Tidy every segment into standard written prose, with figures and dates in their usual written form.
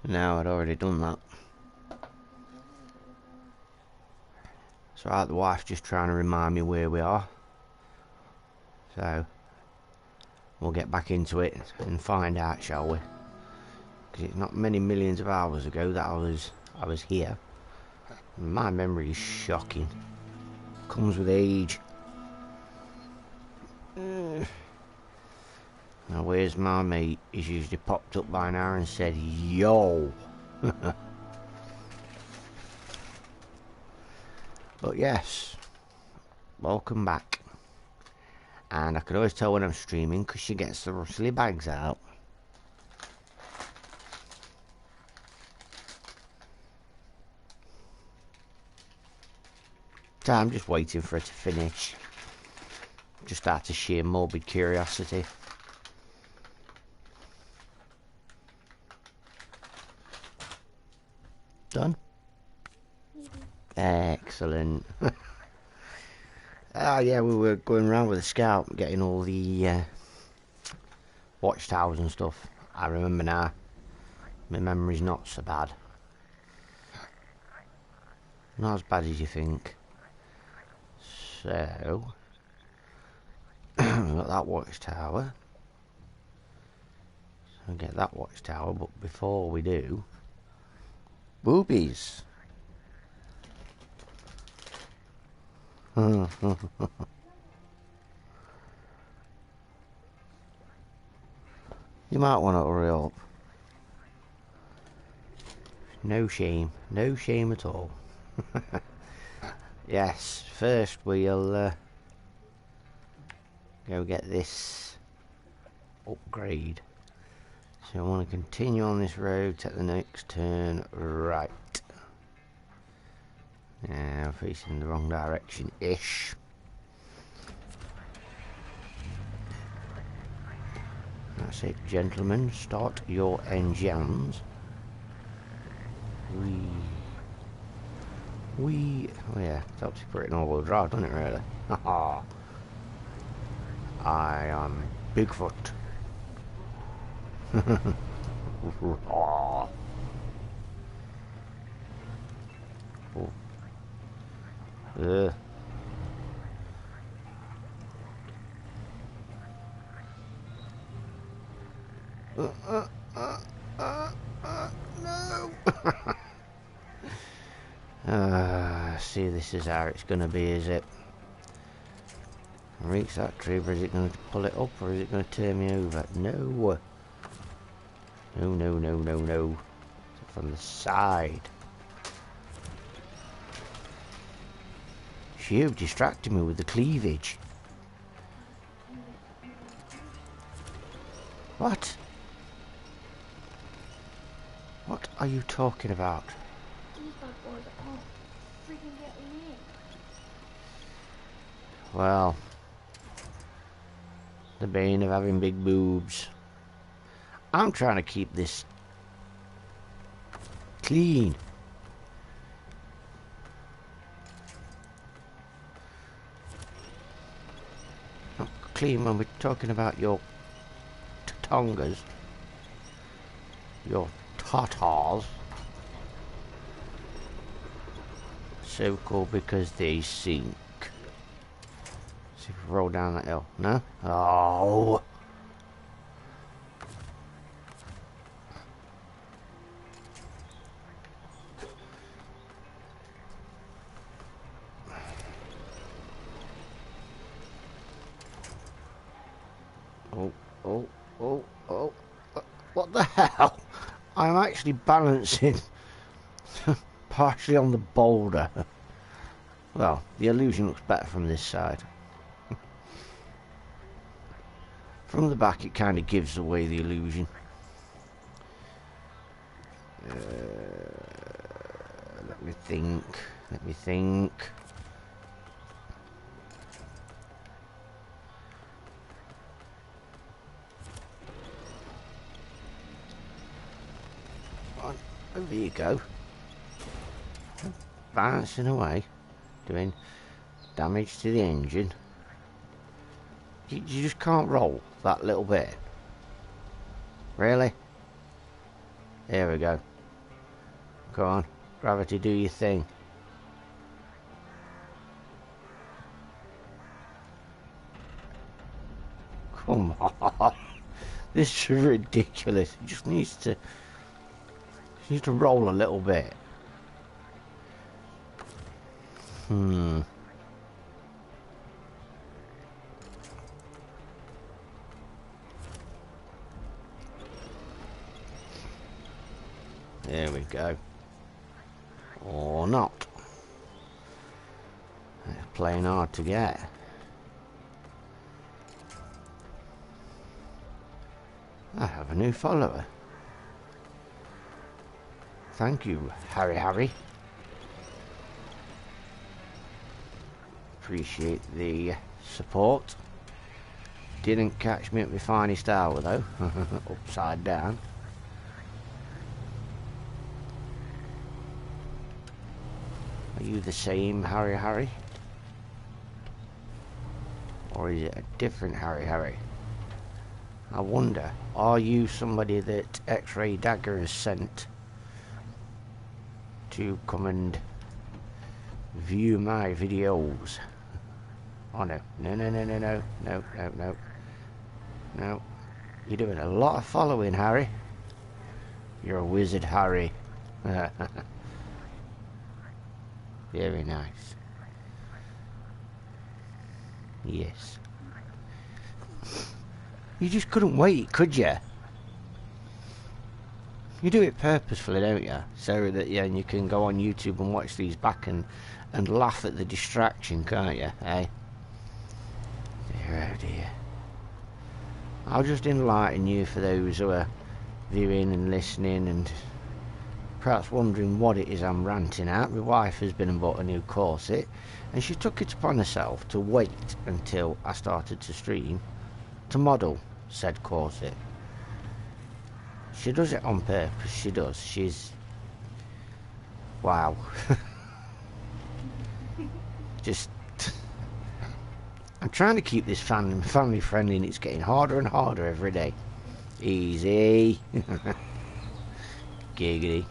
No, I'd already done that. So the wife's just trying to remind me where we are. So we'll get back into it and find out, shall we? Because it's not many millions of hours ago that I was here. My memory is shocking. Comes with age. Now where's my mate? He's usually popped up by now and said, yo. But yes, welcome back. And I can always tell when I'm streaming because she gets the rustly bags out. So I'm just waiting for her to finish. Just out of sheer morbid curiosity. Done? Excellent. Yeah, we were going around with a scout, getting all the watchtowers and stuff. I remember now. My memory's not so bad. Not as bad as you think. So, we've got that watchtower. So we'll get that watchtower, but before we do, boobies. You might want to hurry up. No shame at all. Yes, first we'll go get this upgrade. So I want to continue on this road, take the next turn right. Now facing the wrong direction-ish. That's it, gentlemen, start your engines. Oh yeah, it helps you put it in all-wheel drive, doesn't it, really? Haha. I am Bigfoot. Oh. Ugh. No. See, this is how it's going to be, is it? Reach that tree, but is it going to pull it up or is it going to turn me over? No. No. From the side. You've distracted me with the cleavage. What? What are you talking about? Well, the bane of having big boobs. I'm trying to keep this clean. Not clean when we're talking about your tongas, your tartars. So called because they sink. See if we roll down that hill. No? Oh! Oh. What the hell? I'm actually balancing partially on the boulder. Well, the illusion looks better from this side. From the back it kind of gives away the illusion. Let me think. Over you go. Bouncing away, doing damage to the engine. You just can't roll that little bit. Really? There we go. Come on, gravity, do your thing. Come on. This is ridiculous. It just needs to roll a little bit. There we go. Or not. It's playing hard to get. I have a new follower. Thank you, Harry. Appreciate the support. Didn't catch me at my finest hour though. Upside down. Are you the same Harry? Or is it a different Harry? I wonder, are you somebody that X-Ray Dagger has sent to come and view my videos? Oh no. No. You're doing a lot of following, Harry. You're a wizard, Harry. Very nice. Yes. You just couldn't wait, could you? You do it purposefully, don't you? So that you can go on YouTube and watch these back and laugh at the distraction, can't you? Eh? Dear, oh dear. I'll just enlighten you for those who are viewing and listening and perhaps wondering what it is I'm ranting at. My wife has been and bought a new corset, and she took it upon herself to wait until I started to stream to model said corset. She does it on purpose, she does. She's... wow. Just... I'm trying to keep this family friendly and it's getting harder and harder every day. Easy. Giggity.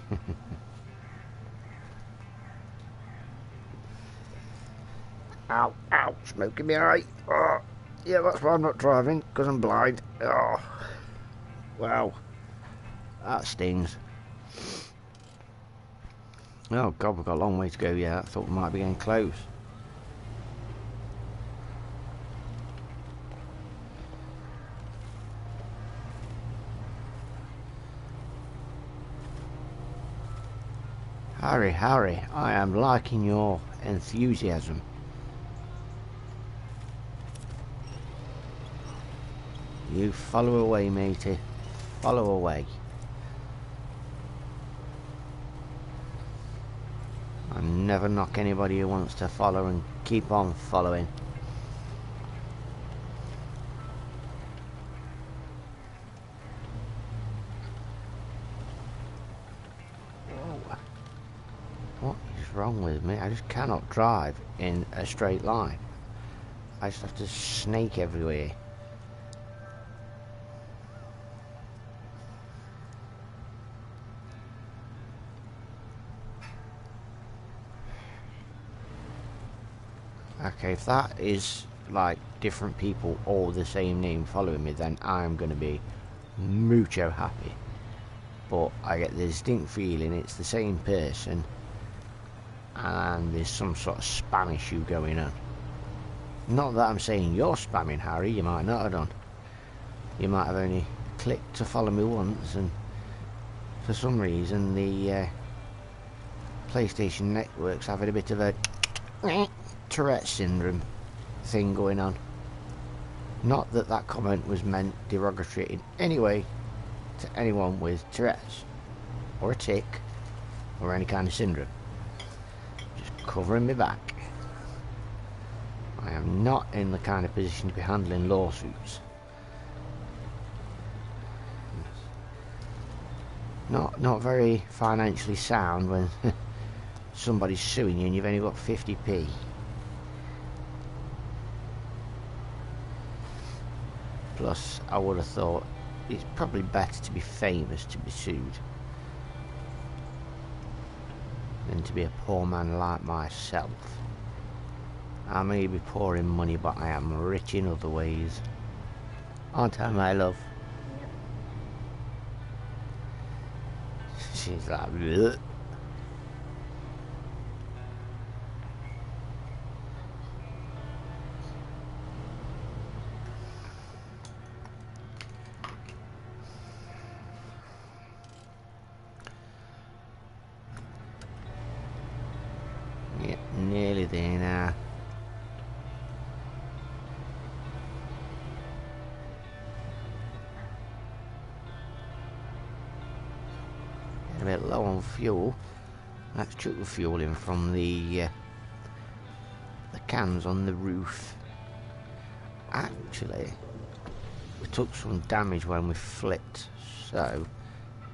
Ow, smoking me eye. Oh, yeah, that's why I'm not driving, because I'm blind. Oh, wow. That stings. Oh God, we've got a long way to go yet. I thought we might be getting close. Harry, I am liking your enthusiasm. You follow away, matey. Follow away. I never knock anybody who wants to follow and keep on following. Whoa. What is wrong with me? I just cannot drive in a straight line. I just have to snake everywhere. Okay, if that is like different people all the same name following me, then I'm going to be mucho happy. But I get the distinct feeling it's the same person and there's some sort of spam issue going on. Not that I'm saying you're spamming, Harry, you might not have done. You might have only clicked to follow me once, and for some reason the PlayStation Network's having a bit of a Tourette syndrome thing going on. Not that that comment was meant derogatory in any way to anyone with Tourette's or a tic or any kind of syndrome. Just covering me back. I am not in the kind of position to be handling lawsuits. Not very financially sound when somebody's suing you and you've only got 50p. Plus, I would have thought it's probably better to be famous to be sued. than to be a poor man like myself. I may be poor in money, but I am rich in other ways. Aren't I, my love? She's like, bleh. Yeah, nearly there now. A bit low on fuel. Let's chuck the fuel in from the cans on the roof. Actually, we took some damage when we flipped, so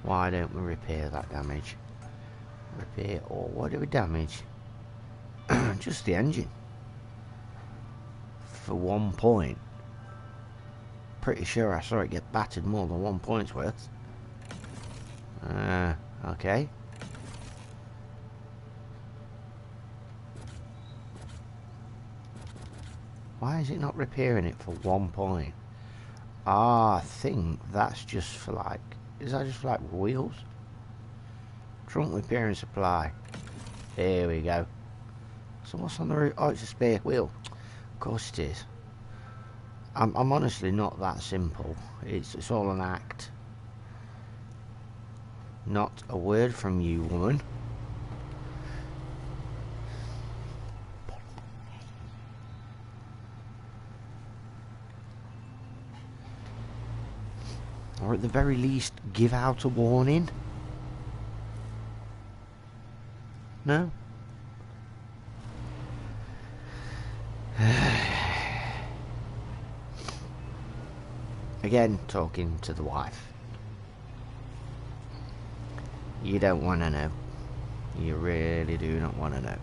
why don't we repair that damage? Repair, or what do we damage? Just the engine. For 1 point. Pretty sure I saw it get battered more than 1 point's worth. Okay. Why is it not repairing it for 1 point? Ah, I think that's just for like... Is that just for like wheels? Trunk repair and supply. There we go. So what's on the roof? Oh, it's a spare wheel. Of course it is. I'm honestly not that simple. It's all an act. Not a word from you, woman. Or at the very least, give out a warning. No? Again, talking to the wife. You don't want to know. You really do not want to know.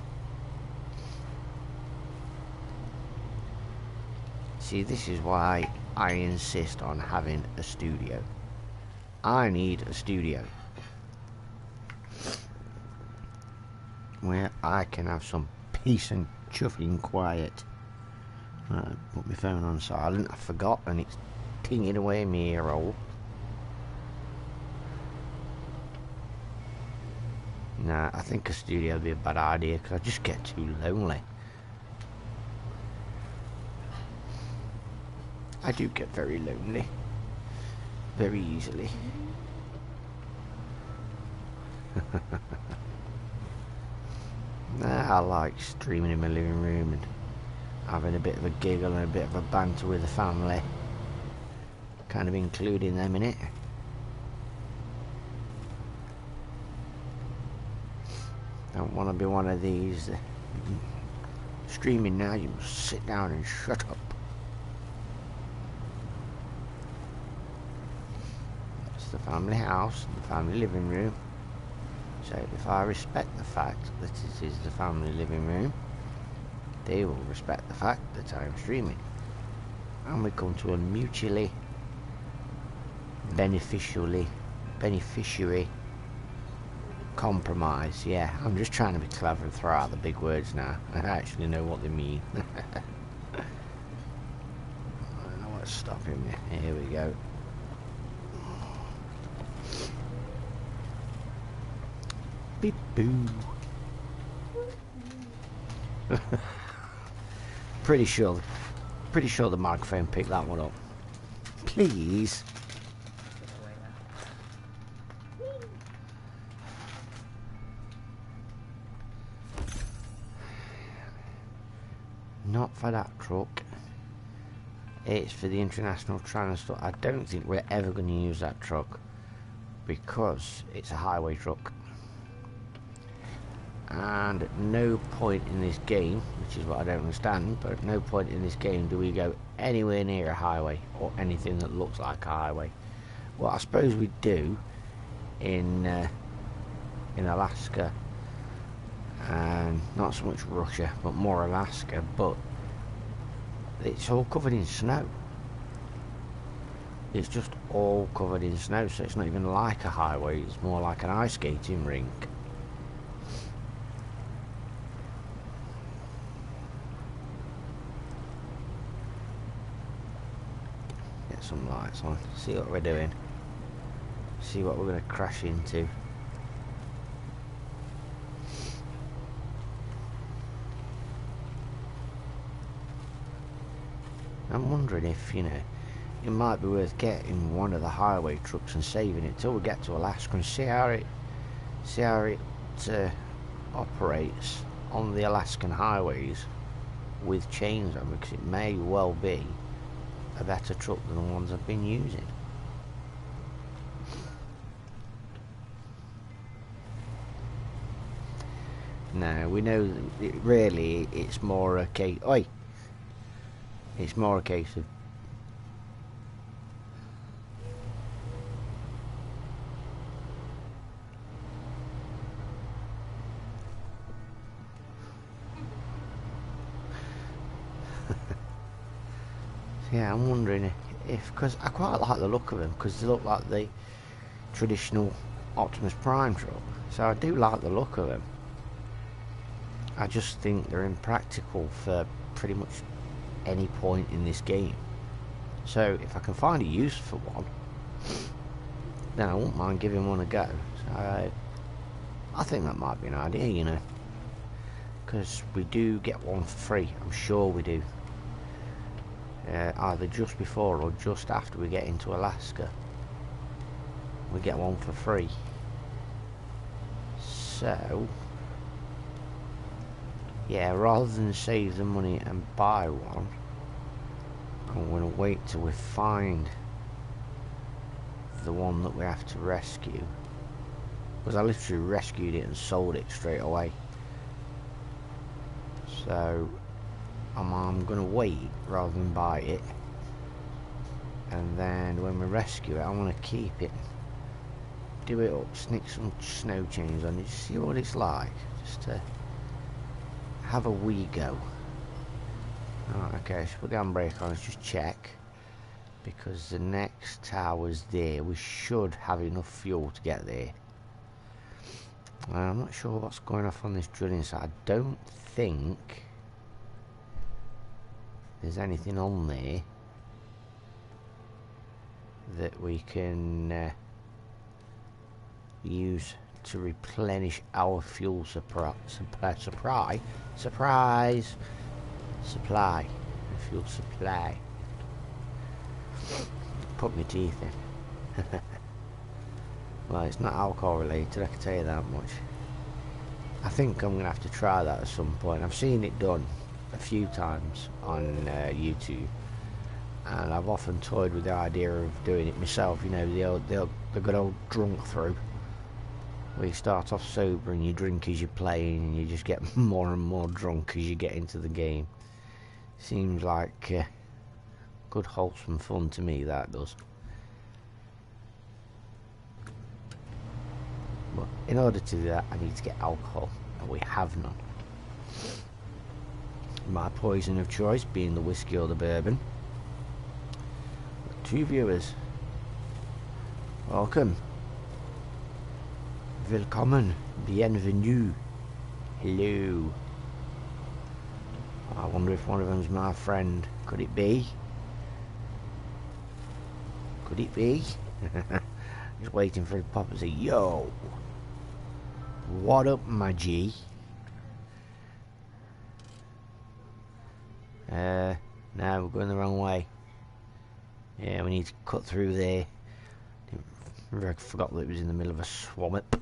See, this is why I insist on having a studio. I need a studio where I can have some peace and chuffing quiet. Put my phone on silent. I forgot, and it's tinging away me ear hole. Nah, I think a studio would be a bad idea because I just get too lonely. I do get very lonely. Very easily. Nah, I like streaming in my living room and having a bit of a giggle and a bit of a banter with the family. Kind of including them in it. Don't want to be one of these streaming now, you must sit down and shut up. It's the family house, the family living room. So if I respect the fact that it is the family living room, they will respect the fact that I am streaming. And we come to a mutually beneficiary compromise. Yeah, I'm just trying to be clever and throw out the big words now. I actually know what they mean. I don't know what's stopping me. Here we go. Beep boo. Pretty sure the microphone picked that one up. Please. Not for that truck. It's for the international transport. I don't think we're ever going to use that truck because it's a highway truck. And at no point in this game, which is what I don't understand, but at no point in this game do we go anywhere near a highway or anything that looks like a highway. Well, I suppose we do in Alaska, and not so much Russia, but more Alaska, but it's all covered in snow. It's just all covered in snow, so it's not even like a highway, it's more like an ice skating rink. some lights on, see what we're doing, see what we're going to crash into. I'm wondering if, you know, it might be worth getting one of the highway trucks and saving it till we get to Alaska and see how it operates on the Alaskan highways with chains on, because it may well be a better truck than the ones I've been using. Now we know that really it's more a case. Oi! It's more a case of yeah, I'm wondering if because I quite like the look of them, because they look like the traditional Optimus Prime truck, so I do like the look of them. I just think they're impractical for pretty much any point in this game. So if I can find a use for one, then I won't mind giving one a go. So I think that might be an idea, you know, because we do get one for free. I'm sure we do. Either just before or just after we get into Alaska, we get one for free. So yeah, rather than save the money and buy one, I'm going to wait till we find the one that we have to rescue, because I literally rescued it and sold it straight away. So I'm going to wait rather than buy it, and then when we rescue it I want to keep it, do it up, snick some snow chains on it, see what it's like, just to have a wee go. Oh, okay, so put the handbrake on, let's just check, because the next tower's there. We should have enough fuel to get there. I'm not sure what's going off on this drilling site. I don't think there's anything on there that we can use to replenish our fuel supply. Fuel supply. Put my teeth in. Well, it's not alcohol related, I can tell you that much. I think I'm going to have to try that at some point. I've seen it done a few times on YouTube, and I've often toyed with the idea of doing it myself, you know, the good old drunk through, where you start off sober and you drink as you're playing and you just get more and more drunk as you get into the game. Seems like good wholesome fun to me, that does. But in order to do that I need to get alcohol, and we have none. My poison of choice being the whiskey or the bourbon. 2 viewers. Welcome. Willkommen. Bienvenue. Hello. I wonder if one of them's my friend. Could it be? Could it be? Just waiting for him to pop and say, yo, what up, my G? No, we're going the wrong way. Yeah, we need to cut through there. I forgot that it was in the middle of a swamp.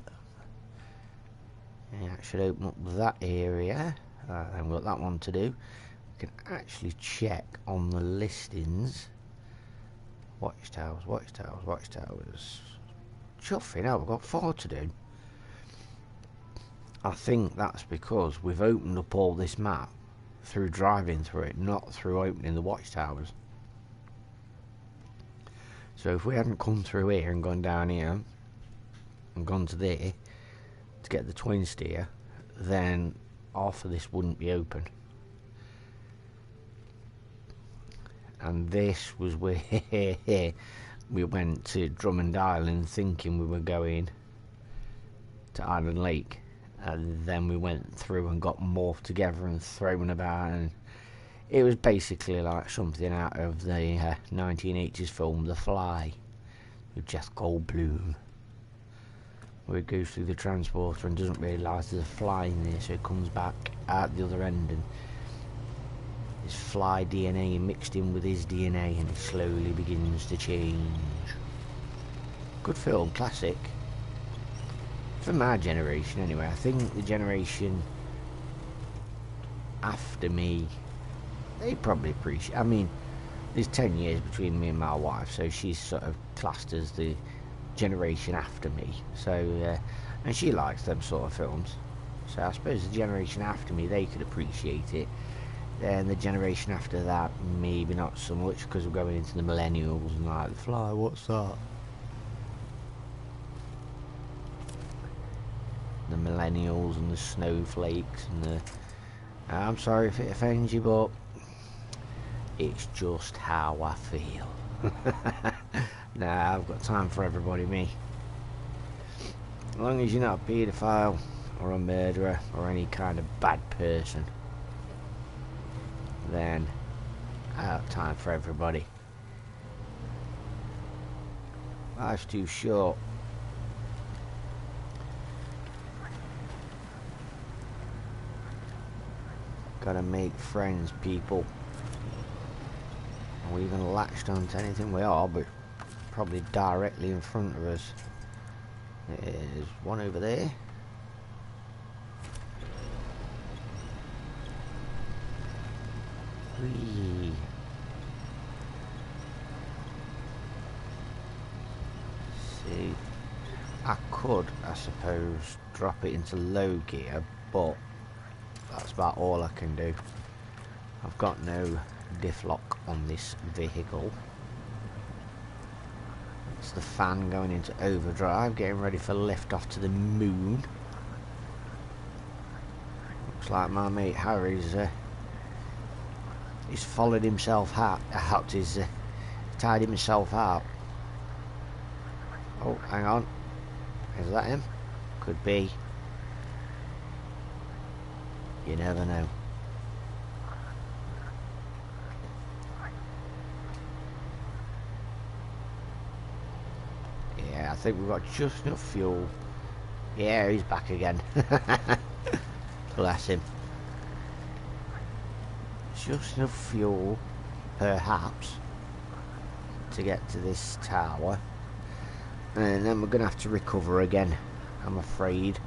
Yeah, that should open up that area. Then we've got that one to do. We can actually check on the listings. Watchtowers. Chuffing hell, we've got 4 to do. I think that's because we've opened up all this map through driving through it, not through opening the watchtowers. So if we hadn't come through here and gone down here and gone to there to get the twin steer, then half of this wouldn't be open. And this was where we went to Drummond Island thinking we were going to Island Lake, and then we went through and got morphed together and thrown about, and It was basically like something out of the 1980s film The Fly with Jeff Goldblum, where he goes through the transporter and doesn't realise there's a fly in there, so he comes back out the other end and his fly DNA mixed in with his DNA and it slowly begins to change. Good film, classic. For my generation anyway. I think the generation after me, they probably appreciate. I mean, there's 10 years between me and my wife, so she's sort of classed as the generation after me. So, and she likes them sort of films. So I suppose the generation after me, they could appreciate it. Then the generation after that, maybe not so much, because we're going into the millennials and like, The Fly, what's that? The millennials and the snowflakes and the... I'm sorry if it offends you, but it's just how I feel. Nah, I've got time for everybody, me. As long as you're not a paedophile or a murderer or any kind of bad person, then I have time for everybody. Life's too short. Gotta make friends, people. Are we even latched onto anything? We are, but probably directly in front of us. There's one over there. Whee. See, I could, I suppose, drop it into low gear, but that's about all I can do. I've got no diff lock on this vehicle. It's the fan going into overdrive, getting ready for lift off to the moon. Looks like my mate Harry's he's followed himself out. He's tied himself out. Oh, hang on. Is that him? Could be. You never know. Yeah, I think we've got just enough fuel. Yeah, he's back again. Bless him. Just enough fuel, perhaps, to get to this tower. And then we're going to have to recover again, I'm afraid.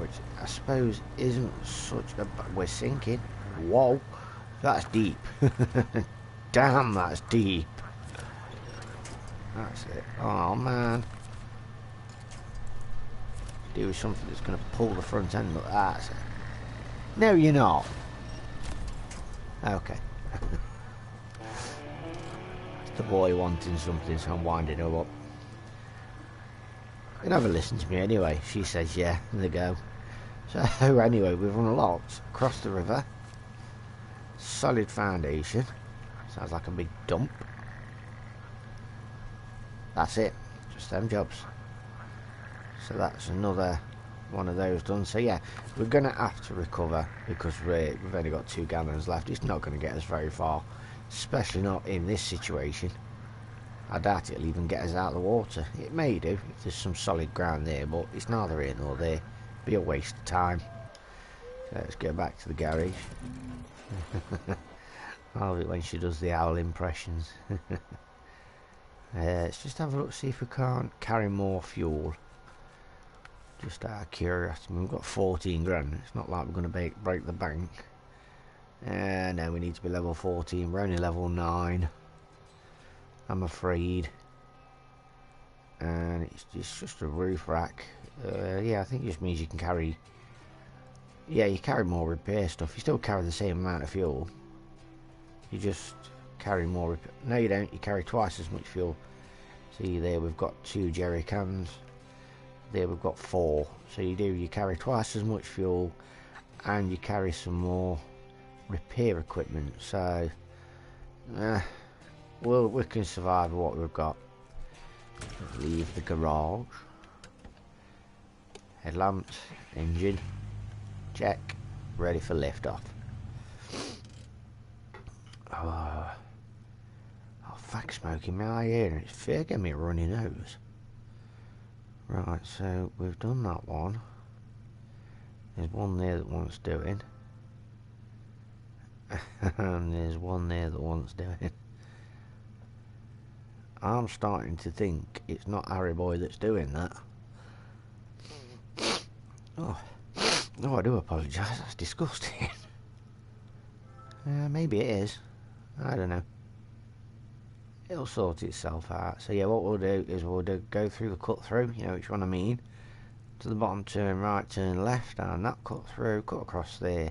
Which I suppose isn't such a... We're sinking. Whoa, that's deep. Damn, that's deep. That's it. Oh, man. Do something that's going to pull the front end, but that's it. No, you're not. Okay. It's the boy wanting something, so I'm winding her up. They never listen to me anyway. She says yeah, and they go. So anyway, we've unlocked across the river. Solid foundation. Sounds like a big dump. That's it. Just them jobs. So that's another one of those done. So yeah, we're going to have to recover because we've only got 2 gallons left. It's not going to get us very far, especially not in this situation. I doubt it'll even get us out of the water. It may do if there's some solid ground there, but it's neither here nor there. Be a waste of time. So let's go back to the garage. I love it when she does the owl impressions. Let's just have a look, see if we can't carry more fuel. Just out of curiosity. We've got 14 grand. It's not like we're going to break the bank. No, we need to be level 14. We're only level 9. I'm afraid. And it's just a roof rack. Yeah, I think it just means you can carry... Yeah, you carry more repair stuff. You still carry the same amount of fuel. You just carry more repair... No, you don't. You carry twice as much fuel. See, there we've got 2 jerry cans. There we've got 4. So you carry twice as much fuel. And you carry some more repair equipment. So... we can survive what we've got. Leave the garage. Headlamps, engine, check. ready for liftoff. Oh, fuck, smoking my ear, and it's fair getting me a runny nose. Right, so we've done that one. There's one there that wants doing. And there's one there that wants doing. I'm starting to think it's not Harry Boy that's doing that. Oh, no, I do apologise, that's disgusting. Maybe it is. I don't know. It'll sort itself out. So yeah, what we'll do is go through the cut through, you know which one I mean. To the bottom, turn right, turn left, and that cut through, cut across there,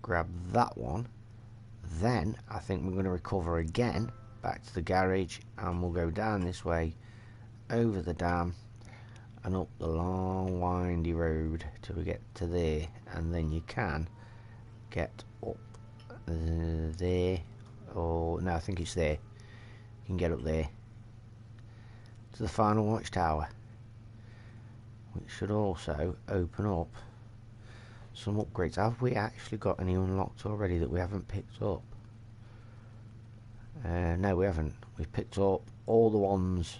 grab that one. Then I think we're going to recover again back to the garage, and we'll go down this way, over the dam, and up the long windy road till we get to there, and then you can get up there, or no, I think it's there. You can get up there to the final watchtower, which should also open up some upgrades. Have we actually got any unlocked already that we haven't picked up? No, we haven't. We've picked up all the ones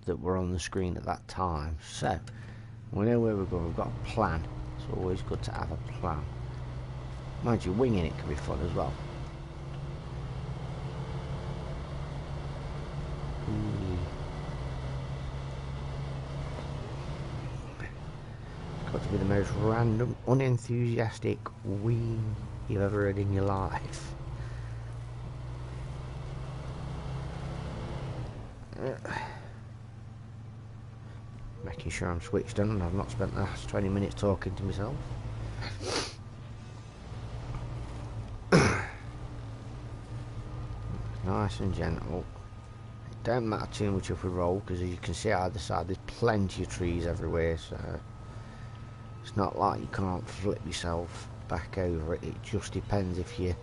that were on the screen at that time, so we know where we're going. We've got a plan. It's always good to have a plan. Mind you, winging it can be fun as well. It's got to be the most random, unenthusiastic wing you've ever heard in your life. Making sure I'm switched on and I've not spent the last 20 minutes talking to myself. Nice and gentle. It don't matter too much if we roll, because as you can see either side there's plenty of trees everywhere, so it's not like you can't flip yourself back over it. It just depends. If you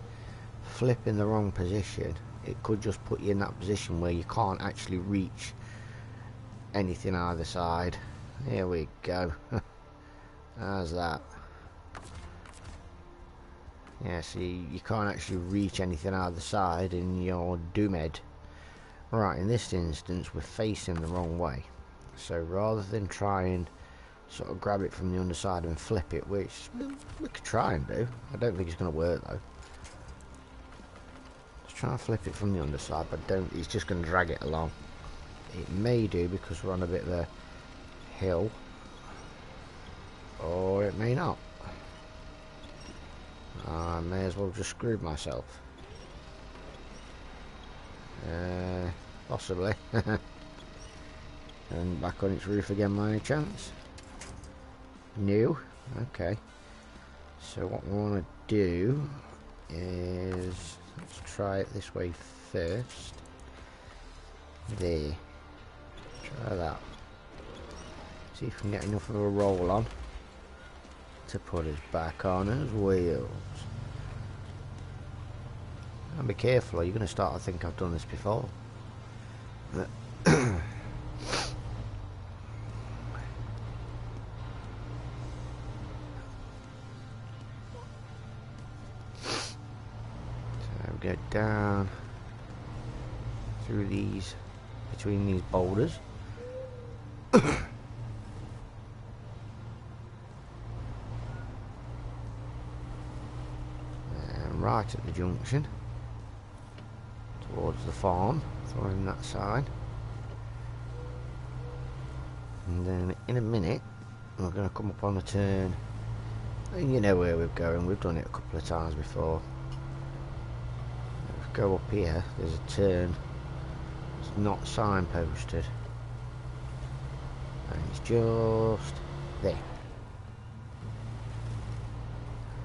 flip in the wrong position, it could just put you in that position where you can't actually reach anything either side. Here we go. How's that? Yeah, see, you can't actually reach anything either side and you're doomed. Right, in this instance we're facing the wrong way, so rather than try and sort of grab it from the underside and flip it, which we could try and do, I don't think it's going to work though. Let's try and flip it from the underside, but don't, it's just going to drag it along. It may do because we're on a bit of a hill, or it may not. I may as well just screw myself. Possibly. And back on its roof again by any chance? No? Okay. So what we want to do is, let's try it this way first. There. Try that. See if we can get enough of a roll on to put us back on his wheels. And be careful, or you're going to start to think I've done this before. So we go down through these, between these boulders. And right at the junction towards the farm, following that side, and then in a minute we're going to come up on a turn, and you know where we're going, we've done it a couple of times before. If we go up here, there's a turn, it's not signposted, and it's just there.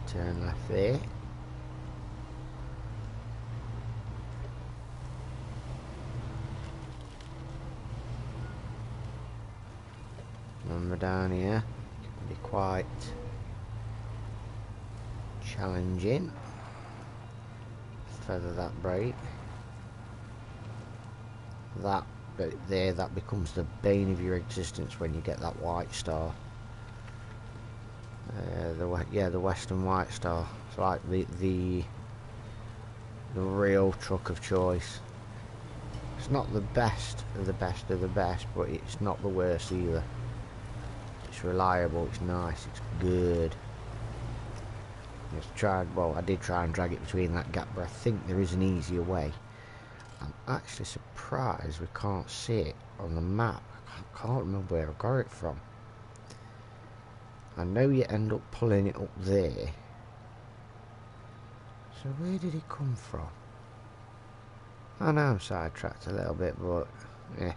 Turn left there. Remember, down here can be quite challenging. Feather that brake. That bit there, that becomes the bane of your existence when you get that white star. The Western White Star. It's like the real truck of choice. It's not the best of the best of the best, but it's not the worst either. It's reliable, it's nice, it's good. I did try and drag it between that gap, but I think there is an easier way. I'm actually surprised we can't see it on the map. I can't remember where I got it from. I know you end up pulling it up there. So where did it come from? I know I'm sidetracked a little bit, but yeah,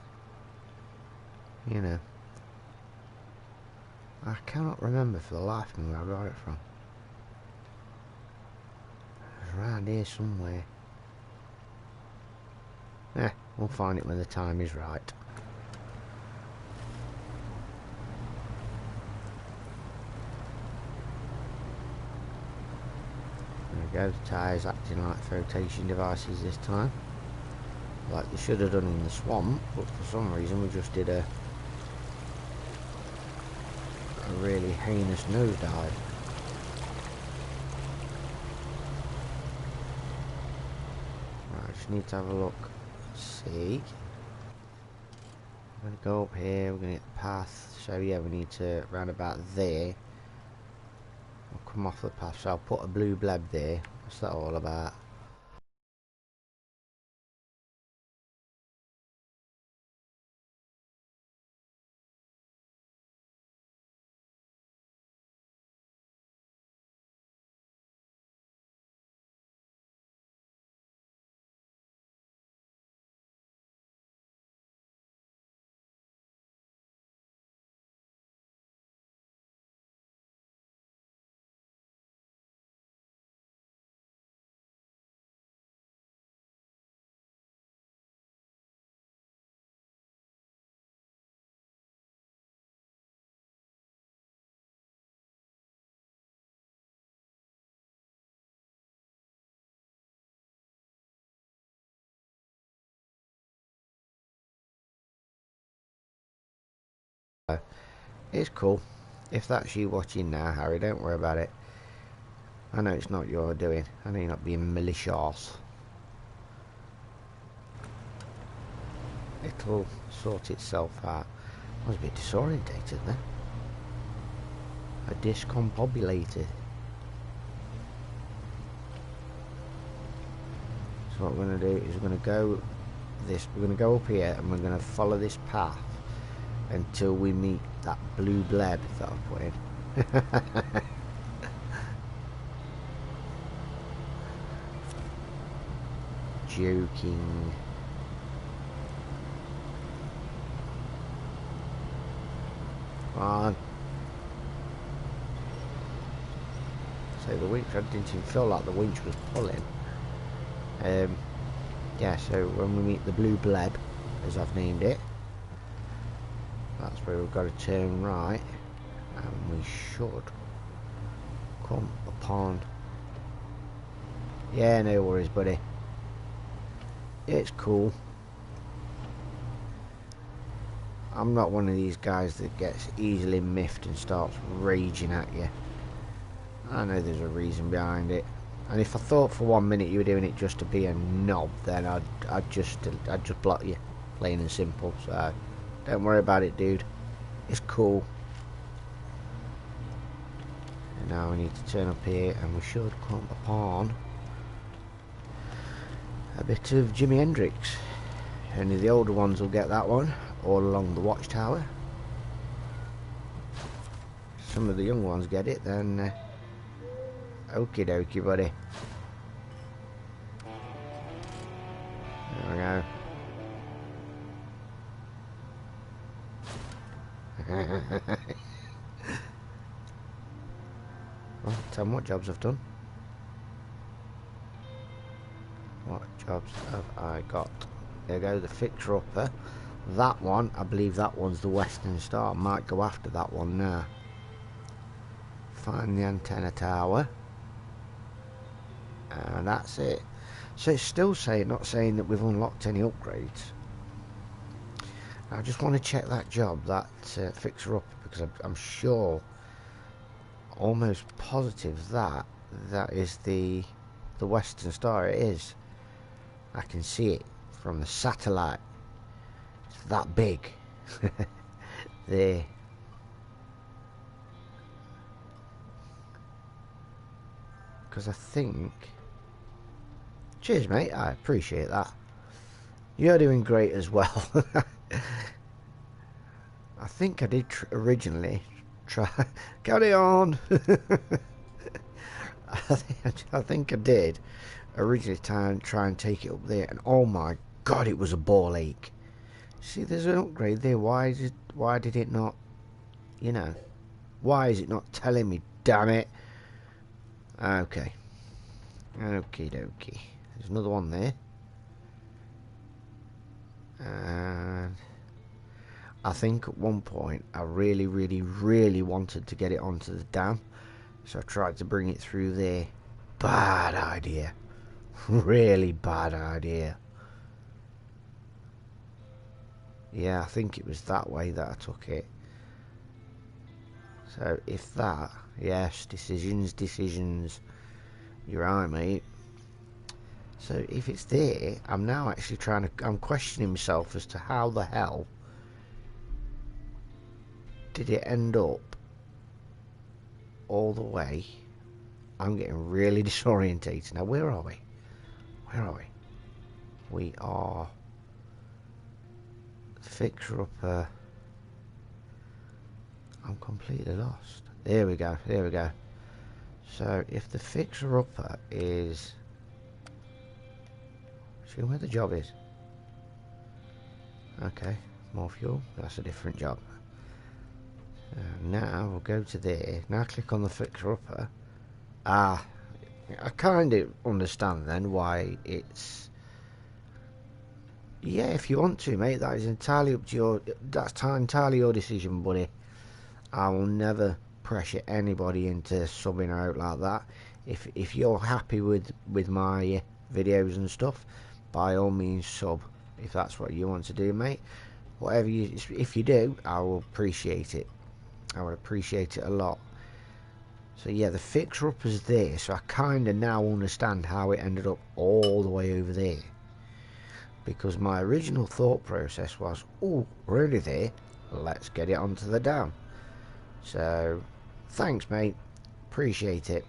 you know. I cannot remember for the life of me where I got it from. It's around here somewhere. We'll find it when the time is right. There we go, the tyres acting like flotation devices this time. Like they should have done in the swamp, but for some reason we just did a really heinous nosedive. Right, I just need to have a look. See, I'm going to go up here, we're going to hit the path, so yeah, we need to round about there. We'll come off the path, so I'll put a blue bleb there. What's that all about? It's cool. If that's you watching now, Harry, don't worry about it. I know it's not your doing. I know you're not being malicious. It'll sort itself out. I was a bit disorientated then. I discombobulated. So what we're going to do is we're going to go up here and we're going to follow this path until we meet that blue bleb that I've put in. Joking. Come on. So the winch, I didn't even feel like the winch was pulling. Yeah, so when we meet the blue bleb, as I've named it, that's where we've got to turn right, and we should come upon. Yeah, no worries, buddy. It's cool. I'm not one of these guys that gets easily miffed and starts raging at you. I know there's a reason behind it, and if I thought for 1 minute you were doing it just to be a knob, then I'd just block you, plain and simple. So don't worry about it, dude. It's cool. And now we need to turn up here, and we should come upon a bit of Jimi Hendrix. Only the older ones will get that one, all along the watchtower. Some of the young ones get it, then okie dokie, buddy. There we go. Well, tell me what jobs I've done. What jobs have I got? There we go, the fixer-upper. That one, I believe that one's the Western Star. Might go after that one now. Find the antenna tower. And that's it. So it's still not saying that we've unlocked any upgrades. I just want to check that job, that fixer-upper, because I'm sure almost positive that is the Western Star. It is. I can see it from the satellite. It's that big. There. Because I think... Cheers, mate. I appreciate that. You're doing great as well. I think I did originally try... Carry on! I think I did originally try and take it up there, and oh my god, it was a ball ache. See, there's an upgrade there. Why did it not, you know, why is it not telling me, damn it? Okay, okie dokie, there's another one there, and I think at one point I really wanted to get it onto the dam. So I tried to bring it through there. Bad idea. Really bad idea. Yeah, I think it was that way that I took it. So if that... Yes, decisions. You're right, mate. So if it's there, I'm now actually I'm questioning myself as to how the hell did it end up all the way. I'm getting really disorientated. Now, where are we? We are fixer upper. I'm completely lost. There we go. So if the fixer upper is... See where the job is. Okay, more fuel. That's a different job. Now we'll go to there. Now click on the fixer upper. I kind of understand then why it's... Yeah, if you want to, mate, that is entirely up to your... That's entirely your decision, buddy. I will never pressure anybody into subbing out like that. If you're happy with my videos and stuff, by all means sub. If that's what you want to do, mate. Whatever you... If you do, I will appreciate it. I would appreciate it a lot. So yeah, the fixer up is there, so I kind of now understand how it ended up all the way over there. Because my original thought process was, oh, we're only there, let's get it onto the dam. So, thanks, mate, appreciate it.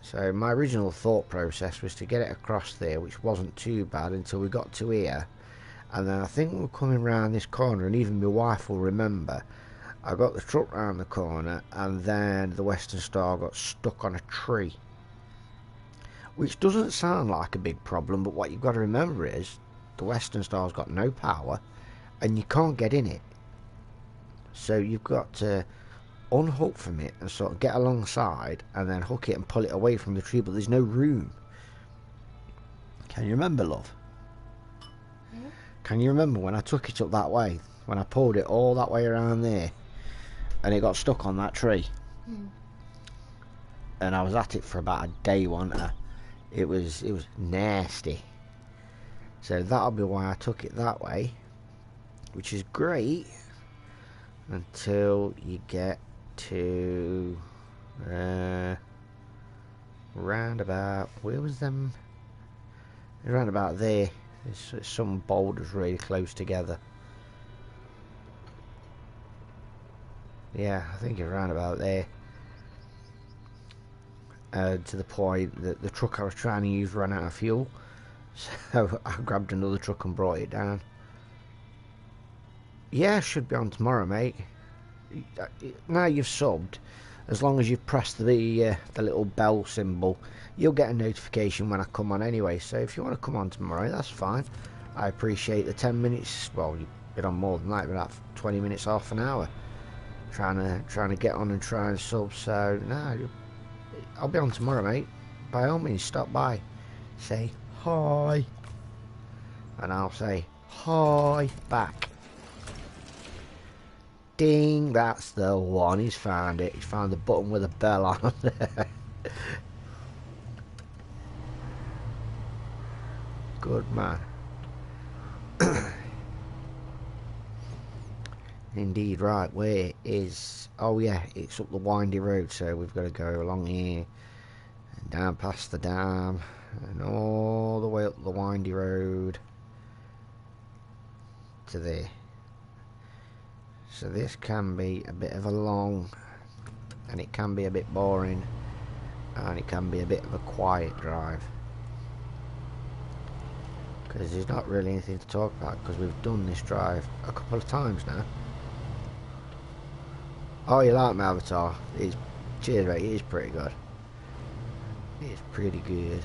So my original thought process was to get it across there, which wasn't too bad until we got to here. And then I think we're coming round this corner, and even my wife will remember, I got the truck round the corner, and then the Western Star got stuck on a tree. Which doesn't sound like a big problem, but what you've got to remember is, the Western Star's got no power, and you can't get in it. So you've got to unhook from it, and sort of get alongside, and then hook it and pull it away from the tree, but there's no room. Can you remember, love? Can you remember when I took it up that way? When I pulled it all that way around there and it got stuck on that tree? And I was at it for about a day, wasn't I? It was nasty. So that'll be why I took it that way, which is great until you get to round about... Where was them? Round about there. There's some boulders really close together. Yeah, I think it's around about there. To the point that the truck I was trying to use ran out of fuel. So I grabbed another truck and brought it down. Yeah, should be on tomorrow, mate. Now you've subbed, as long as you've pressed the little bell symbol, you'll get a notification when I come on anyway. So if you want to come on tomorrow, that's fine. I appreciate the 10 minutes. Well, you've been on more than that, about 20 minutes, half an hour, trying to get on and try and sub. So no, I'll be on tomorrow, mate. By all means, stop by, say hi, and I'll say hi back. Ding, that's the one. He's found it. He's found the button with a bell on. Good man. Indeed, right, where is... Oh yeah, it's up the windy road, so we've got to go along here, and down past the dam, and all the way up the windy road to there. So this can be a bit of a long, and it can be a bit boring, and it can be a bit of a quiet drive. Because there's not really anything to talk about, because we've done this drive a couple of times now. Oh, you like my avatar? It's, cheers mate, it is pretty good. It's pretty good.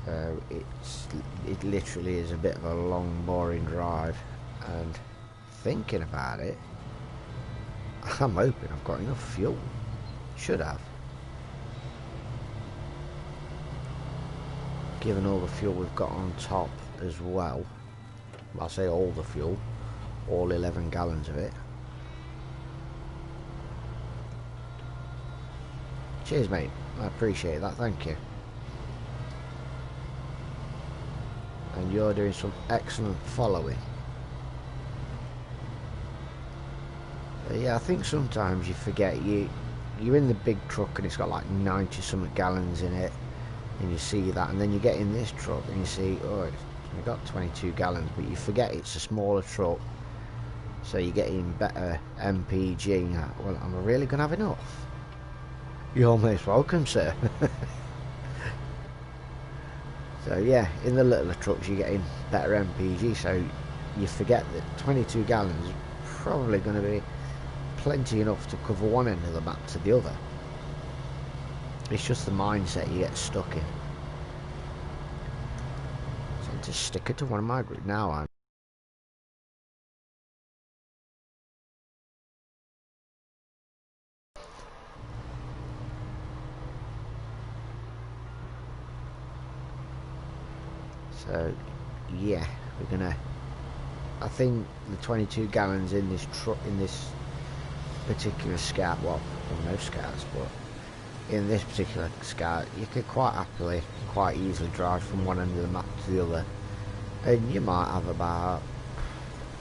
So it literally is a bit of a long, boring drive, and thinking about it, I'm hoping I've got enough fuel. Should have. Given all the fuel we've got on top as well. I say all the fuel, all 11 gallons of it. Cheers mate, I appreciate that, thank you. And you're doing some excellent following. But yeah, I think sometimes you forget you're in the big truck and it's got like 90 something gallons in it, and you see that, and then you get in this truck and you see, oh, it's only got 22 gallons, but you forget it's a smaller truck, so you're getting better MPG. Well, am I really going to have enough? You're most welcome, sir. So yeah, in the littler trucks you're getting better MPG, so you forget that 22 gallons is probably going to be plenty enough to cover one end of the map to the other. It's just the mindset you get stuck in. So to stick it to one of my group now, I'm so yeah, we're gonna, I think the 22 gallons in this truck, in this particular scout, well, in most scouts, but in this particular scout, you could quite happily, quite easily drive from one end of the map to the other, and you might have about,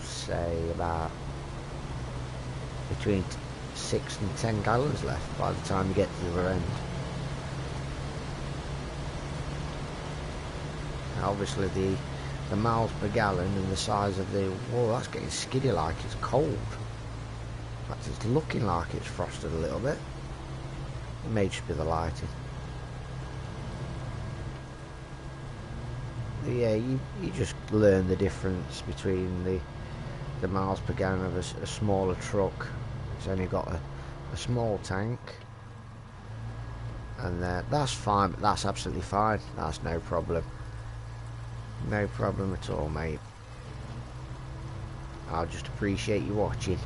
say, about between 6 and 10 gallons left by the time you get to the other end. And obviously the miles per gallon and the size of the, whoa, that's getting skiddy like it's cold. In fact, it's looking like it's frosted a little bit. It may just be the lighting. But yeah, you just learn the difference between the miles per gallon of a smaller truck. It's only got a small tank, and that's fine. That's absolutely fine. That's no problem. No problem at all, mate. I'll just appreciate you watching.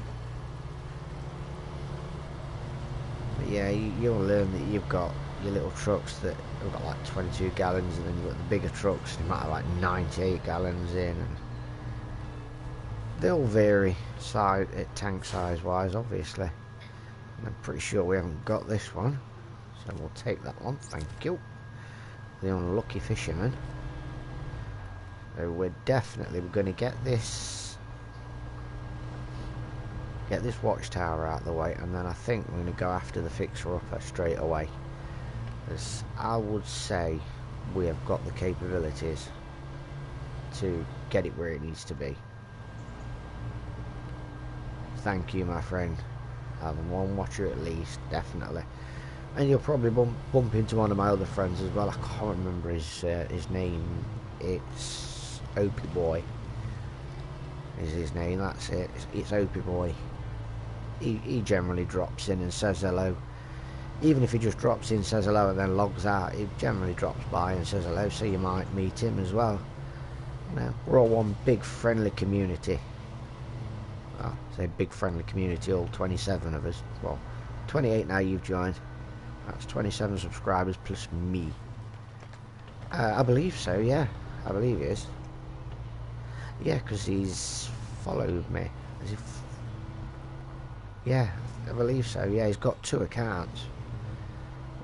But yeah, you'll learn that you've got your little trucks that have got like 22 gallons, and then you've got the bigger trucks that might have like 98 gallons in, and they'll vary tank size wise, obviously. And I'm pretty sure we haven't got this one, so we'll take that one, thank you. The unlucky fisherman. So we're going to get this watchtower out of the way, and then I think we're going to go after the fixer-upper straight away. As I would say, we have got the capabilities to get it where it needs to be. Thank you, my friend. Having one watcher at least, definitely. And you'll probably bump into one of my other friends as well. I can't remember his name. It's Opie Boy is his name, that's it. It's Opie Boy. He generally drops in and says hello. Even if he just drops in, says hello, and then logs out, he generally drops by and says hello, so you might meet him as well. You know, we're all one big friendly community. Well, say big friendly community, all 27 of us. Well, 28 now you've joined. That's 27 subscribers plus me. I believe so, yeah. I believe he is. Yeah, because he's followed me. Yeah, I believe so. Yeah, he's got 2 accounts.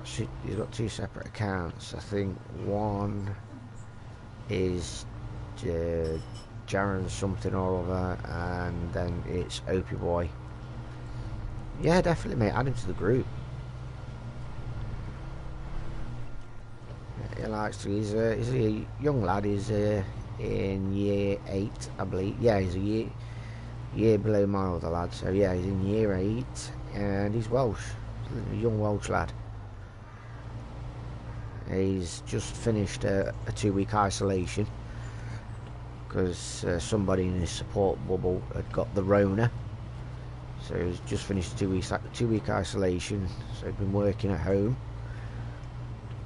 He's got 2 separate accounts. I think one is Jaron something or other, and then it's Opie Boy. Yeah, definitely, mate. Add him to the group. He likes to. He's a young lad. He's in year 8, I believe. Yeah, he's a year below my other lad. So yeah, he's in year 8, and he's Welsh. He's a young Welsh lad. He's just finished a 2-week isolation because somebody in his support bubble had got the Rona. So he's just finished a 2-week isolation. So he's been working at home.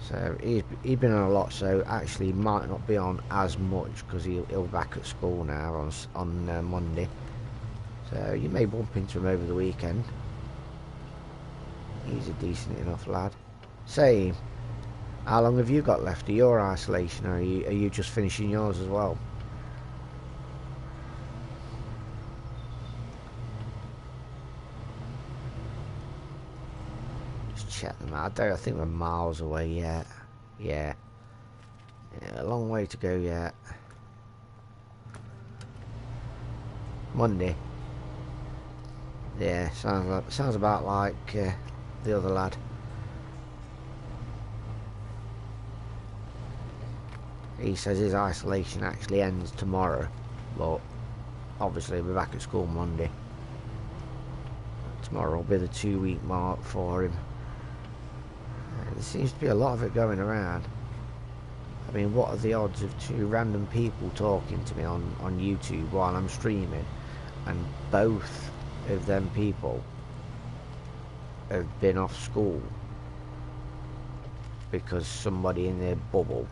So he's been on a lot. So actually, he might not be on as much because he'll be back at school now on Monday. So you may bump into him over the weekend. He's a decent enough lad. Same. How long have you got left of your isolation, or are you just finishing yours as well? Just check them out. I think we're miles away yet. Yeah, a long way to go yet. Monday. Yeah, sounds about like the other lad. He says his isolation actually ends tomorrow, but obviously we'll be back at school Monday. Tomorrow will be the 2-week mark for him. There seems to be a lot of it going around. I mean, what are the odds of 2 random people talking to me on YouTube while I'm streaming, and both of them people have been off school because somebody in their bubble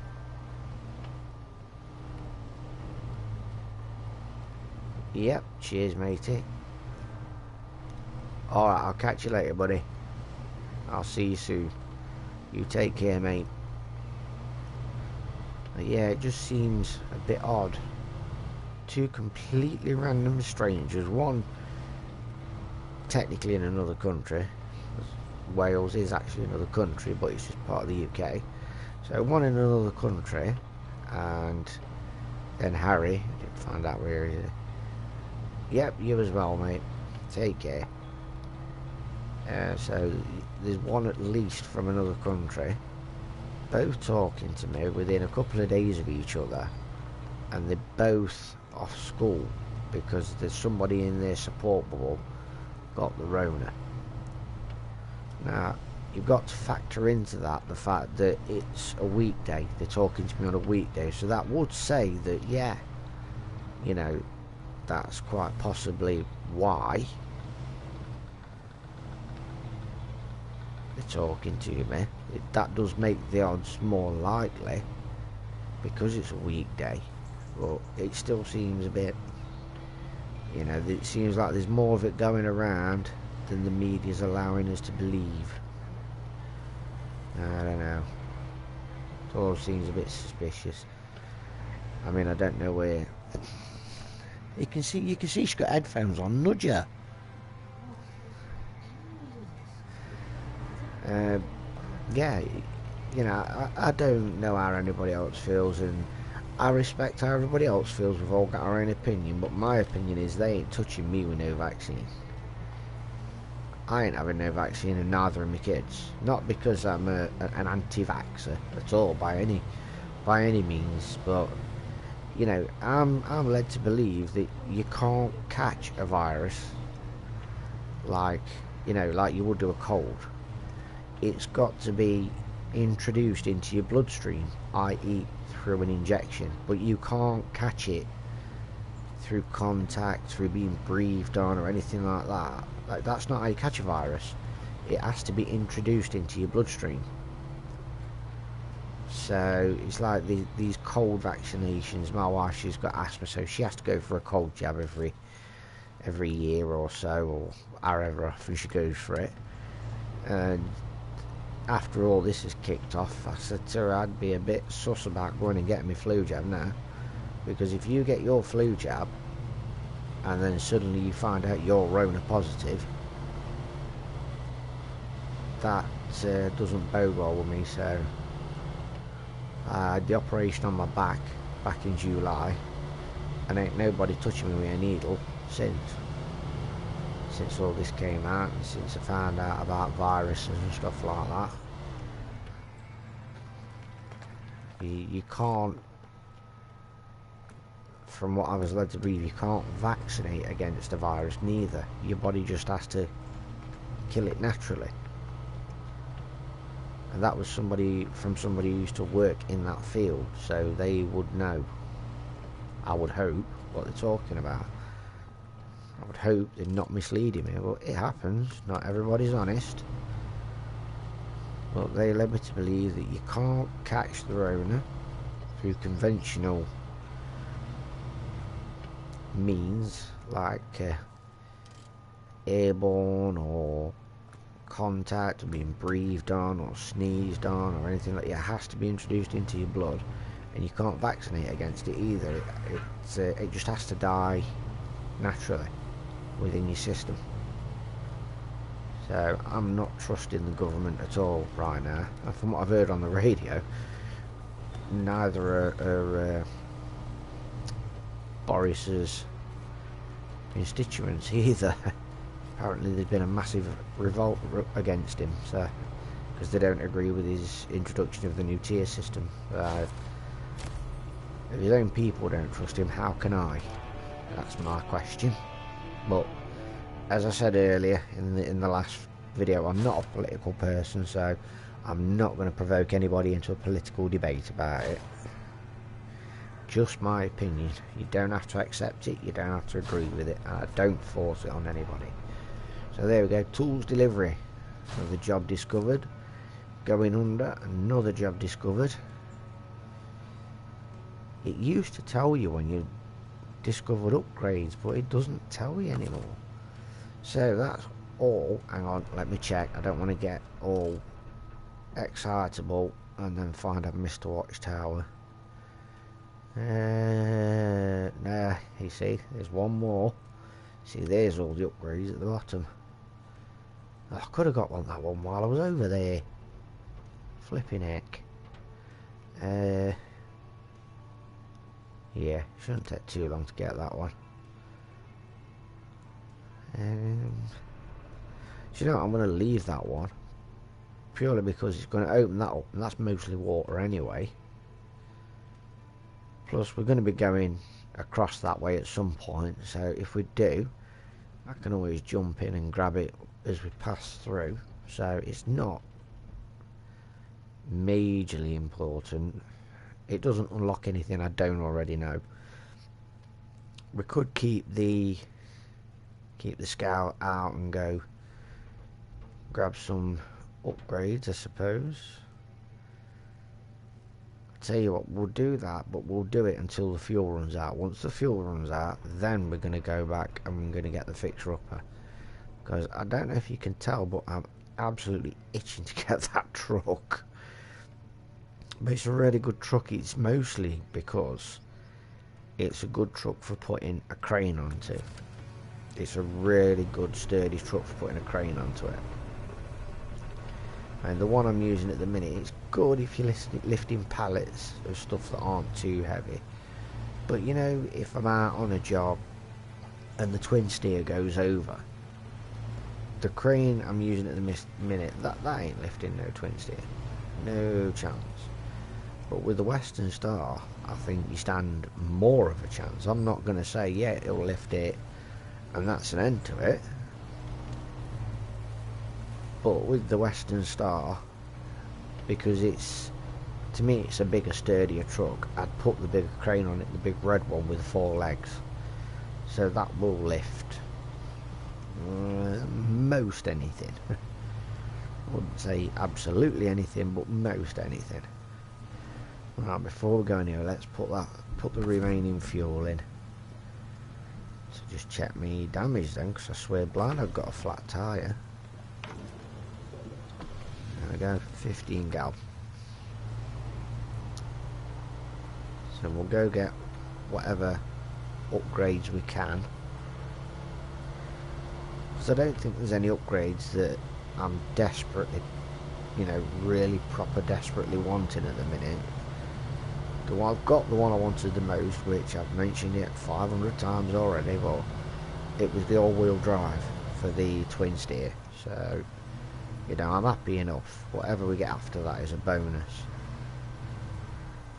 Yep, cheers matey. Alright, I'll catch you later, buddy. I'll see you soon. You take care, mate. But yeah, it just seems a bit odd. 2 completely random strangers. One technically in another country. Wales is actually another country, but it's just part of the UK. So one in another country, and then Harry. I didn't find out where he is. Yep, you as well, mate. Take care. So there's one at least from another country, both talking to me within a couple of days of each other, and they're both off school because there's somebody in their support bubble got the Rona. Now you've got to factor into that the fact that it's a weekday. They're talking to me on a weekday, so that would say that, yeah, you know, that's quite possibly why they're talking to me. That does make the odds more likely because it's a weekday, but it still seems a bit, you know, it seems like there's more of it going around than the media's allowing us to believe. I don't know. It all seems a bit suspicious. I mean, I don't know where. You can see she's got headphones on. Nudge her. Yeah, you know, I don't know how anybody else feels, and I respect how everybody else feels. We've all got our own opinion, but my opinion is they ain't touching me with no vaccine. I ain't having no vaccine, and neither are my kids. Not because I'm an anti-vaxxer at all, by any means, but you know, I'm led to believe that you can't catch a virus like, you know, like you would do a cold. It's got to be introduced into your bloodstream, i.e. through an injection, but you can't catch it through contact, through being breathed on or anything like that. Like, that's not how you catch a virus. It has to be introduced into your bloodstream. So it's like these cold vaccinations. My wife, she's got asthma, so she has to go for a cold jab every year or so, or however often she goes for it. And after all this is kicked off, I said to her I'd be a bit sus about going and getting my flu jab now, because if you get your flu jab and then suddenly you find out you're Rona positive, that doesn't bode well with me. So I had the operation on my back in July, and ain't nobody touching me with a needle since all this came out, and since I found out about viruses and stuff like that. You can't, from what I was led to believe, you can't vaccinate against a virus neither. Your body just has to kill it naturally. And that was somebody who used to work in that field, so they would know, I would hope, what they're talking about. I would hope they're not misleading me, but it happens, not everybody's honest. But they led me to believe that you can't catch the Rona through conventional means like airborne or contact or being breathed on or sneezed on or anything like that. It has to be introduced into your blood, and you can't vaccinate against it either. It just has to die naturally within your system. So I'm not trusting the government at all right now, and from what I've heard on the radio, neither are Boris's constituents either. Apparently there's been a massive revolt against him, so because they don't agree with his introduction of the new tier system. If his own people don't trust him, how can I? That's my question. But as I said earlier in the last video, I'm not a political person, so I'm not going to provoke anybody into a political debate about it. Just my opinion. You don't have to accept it, you don't have to agree with it, and I don't force it on anybody. So there we go, tools delivery. Another job discovered. Going under, another job discovered. It used to tell you when you discovered upgrades, but it doesn't tell you anymore. So that's all. Hang on, let me check. I don't want to get all excitable and then find I've missed a watchtower. Nah, you see, there's one more. See, there's all the upgrades at the bottom. Oh, I could have got that one while I was over there. Flipping heck. Yeah, shouldn't take too long to get that one. So you know what, I'm going to leave that one. Purely because it's going to open that up, and that's mostly water anyway. Plus we're going to be going across that way at some point, so if we do, I can always jump in and grab it as we pass through. So it's not majorly important. It doesn't unlock anything I don't already know. We could keep the scout out and go grab some upgrades, I suppose. I'll tell you what, we'll do that, but we'll do it until the fuel runs out. Once the fuel runs out, then we're going to go back and we're going to get the fixer upper. Because I don't know if you can tell, but I'm absolutely itching to get that truck. But it's a really good truck. It's mostly because it's a good truck for putting a crane onto. It's a really good sturdy truck for putting a crane onto it. And the one I'm using at the minute, it's good if you're lifting pallets of stuff that aren't too heavy. But you know, if I'm out on a job and the twin steer goes over, the crane I'm using at the minute, that ain't lifting no twin steer. No chance. But with the Western Star, I think you stand more of a chance. I'm not going to say, yeah, it'll lift it and that's an end to it. But with the Western Star, because it's, to me, it's a bigger, sturdier truck, I'd put the bigger crane on it, the big red one with 4 legs. So that will lift most anything. I wouldn't say absolutely anything, but most anything. Right, before we go in here, let's put the remaining fuel in. So just check me damage then, because I swear blind I've got a flat tyre. There we go, 15 gal. So we'll go get whatever upgrades we can. Because I don't think there's any upgrades that I'm desperately, you know, really proper desperately wanting at the minute. I've got the one I wanted the most, which I've mentioned it 500 times already, but it was the all-wheel drive for the twin steer. So, you know, I'm happy enough. Whatever we get after that is a bonus.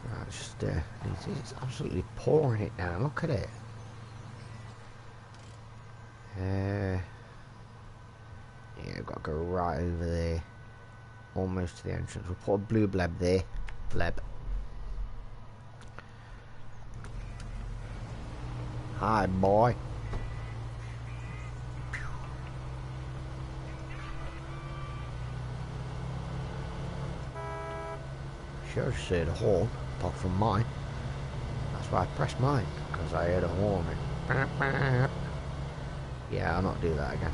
Right, it's absolutely pouring it down. Look at it. Yeah, I've got to go right over there, almost to the entrance. We'll put a blue bleb there. Bleb. Hi, boy. Sure said a horn, apart from mine. That's why I pressed mine, because I heard a horn. Yeah, I'll not do that again.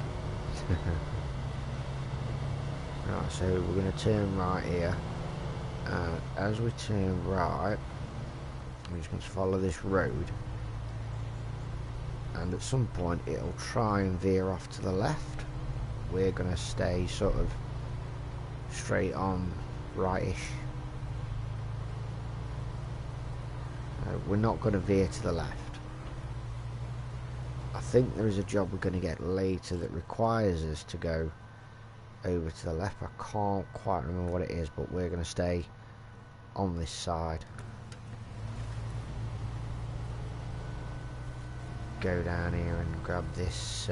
Right, so we're going to turn right here. And as we turn right, we're just going to follow this road. And at some point it'll try and veer off to the left. We're going to stay sort of straight on rightish. We're not going to veer to the left. I think there is a job we're going to get later that requires us to go over to the left. I can't quite remember what it is, but we're going to stay on this side. Go down here and grab this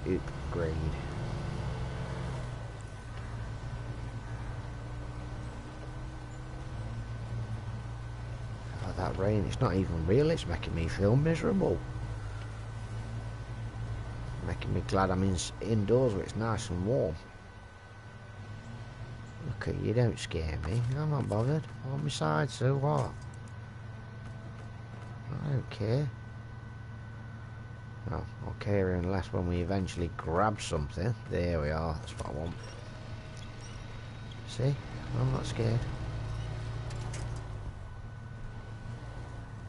upgrade. Oh, that rain, it's not even real, it's making me feel miserable. Making me glad I'm indoors where it's nice and warm. Look at you, don't scare me. I'm not bothered. I'm on my side, so what? I don't care. Well, I'll care unless when we eventually grab something. There we are, that's what I want. See? I'm not scared.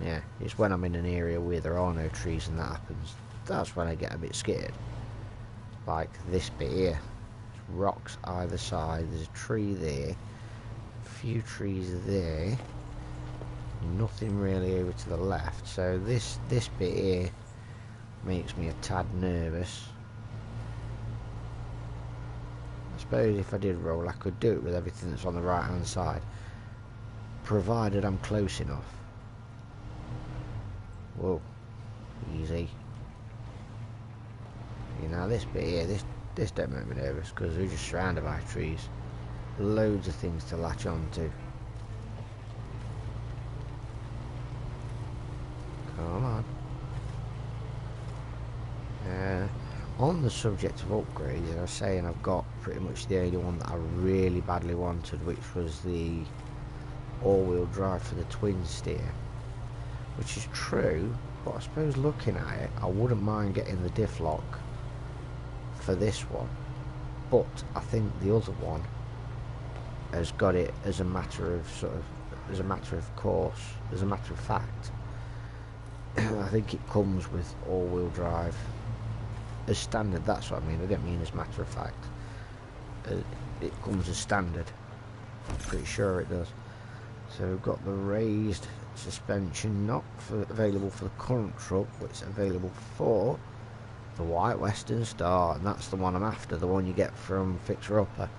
Yeah, it's when I'm in an area where there are no trees and that happens. That's when I get a bit scared. Like this bit here. There's rocks either side. There's a tree there. A few trees there. Nothing really over to the left. So this bit here makes me a tad nervous. I suppose if I did roll, I could do it with everything that's on the right hand side, provided I'm close enough. Whoa, easy. You know, this bit here, this don't make me nervous because we're just surrounded by trees. Loads of things to latch onto. Come on. On the subject of upgrades, I was saying I've got pretty much the only one that I really badly wanted, which was the all-wheel drive for the twin steer. Which is true, but I suppose looking at it, I wouldn't mind getting the diff lock for this one. But I think the other one has got it as a matter of as a matter of course, as a matter of fact. I think it comes with all-wheel drive as standard. That's what I mean. I don't mean as a matter of fact. It comes as standard. I'm pretty sure it does. So we've got the raised suspension, not available for the current truck, but it's available for the White Western Star, and that's the one I'm after, the one you get from Fixer Upper.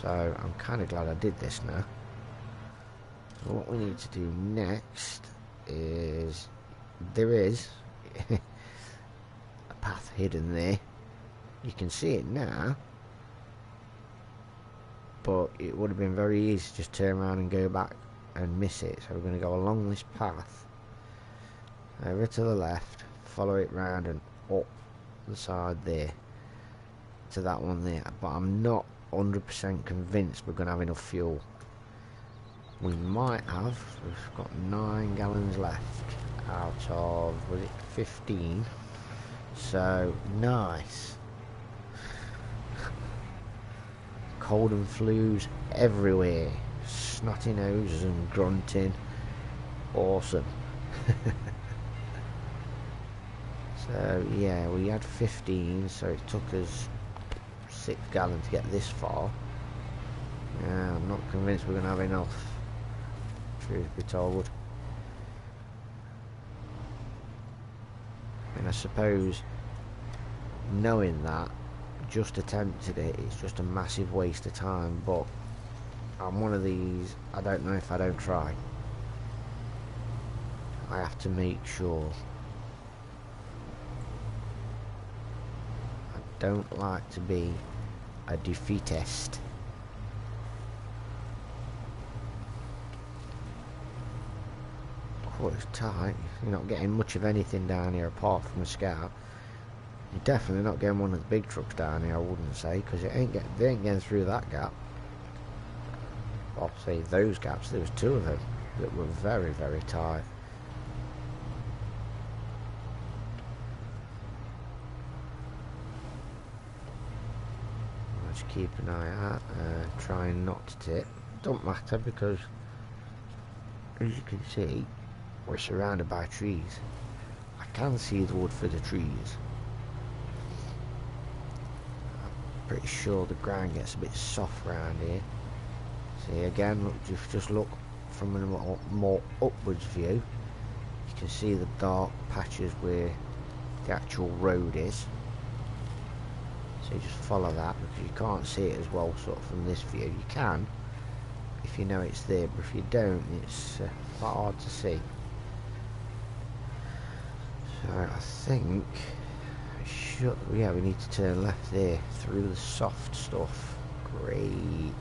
So I'm kind of glad I did this now. So what we need to do next is, there is a path hidden there. You can see it now, but it would have been very easy to just turn around and go back and miss it. So we're going to go along this path over to the left, follow it round and up the side there to that one there, but I'm not 100% convinced we're going to have enough fuel. We might have. We've got 9 gallons left out of, was it 15? So nice. Cold and flus everywhere, snotty noses and grunting. Awesome. So yeah, we had 15, so it took us 6 gallons to get this far. Yeah, I'm not convinced we're going to have enough, truth be told. And I suppose, knowing that, just attempted it, it's just a massive waste of time, but I'm one of these, I don't know if I don't try. I have to make sure. I don't like to be a defeatist. Oh, it's tight. You're not getting much of anything down here apart from a scout. You're definitely not getting one of the big trucks down here, I wouldn't say, because they ain't getting through that gap. I'll say those gaps, there was two of them that were very, very tight. Just keep an eye out, trying not to tip. Don't matter, because as you can see, we're surrounded by trees. I can see the wood for the trees. I'm pretty sure the ground gets a bit soft around here. See again, look, just look from a more upwards view. You can see the dark patches where the actual road is. So you just follow that, because you can't see it as well sort of from this view. You can if you know it's there, but if you don't, it's quite hard to see. So I think yeah, we need to turn left there through the soft stuff. Great.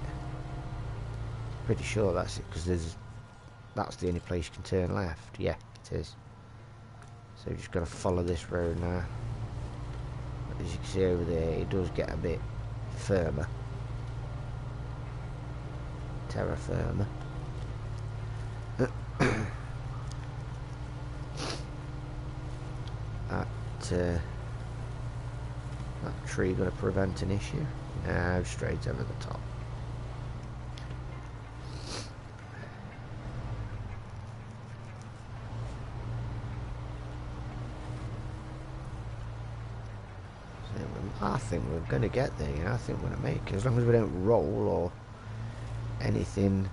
Pretty sure that's it, because that's the only place you can turn left. Yeah, it is. So we've just got to follow this road now. As you can see over there, it does get a bit firmer. Terra firma. That tree going to prevent an issue? No, straight over the top. I think we're going to get there, you know. I think we're going to make it, as long as we don't roll or anything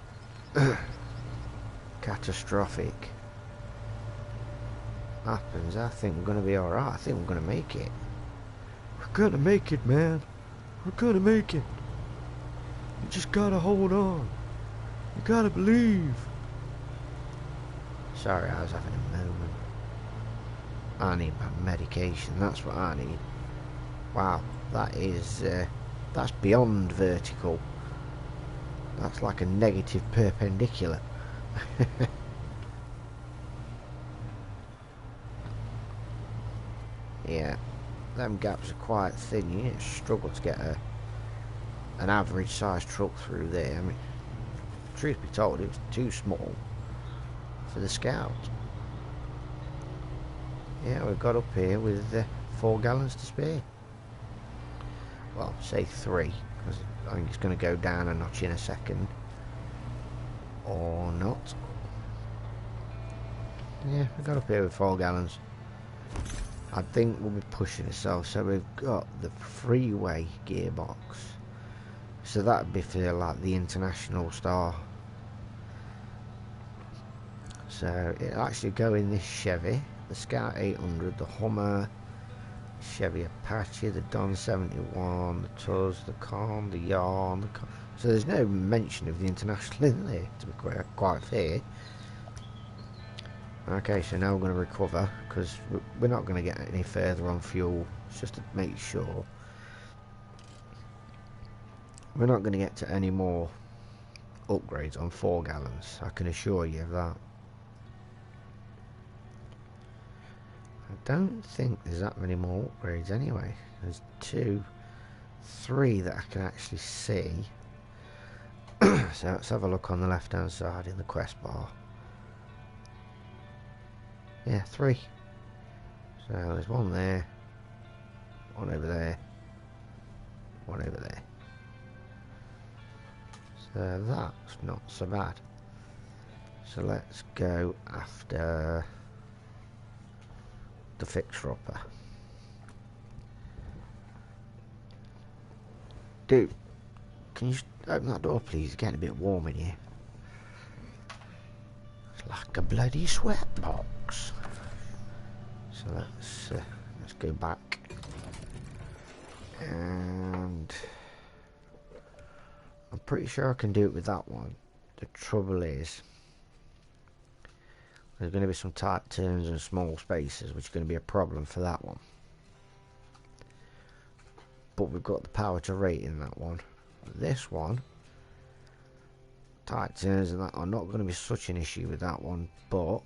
catastrophic happens. I think we're going to be alright. I think we're going to make it. We're going to make it, man. We're going to make it. You just got to hold on. You got to believe. Sorry, I was having a moment. I need my medication. That's what I need. Wow, that is, that's beyond vertical. That's like a negative perpendicular. Yeah, them gaps are quite thin. You struggle to get an average sized truck through there. I mean, truth be told, it was too small for the Scout. Yeah, we've got up here with 4 gallons to spare. Well, say 3, because I think it's going to go down a notch in a second. Or not. Yeah, we got up here with 4 gallons. I think we'll be pushing ourselves. So we've got the freeway gearbox. So that'd be for like the International Star. So it'll actually go in this Chevy, the Scout 800, the Hummer, Chevy Apache, the Don 71, the Tuz, the Calm, the Yarn. So there's no mention of the International in there, to be quite fair. Okay, so now we're going to recover, because we're not going to get any further on fuel. It's just to make sure. We're not going to get to any more upgrades on 4 gallons, I can assure you of that. I don't think there's that many more upgrades anyway. There's 2, 3 that I can actually see. So let's have a look on the left hand side in the quest bar. Yeah, 3. So there's 1 there, 1 over there, 1 over there. So that's not so bad. So let's go after the fixer-upper. Dude, Can you just open that door, please? It's getting a bit warm in here. It's like a bloody sweatbox. So let's go back. And I'm pretty sure I can do it with that one. The trouble is, there's going to be some tight turns and small spaces, which is going to be a problem for that one. But we've got the power to rate in that one. This one, tight turns and that are not going to be such an issue with that one, but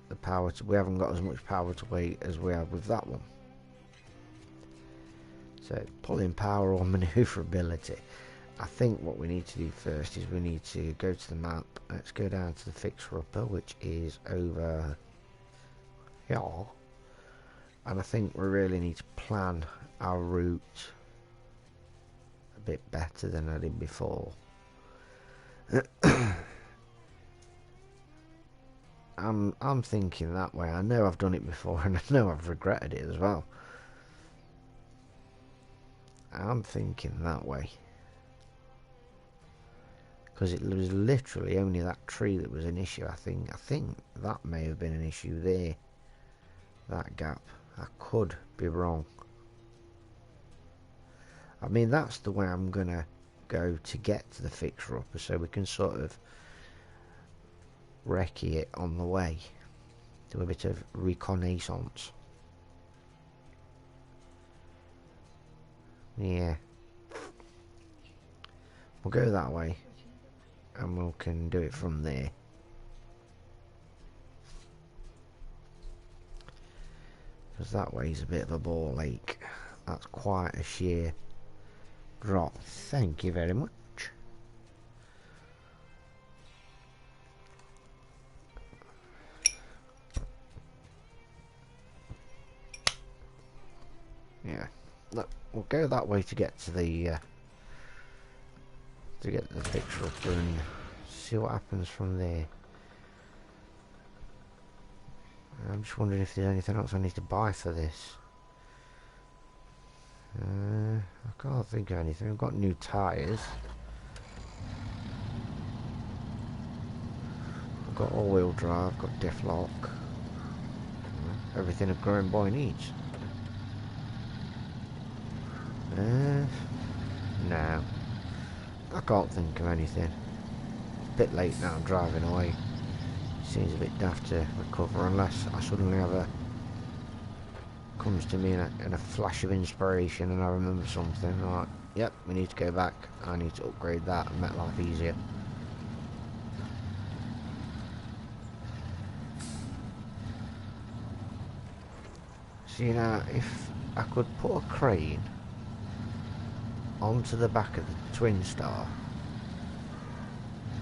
the power to, we haven't got as much power to weight as we have with that one. So pulling power or maneuverability. I think what we need to do first is we need to go to the map. Let's go down to the fixer-upper, which is over here. And I think we really need to plan our route a bit better than I did before. I'm thinking that way. I know I've done it before and I know I've regretted it as well. I'm thinking that way. Because it was literally only that tree that was an issue. I think that may have been an issue there. That gap. I could be wrong. I mean, that's the way I'm gonna go to get to the fixer-upper, so we can sort of recce it on the way. Do a bit of reconnaissance. Yeah. We'll go that way. And we can do it from there. Because that way is a bit of a ball ache. That's quite a sheer drop. Thank you very much. Yeah. Look, we'll go that way to get to the picture up and see what happens from there. I'm just wondering if there's anything else I need to buy for this. I can't think of anything. I've got new tyres. I've got all-wheel drive, I've got diff lock. Everything a growing boy needs. No. I can't think of anything. It's a bit late now, I'm driving away. Seems a bit daft to recover unless I suddenly have comes to me in a flash of inspiration and I remember something like, yep, we need to go back, I need to upgrade that and make life easier. See, now if I could put a crane onto the back of the Twin Star,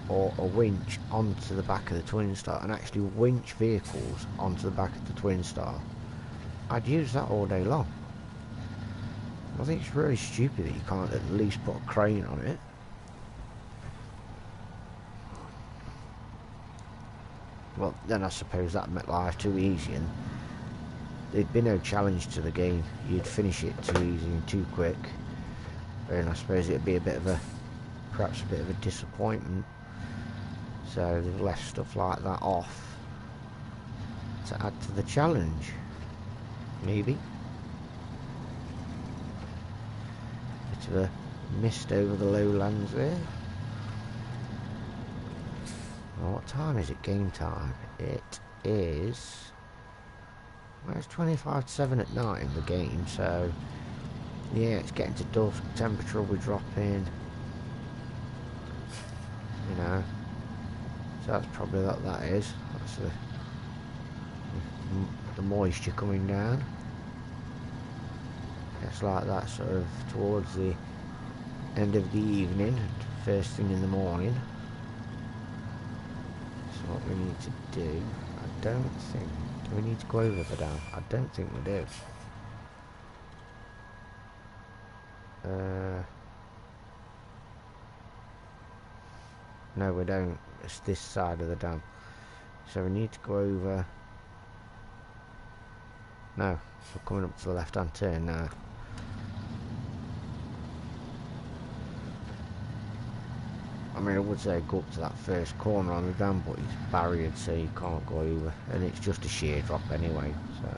or a winch onto the back of the Twin Star, and actually winch vehicles onto the back of the Twin Star, I'd use that all day long. I think it's really stupid that you can't at least put a crane on it. Well, then I suppose that made life too easy and there'd be no challenge to the game. You'd finish it too easy and too quick. And I suppose it'd be a bit of perhaps a bit of a disappointment. So they've left stuff like that off to add to the challenge. Maybe. Bit of a mist over the lowlands there. Well, what time is it? Game time. It is... well, it's 25 to 7 at night in the game, so... yeah, it's getting to dusk, temperature will be dropping. You know. So that's probably what that is. That's the moisture coming down. It's like that sort of towards the end of the evening, first thing in the morning. So what we need to do, I don't think, do we need to go over the dam? I don't think we do. No, we don't. It's this side of the dam. So we need to go over. No, we're coming up to the left-hand turn now. I mean, I would say go up to that first corner on the dam, but it's barriered, so you can't go over, and it's just a sheer drop anyway, so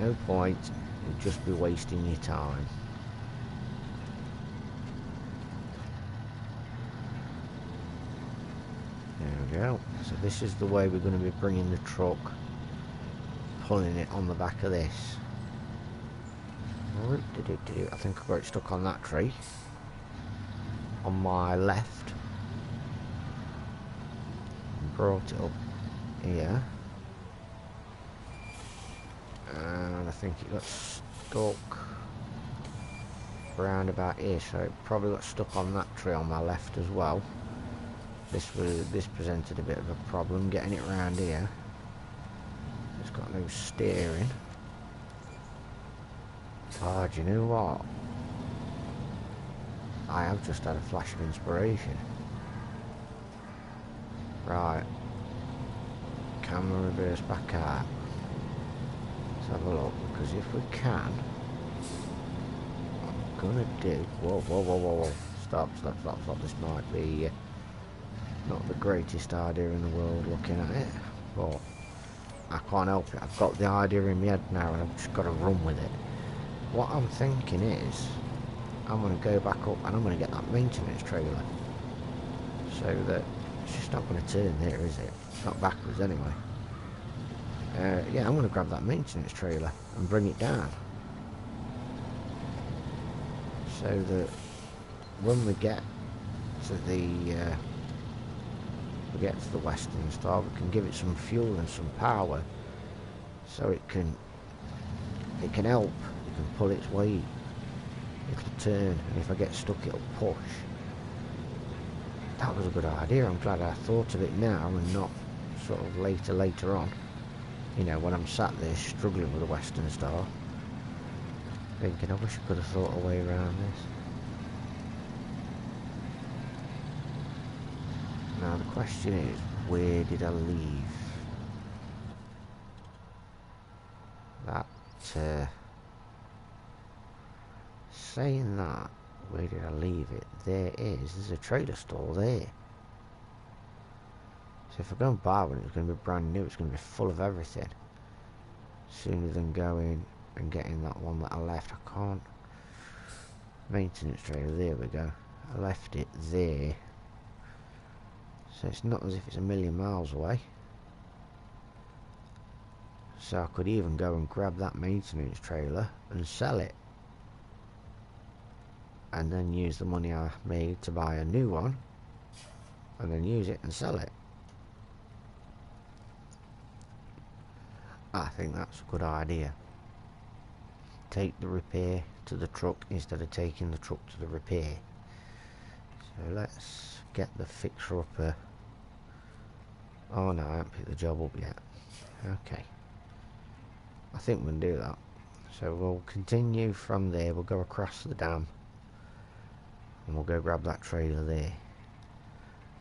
no point. You'd just be wasting your time. There we go. So this is the way we're going to be bringing the truck, pulling it on the back of this. I think I got it stuck on that tree on my left. Brought it up here, and I think it got stuck around about here, so it probably got stuck on that tree on my left as well. This presented a bit of a problem getting it around here. It's got no steering. Oh, do you know what? I have just had a flash of inspiration. Right. Camera reverse back out. Let's have a look, because if we can, I'm gonna do... Whoa. Stop. This might be not the greatest idea in the world looking at it, but I can't help it. I've got the idea in my head now and I've just got to run with it. What I'm thinking is, I'm going to go back up and I'm going to get that maintenance trailer, so that it's just not going to turn there, is it? It's not backwards anyway. Yeah, I'm going to grab that maintenance trailer and bring it down, so that when we get to the Western Star, we can give it some fuel and some power, so it can help. It can pull its weight. It'll turn, and if I get stuck, it'll push. That was a good idea. I'm glad I thought of it now and not sort of later on. You know, when I'm sat there struggling with the Western Star, thinking, I wish I could have thought a way around this. Now the question is, where did I leave that? Saying that, where did I leave it? There's a trailer store there. So if I go and buy one, it's going to be brand new. It's going to be full of everything. Sooner than going and getting that one that I left. I can't. Maintenance trailer. There we go. I left it there. So it's not as if it's a million miles away. So I could even go and grab that maintenance trailer and sell it, and then use the money I made to buy a new one, and then use it and sell it. I think that's a good idea. Take the repair to the truck instead of taking the truck to the repair. So let's get the fixer upper. Oh no, I haven't picked the job up yet. Okay. I think we can do that. So we'll continue from there. We'll go across the dam, and we'll go grab that trailer there,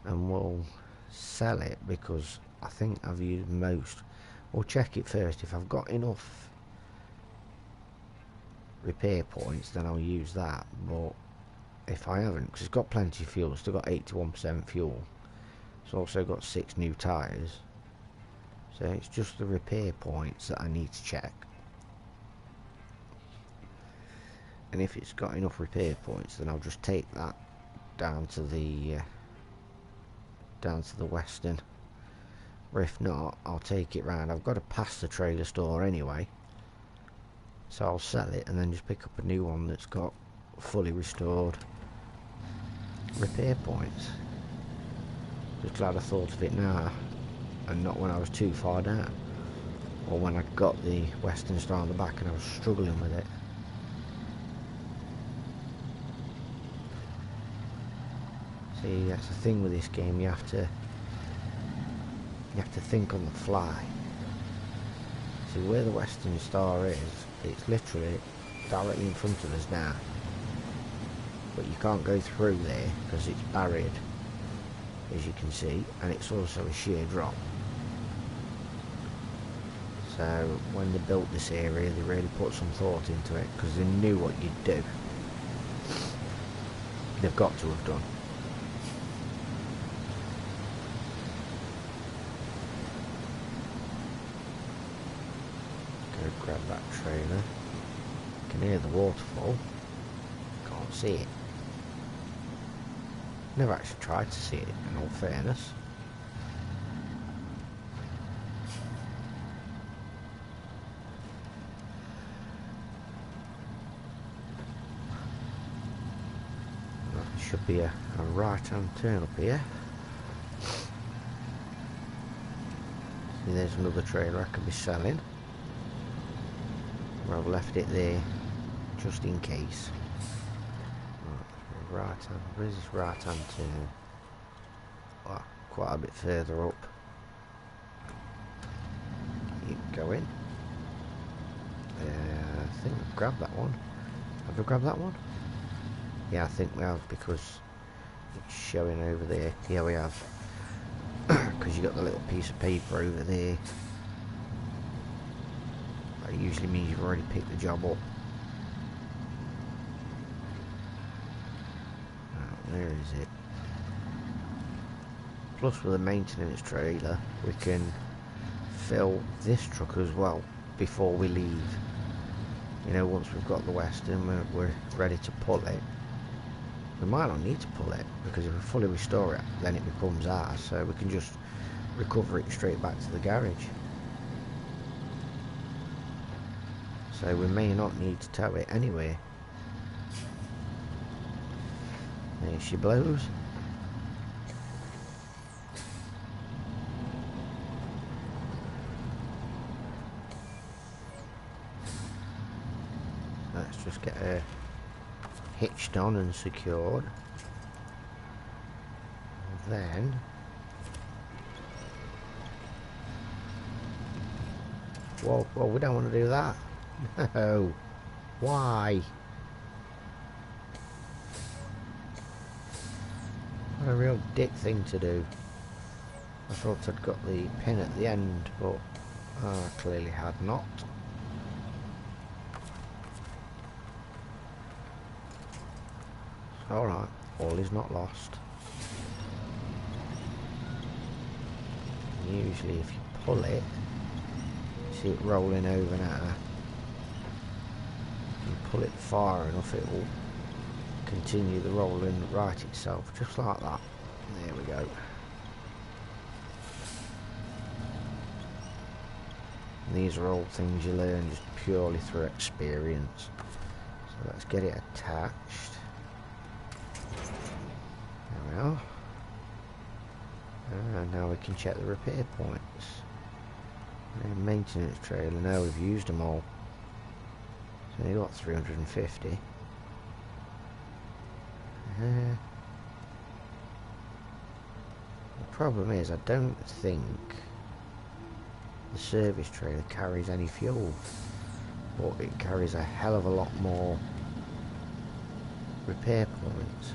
and we'll sell it, because I think I've used most. We'll check it first. If I've got enough repair points, then I'll use that. But if I haven't, because it's got plenty of fuel, it's still got 81% fuel. It's also got 6 new tyres. So it's just the repair points that I need to check. And if it's got enough repair points, then I'll just take that down to the Western. Or if not, I'll take it round. I've got to pass the trailer store anyway, so I'll sell it and then just pick up a new one that's got fully restored repair points. Just glad I thought of it now, and not when I was too far down, or when I got the Western Star on the back and I was struggling with it. See, that's the thing with this game. You have to think on the fly. See, where the Western Star is, it's literally directly in front of us now, but you can't go through there because it's barriered, as you can see, and it's also a sheer drop. So when they built this area, they really put some thought into it, because they knew what you'd do. They've got to have done. Go grab that trailer. Can hear the waterfall. Can't see it. Never actually tried to see it, in all fairness. Should be a right hand turn up here. See, there's another trailer I could be selling. Where I've left it there just in case. Right hand, where's this right hand turn? Oh, quite a bit further up. Keep going. I think I've grabbed that one. Have I grabbed that one? Yeah, I think we have, because it's showing over there. Yeah, we have. Because you got the little piece of paper over there. That usually means you've already picked the job up. Where is it? Plus, with a maintenance trailer, we can fill this truck as well before we leave. You know, once we've got the Western, we're ready to pull it. We might not need to pull it, because if we fully restore it, then it becomes ours, so we can just recover it straight back to the garage. So we may not need to tow it anyway. There she blows. Let's just get her hitched on and secured. And then whoa, we don't want to do that. No. Why? What a real dick thing to do. I thought I'd got the pin at the end, but I clearly had not. Alright, all is not lost. Usually if you pull it, see it rolling over now, and pull it far enough, it will continue the roll and right itself, just like that. There we go. And these are all things you learn just purely through experience. So let's get it attached. There we are. And now we can check the repair points. And maintenance trailer, now we've used them all. So you got 350. The problem is, I don't think the service trailer carries any fuel, but it carries a hell of a lot more repair points.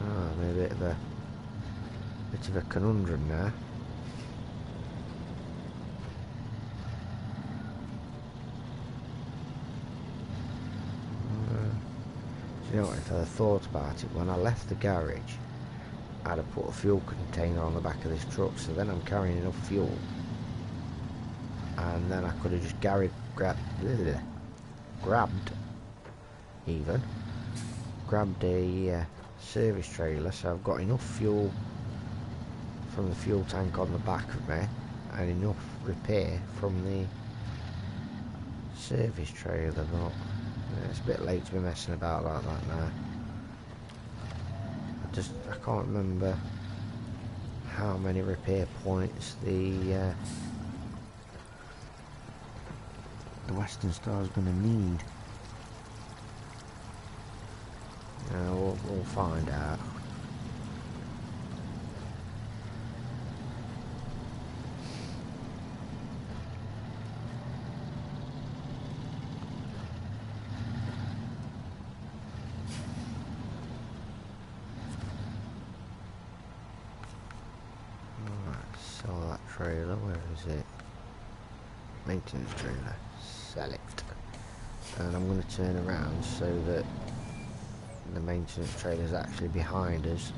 I'm a bit of a conundrum now. You know what, if I had thought about it, when I left the garage, I'd have put a fuel container on the back of this truck, so then I'm carrying enough fuel, and then I could have just grabbed a service trailer, so I've got enough fuel from the fuel tank on the back of me, and enough repair from the service trailer, but it's a bit late to be messing about like that now. I can't remember how many repair points the Western Star is going to need. We'll find out. Trailer, where is it? Maintenance trailer. Sell it. And I'm going to turn around so that and the maintenance trailer's actually behind us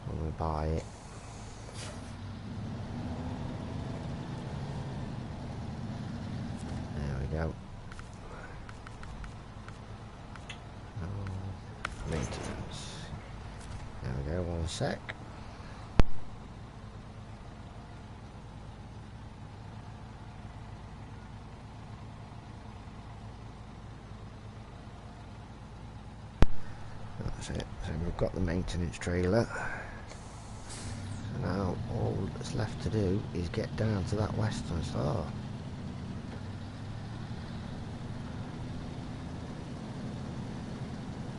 when we buy it. There we go. Oh, maintenance. There we go, one sec. That's it. So we've got the maintenance trailer. So now all that's left to do is get down to that western star.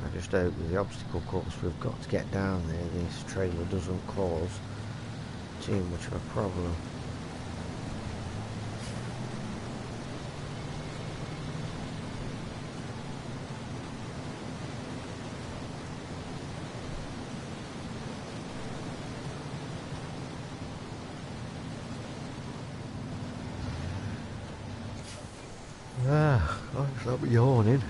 I just hope with the obstacle course we've got to get down there, this trailer doesn't cause too much of a problem. I'll stop yawning.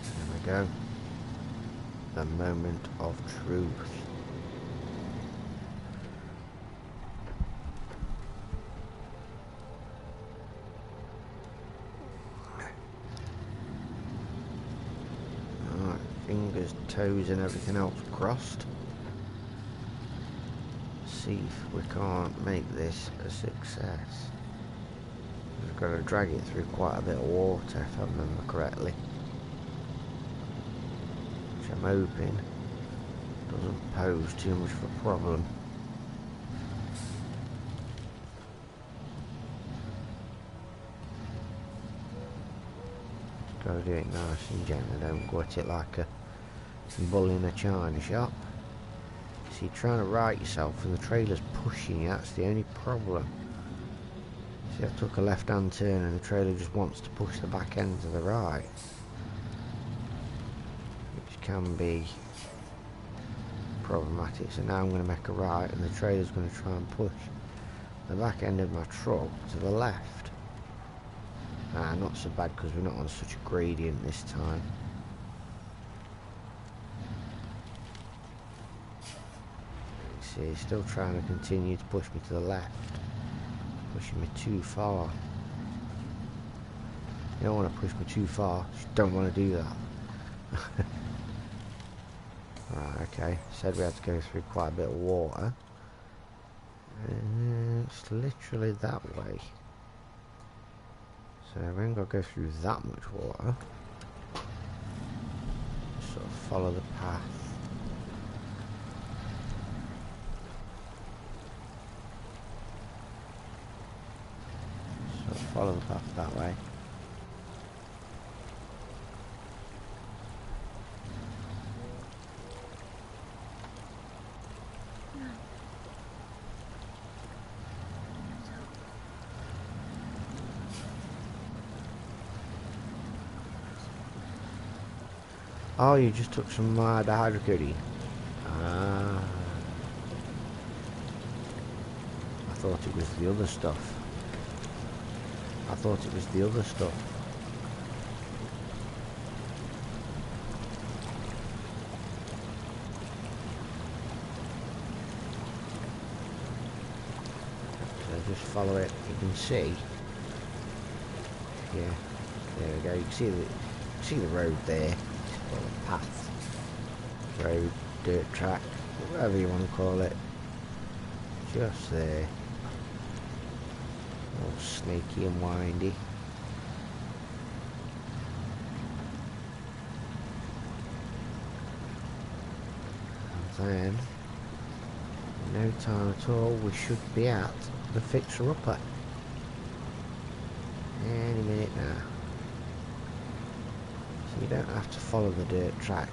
There we go. The moment of truth. Fingers, toes and everything else crossed. See if we can't make this a success. We've got to drag it through quite a bit of water if I remember correctly, which I'm hoping doesn't pose too much of a problem. Just got to do it nice and gentle, don't gut it like a bull in a china shop. So you're trying to right yourself and the trailer's pushing you, that's the only problem. See, I took a left hand turn and the trailer just wants to push the back end to the right, which can be problematic. So now I'm going to make a right and the trailer's going to try and push the back end of my truck to the left. Not so bad because we're not on such a gradient this time. See, he's still trying to continue to push me to the left, pushing me too far. You don't want to push me too far, you just don't want to do that. Right, okay, said we had to go through quite a bit of water. It's literally that way. So we ain't got to go through that much water. Just sort of follow the path. Sort of follow the path that way. Oh, you just took some hydrocodone. Ah. I thought it was the other stuff. I thought it was the other stuff. So just follow it. You can see. Yeah. There we go. You can see the road there. Or the path, road, dirt track, whatever you want to call it, just there, all snaky and windy. And then, in no time at all, we should be at the fixer-upper. Any minute now. You don't have to follow the dirt track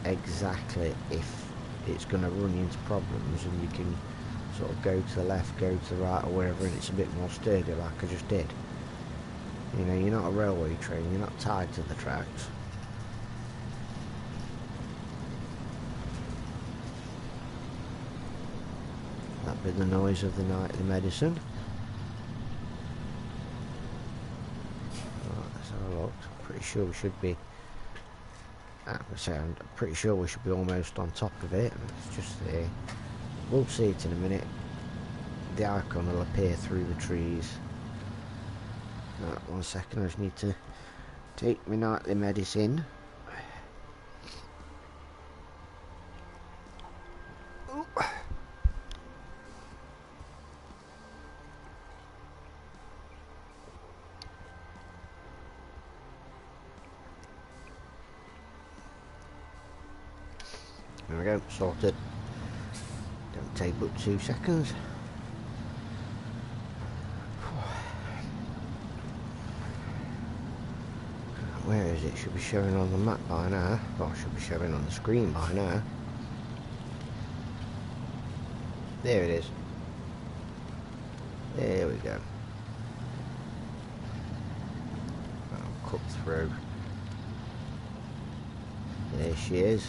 exactly if it's going to run into problems, and you can sort of go to the left, go to the right or wherever, and it's a bit more sturdy like I just did. You know, you're not a railway train, you're not tied to the tracks. with the noise of the nightly medicine. Right, let's have a look. Pretty sure we should be. I'm pretty sure we should be almost on top of it. It's just there. We'll see it in a minute. The icon will appear through the trees. Right, 1 second. I just need to take my nightly medicine. There we go, sorted. Don't take but 2 seconds. Where is it? Should be showing on the map by now. Well, should be showing on the screen by now. There it is. There we go. I'll cut through. There she is,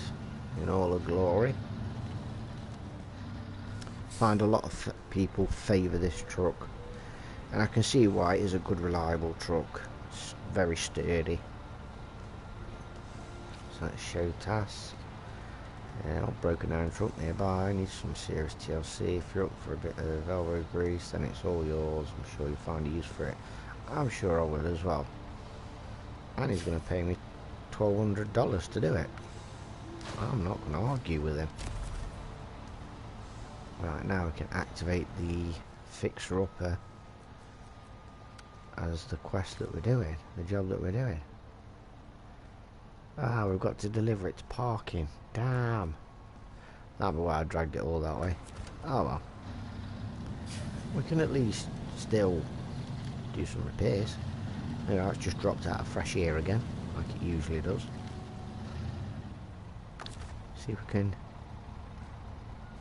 in all her glory. Find a lot of people favour this truck, and I can see why. It is a good, reliable truck. It's very sturdy. So let's show task. Old broken down truck nearby. Needs some serious TLC. If you're up for a bit of Velcro grease, then it's all yours. I'm sure you'll find a use for it. I'm sure I will as well. And he's going to pay me $1,200 to do it. I'm not going to argue with him. Right, now we can activate the fixer-upper as the quest that we're doing, the job that we're doing. Ah, we've got to deliver it to parking. Damn. That'd be why I dragged it all that way. Oh well. We can at least still do some repairs. There, it's just dropped out of fresh air again, like it usually does. See if we can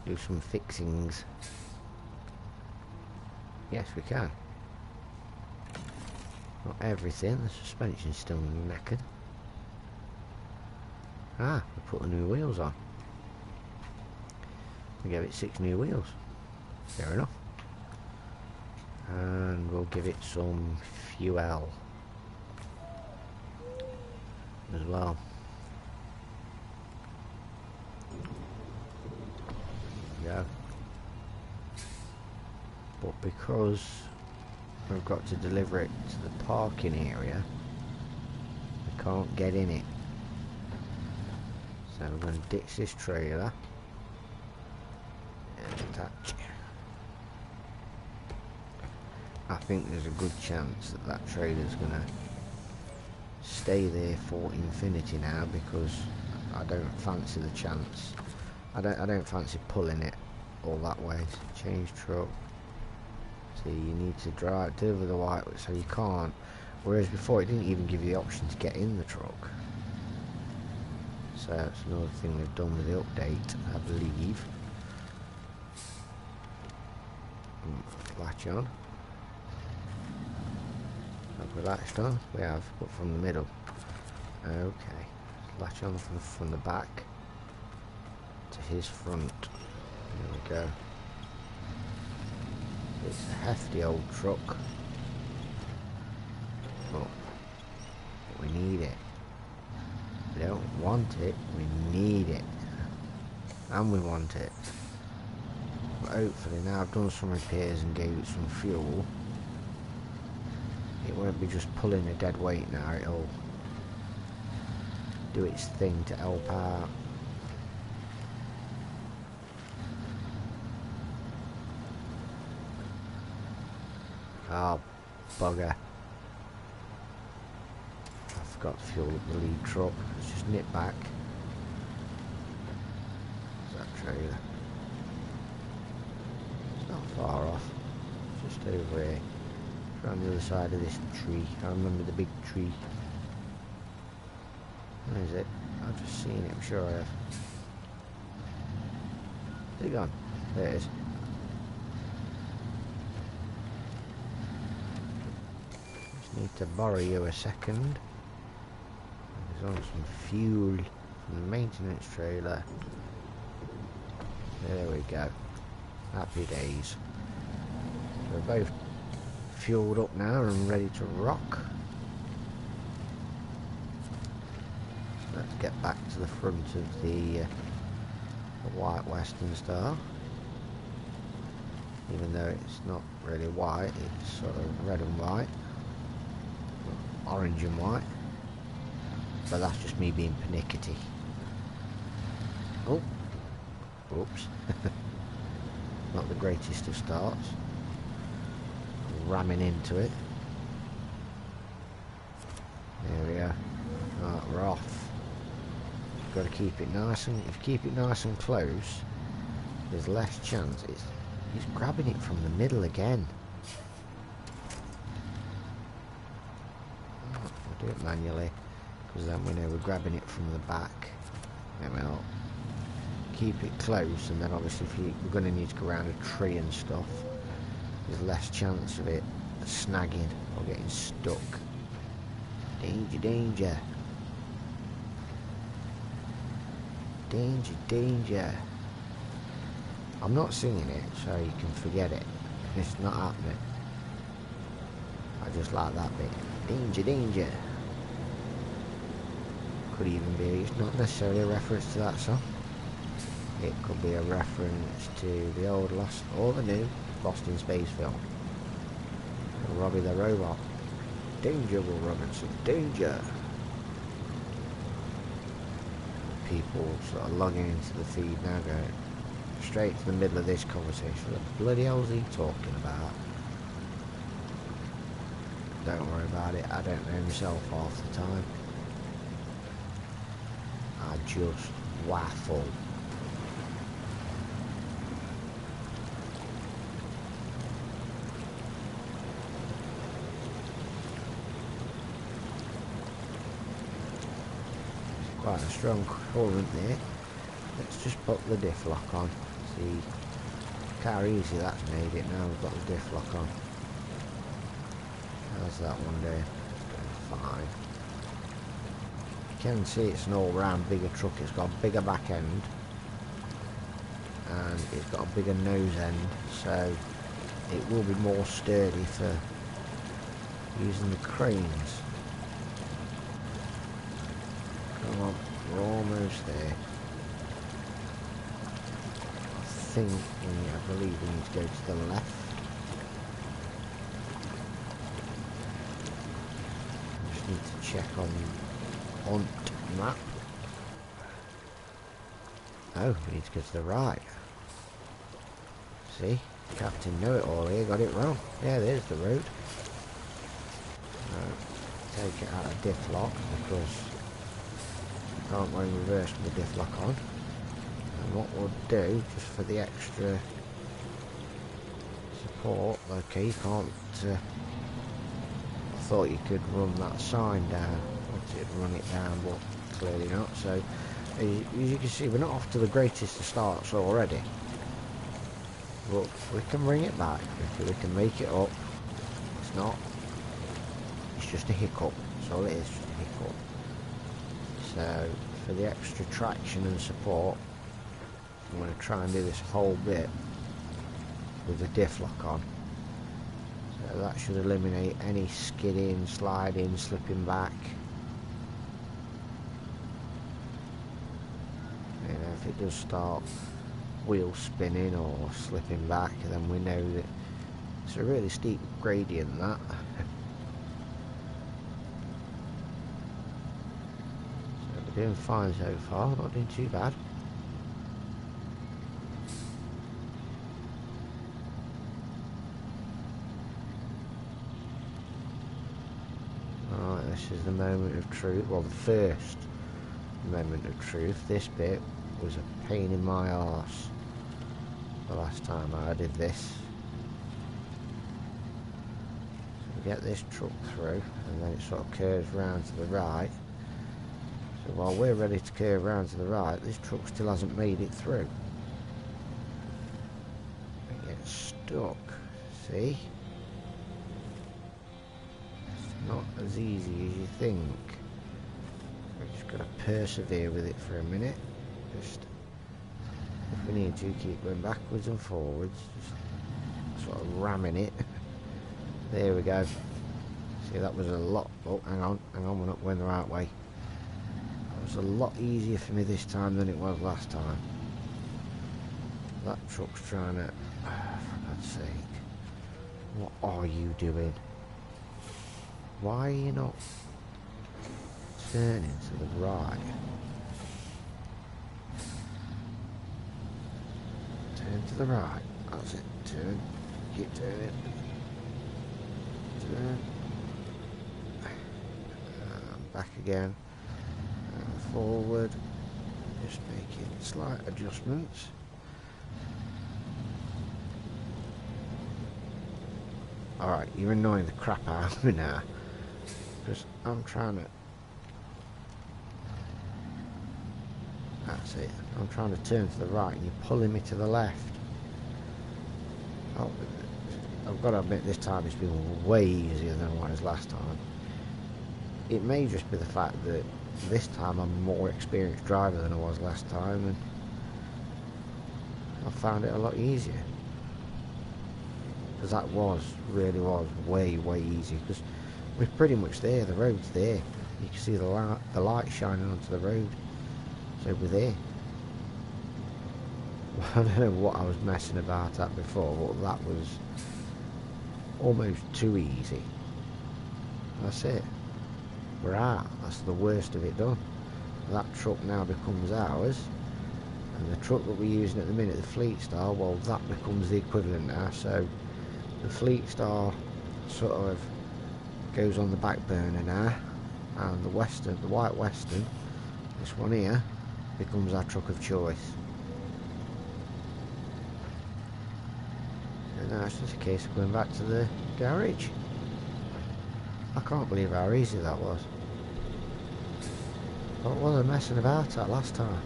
do some fixings. Yes, we can. Not everything, the suspension's still knackered. Ah, we put the new wheels on. We gave it 6 new wheels. Fair enough. And we'll give it some fuel as well. Yeah. But because we've got to deliver it to the parking area, we can't get in it. So we're going to ditch this trailer and attach. I think there's a good chance that that trailer's going to stay there for infinity now, because I don't fancy the chance. I don't fancy pulling it all that way. Change truck. See, you need to drive deliver the white, so you can't. Whereas before it didn't even give you the option to get in the truck. So that's another thing they've done with the update, I believe. Latch on. Have we latched on? We have, but from the middle. Okay. Latch on from the back to his front. There we go. It's a hefty old truck. But we need it. We don't want it, we need it. And we want it. But hopefully now I've done some repairs and gave it some fuel, it won't be just pulling a dead weight now, it'll do its thing to help out. Oh, bugger. I forgot to fuel up the lead truck. Let's just nip back. There's that trailer. It's not far off. It's just over here. It's around the other side of this tree. I remember the big tree. Where is it? I've just seen it, I'm sure I have. Is it gone? There it is. Just need to borrow you a second. There's on some fuel from the maintenance trailer. There we go. Happy days. We're both fueled up now and ready to rock. So let's get back to the front of the white Western Star. Even though it's not really white, it's sort of red and white, orange and white, but that's just me being pernickety. Oh, oops. Not the greatest of starts. Ramming into it. There we are. Right, we're off. Got to keep it nice, and if you keep it nice and close, there's less chance. He's grabbing it from the middle again. We'll do it manually, because then we know we're grabbing it from the back. There we are. Keep it close, and then obviously if we're going to need to go around a tree and stuff, there's less chance of it snagging or getting stuck. Danger, danger. Danger, danger. I'm not singing it, so you can forget it. It's not happening. I just like that bit. Danger, danger. Could even be, it's not necessarily a reference to that song. It could be a reference to the old Lost, or the new Lost in Space film. Robbie the Robot. Danger, Will Robinson. Danger. People sort of logging into the feed now, going straight to the middle of this conversation. What the bloody hell is he talking about? Don't worry about it. I don't know myself half the time. I just waffle. Quite a strong current there. Let's just put the diff lock on. See how easy that's made it now we've got the diff lock on. How's that one doing? It's going fine. You can see it's an all-round bigger truck. It's got a bigger back end and it's got a bigger nose end, so it will be more sturdy for using the cranes. Come on, we're almost there. I believe we need to go to the left. I just need to check on the map. Oh, we need to go to the right. See? Captain Know-It-All here got it wrong. Yeah, there's the road. Take it out of diff lock because you can't go in reverse with the diff lock on. And what we'll do, just for the extra support, okay, you can't, I thought you could run that sign down, run it down, but clearly not, so as you can see we're not off to the greatest of starts already, but we can bring it back, we can make it up. It's not, it's just a hiccup, that's all it is, just a hiccup. So for the extra traction and support, I'm going to try and do this whole bit with the diff lock on. So that should eliminate any skidding, sliding, slipping back. You know, if it does start wheel spinning or slipping back, then we know that it's a really steep gradient, that. So we're doing fine so far, not doing too bad. This is the moment of truth, well the first moment of truth. This bit was a pain in my arse the last time I did this. So we get this truck through and then it sort of curves round to the right. So while we're ready to curve round to the right, this truck still hasn't made it through. It gets stuck, see? Not as easy as you think. We're just going to persevere with it for a minute. Just we need to keep going backwards and forwards, just sort of ramming it. There we go. See, that was a lot. Oh, hang on, we're not going the right way. That was a lot easier for me this time than it was last time. That truck's trying to... for God's sake. What are you doing? Why are you not turning to the right? Turn to the right. That's it. Turn. Keep turning. Turn. And back again. And forward. Just making slight adjustments. Alright, you're annoying the crap out of me now. Because I'm trying to... That's it. I'm trying to turn to the right and you're pulling me to the left. Oh, I've got to admit this time it's been way easier than it was last time. It may just be the fact that this time I'm a more experienced driver than I was last time, and I found it a lot easier. Because that really was way easier, because we're pretty much there, the road's there. You can see the light shining onto the road. So we're there. I don't know what I was messing about at before, but that was almost too easy. That's it. We're out. That's the worst of it done. That truck now becomes ours, and the truck that we're using at the minute, the Fleet Star, well, that becomes the equivalent now. So the Fleet Star sort of goes on the back burner now, and the White Western, this one here, becomes our truck of choice. And now it's just a case of going back to the garage. I can't believe how easy that was. What was I messing about at last time?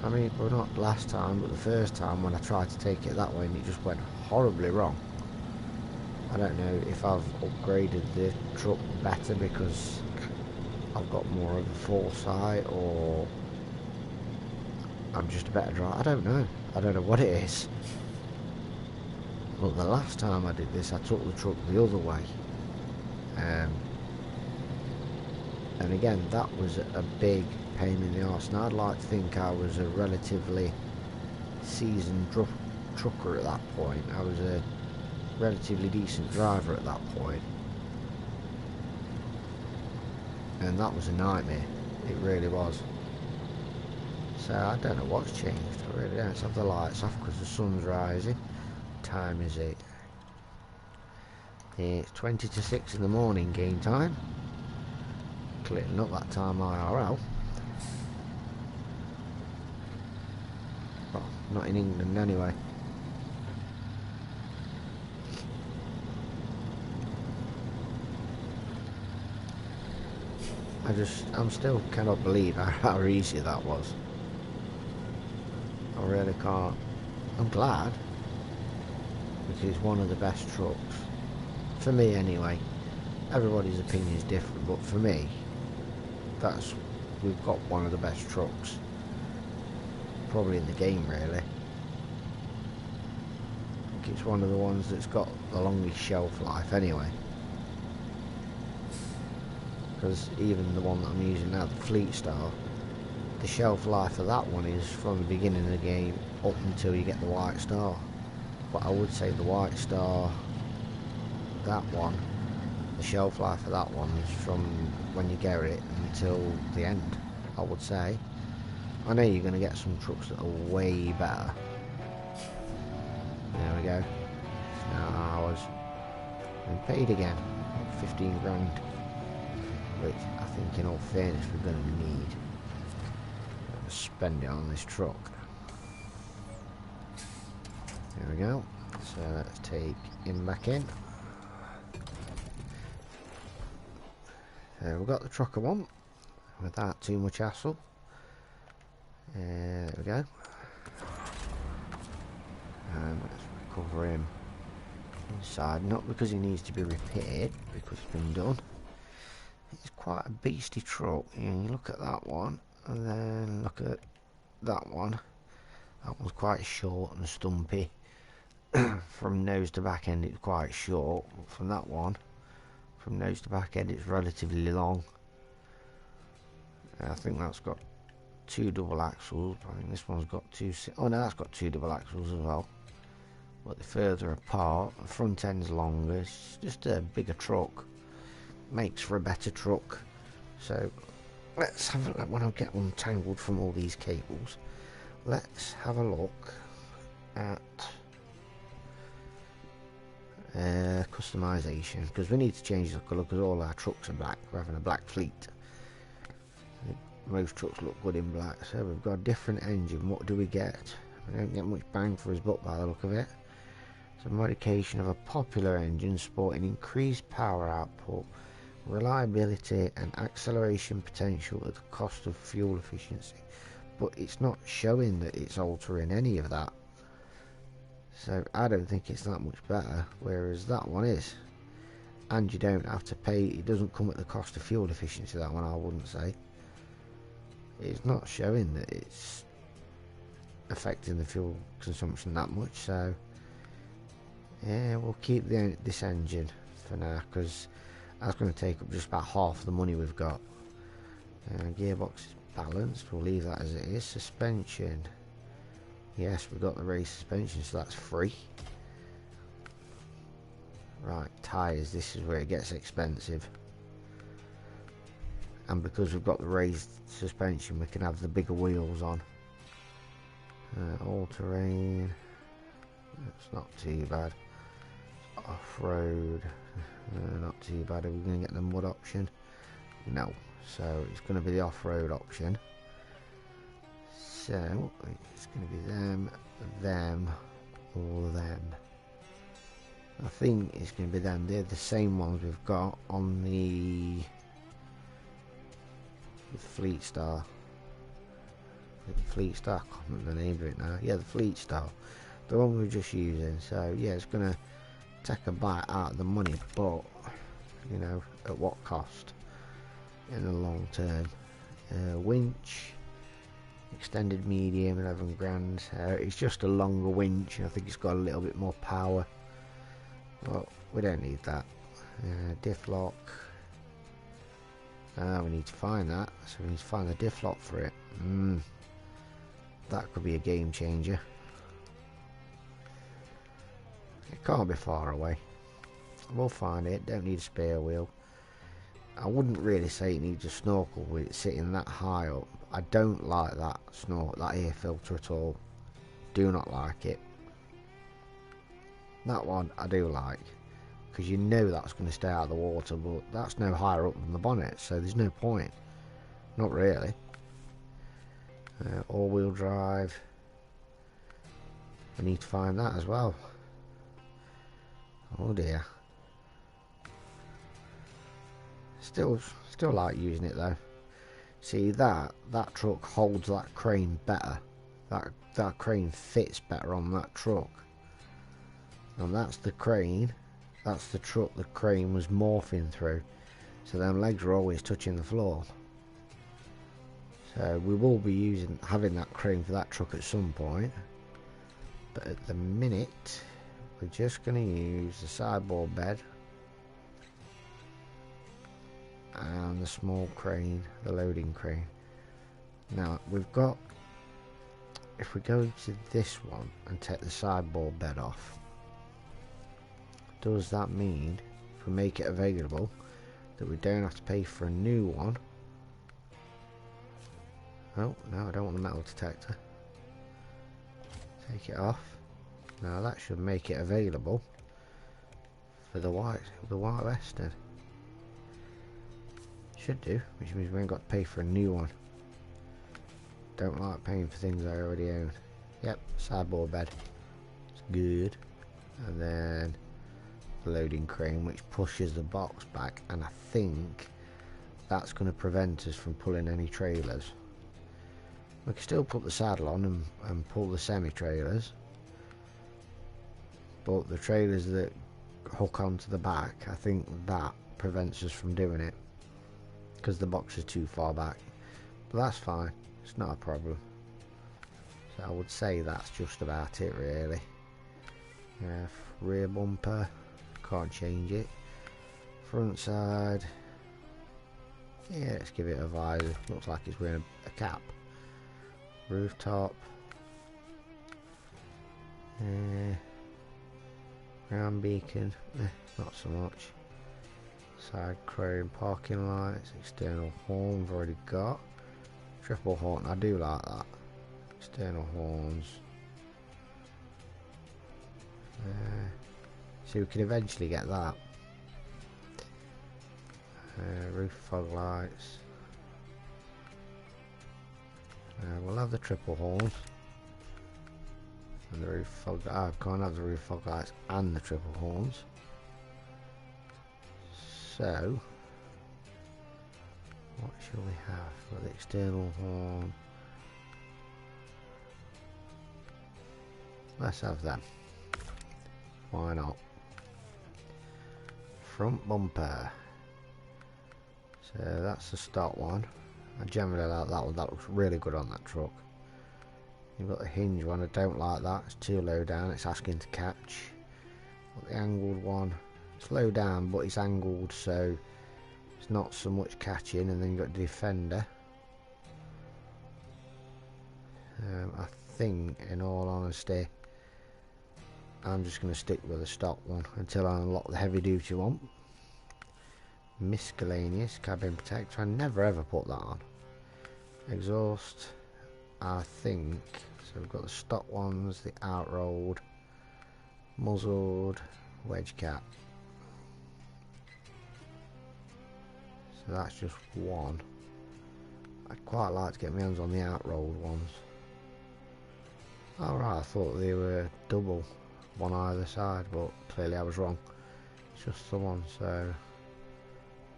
I mean, well, not last time, but the first time when I tried to take it that way and it just went horribly wrong. I don't know if I've upgraded the truck better because I've got more of a foresight, or I'm just a better driver. I don't know. I don't know what it is. But the last time I did this, I took the truck the other way. And again, that was a big pain in the arse. And I'd like to think I was a relatively seasoned trucker at that point. I was a relatively decent driver at that point. And that was a nightmare. It really was. So I don't know what's changed. I really don't. Let's have the lights off because the sun's rising. What time is it? It's 20 to 6 in the morning game time. Clearly not that time IRL. Well, not in England anyway. I'm still cannot believe how easy that was. I really can't. I'm glad, because it's one of the best trucks. For me anyway. Everybody's opinion is different, but for me, we've got one of the best trucks. Probably in the game, really. I think it's one of the ones that's got the longest shelf life anyway. Because even the one that I'm using now, the Fleet Star, the shelf life of that one is from the beginning of the game up until you get the White Star. But I would say the White Star, that one, the shelf life of that one is from when you get it until the end, I would say. I know you're going to get some trucks that are way better. There we go. It's now ours. And paid again. 15 grand. Which I think in all fairness we're going to need to spend it on this truck. There we go. So let's take him back in. We've got the truck I want without too much hassle. There we go. And let's recover him inside, not because he needs to be repaired, because it's been done. It's quite a beastly truck. You look at that one, and then look at that one. That one's quite short and stumpy. From nose to back end it's quite short. From that one, from nose to back end it's relatively long. I think that's got 2 double axles. I think this one's got 2. Oh no, that's got 2 double axles as well. But they're further apart. The front end's longer. It's just a bigger truck. Makes for a better truck. So let's have a look. When I get untangled from all these cables, let's have a look at customization, because we need to change the colour because all our trucks are black. We're having a black fleet. Most trucks look good in black. So we've got a different engine. What do we get? We don't get much bang for his buck by the look of it. It's a modification of a popular engine sporting increased power output, reliability and acceleration potential at the cost of fuel efficiency. But it's not showing that it's altering any of that. So I don't think it's that much better, whereas that one is. And you don't have to pay, it doesn't come at the cost of fuel efficiency, that one I wouldn't say. It's not showing that it's affecting the fuel consumption that much, so yeah, we'll keep this engine for now, because that's going to take up just about half the money we've got. Gearbox is balanced, we'll leave that as it is. Suspension, yes, we've got the race suspension, so that's free. Right, tyres, this is where it gets expensive. And because we've got the raised suspension, we can have the bigger wheels on. All-terrain, it's not too bad. Off-road, not too bad. Are we going to get the mud option? No, so it's going to be the off-road option. So it's going to be them, or them. I think it's going to be them. They're the same ones we've got on the Fleet Star. Fleet Star, I can't remember the name of it now. Yeah, the Fleet Star, the one we were just using. So yeah, it's going to take a bite out of the money, but you know, at what cost in the long term? Winch, extended medium, 11 grand. It's just a longer winch, and I think it's got a little bit more power, but we don't need that. Diff lock, we need to find that, so we need to find the diff lock for it. That could be a game changer. It can't be far away. We'll find it. Don't need a spare wheel. I wouldn't really say it needs a snorkel with it sitting that high up. I don't like that air filter at all. Do not like it. That one I do like, because you know that's going to stay out of the water, but that's no higher up than the bonnet, so there's no point. Not really. All-wheel drive. We need to find that as well. Oh dear. Still like using it though. See, that truck holds that crane better. That crane fits better on that truck. And that's the crane. That's the truck the crane was morphing through. So them legs are always touching the floor. So we will be having that crane for that truck at some point. But at the minute, we're just going to use the sideboard bed and the small crane, the loading crane. Now we've got, if we go to this one and take the sideboard bed off, does that mean if we make it available that we don't have to pay for a new one? Oh no, I don't want the metal detector. Take it off. Now that should make it available for the white Western. Should do, which means we ain't got to pay for a new one. Don't like paying for things I already own. Yep, sideboard bed. It's good. And then the loading crane, which pushes the box back, and I think that's going to prevent us from pulling any trailers. We can still put the saddle on and pull the semi-trailers, but the trailers that hook onto the back, I think that prevents us from doing it because the box is too far back. But that's fine, it's not a problem. So I would say that's just about it really. Rear bumper, can't change it. Front side, yeah, let's give it a visor. Looks like it's wearing a cap. Rooftop, ground beacon, not so much. Side chrome, parking lights, external horn we've already got. Triple horn, I do like that. External horns. So we can eventually get that. Roof fog lights. We'll have the triple horns. And the roof fog. I can't have the roof fog lights and the triple horns. So, what shall we have for the external horn? Let's have them. Why not? Front bumper. So that's the stock one. I generally like that one. That looks really good on that truck. You've got the hinge one. I don't like that. It's too low down. It's asking to catch. Got the angled one. It's low down, but it's angled, so it's not so much catching. And then you've got the Defender. I think, in all honesty, I'm just going to stick with the stock one until I unlock the heavy duty one. Miscellaneous cabin protector. I never ever put that on. Exhaust, I think. So we've got the stock ones, the outrolled, muzzled, wedge cap. So that's just one. I'd quite like to get my hands on the outrolled ones. Alright, I thought they were double, one either side, but clearly I was wrong. It's just the one. So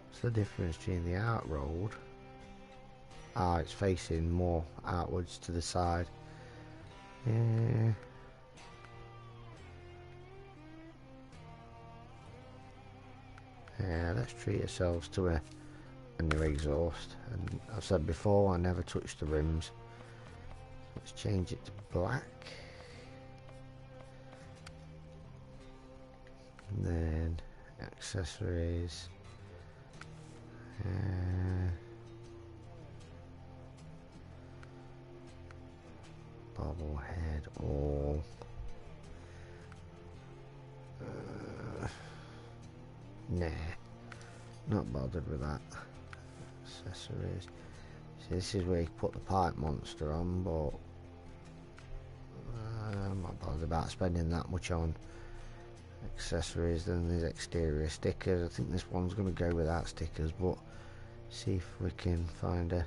what's the difference between the outrolled? Ah, it's facing more outwards to the side. Yeah, let's treat ourselves to a new exhaust. And I've said before, I never touch the rims. Let's change it to black. And then accessories. Bobblehead all. Nah, not bothered with that. Accessories. See, this is where you put the pipe monster on, but I'm not bothered about spending that much on accessories. Then there's exterior stickers. I think this one's going to go without stickers, but see if we can find a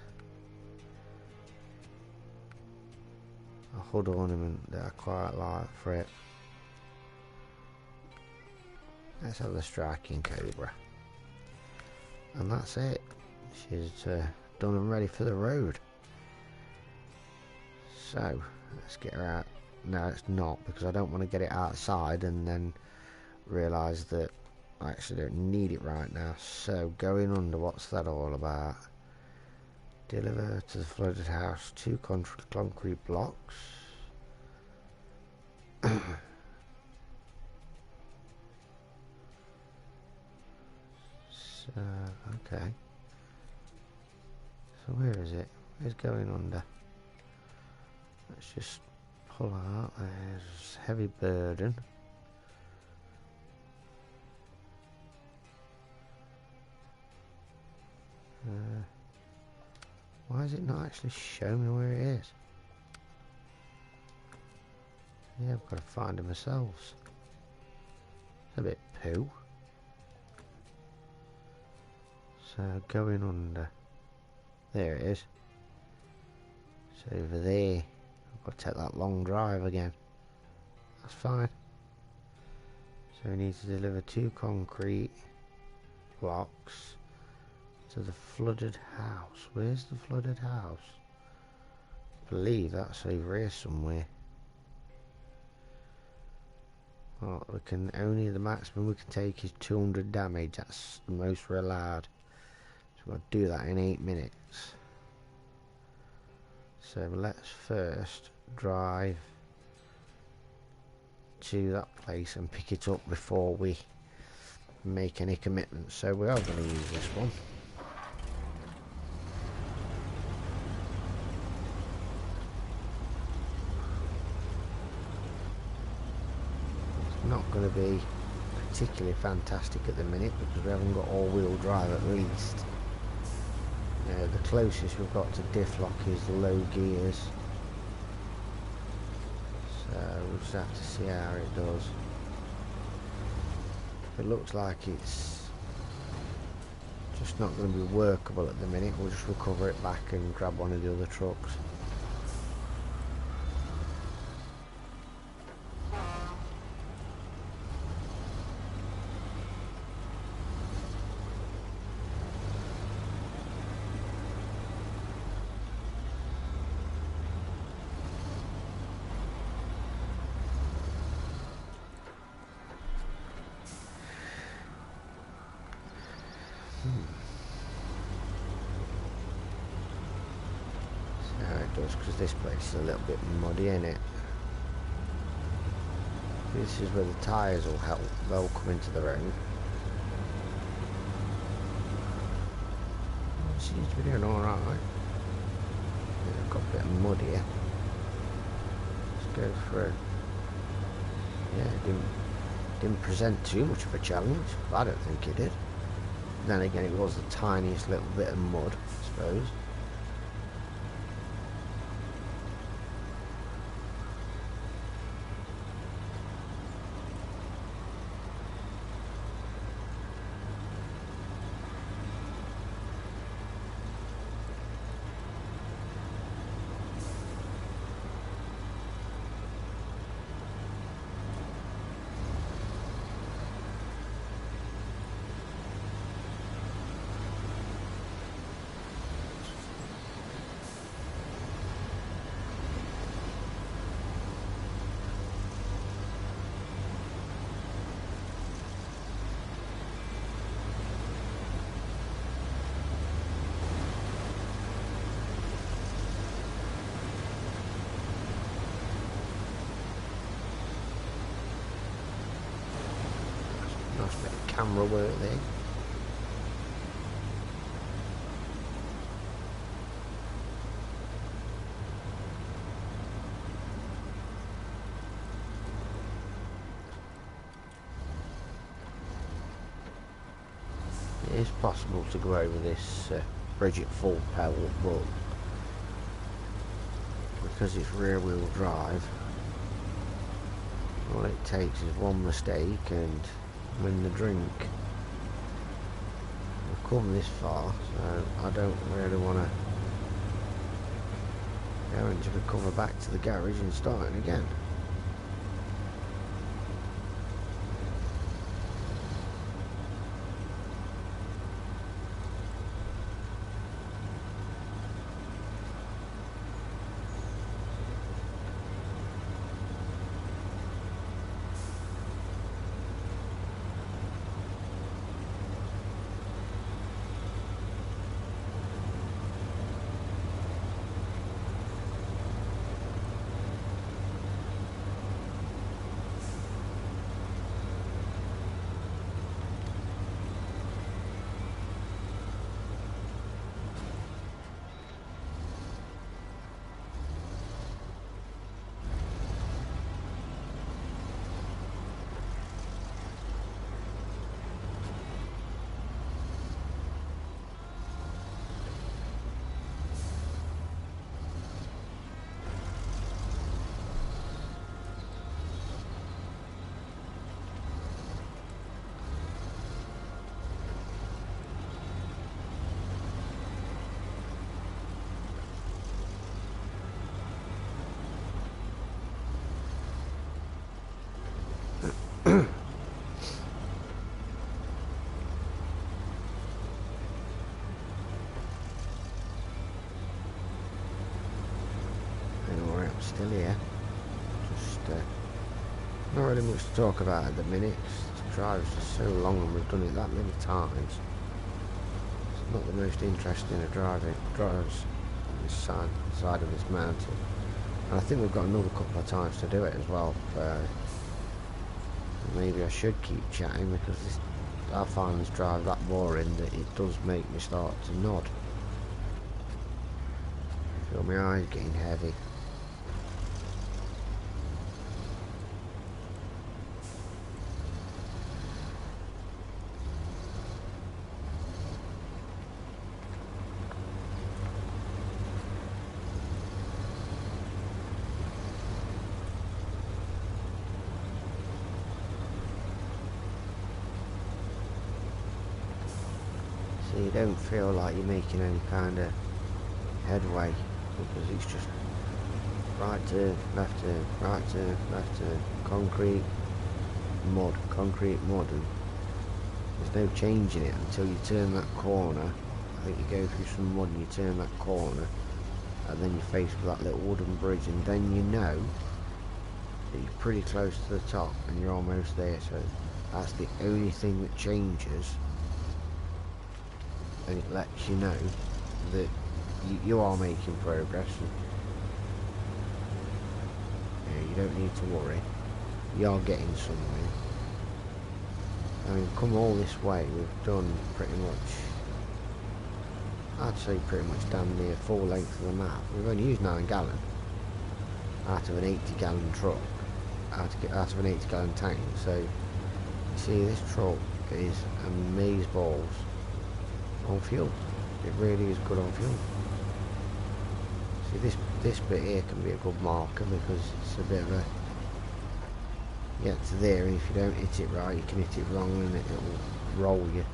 hood ornament that I quite like for it. Let's have the striking cobra, and that's it. She's done and ready for the road. So let's get her out. No, it's not, because I don't want to get it outside and then realise that I actually don't need it right now. So going under, what's that all about? Deliver to the flooded house 2 concrete blocks. So, okay. So where is it? Where's going under? Let's just pull out. There's heavy burden. Why does it not actually show me where it is? Yeah, I've got to find it myself. It's a bit poo. So going under. There it is. So over there, I've got to take that long drive again. That's fine. So we need to deliver 2 concrete blocks to the flooded house. Where's the flooded house? I believe that's over here somewhere. Well, we can only, the maximum we can take is 200 damage. That's the most we're allowed. So we'll do that in 8 minutes. So let's first drive to that place and pick it up before we make any commitments. So we are going to use this one. It's not going to be particularly fantastic at the minute because we haven't got all-wheel drive at least. The closest we've got to diff lock is the low gears, so we'll just have to see how it does. It looks like it's just not going to be workable at the minute. We'll just recover it back and grab one of the other trucks. Because this place is a little bit muddy, isn't it? This is where the tyres will help. They'll come into the road. It seems to be doing alright. Yeah, got a bit of mud here. Let's go through. Yeah, didn't present too much of a challenge. I don't think it did. Then again, it was the tiniest little bit of mud, I suppose. Nice bit of camera work there. It is possible to go over this bridge at full power, but because it's rear wheel drive, all it takes is one mistake and win the drink. We've come this far, so I don't really want to go and recover back to the garage and start it again. Still here. Just not really much to talk about at the minute. The drive's just so long and we've done it that many times. It's not the most interesting of drives this side of this mountain. And I think we've got another couple of times to do it as well. Maybe I should keep chatting, because I find this drive that boring that it does make me start to nod. I feel my eyes getting heavy. So you don't feel like you're making any kind of headway, because it's just right turn, left turn, right turn, left turn, concrete, mud, and there's no changing it until you turn that corner. I think you go through some mud and you turn that corner, and then you're faced with that little wooden bridge, and then you know that you're pretty close to the top and you're almost there. So that's the only thing that changes, and it lets you know that you are making progress. You don't need to worry, you are getting somewhere. I mean, come all this way, we've done pretty much, I'd say pretty much damn near full length of the map. We've only used 9 gallon out of an 80 gallon truck, out of an 80 gallon tank. So you see, this truck is amazeballs on fuel. It really is good on fuel. See, this bit here can be a good marker, because it's a bit of a, you get to there, and if you don't hit it right, you can hit it wrong and it will roll you.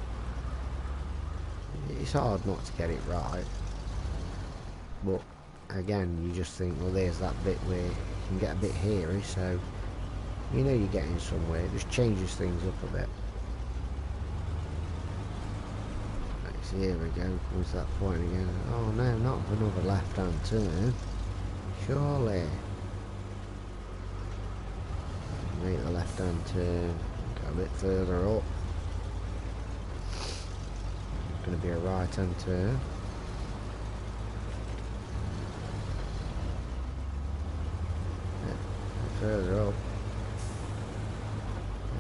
It's hard not to get it right, but again, you just think, well, there's that bit where you can get a bit hairy, so you know you're getting somewhere. It just changes things up a bit. So here we go, comes that point again. Oh no, not another left hand turn, surely. Make the left hand turn, go a bit further up. It's going to be a right hand turn. Yeah, further up.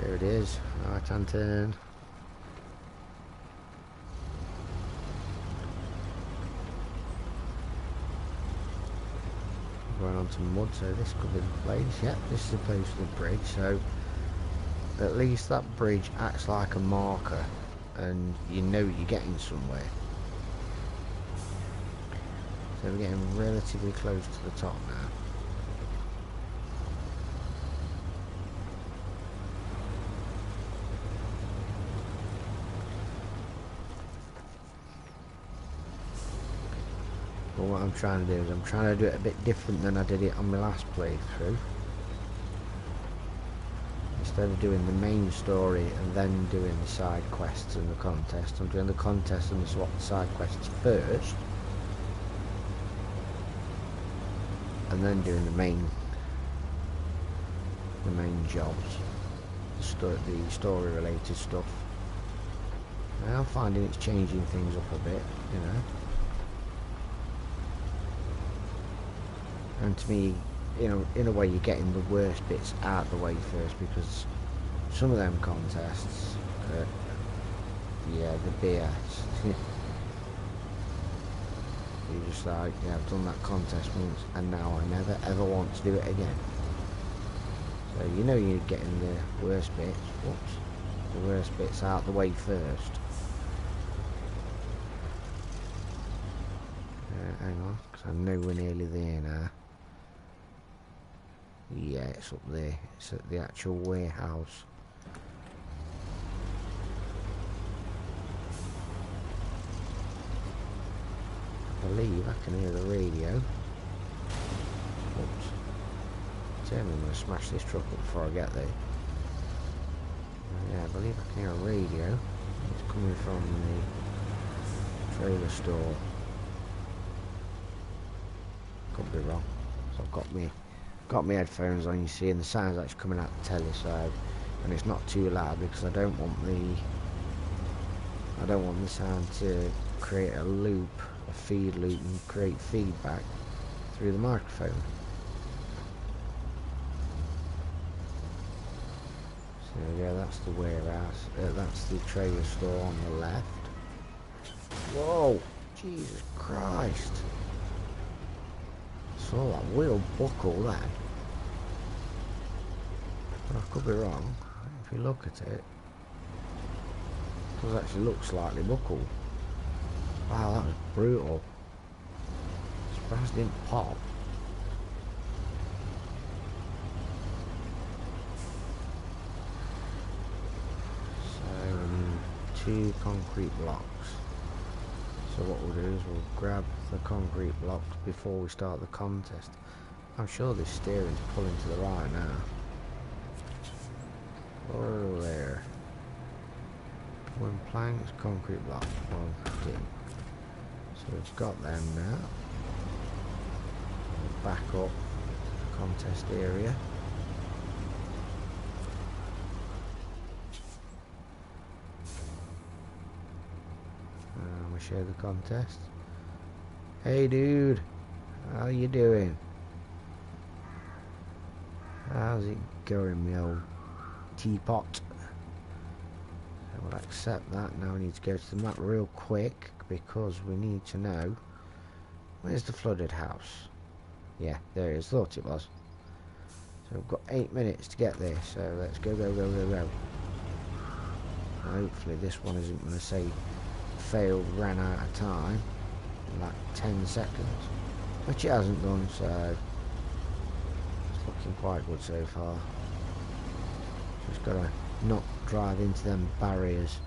There it is, right hand turn. Going on some mud, so this could be the place. Yep, this is the place for the bridge. So at least that bridge acts like a marker, and you know you're getting somewhere. So we're getting relatively close to the top now. But what I'm trying to do is I'm trying to do it a bit different than I did it on my last playthrough. Instead of doing the main story and then doing the side quests and the contest, I'm doing the contest and the side quests first, and then doing the main jobs, the story related stuff. And I'm finding it's changing things up a bit, you know. And to me, you know, in a way, you're getting the worst bits out of the way first, because some of them contests, yeah, the BS. You're just like, yeah, I've done that contest once, and now I never ever want to do it again. So you know you're getting the worst bits. Whoops, the worst bits out of the way first. Hang on, because I know we're nearly there now. Yeah, it's up there. It's at the actual warehouse. I believe I can hear the radio. Oops. I'm going to smash this truck up before I get there. Yeah, I believe I can hear a radio. It's coming from the trailer store. Could be wrong. So I've got my headphones on, you see, and the sound's actually coming out the telly side, and it's not too loud because I don't want the sound to create a loop a feed loop and create feedback through the microphone. So yeah, that's the warehouse. That's the trailer store on the left. Whoa! Jesus Christ! Saw that wheel buckle then. But I could be wrong. If you look at it, it does actually look slightly buckled. Wow, that was brutal. Surprised it didn't pop. So, 2 concrete blocks. So what we'll do is we'll grab the concrete blocks before we start the contest. I'm sure this steering's pulling to the right now. Oh, there. Wooden planks, concrete blocks, 1, 2. So we've got them now. We'll back up the contest area. And we show the contest. Hey dude, how you doing? How's it going, me old teapot? So we'll accept that. Now we need to go to the map real quick because we need to know where's the flooded house. Yeah, there it is. Thought it was. So we've got 8 minutes to get there. So let's go, go, go, go, go. Hopefully this one isn't going to say failed, ran out of time in like 10 seconds, which it hasn't done. So it's looking quite good so far. Just gotta not drive into them barriers.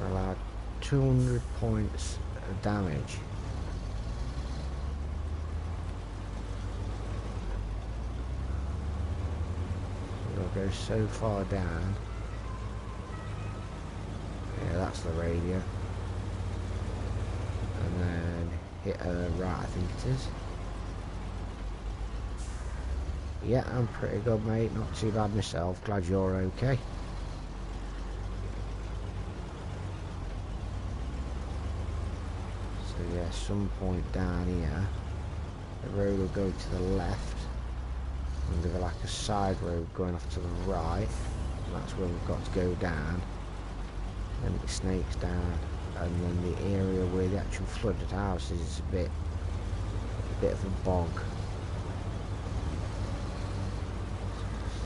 We're allowed 200 points of damage. We'll go so far down. Yeah, that's the radio. And then hit right, I think it is. Yeah, I'm pretty good, mate. Not too bad myself. Glad you're okay. So yeah, some point down here, the road will go to the left, and there'll be like a side road going off to the right. And that's where we've got to go down. Then it snakes down, and then the area where the actual flooded house is a bit of a bog.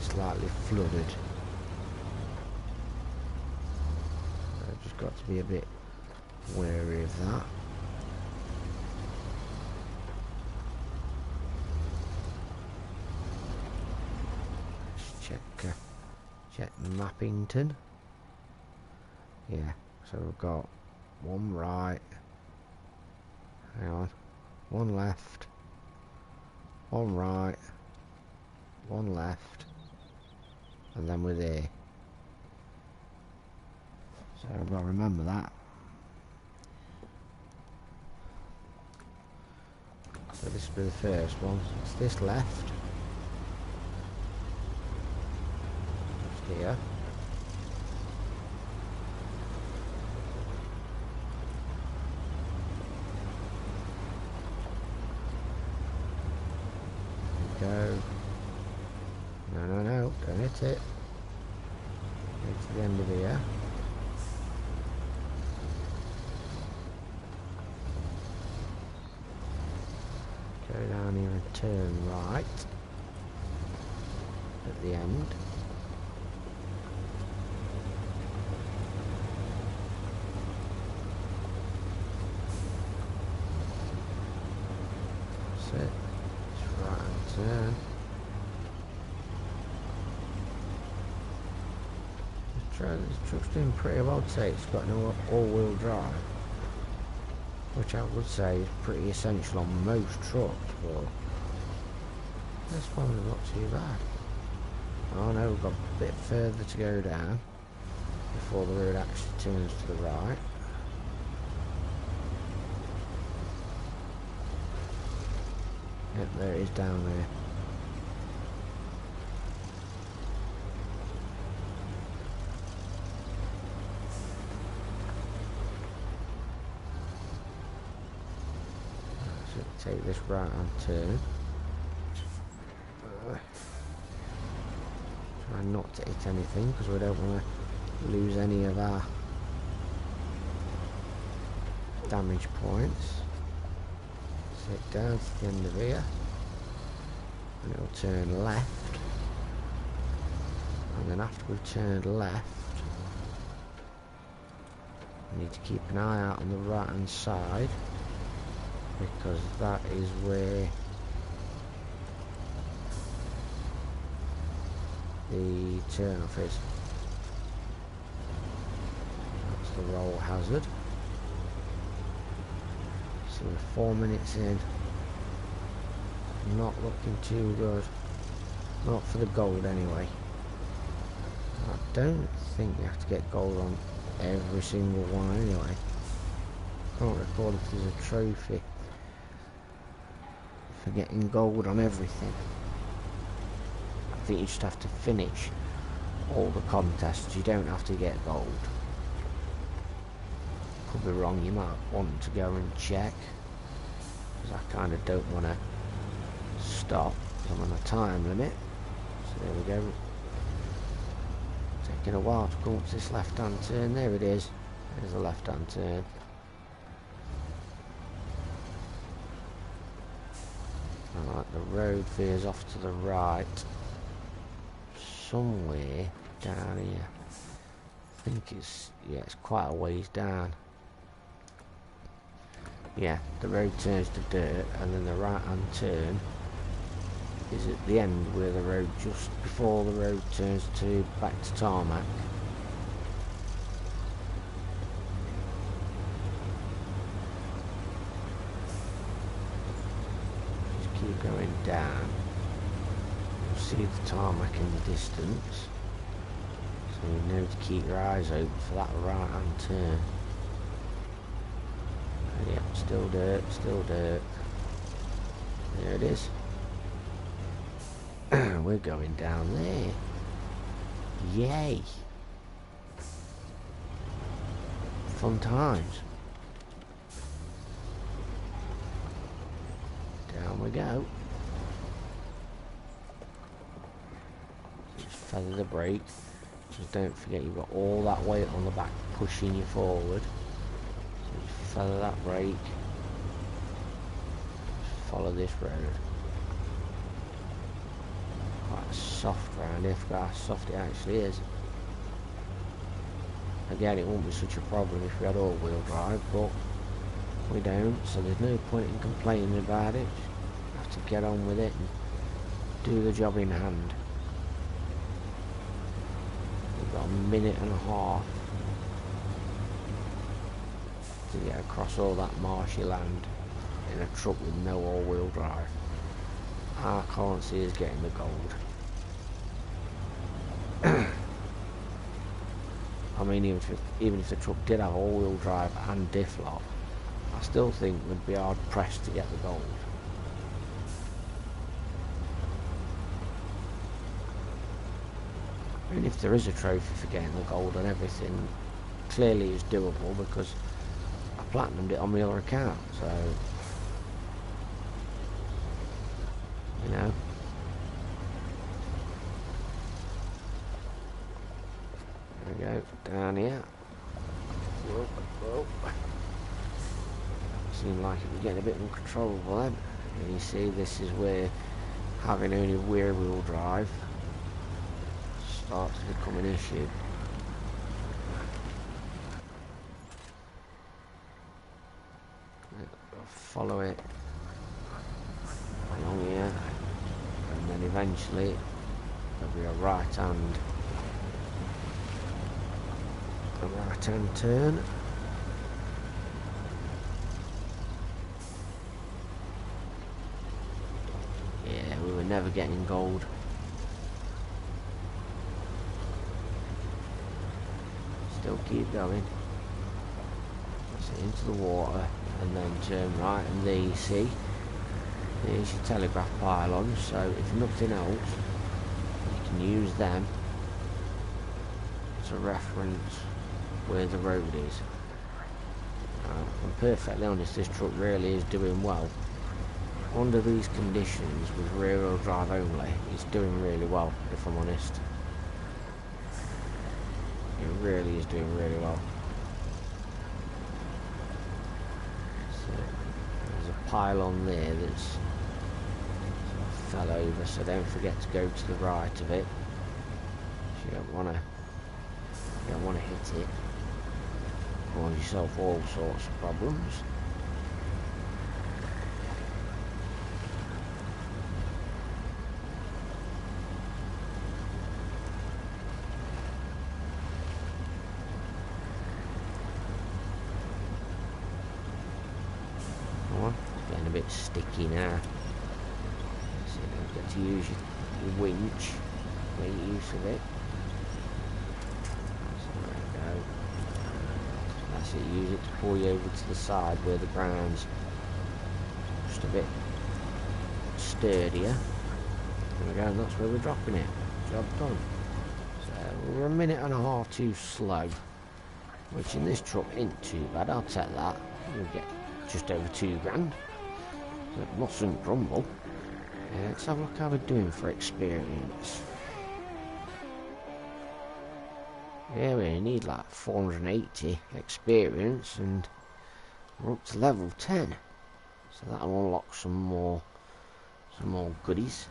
Slightly flooded. So I've just got to be a bit wary of that. Let's check Mappington. Yeah, so we've got one right, hang on, one left, one right, one left, and then we're there. So I've got to remember that. So this will be the first one. It's this left. Just here. Go. No, no, no, don't hit it. Get to the end of here. Go down here and turn right at the end. That's it. Just right and turn. This truck's doing pretty well today. It's got no all-wheel drive, which I would say is pretty essential on most trucks, but this one's not too bad. Oh no, we've got a bit further to go down before the road actually turns to the right. Yep, there it is down there. take this right hand turn. Try not to hit anything because we don't want to lose any of our damage points. Sit down to the end of here, and it'll turn left, and then after we've turned left, we need to keep an eye out on the right hand side, because that is where the turn off is. That's the roll hazard. So we're 4 minutes in. Not looking too good. Not for the gold anyway. I don't think you have to get gold on every single one anyway. Can't recall if there's a trophy for getting gold on everything. I think you just have to finish all the contests. You don't have to get gold. Could be wrong, you might want to go and check, because I kind of don't want to stop. I'm on a time limit. So there we go. Taking a while to come up to this left hand turn. There it is. There's the left hand turn. Alright, the road veers off to the right. Somewhere down here. I think it's, yeah, it's quite a ways down. Yeah, the road turns to dirt, and then the right hand turn is at the end where the road, just before the road turns to back to tarmac. Just keep going down. You'll see the tarmac in the distance, so you know to keep your eyes open for that right hand turn. Yep, still dirt, still dirt. There it is. We're going down there. Yay! Fun times. Down we go. Just feather the brake. Just don't forget you've got all that weight on the back pushing you forward. Follow that brake. Follow this road. Quite soft round here. Forgot how soft it actually is. Again, it won't be such a problem if we had all-wheel drive, but we don't, so there's no point in complaining about it. You have to get on with it and do the job in hand. We've got a minute and a half to get across all that marshy land in a truck with no all-wheel drive. I can't see us getting the gold. I mean, even if the truck did have all-wheel drive and diff lock, I still think we'd be hard pressed to get the gold. I mean, if there is a trophy for getting the gold and everything, clearly is doable because I platinumed it on my other account, so you know. There we go, down here. Whoa, whoa. Seemed like it was getting a bit uncontrollable then. And you see, this is where having only rear wheel drive starts to become an issue. Follow it along here, and then eventually there'll be a right hand turn. Yeah, we were never getting gold. Still keep going. So into the water, and then turn right, and there you see, there's your telegraph pylons. So if nothing else, you can use them to reference where the road is. I'm perfectly honest, this truck really is doing well. under these conditions with rear-wheel drive only, it's doing really well, if I'm honest. It really is doing really well. So, there's a pylon there that's fell over, so don't forget to go to the right of it. You don't want to hit it. Cause yourself all sorts of problems. It's getting a bit sticky now. So you don't get to use your winch. Make use of it. So there we go. That's it. Use it to pull you over to the side where the ground's just a bit sturdier. There we go. And that's where we're dropping it. Job done. So we're a minute and a half too slow, which in this truck ain't too bad. I'll take that. We'll get just over $2 grand. So it mustn't grumble. Let's have a look how we're doing for experience. Yeah, we need like 480 experience and we're up to level 10. So that'll unlock some more goodies.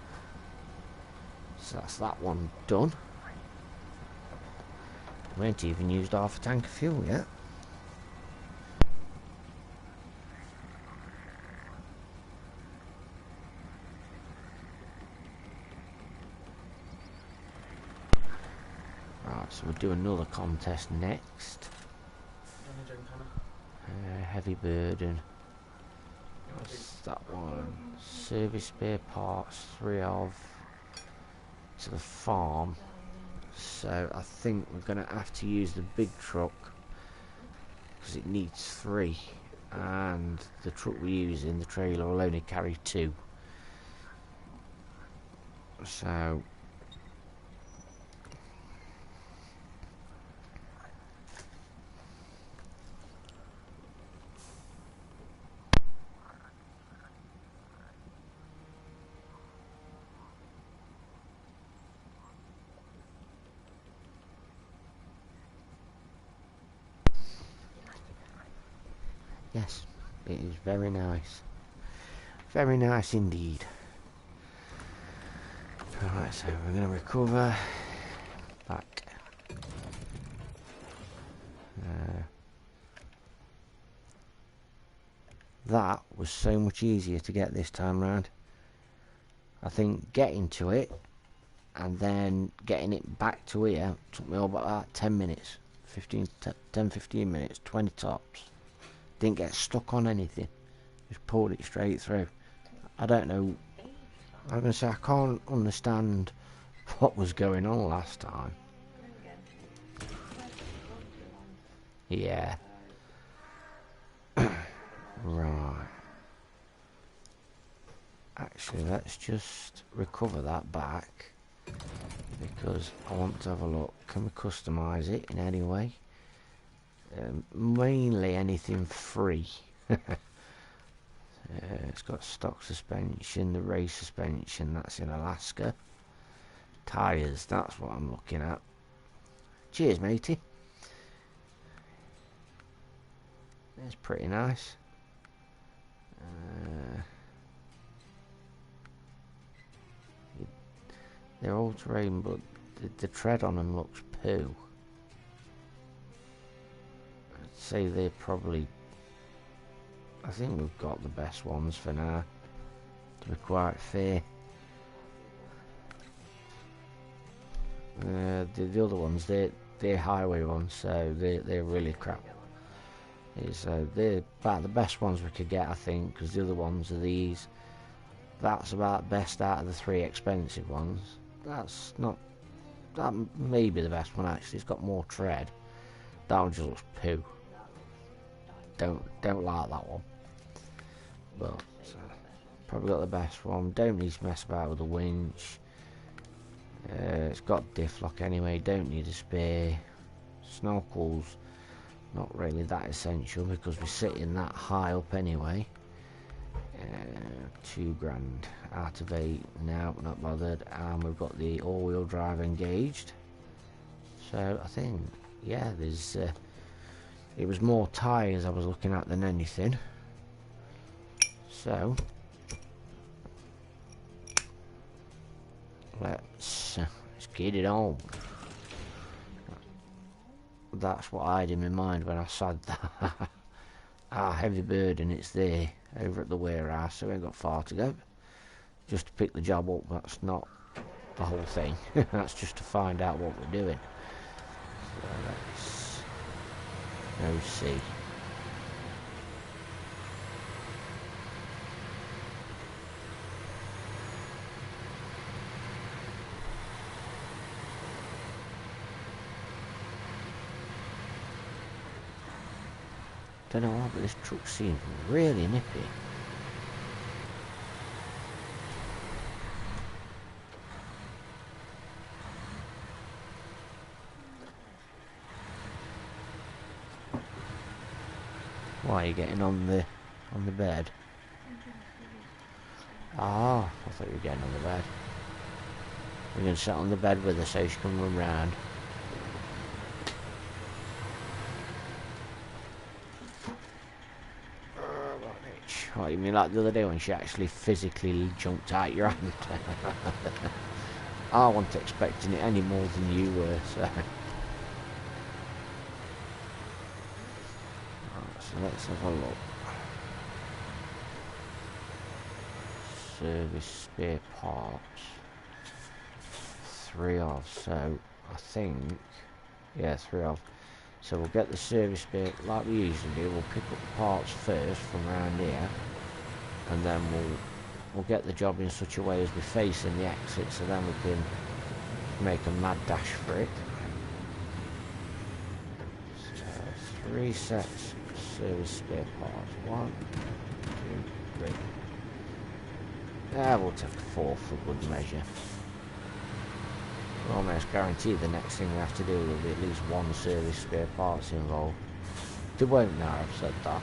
So that's that one done. We ain't even used half a tank of fuel yet. Right, so we'll do another contest next. Heavy burden. What's that one? Service spare parts, 3 of to the farm. So I think we're going to have to use the big truck because it needs 3, and the truck we're using, the trailer, will only carry 2. So yes, it is very nice. Very nice indeed. Alright, so we're going to recover back. That was so much easier to get this time round. I think getting to it and then getting it back to here took me all about 10 minutes. 10-15 minutes, 20 tops. Didn't get stuck on anything. Just pulled it straight through. I don't know. I'm going to say I can't understand what was going on last time. Yeah. Right. Actually, let's just recover that back because I want to have a look. Can we customise it in any way? Mainly anything free. It's got stock suspension, the race suspension, that's in Alaska. Tyres, that's what I'm looking at. Cheers, matey. That's pretty nice. They're all terrain, but the tread on them looks poo. I'd say they're probably... I think we've got the best ones for now, to be quite fair. The other ones, they're highway ones, so they're really crap. So they're about the best ones we could get, I think, because the other ones are these. That's about best out of the 3 expensive ones. That's not... That may be the best one, actually. It's got more tread. That one just looks poo. Don't like that one. But probably got the best one. Don't need to mess about with the winch. It's got diff lock anyway. Don't need a spare. Snorkels, not really that essential because we're sitting that high up anyway. £2 out of 8. No, not bothered. And we've got the all-wheel drive engaged. So I think, yeah, there's it was more tyres I was looking at than anything. So let's get it on. That's what I had in my mind when I said that. Heavy burden, it's there over at the warehouse, so we ain't got far to go. Just to pick the job up, that's not the whole thing. That's just to find out what we're doing. So let's go see. Don't know why, but this truck seems really nippy. Why are you getting on the bed? Ah, I thought you were getting on the bed. We're going to sit on the bed with her so she can run round. Oh, you mean like the other day when she actually physically jumped out your hand? I wasn't expecting it any more than you were, so... Right, so let's have a look. Service spare parts. 3 of, so I think... Yeah, 3 of. So we'll get the service spare, like we usually do, we'll pick up the parts first from around here, and then we'll get the job in such a way as we're facing the exit, so then we can make a mad dash for it. So 3 sets of service spare parts. 1, 2, 3. Yeah, we'll take 4 for good measure. We're almost guaranteed the next thing we have to do will be at least 1 service spare parts involved. They won't now, I've said that.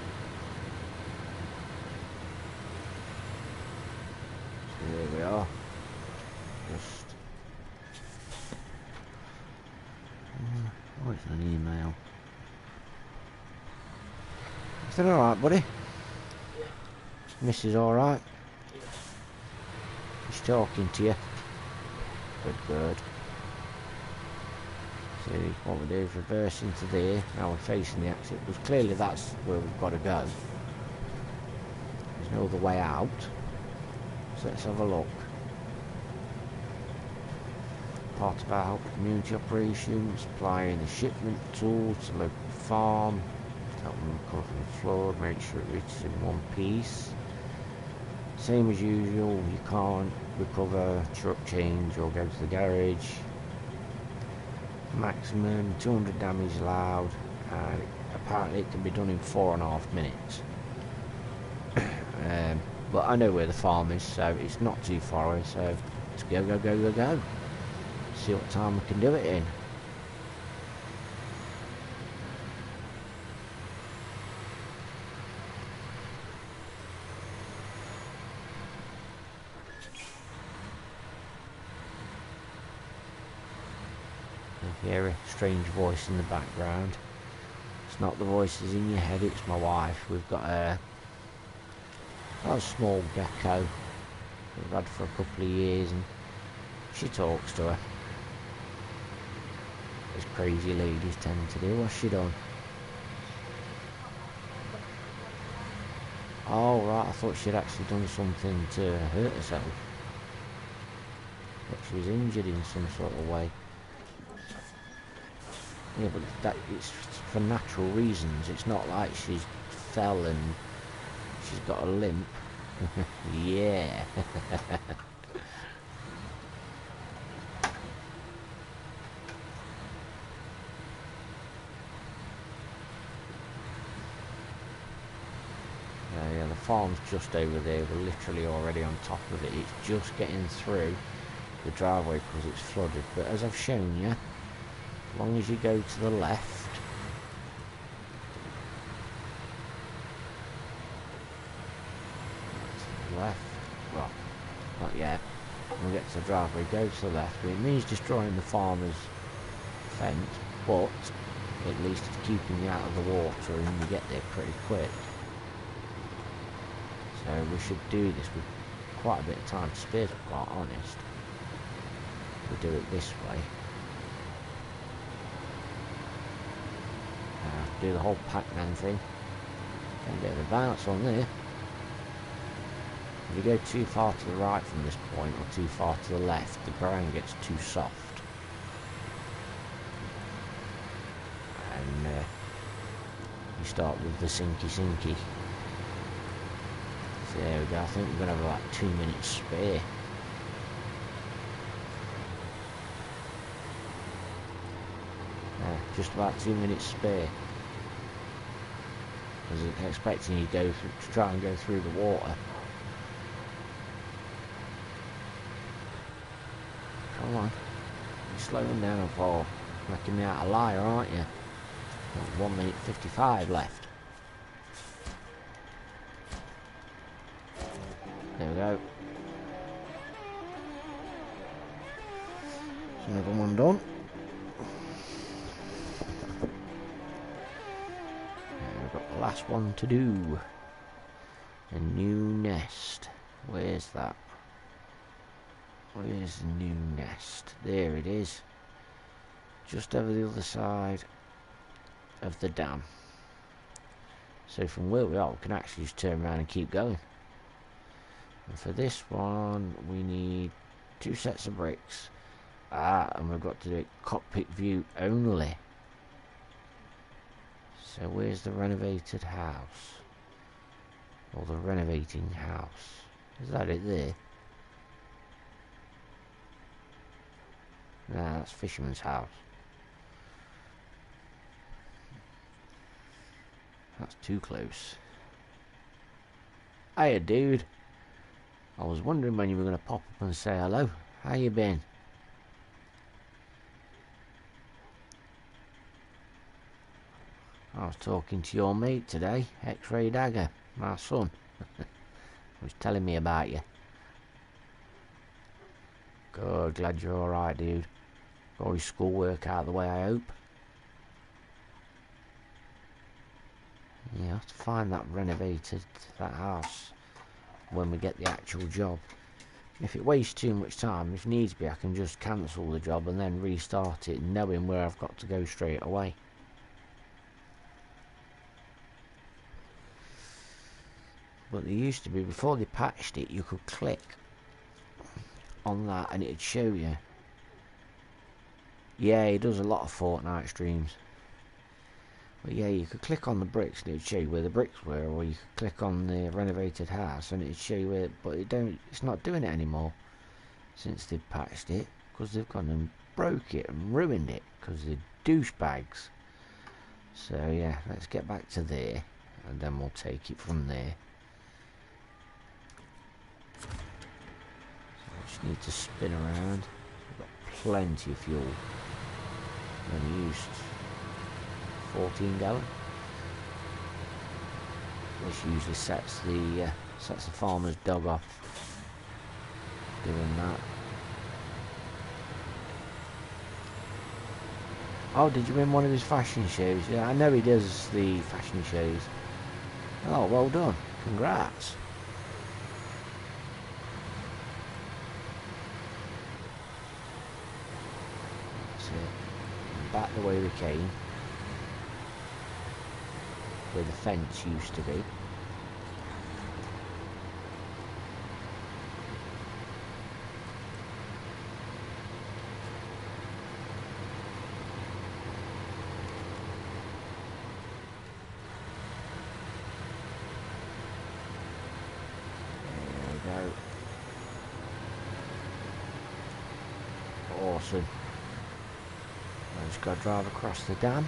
So here we are. Just... oh, it's an email. Is that alright, buddy? Yeah. Mrs. alright? Yeah. She's talking to you. Good, good. See, what we do is reverse into there. Now we're facing the exit, because clearly that's where we've got to go. There's no other way out. So let's have a look. Part of our community operations, supplying the shipment tools to local farm, help them recover from the flood, make sure it reaches in one piece. Same as usual, you can't recover truck change or go to the garage. Maximum 200 damage allowed, and apparently it can be done in 4.5 minutes. But I know where the farm is, so it's not too far away, so let's go, go, go, go, go. See what time we can do it in. You hear a strange voice in the background. It's not the voices in your head, it's my wife. We've got a small gecko we've had for a couple of years, and she talks to her. As crazy ladies tend to do. What's she done? Oh right, I thought she'd actually done something to hurt herself. But she was injured in some sort of way. Yeah, but that it's for natural reasons. It's not like she's fell and she's got a limp. Yeah. Yeah, the farm's just over there. We're literally already on top of it. It's just getting through the driveway because it's flooded. But as I've shown you, as long as you go to the left, yet. We'll get to the driveway, go to the left, but it means destroying the farmer's fence, but at least it's keeping you out of the water and you get there pretty quick. So we should do this with quite a bit of time to spare, to be quite honest. We do it this way. Do the whole Pac-Man thing. Get a bit of a bounce on there. If you go too far to the right from this point, or too far to the left, the ground gets too soft. And you start with the sinky. So there we go, I think we're going to have about 2 minutes spare. Just about 2 minutes spare. I was expecting you to try and go through the water. Come on. You're slowing down for making me out a liar, aren't you? 1 minute 55 left. There we go. There's another one done. Last one to do. A new nest. Where's that? Where's the new nest? There it is. Just over the other side of the dam. So from where we are, we can actually just turn around and keep going. And for this one, we need 2 sets of bricks. And we've got to do it cockpit view only. So where's the renovated house? Or the renovating house? Is that it there? Nah, that's Fisherman's house. That's too close. Hiya, dude. I was wondering when you were going to pop up and say hello. How you been? I was talking to your mate today, X-Ray Dagger, my son. He was telling me about you. Good, glad you're alright, dude. Got all your schoolwork out of the way, I hope. Yeah, I have to find that renovated, that house, when we get the actual job. If it wastes too much time, if needs be, I can just cancel the job and then restart it, knowing where I've got to go straight away. But there used to be, before they patched it, you could click on that and it'd show you. Yeah, he does a lot of Fortnite streams. But yeah, you could click on the bricks and it'd show you where the bricks were, or you could click on the renovated house and it'd show you where, but it's not doing it anymore since they've patched it, because they've gone and broke it and ruined it, because they're douchebags. So yeah, let's get back to there and then we'll take it from there. Just need to spin around. We've got plenty of fuel. Only used 14 gallon. This usually sets the farmer's dog off doing that. Oh, did you win one of his fashion shows? Yeah, I know he does the fashion shows. Oh, well done. Congrats. Back the way we came, where the fence used to be. There we go. Awesome. I just got to drive across the dam.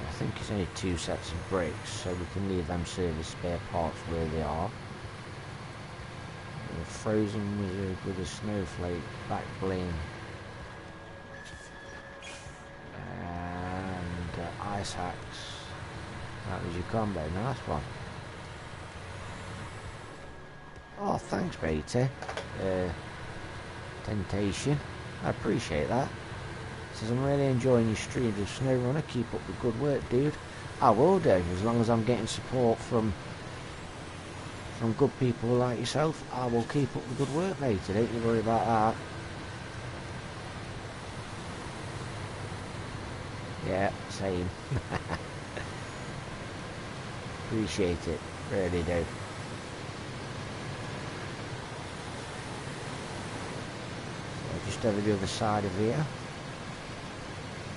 I think it's only 2 sets of bricks, so we can leave them service spare parts where they are. A frozen wizard with a snowflake back bling. And ice axe. That was your combo, nice one. Oh, thanks, matey. Temptation. I appreciate that. Says, I'm really enjoying your streams of Snowrunner. Keep up the good work, dude. I will do, as long as I'm getting support from good people like yourself. I will keep up the good work, matey. Don't you worry about that. Yeah, same. Appreciate it, really do. So just over the other side of here.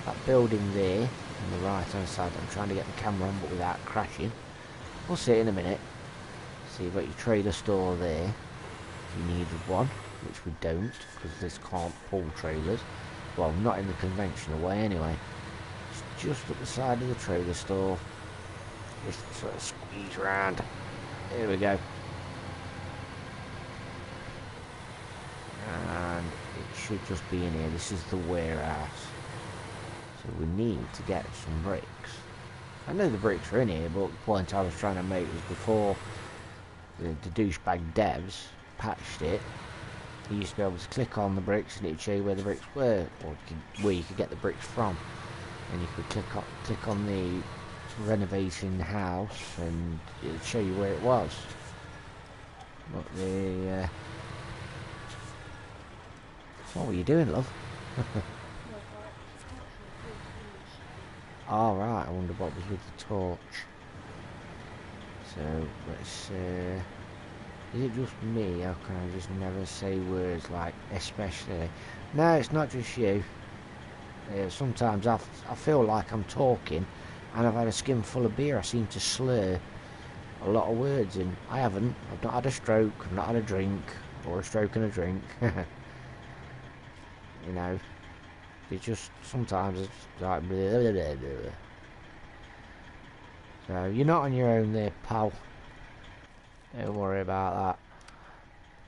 That building there, on the right hand side, I'm trying to get the camera on but without crashing. We'll see in a minute. So you've got your trailer store there, if you needed one, which we don't, because this can't pull trailers. Well, not in the conventional way anyway. It's just at the side of the trailer store. Just sort of squeeze round. Here we go. And it should just be in here. This is the warehouse. So we need to get some bricks. I know the bricks are in here, but the point I was trying to make was before the douchebag devs patched it, you used to be able to click on the bricks and it would show you where the bricks were, or where you could get the bricks from. And you could click on the renovation house and it would show you where it was. But the what were you doing, love? All right, I wonder what was with the torch. So let's. Is it just me? How can I just never say words like especially? No, it's not just you. Sometimes I feel like I'm talking, and I've had a skinful of beer. I seem to slur a lot of words, and I haven't. I've not had a stroke. I've not had a drink, or a stroke and a drink. You know. It's just sometimes it's like blah, blah, blah, blah. So you're not on your own there, pal. Don't worry about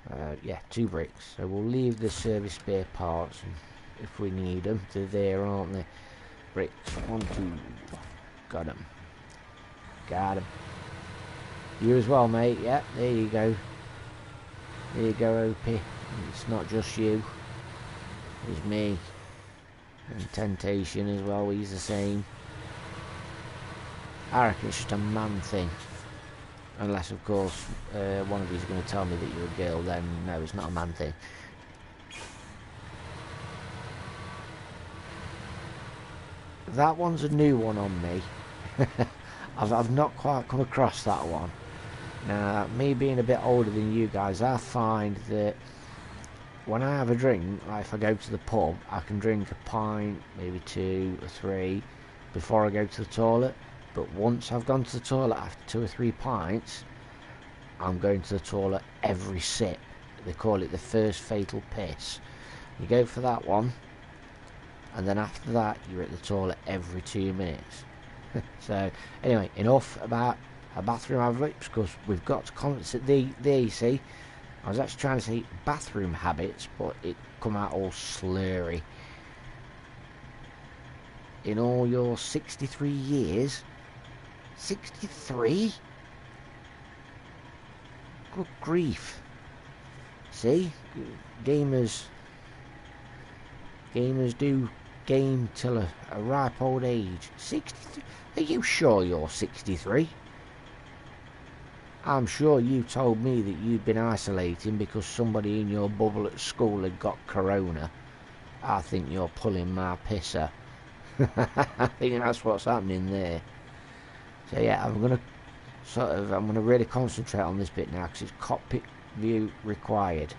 that. Yeah, 2 bricks. So we'll leave the service spare parts, and if we need them, they're there, aren't they? Bricks. 1, 2. Got them. Got them. You as well, mate. Yeah, there you go. There you go, OP. It's not just you. It's me. And Temptation as well, he's the same. I reckon it's just a man thing. Unless, of course, one of you is going to tell me that you're a girl, then no, it's not a man thing. That one's a new one on me. I've not quite come across that one. Now, me being a bit older than you guys, I find that when I have a drink, like if I go to the pub, I can drink a pint, maybe 2 or 3, before I go to the toilet. But once I've gone to the toilet after 2 or 3 pints, I'm going to the toilet every sip. They call it the first fatal piss. You go for that one, and then after that, you're at the toilet every 2 minutes. So, anyway, enough about a bathroom habits, because we've got to there you see. I was actually trying to say bathroom habits, but it come out all slurry. In all your 63 years, 63? Good grief. See? Gamers do game till a ripe old age. 63? Are you sure you're 63? I'm sure you told me that you'd been isolating because somebody in your bubble at school had got corona. I think you're pulling my pisser. I think that's what's happening there. So yeah, I'm gonna really concentrate on this bit now because it's cockpit view required.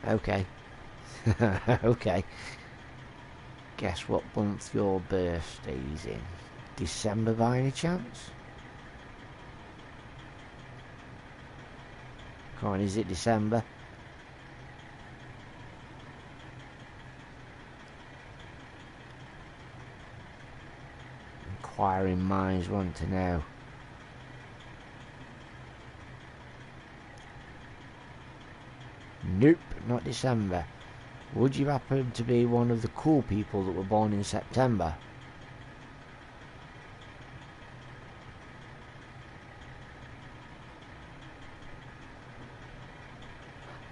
Okay. Okay. Guess what month your birthday's in? December by any chance? Come on, is it December? Inquiring minds want to know. Nope, not December. Would you happen to be one of the cool people that were born in September?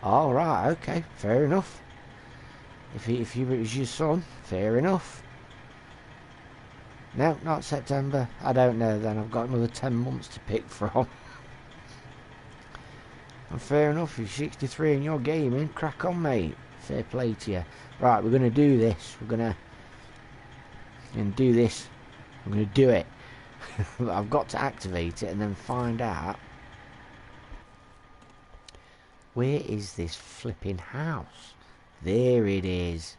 All right, okay, fair enough. If it was your son, fair enough. No, not September. I don't know then. I've got another 10 months to pick from. And fair enough, if you're 63 and you're gaming, crack on, mate. Fair play to you. Right, we're going to do this. We're going to do this. I'm going to do it. I've got to activate it and then find out where is this flipping house. There it is.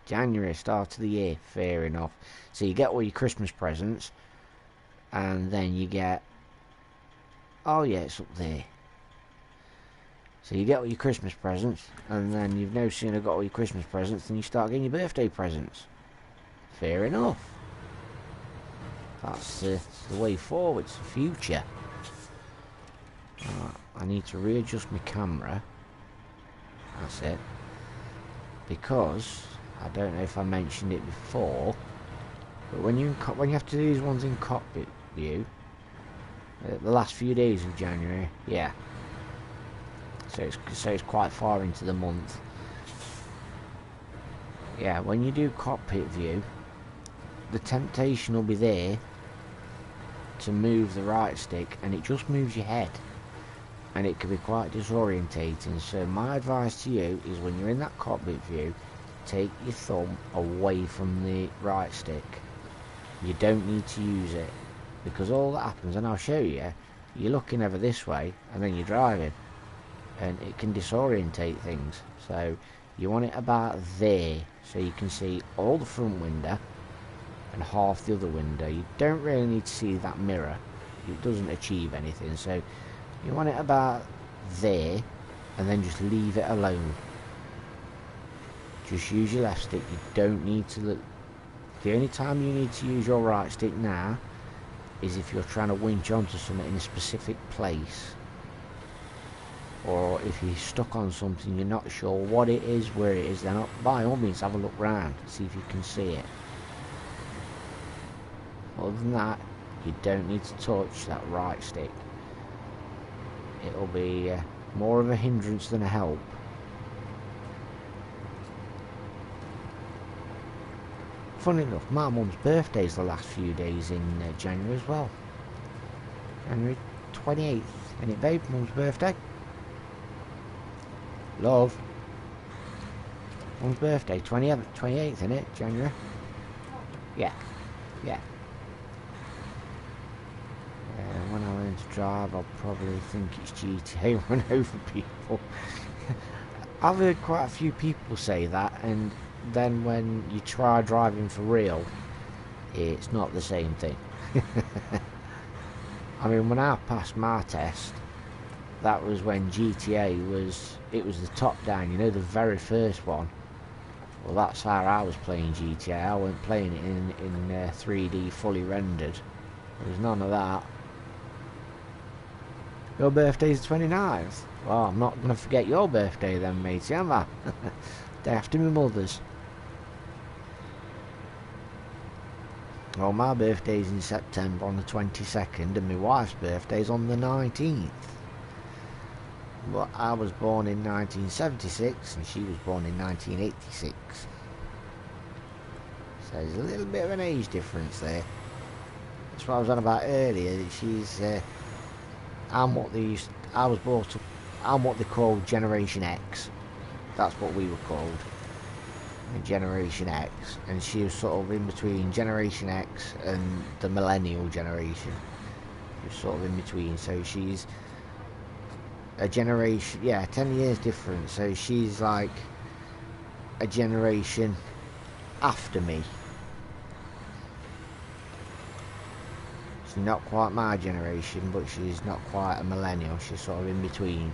January, start of the year. Fair enough. So you get all your Christmas presents, and then you get... Oh yeah, it's up there. So you get all your Christmas presents, and then you've no sooner got all your Christmas presents than you start getting your birthday presents. Fair enough. That's the way forward. It's the future. Right, I need to readjust my camera. That's it. Because I don't know if I mentioned it before, but when you have to do these ones in cockpit view, the last few days of January, yeah. So it's quite far into the month. Yeah, when you do cockpit view, the temptation will be there to move the right stick, and it just moves your head, and it can be quite disorientating. So my advice to you is, when you're in that cockpit view, take your thumb away from the right stick. You don't need to use it, because all that happens, and I'll show you, you're looking over this way and then you're driving, and it can disorientate things. So you want it about there, so you can see all the front window and half the other window. You don't really need to see that mirror, it doesn't achieve anything. So you want it about there, and then just leave it alone. Just use your left stick. You don't need to look. The only time you need to use your right stick now is if you're trying to winch onto something in a specific place, or if you're stuck on something, you're not sure what it is, where it is. Then by all means have a look round, see if you can see it. Other than that, you don't need to touch that right stick. It'll be more of a hindrance than a help. Funny enough, my mum's birthday's the last few days in January as well. January 28th. Ain't it, babe? Mum's birthday. Love. Mum's birthday, 28th, isn't it? January. Yeah. Yeah. When I learn to drive, I'll probably think it's GTA run over people. I've heard quite a few people say that, and then when you try driving for real, it's not the same thing. I mean, when I passed my test, that was when GTA was the top down, you know, the very first one. Well, that's how I was playing GTA. I wasn't playing it in 3D fully rendered. There was none of that. Your birthday's the 29th. Well, I'm not going to forget your birthday then, matey, am I? Day after my mother's. Well, my birthday's in September on the 22nd, and my wife's birthday's on the 19th. But I was born in 1976, and she was born in 1986. So there's a little bit of an age difference there. That's what I was on about earlier. That she's, I'm what they call Generation X. That's what we were called. Generation X, and she was sort of in between Generation X and the millennial generation. She was sort of in between, so she's a generation, yeah, 10 years different, so she's like a generation after me. She's not quite my generation, but she's not quite a millennial. She's sort of in between.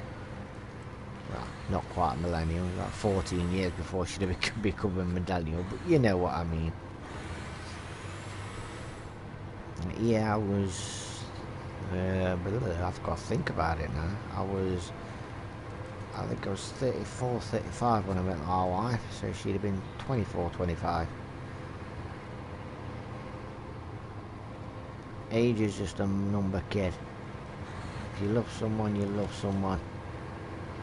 Well, not quite a millennial, like 14 years before she'd have become a millennial, but you know what I mean. Yeah, I was, I've got to think about it now. I think I was 34, 35 when I met my wife, so she'd have been 24, 25. Age is just a number, kid. If you love someone, you love someone.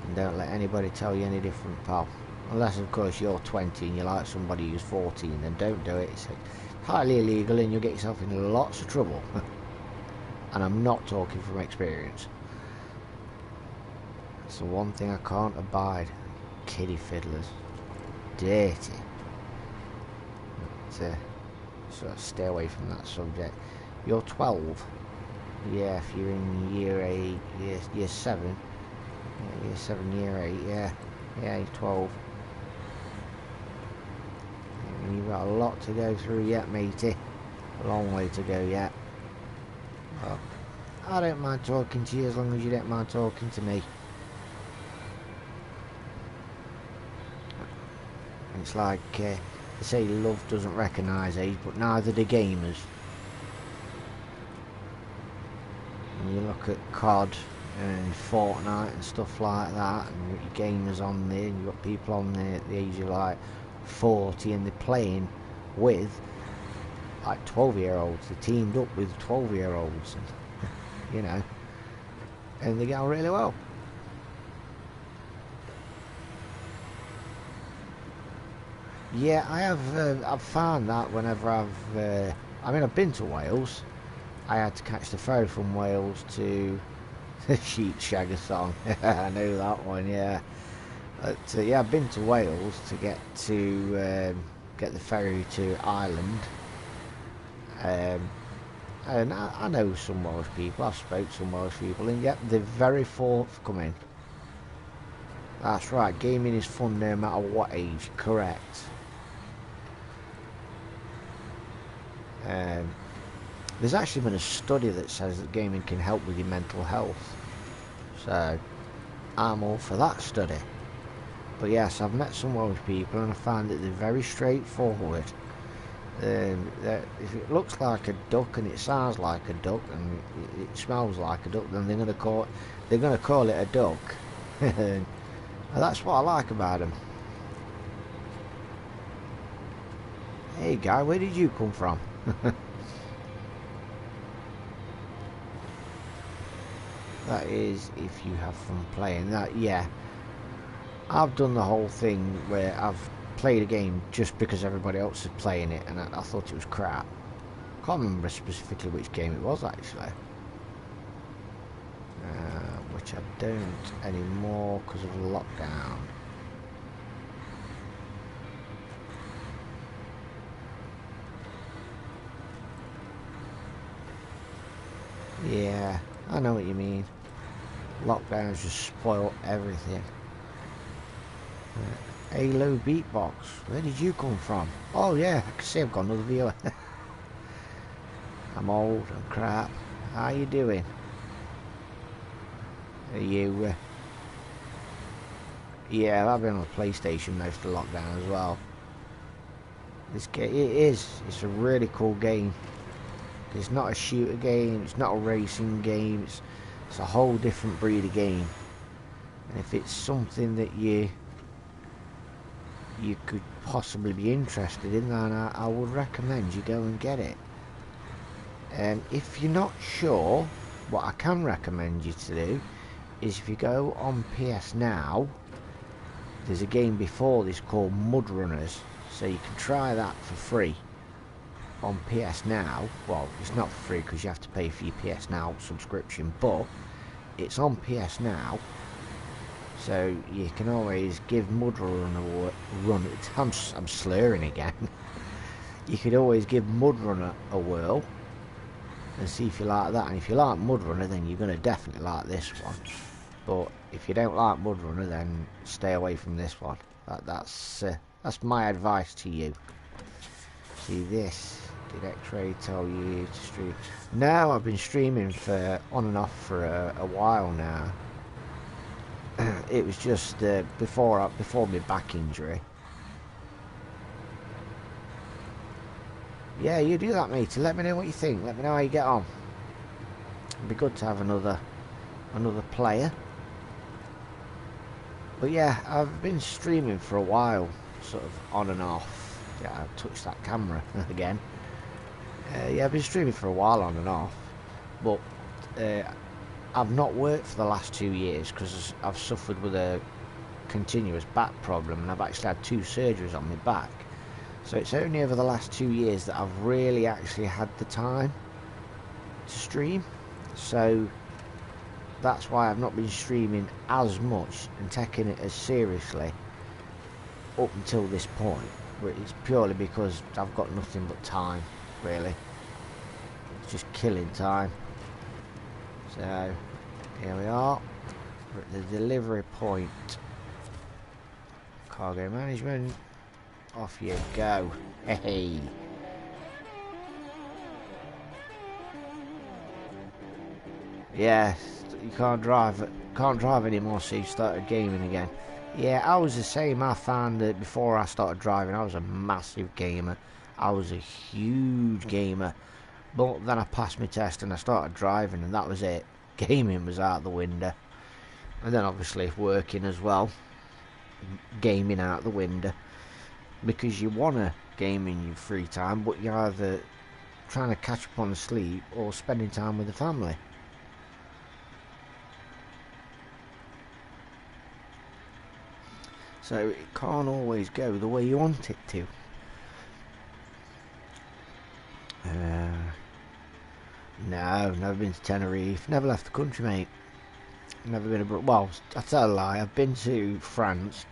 And don't let anybody tell you any different, pal. Unless, of course, you're 20 and you're like somebody who's 14, then don't do it. It's highly illegal and you'll get yourself in lots of trouble. And I'm not talking from experience. It's the one thing I can't abide. Kiddie fiddlers. Dirty. But, so stay away from that subject. You're 12. Yeah, if you're in year 8, year 7. Yeah, year 7, year 8, yeah. Yeah, you're 12. And you've got a lot to go through yet, matey. A long way to go yet. Well, I don't mind talking to you as long as you don't mind talking to me. It's like, they say love doesn't recognise age, but neither do gamers. And you look at COD and Fortnite and stuff like that, and you've got your gamers on there, and you've got people on there at the age of like 40, and they're playing with like 12-year-olds. They're teamed up with 12-year-olds, you know, and they get on really well. Yeah, I have. I've found that whenever I've been to Wales. I had to catch the ferry from Wales to the Sheep Shagger song. I know that one, yeah. But yeah, I've been to Wales to get the ferry to Ireland. And I know some Welsh people. I've spoke to some Welsh people, and yep, they're very forthcoming. That's right. Gaming is fun no matter what age. Correct. There's actually been a study that says that gaming can help with your mental health. So, I'm all for that study. But yes, I've met some Welsh people and I find that they're very straightforward. If it looks like a duck and it sounds like a duck and it smells like a duck, then they're going to call it a duck. And that's what I like about them. Hey guy, where did you come from? That is if you have fun playing that. Yeah, I've done the whole thing where I've played a game just because everybody else is playing it and I thought it was crap. Can't remember specifically which game it was actually, which I don't anymore because of lockdown. Yeah, I know what you mean. Lockdowns just spoil everything. Halo beatbox, where did you come from? Oh yeah, I can see I've got another viewer. I'm old, I'm crap. How you doing? Are you... yeah, I've been on PlayStation most of the lockdown as well. This game, it's a really cool game. It's not a shooter game, it's not a racing game, it's a whole different breed of game. And if it's something that you could possibly be interested in, then I would recommend you go and get it. And if you're not sure, what I can recommend you to do is if you go on PS Now, there's a game before this called Mud Runners, so you can try that for free on PS Now. Well, it's not for free because you have to pay for your PS Now subscription, but it's on PS Now, so you can always give Mud Runner a run. I'm slurring again. You could always give Mud Runner a whirl and see if you like that. And if you like Mud Runner, then you're going to definitely like this one. But if you don't like Mud Runner, then stay away from this one. That's my advice to you. See this. Did X-Ray tell you to stream? No, I've been streaming for on and off for a while now. It was just before my back injury. Yeah, you do that, mate. Let me know what you think. Let me know how you get on. It'd be good to have another player. But yeah, I've been streaming for a while, sort of on and off. Yeah, I've touched that camera again. Yeah, I've been streaming for a while on and off, but I've not worked for the last 2 years because I've suffered with a continuous back problem, and I've actually had 2 surgeries on my back. So it's only over the last 2 years that I've really actually had the time to stream. So that's why I've not been streaming as much and taking it as seriously up until this point. But it's purely because I've got nothing but time, really. It's just killing time. So here we are. We're at the delivery point. Cargo management. Off you go. Hey. Yeah, you can't drive anymore, so you started gaming again. Yeah, I was the same. I found that before I started driving, I was a massive gamer. I was a huge gamer. But then I passed my test and I started driving, and that was it. Gaming was out the window. And then obviously working as well. Gaming out the window. Because you want to game in your free time, but you're either trying to catch up on sleep or spending time with the family. So it can't always go the way you want it to. No, never been to Tenerife. Never left the country, mate. Never been abroad. Well, I tell a lie. I've been to France,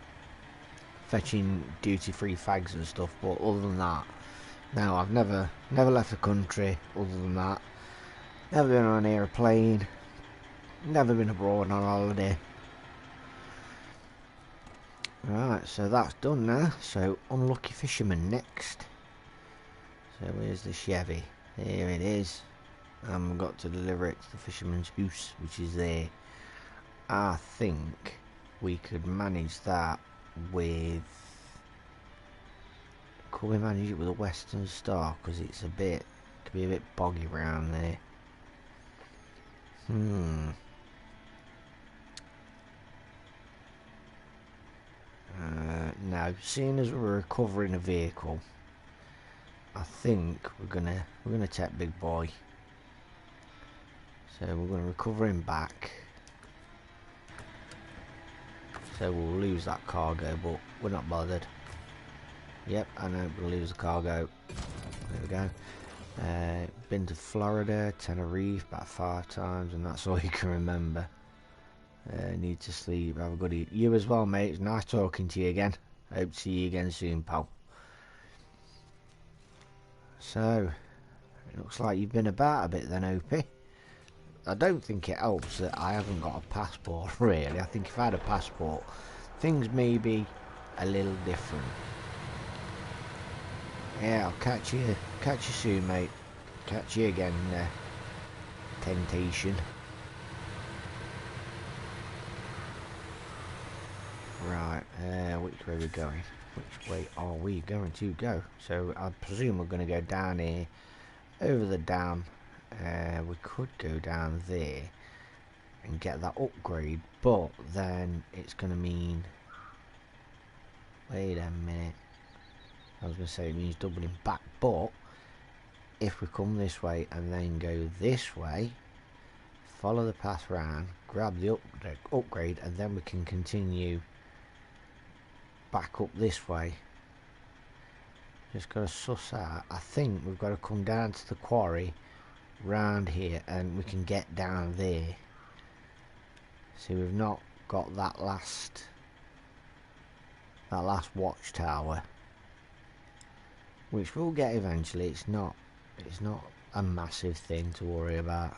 fetching duty-free fags and stuff. But other than that, no, I've never left the country. Other than that, never been on an aeroplane. Never been abroad on holiday. Right, so that's done now. So unlucky fisherman next. So where's the Chevy? Here it is. I've got to deliver it to the fisherman's house, which is there. I think we could manage that with... Could we manage it with a Western Star? Because it's a bit... could be a bit boggy around there. No, seeing as we're recovering a vehicle, I think we're gonna take Big Boy. So we're gonna recover him back. So we'll lose that cargo, but we're not bothered. Yep, I know we'll lose the cargo. There we go. Been to Florida, Tenerife about 5 times, and that's all you can remember. Need to sleep. Have a good evening. You as well, mate. It's nice talking to you again. Hope to see you again soon, pal. So, it looks like you've been about a bit then, Opie. I don't think it helps that I haven't got a passport, really. I think if I had a passport, things may be a little different. Yeah, I'll catch you soon, mate. Catch you again, Temptation. Right, which way are we going? Which way are we going to go? So I presume we're going to go down here, over the dam. We could go down there and get that upgrade, but then it's going to mean... Wait a minute. I was going to say it means doubling back, but if we come this way and then go this way, follow the path round, grab the upgrade, and then we can continue back up this way. Just got to suss out. I think we've got to come down to the quarry round here and we can get down there. See, we've not got that last watchtower, which we'll get eventually. It's not a massive thing to worry about.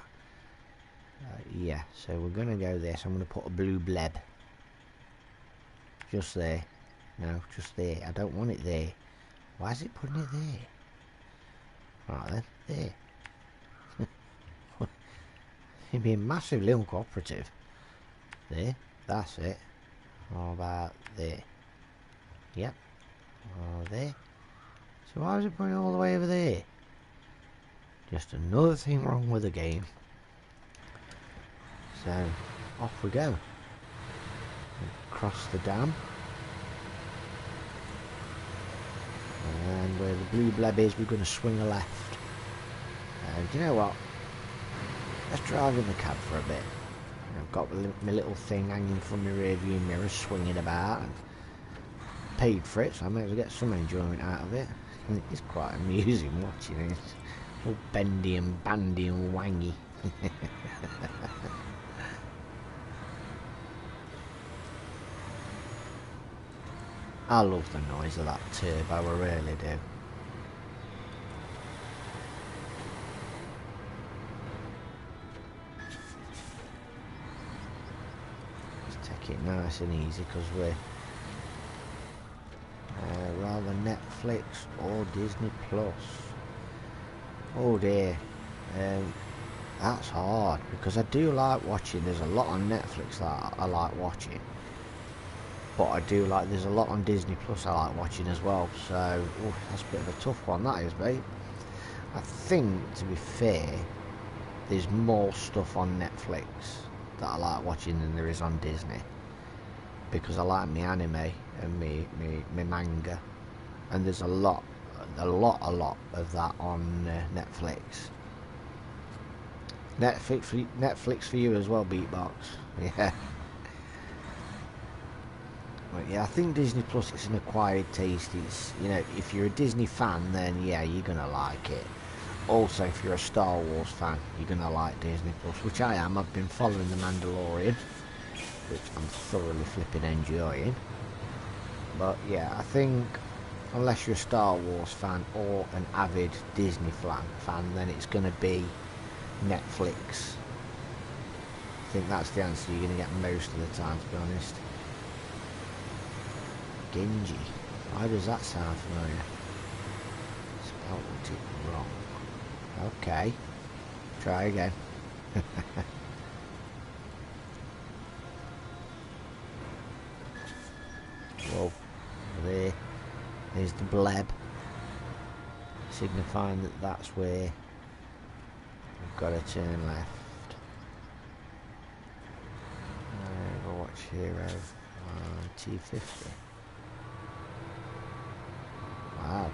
Yeah, so we're gonna go this. I'm gonna put a blue bleb just there. No, just there. I don't want it there. Why is it putting it there? Right then, there. You're being massively uncooperative. There, that's it. How about there? Yep. Oh, there. So why is it putting it all the way over there? Just another thing wrong with the game. So, off we go. Across the dam. And where the blue bleb is, we're going to swing a left. Do you know what? Let's drive in the cab for a bit. I've got my little thing hanging from my rear view mirror, swinging about. And paid for it, so I may as well get some enjoyment out of it. And it's quite amusing watching it. It's all bendy and bandy and wangy. I love the noise of that turbo, I really do. Let's take it nice and easy because we're rather Netflix or Disney Plus. Oh dear, that's hard because I do like watching. There's a lot on Netflix that I like watching, but I do like. There's a lot on Disney Plus I like watching as well. So that's a bit of a tough one, that is, mate. I think, to be fair, there's more stuff on Netflix that I like watching than there is on Disney, because I like my anime and me manga, and there's a lot of that on Netflix. Netflix for you as well, Beatbox. Yeah. But yeah, I think Disney Plus is an acquired taste. It's, you know, if you're a Disney fan, then yeah, you're gonna like it. Also, if you're a Star Wars fan, you're gonna like Disney Plus, which I am. I've been following The Mandalorian, which I'm thoroughly flipping enjoying. But yeah, I think unless you're a Star Wars fan or an avid Disney fan, then it's going to be Netflix. I think that's the answer you're going to get most of the time, to be honest. Genji. Why does that sound familiar? Spelled it wrong. Okay. Try again. Whoa. There's the bleb, signifying that that's where we've got to turn left. Overwatch Hero T50. Wow.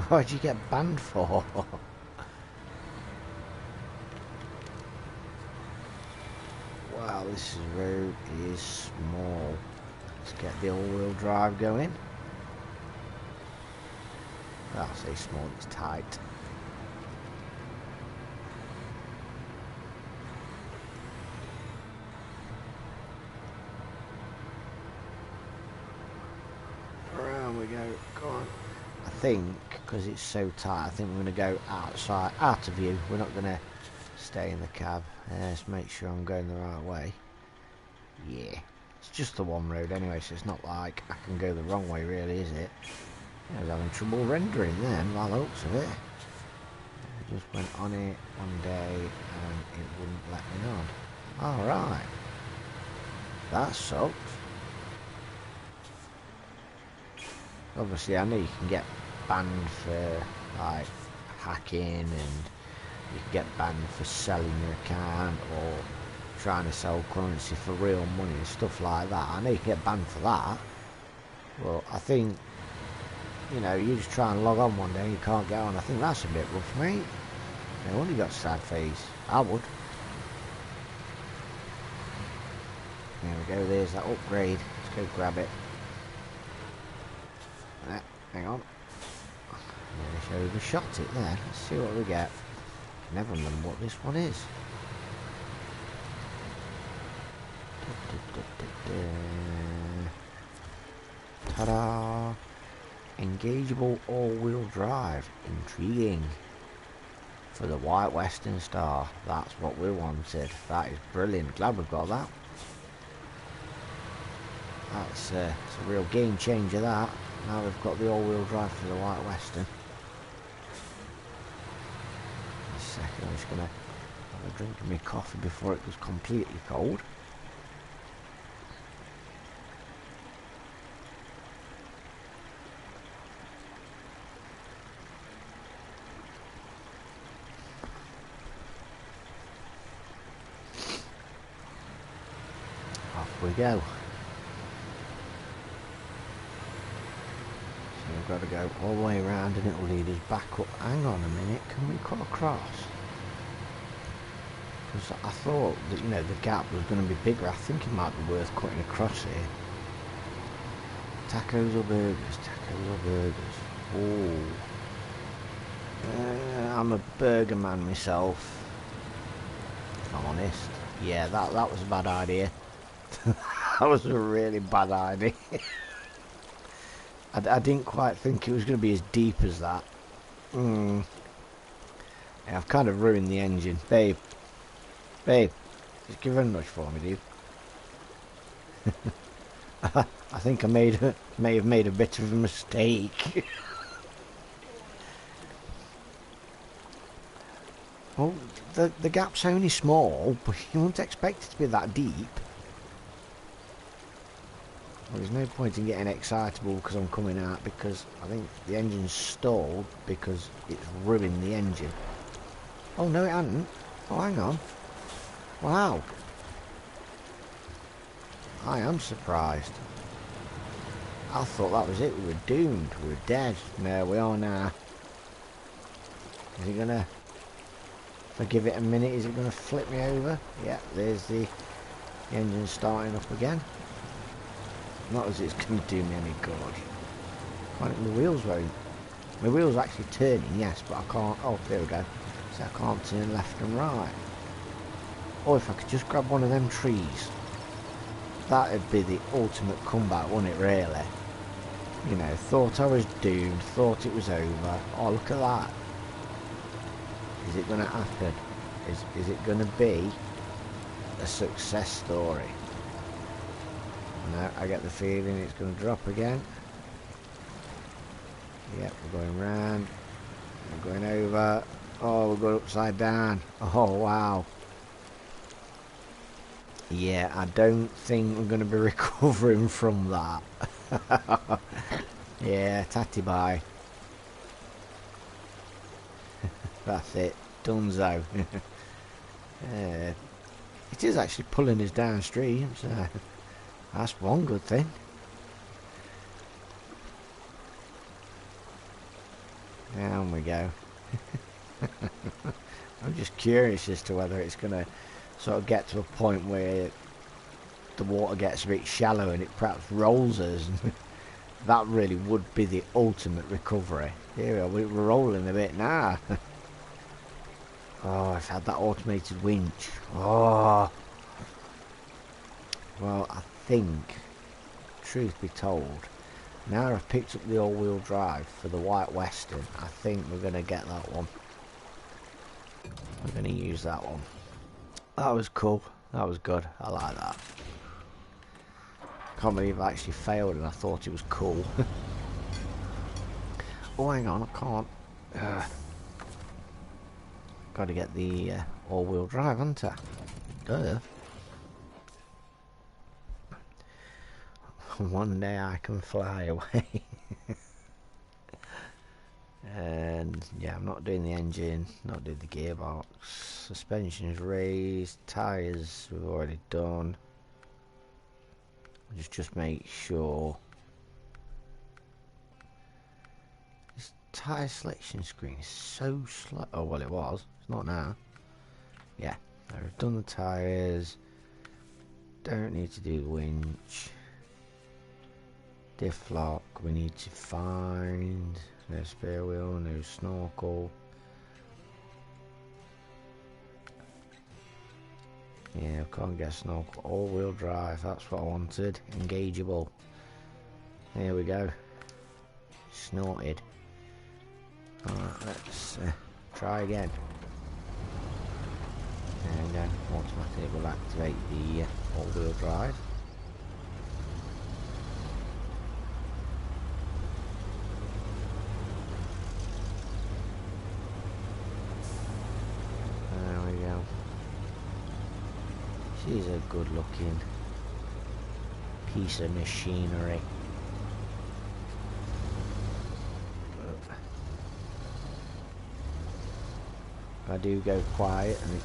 What'd you get banned for? Wow, this road is small. Let's get the all-wheel drive going. I'll say small, it's tight. Around we go, go on. I think, because it's so tight, I think we're going to go outside, out of view. We're not going to stay in the cab. Let's make sure I'm going the right way. Yeah, it's just the one road anyway, so it's not like I can go the wrong way, really, is it? I was having trouble rendering then, by the looks of it. I just went on it one day and it wouldn't let me on. Alright. That sucks. Obviously, I know you can get banned for, like, hacking, and you can get banned for selling your account or trying to sell currency for real money and stuff like that. I know you can get banned for that. Well, I think, you know, you just try and log on one day and you can't get on. I think that's a bit rough, mate. No wonder you got sad face. I would. There we go, there's that upgrade. Let's go grab it. Hang on. Nearly overshot it there. Let's see what we get. I never remember what this one is. Ta-da! Engageable all-wheel drive. Intriguing. For the White Western Star. That's what we wanted. That is brilliant. Glad we've got that. That's it's a real game changer, that. Now we've got the all-wheel drive for the White Western. A second, I'm just going to have a drink of my coffee before it goes completely cold. Off we go. We've got to go all the way around and it will lead us back up. Hang on a minute, can we cut across? Because I thought that, you know, the gap was going to be bigger. I think it might be worth cutting across here. Tacos or burgers? Tacos or burgers? Oh. I'm a burger man myself, if I'm honest. Yeah, that was a bad idea. That was a really bad idea. I didn't quite think it was going to be as deep as that. Yeah, I've kind of ruined the engine. Babe, just give her a nudge for me, dude. I think I may have made a bit of a mistake. Well, the gap's only small, but you wouldn't expect it to be that deep. Well, there's no point in getting excitable because I'm coming out, because I think the engine's stalled because it's ruined the engine. Oh, no, it hasn't. Oh, hang on. Wow. I am surprised. I thought that was it. We were doomed. We were dead. No, we are now. Is it gonna... If I give it a minute, is it going to flip me over? Yeah, there's the engine starting up again. Not as it's going to do me any good. My wheels won't. My wheels are actually turning, yes, but I can't. Oh, there we go. So I can't turn left and right. Or if I could just grab one of them trees. That'd be the ultimate comeback, wouldn't it, really? You know, thought I was doomed, thought it was over. Oh, look at that. Is it going to happen? Is it going to be a success story? No, I get the feeling it's going to drop again. Yep, we're going round. We're going over. Oh, we're going upside down. Oh, wow. Yeah, I don't think we're going to be recovering from that. Yeah, tatty bye. That's it. Dunzo. It is actually pulling us downstream, so that's one good thing. Down we go. I'm just curious as to whether it's going to sort of get to a point where the water gets a bit shallow and it perhaps rolls us. That really would be the ultimate recovery. Here we are, we're rolling a bit now. Oh, I've had that automated winch. Oh. Well, I think, truth be told, now I've picked up the all-wheel drive for the White Western, I think we're going to get that one. We're going to use that one. That was cool. That was good. I like that. Can't believe I actually failed and I thought it was cool. Oh, hang on, I can't. Got to get the all-wheel drive, haven't I? Duh. One day I can fly away. And yeah, I'm not doing the engine, not doing the gearbox. Suspension is raised, tyres we've already done. Just make sure. This tyre selection screen is so slow. Oh well, it was. It's not now. Yeah, I've done the tyres. Don't need to do the winch. Diff lock, we need to find. No spare wheel, no snorkel. Yeah, I can't get a snorkel. All-wheel drive, that's what I wanted. Engageable. There we go. Snorted. Alright, let's try again. And then automatically will activate the all-wheel drive. She's a good looking piece of machinery. If I do go quiet and it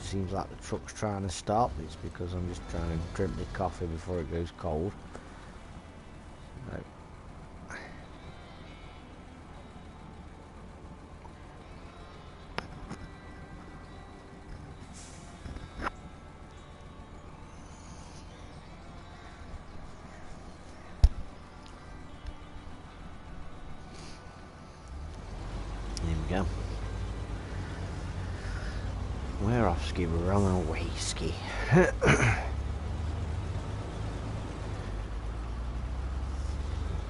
seems like the truck's trying to stop, it's because I'm just trying to drink the coffee before it goes cold. So, We're off ski, we're on our way ski.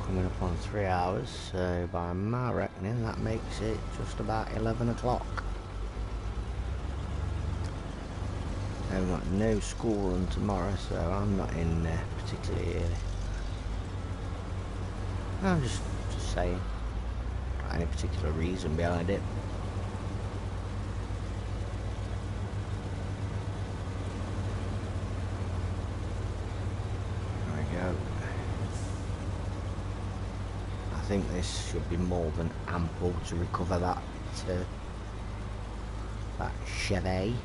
Coming up on 3 hours, so by my reckoning that makes it just about 11 o'clock. I've got no school run tomorrow, so I'm not in particularly early. I'm just saying, not any particular reason behind it. There we go. I think this should be more than ample to recover that Chevy.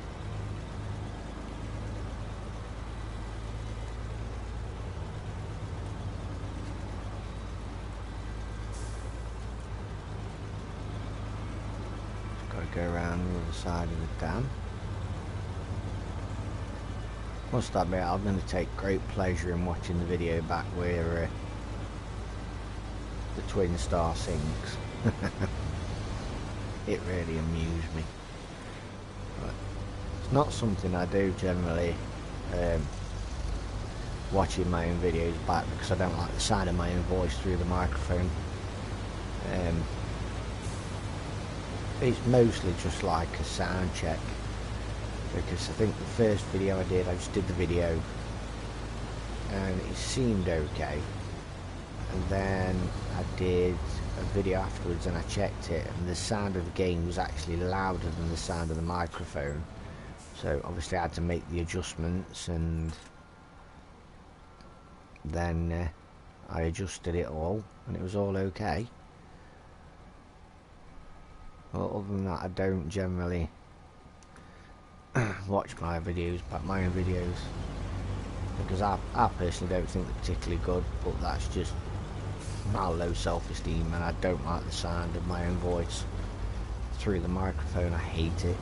Go around the other side of the dam. Must admit, I'm going to take great pleasure in watching the video back where the Twin Star sinks. It really amused me. But it's not something I do generally, watching my own videos back, because I don't like the sound of my own voice through the microphone. It's mostly just like a sound check, because I think the first video I did, I just did the video and it seemed okay, and then I did a video afterwards and I checked it, and the sound of the game was actually louder than the sound of the microphone, so obviously I had to make the adjustments, and then I adjusted it all and it was all okay. Well, other than that, I don't generally watch my videos, but my own videos, because I personally don't think they're particularly good, but that's just my low self-esteem, and I don't like the sound of my own voice through the microphone. I hate it.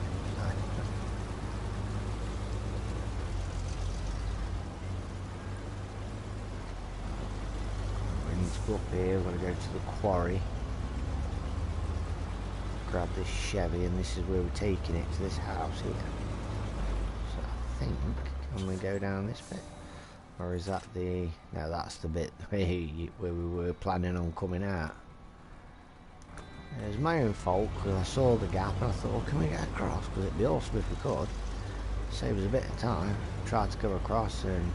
We need to go up here. We're going to go to the quarry, grab this Chevy, and this is where we're taking it, to this house here. So I think, can we go down this bit, or is that the, no, that's the bit where we were planning on coming out. It was my own fault, because I saw the gap and I thought, well, can we get across, because it'd be awesome if we could, save us a bit of time. Tried to go across and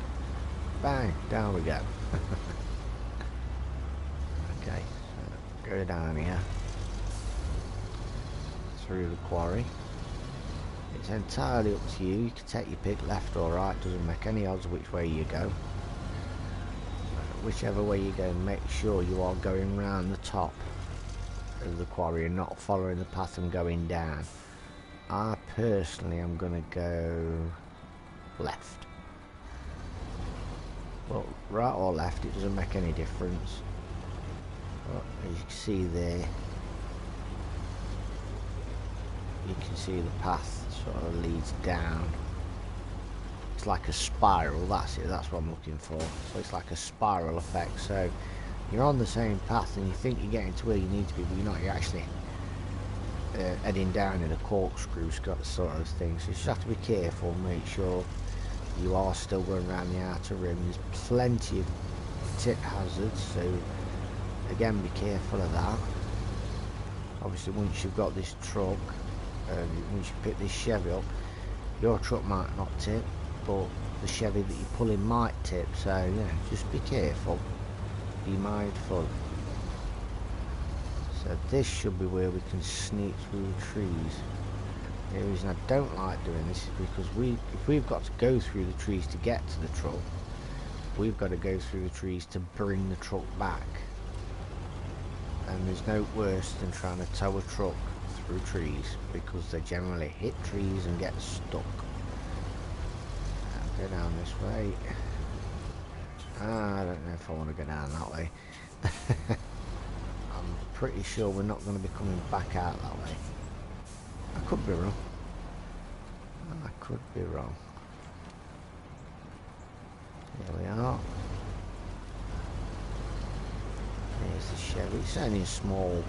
bang, down we go. Okay, so go down here through the quarry. It's entirely up to you. You can take your pick, left or right, doesn't make any odds which way you go. Whichever way you go, make sure you are going round the top of the quarry and not following the path and going down. I personally am going to go left. Well, right or left, it doesn't make any difference. But as you can see there, you can see the path sort of leads down. It's like a spiral, that's it, that's what I'm looking for. So it's like a spiral effect, so you're on the same path and you think you're getting to where you need to be, but you're not. You're actually heading down in a corkscrew sort of thing, so you just have to be careful, make sure you are still going around the outer rim. There's plenty of tip hazards, so again, be careful of that. Obviously, once you've got this truck, once you pick this Chevy up, your truck might not tip, but the Chevy that you're pulling might tip, so yeah, just be careful, be mindful. So this should be where we can sneak through the trees. The reason I don't like doing this is because if we've got to go through the trees to get to the truck, we've got to go through the trees to bring the truck back, and there's no worse than trying to tow a truck through trees, because they generally hit trees and get stuck. I'll go down this way. I don't know if I want to go down that way. I'm pretty sure we're not going to be coming back out that way. I could be wrong. I could be wrong. Here we are. There's the Chevy. It's only a small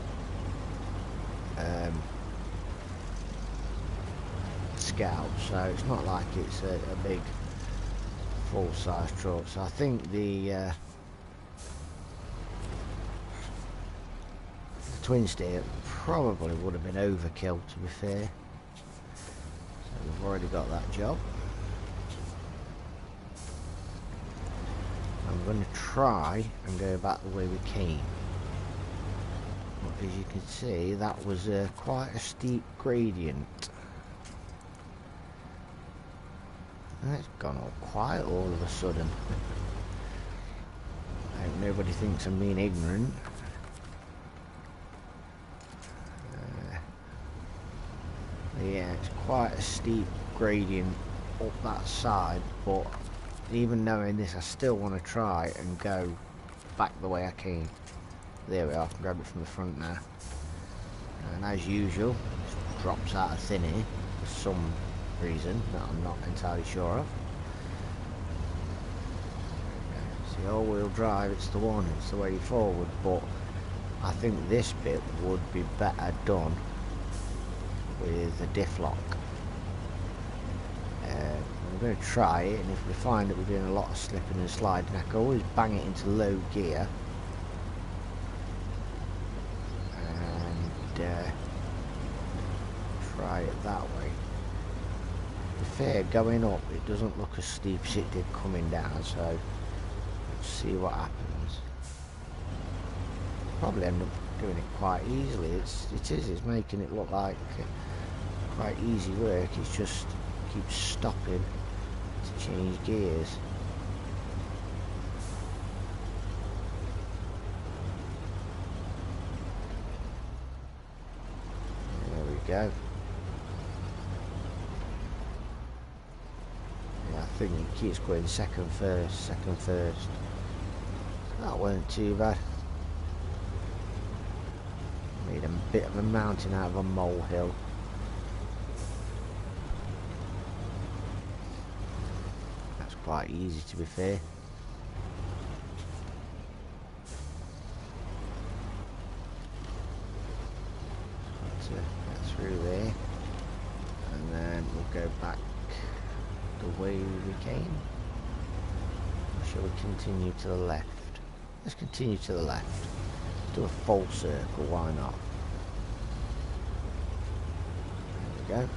Scout, so it's not like it's a big full-size truck. So I think the twin steer probably would have been overkill, to be fair. So we've already got that job. I'm going to try and go back the way we came. But as you can see, that was quite a steep gradient. And it's gone all quiet all of a sudden. I hope nobody thinks I'm being ignorant. Yeah, it's quite a steep gradient up that side, but even knowing this, I still want to try and go back the way I came. There we are, I can grab it from the front now. And as usual, it drops out of thin air for some reason that I'm not entirely sure of. See, all-wheel drive, it's the one, it's the way forward, but I think this bit would be better done with a diff lock. I'm going to try it, and if we find that we're doing a lot of slipping and sliding, I can always bang it into low gear and try it that way. To be fair, going up it doesn't look as steep as it did coming down, so let's see what happens. Probably end up doing it quite easily. It's making it look like quite easy work. It's just keeps stopping to change gears. There we go. Yeah, I think it keeps going second first. That weren't too bad. Made a bit of a mountain out of a molehill. That's quite easy, to be fair. Let's get through there, and then we'll go back the way we came. Or shall we continue to the left? Let's continue to the left. Let's do a full circle, why not? There we go.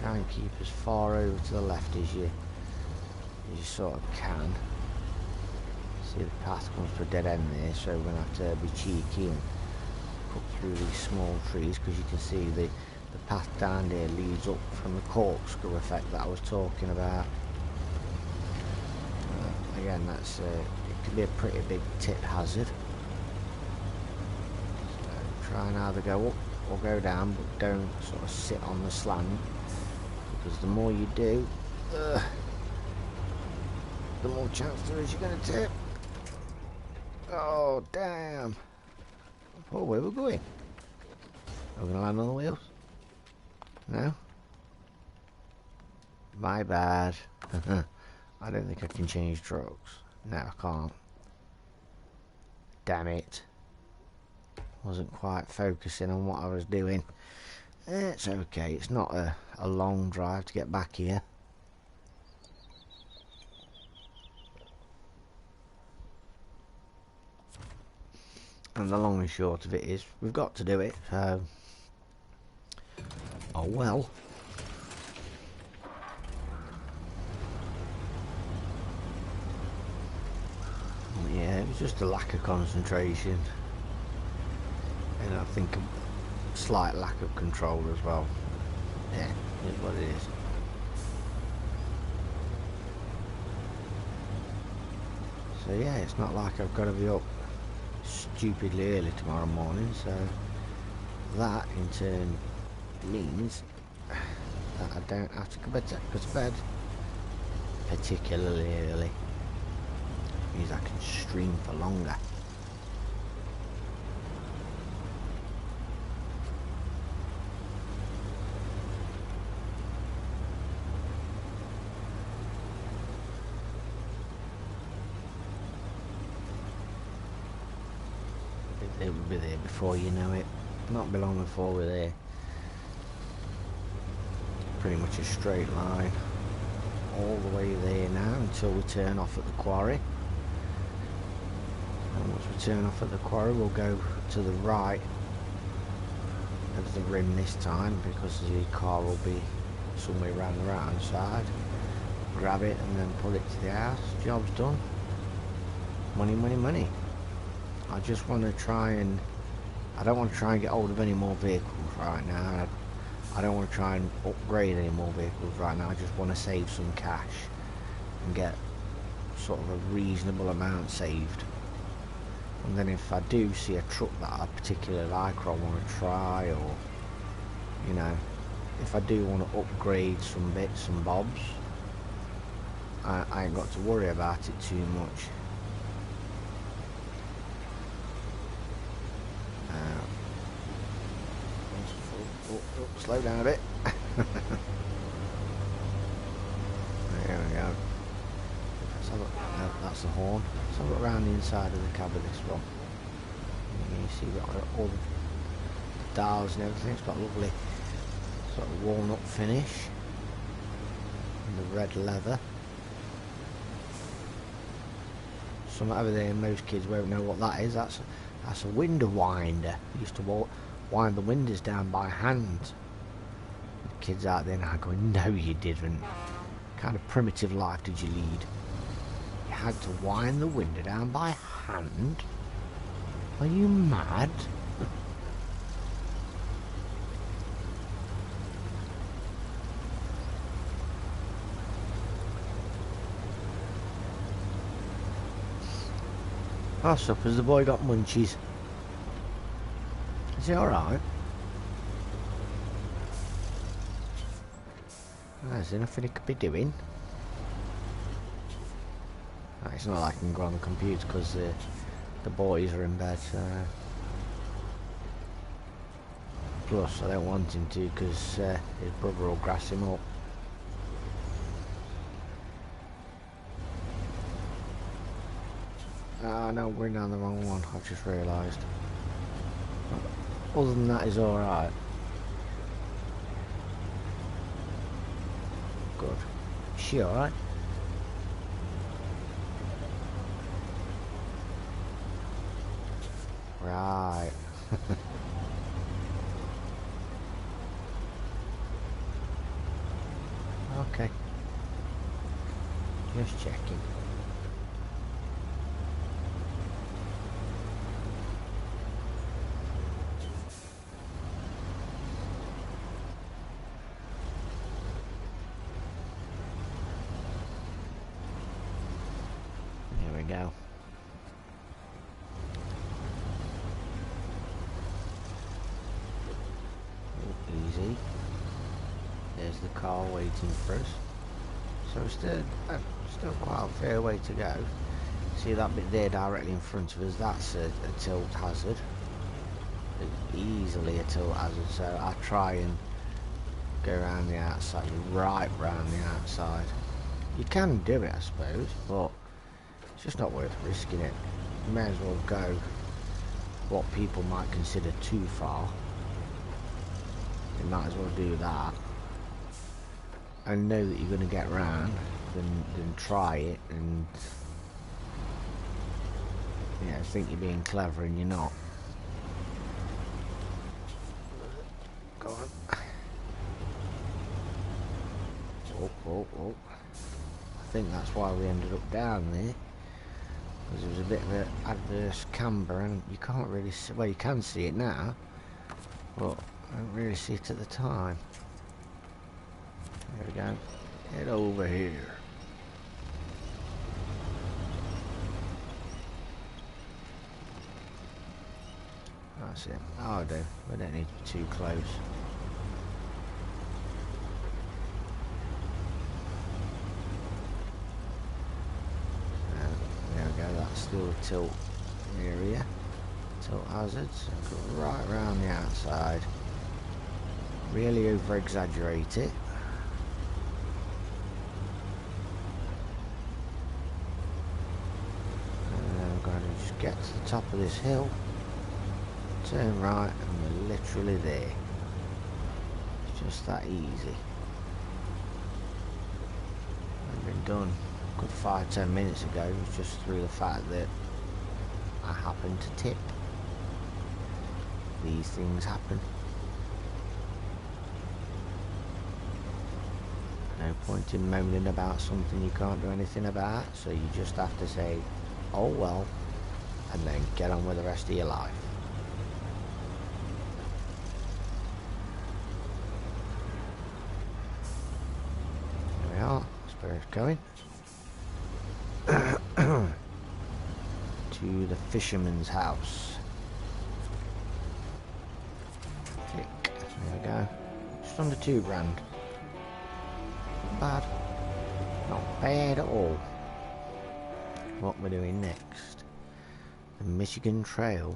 Try and keep as far over to the left as you sort of can. See, the path comes to a dead end there, so we're going to have to be cheeky and cut through these small trees, because you can see the path down there leads up from the corkscrew effect that I was talking about. Again, that's it can be a pretty big tip hazard. So try and either go up or go down, but don't sort of sit on the slant, because the more you do, the more chance there is you're going to tip. Oh damn! Oh, where we're going? Are we going to land on the wheels? No? My bad. I don't think I can change trucks. No, I can't. Damn it. Wasn't quite focusing on what I was doing. It's okay, it's not a long drive to get back here. And the long and short of it is, we've got to do it, so... Oh well. Yeah, it was just a lack of concentration. And I think a slight lack of control as well. Yeah, it's what it is. So yeah, it's not like I've got to be up stupidly early tomorrow morning, so that in turn means that I don't have to go to bed particularly early. It means I can stream for longer. It will be there before you know it. Not be long before we're there. pretty much a straight line all the way there now until we turn off at the quarry. And once we turn off at the quarry, we'll go to the right of the rim this time, because the car will be somewhere around the right hand side. Grab it and then pull it to the house. Job's done. Money, money, money. I just want to try and... I don't want to try and get hold of any more vehicles right now. I don't want to try and upgrade any more vehicles right now. I just want to save some cash and get sort of a reasonable amount saved. And then if I do see a truck that I particularly like, or I want to try, or, you know, if I do want to upgrade some bits and bobs, I ain't got to worry about it too much. Slow down a bit. There we go. Let's have a look. No, that's the horn. Let's have a look around the inside of the cab of this one. You see we've got all the dials and everything. It's got a lovely sort of walnut finish. And the red leather. Some over there, most kids won't know what that is. That's a window winder. Used to wind the windows down by hand. The kids out there now going, no you didn't. What kind of primitive life did you lead? You had to wind the window down by hand? Are you mad? Oh, suppose the boy got munchies. Is he alright? Is there nothing he could be doing? It's not like I can go on the computer because the boys are in bed. Plus, I don't want him to because his brother will grass him up. No, we're going down the wrong one, I've just realised. Other than that, he's alright. Good. Is she alright? Right. Okay. Just checking. Go. Easy. There's the car waiting for us. So still quite a fair way to go. See that bit there directly in front of us? That's a tilt hazard. It's easily a tilt hazard. So I try and go around the outside, right round the outside. You can do it, I suppose, but it's just not worth risking it. You may as well go what people might consider too far. You might as well do that and know that you're going to get round than try it and think you're being clever and you're not. Go on. Oh. I think that's why we ended up down there. Because there was a bit of an adverse camber and you can't really see, well you can see it now, but I didn't really see it at the time. There we go. Head over here. That's it. Oh, do. We don't need to be too close. There we go. That's still a tilt area. Tilt hazards. Go right around the outside. Really over exaggerate it. And then I'm going to just get to the top of this hill. Turn right and we're literally there. It's just that easy. done a good 5-10 minutes ago, was just through the fact that I happened to tip. These things happen. No point in moaning about something you can't do anything about, so you just have to say, oh well, and then get on with the rest of your life. There we are, that's where it's going. To the fisherman's house. Click. There we go. Just under $2 grand. Not bad. Not bad at all. What we're doing next? The Michigan Trail.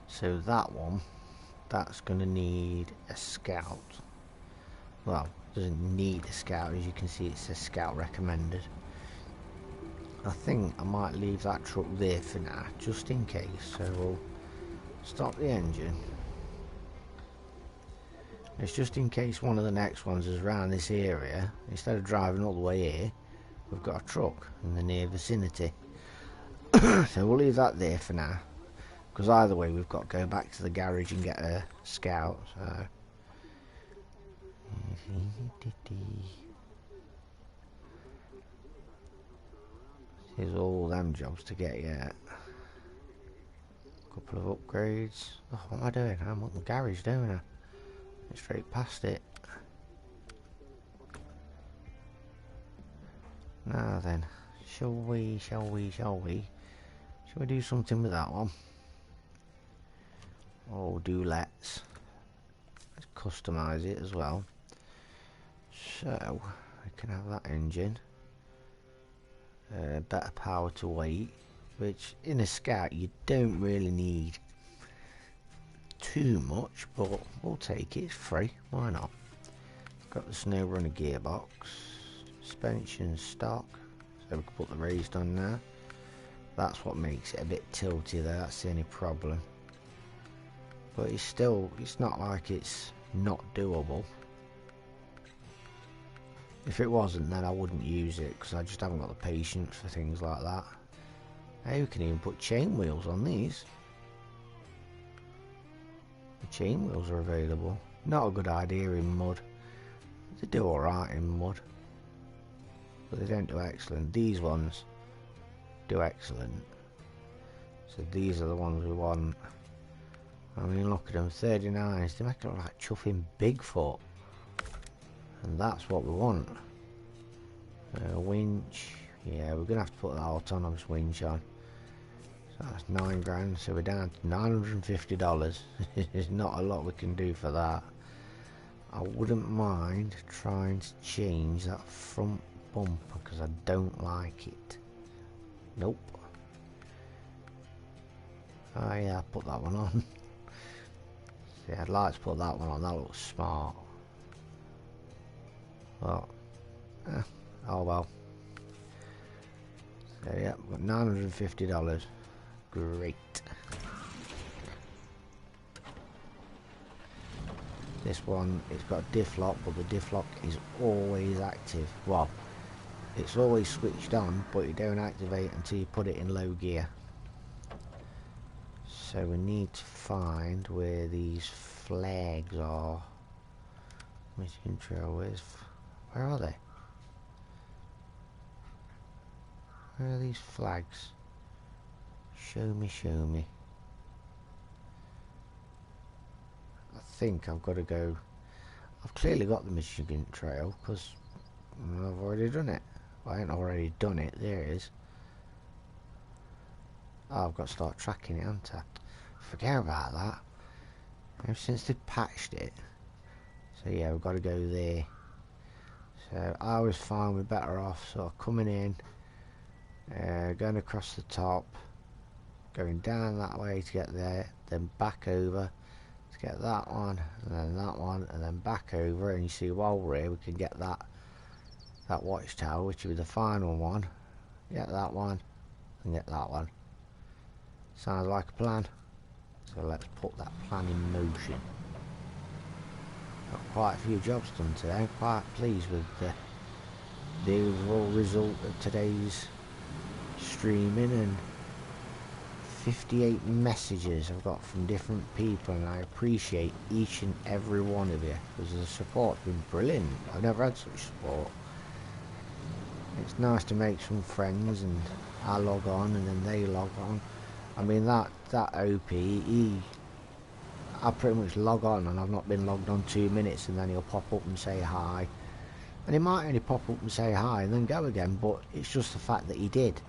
So that one, that's going to need a scout. Well, it doesn't need a scout. As you can see, it says scout recommended. I think I might leave that truck there for now, just in case. So we'll stop the engine. It's just in case one of the next ones is around this area. Instead of driving all the way here, we've got a truck in the near vicinity. So we'll leave that there for now, because either way we've got to go back to the garage and get a scout. So here's all them jobs to get yet. Couple of upgrades. Oh, what am I doing? I'm up the garage, don't I? Straight past it. Now then, shall we do something with that one? Oh, let's customize it as well. So we can have that engine, better power to weight, which in a Scout you don't really need too much, but we'll take it. It's free, why not? Got the Snowrunner gearbox, suspension stock, so we can put the raised on now. That's what makes it a bit tilty there, that's the only problem. But it's not like it's not doable. If it wasn't, then I wouldn't use it, because I just haven't got the patience for things like that. Hey, we can even put chain wheels on these. The chain wheels are available. Not a good idea in mud. They do alright in mud, but they don't do excellent. These ones do excellent. So these are the ones we want. I mean, look at them, 39s. They make it look like chuffing Bigfoot. And that's what we want. Winch. Yeah, we're going to have to put that autonomous winch on. So that's 9 grand, so we're down to $950. There's not a lot we can do for that. I wouldn't mind trying to change that front bumper, because I don't like it. Nope. Oh yeah, I'll put that one on. Yeah, I'd like to put that one on, that looks smart. Well, oh well. So yeah, we've got $950. Great. This one, it's got a diff lock, but the diff lock is always active. Well, it's always switched on, but you don't activate until you put it in low gear. So we need to find where these flags are. Mission control, where are they? Where are these flags? Show me, show me. I think I've got to go. I've clearly got the Michigan Trail, because I've already done it. Well, I ain't already done it. There it is. Oh, I've got to start tracking it, haven't I? Forget about that. Ever since they patched it. So yeah, we've got to go there. So I was fine, we're better off sort of coming in, going across the top, going down that way to get there, then back over to get that one, and then that one, and then back over. And you see, while we're here, we can get that watchtower, which will be the final one. Get that one, and get that one. Sounds like a plan. So let's put that plan in motion. Got quite a few jobs done today. I'm quite pleased with the overall result of today's streaming, and 58 messages I've got from different people, and I appreciate each and every one of you because the support's been brilliant. I've never had such support. It's nice to make some friends, and I log on and then they log on. I mean that OP, I pretty much log on and I've not been logged on 2 minutes, and then he'll pop up and say hi, and he might only pop up and say hi and then go again, but it's just the fact that he did.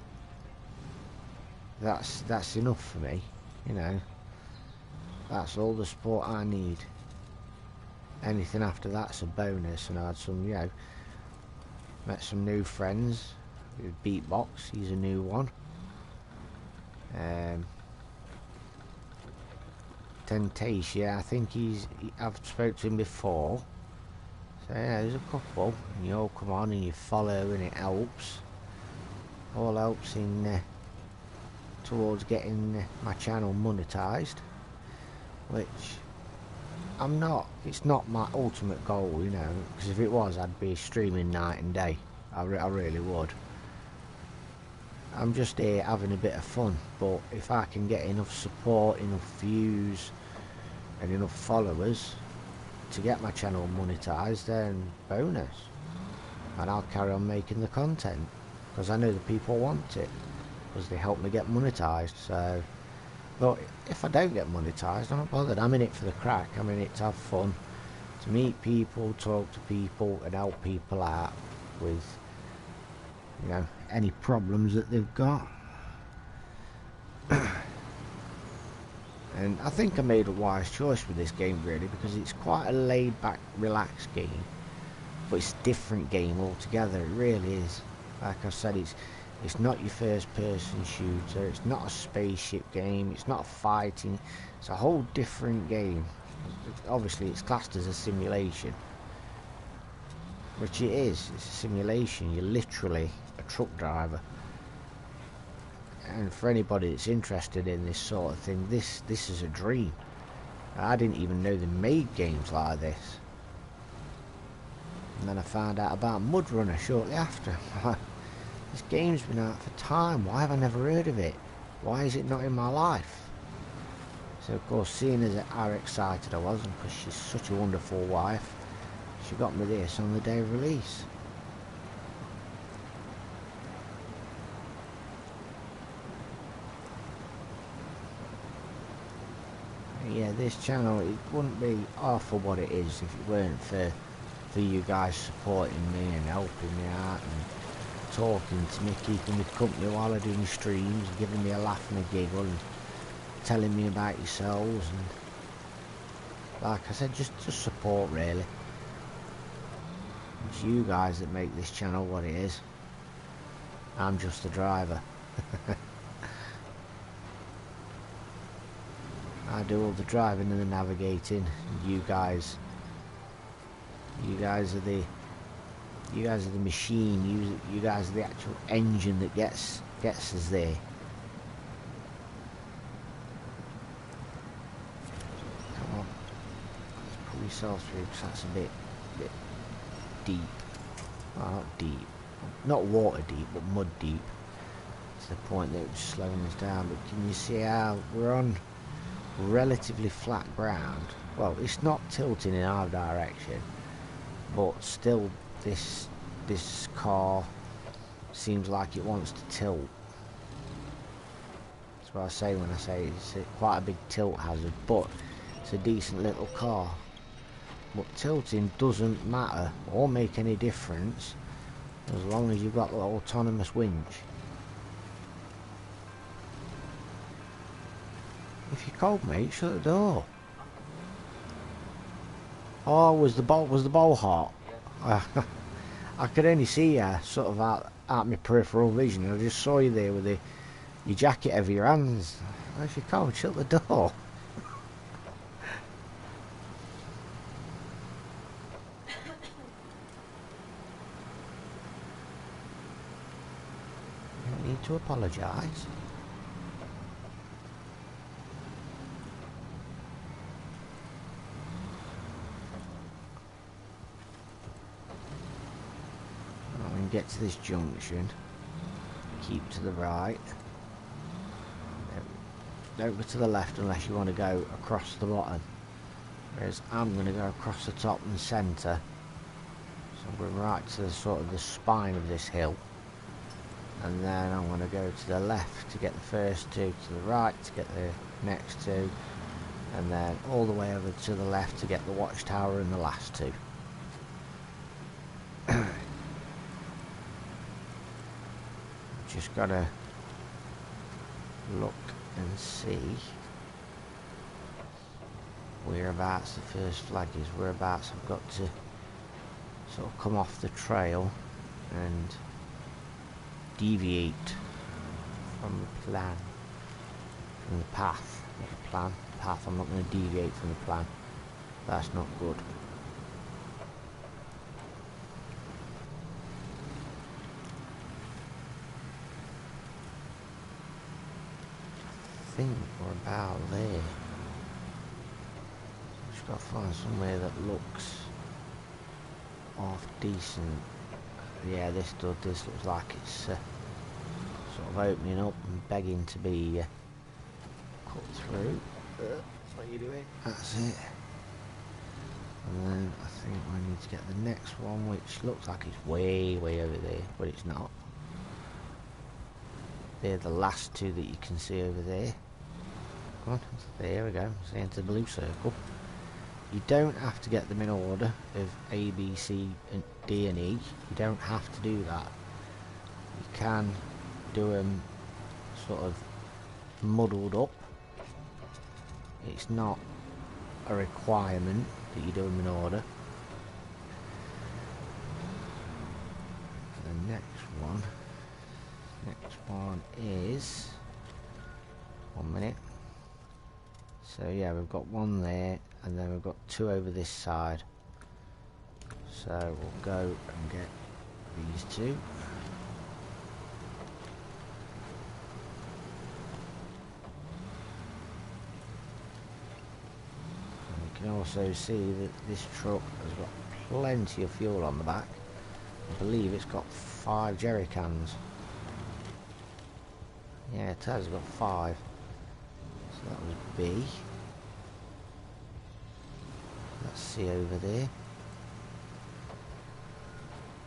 That's enough for me, you know. That's all the support I need. Anything after that's a bonus. And I had some, you know, met some new friends with Beatbox. He's a new one. Tentation, yeah, I think I've spoke to him before. So yeah, there's a couple, and you all come on and you follow, and it helps. All helps in towards getting my channel monetized, which it's not my ultimate goal, you know, because if it was, I'd be streaming night and day. I really would. I'm just here having a bit of fun, but if I can get enough support, enough views and enough followers to get my channel monetized, then bonus, and I'll carry on making the content because I know the people want it, because they help me get monetized. So, but if I don't get monetized, I'm not bothered. I'm in it for the crack. I'm in it to have fun, to meet people, talk to people, and help people out with, you know, any problems that they've got. And I think I made a wise choice with this game, really, because it's quite a laid back, relaxed game, but it's a different game altogether. It really is. Like I said, it's not your first person shooter, it's not a spaceship game, it's not fighting, it's a whole different game. Obviously it's classed as a simulation, which it is. It's a simulation. You're literally a truck driver, and for anybody that's interested in this sort of thing, this is a dream. I didn't even know they made games like this, and then I found out about Snowrunner shortly after. This game's been out for time, why have I never heard of it? Why is it not in my life? So of course, seeing as how excited I was, and because she's such a wonderful wife, she got me this on the day of release. Yeah, this channel, it wouldn't be half of what it is if it weren't for you guys supporting me and helping me out and talking to me, keeping me company while I do my streams, giving me a laugh and a giggle, and telling me about yourselves, and like I said, just support, really. It's you guys that make this channel what it is. I'm just a driver. I do all the driving and the navigating, and you guys are the machine. You guys are the actual engine that gets us there. Come on, let's pull yourself through, because that's a bit deep. Well, not deep, not water deep, but mud deep. To the point that it was slowing us down. But can you see how we're on relatively flat ground? Well, it's not tilting in our direction, but still this car seems like it wants to tilt. That's what I say when I say it's quite a big tilt hazard, but it's a decent little car. But tilting doesn't matter or make any difference as long as you've got the autonomous winch. If you're cold, mate, shut the door. Oh, was the bowl hot? I could only see you sort of out my peripheral vision. I just saw you there with your jacket over your hands. If you're cold, shut the door. You don't need to apologise. get to this junction, keep to the right. Don't go to the left unless you want to go across the bottom. Whereas I'm going to go across the top and centre. So I'm going right to the sort of the spine of this hill. And then I'm going to go to the left to get the first two, to the right to get the next two, and then all the way over to the left to get the watchtower and the last two. Just got to look and see whereabouts the first flag is, whereabouts I've got to sort of come off the trail and deviate from the plan, from the path, not the plan, path. I'm not going to deviate from the plan. That's not good. I think we're about there. Just got to find somewhere that looks half decent. Yeah, this looks like it's sort of opening up and begging to be cut through. What are you doing? That's it. And then I think we need to get the next one, which looks like it's way over there, but it's not. They're the last two that you can see over there. Come on, there we go. See into the blue circle. You don't have to get them in order of A, B, C, and D and E. You don't have to do that. You can do them sort of muddled up. It's not a requirement that you do them in order. The next one is 1 minute. So yeah, we've got one there, and then we've got two over this side. So we'll go and get these two. And you can also see that this truck has got plenty of fuel on the back. I believe it's got 5 jerry cans. Yeah, it has got 5. So that was B. Let's see over there.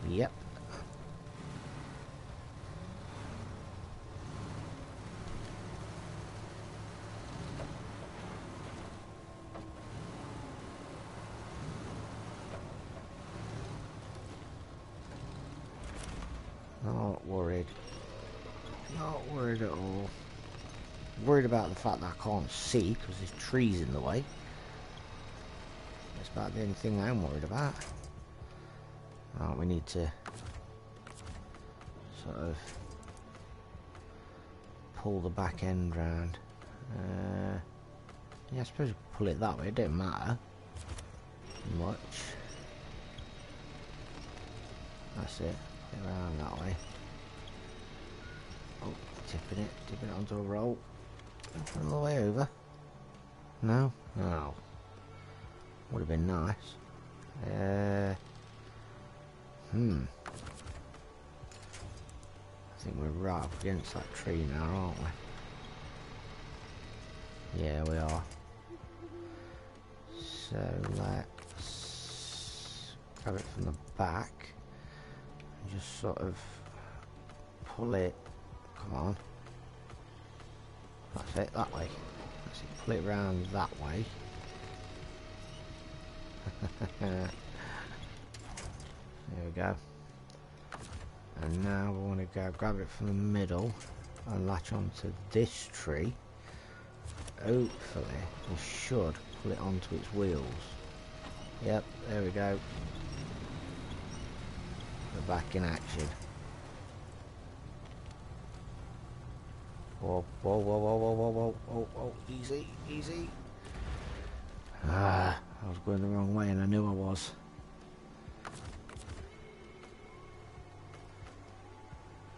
Yep. Not worried. Not worried at all. Worried about the fact that I can't see because there's trees in the way. That's about the only thing I'm worried about. Oh, we need to sort of pull the back end round. Yeah, I suppose we pull it that way. It don't matter much. That's it. Get around that way. Oh, tipping it onto a roll. All the way over. No? Oh. Would have been nice. I think we're right up against that tree now, aren't we? Yeah, we are. So let's grab it from the back and just sort of pull it. Come on. That's it, that way. Let's pull it round that way. There we go. And now we want to go grab it from the middle and latch onto this tree. Hopefully we should pull it onto its wheels. Yep, there we go. We're back in action. Whoa, whoa, whoa, whoa, whoa, whoa, whoa, whoa, whoa, easy, easy. Ah, I was going the wrong way and I knew I was.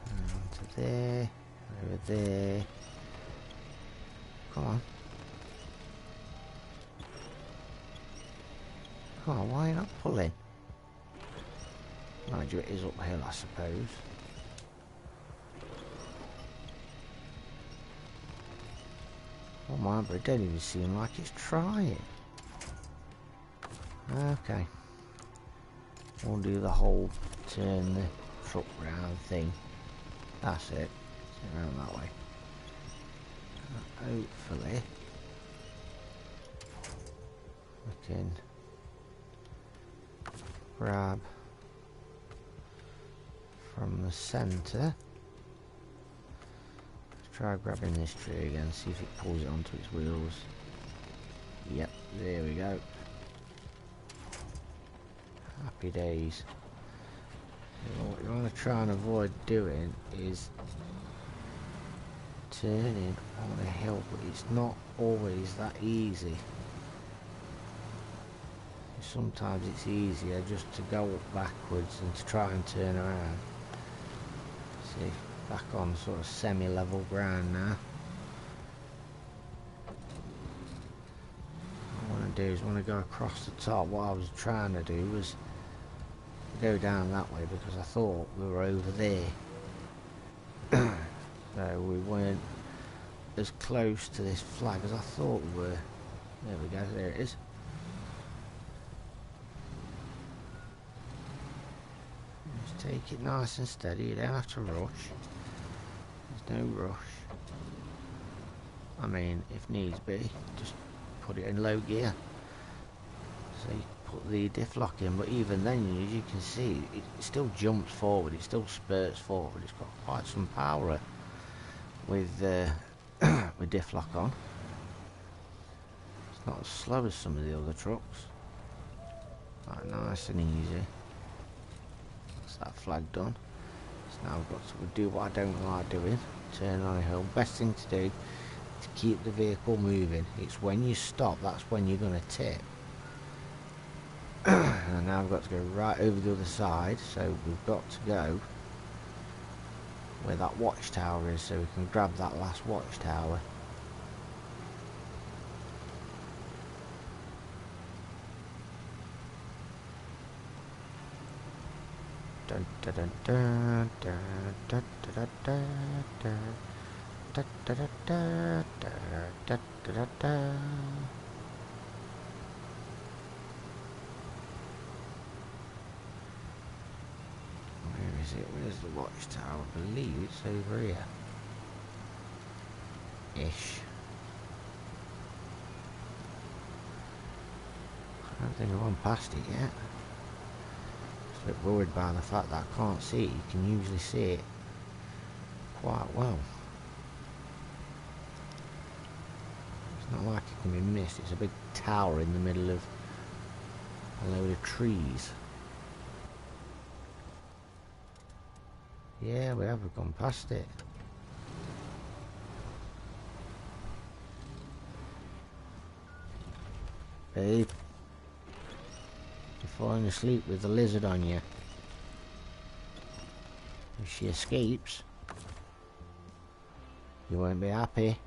Onto there, over there. Come on. Come on, why are you not pulling? Mind you, it is uphill, I suppose. Oh my, but it don't even seem like it's trying. Okay. We'll do the whole turn the truck round thing. That's it. Turn around that way. Hopefully we can grab from the centre. Let's try grabbing this tree again, see if it pulls it onto its wheels. Yep, there we go. Happy days. What you want to try and avoid doing is turning on a hill, but it's not always that easy. Sometimes it's easier just to go up backwards and to try and turn around. See, back on sort of semi-level ground now. What I want to do is want to go across the top. What I was trying to do was go down that way because I thought we were over there. So we weren't as close to this flag as I thought we were. There we go, there it is. Just take it nice and steady, you don't have to rush. There's no rush. I mean, if needs be, just put it in low gear. So you put the diff lock in, but even then, as you can see, it still jumps forward, it still spurts forward. It's got quite some power with with diff lock on. It's not as slow as some of the other trucks. Right, nice and easy. That's that flag done. So now I've got to do what I don't like doing. Turn on a hill. Best thing to do is keep the vehicle moving. It's when you stop, that's when you're going to tip. And now I've got to go right over the other side, so we've got to go where that watchtower is, so we can grab that last watchtower. Dun, dun, dun, dun, dun, dun, dun, dun, dun, dun, dun, dun, dun, dun, dun. Where is it? Where's the watchtower? I believe it's over here. Ish. I don't think I've gone past it yet. Just a bit worried by the fact that I can't see it. You can usually see it quite well. It's not like it can be missed. It's a big tower in the middle of a load of trees. Yeah, we have gone past it. Babe, you're falling asleep with the lizard on you. If she escapes, you won't be happy.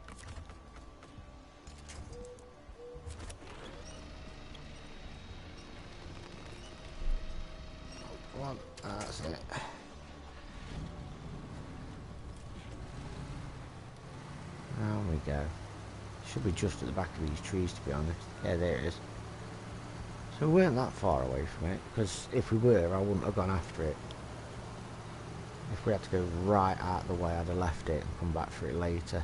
Come on, that's it. There we go. Should be just at the back of these trees, to be honest. Yeah, there it is. So we weren't that far away from it, because if we were, I wouldn't have gone after it. If we had to go right out of the way, I'd have left it and come back for it later.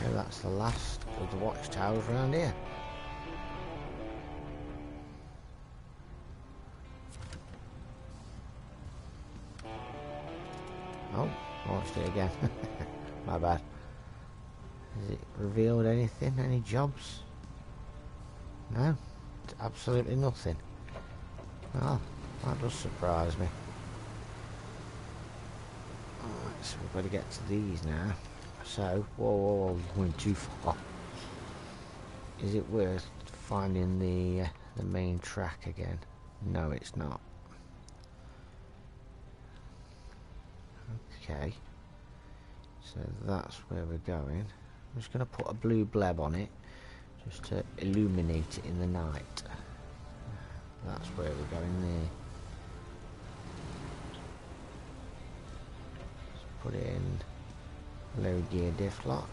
Yeah, that's the last of the watchtowers around here. Oh, watched it again. My bad. Has it revealed anything? Any jobs? No? Absolutely nothing. Oh, that does surprise me. Alright, so we've got to get to these now. So, whoa, you're going too far. Is it worth finding the main track again? No, it's not. Okay, so that's where we're going. I'm just going to put a blue bleb on it just to illuminate it in the night. That's where we're going there. Let's put it in low gear diff lock.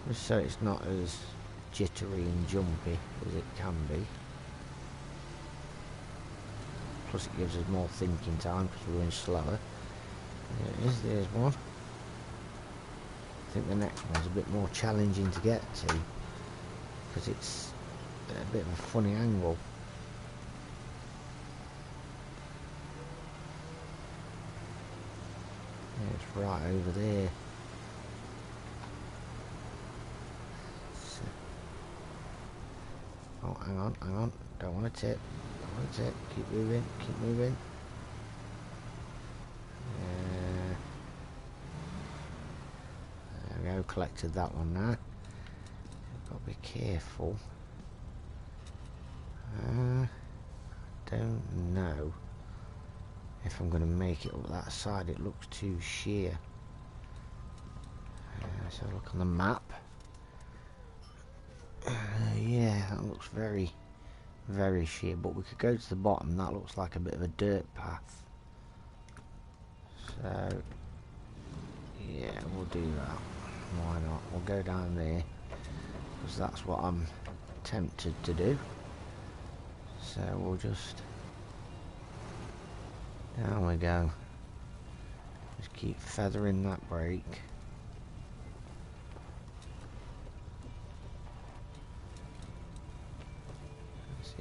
Just so it's not as jittery and jumpy as it can be. Plus it gives us more thinking time because we're going slower. There it is, there's one. I think the next one's a bit more challenging to get to because it's a bit of a funny angle. Yeah, it's right over there. So, oh, hang on. Don't want to tip. Don't want to tip. Keep moving. Keep moving. There we go. Collected that one now. Got to be careful. Don't know if I'm going to make it up that side. It looks too sheer. Let's have a look on the map. Yeah, that looks very, very sheer. But we could go to the bottom. That looks like a bit of a dirt path. So, yeah, we'll do that. Why not? We'll go down there because that's what I'm tempted to do. So we'll just, down we go. Just keep feathering that brake.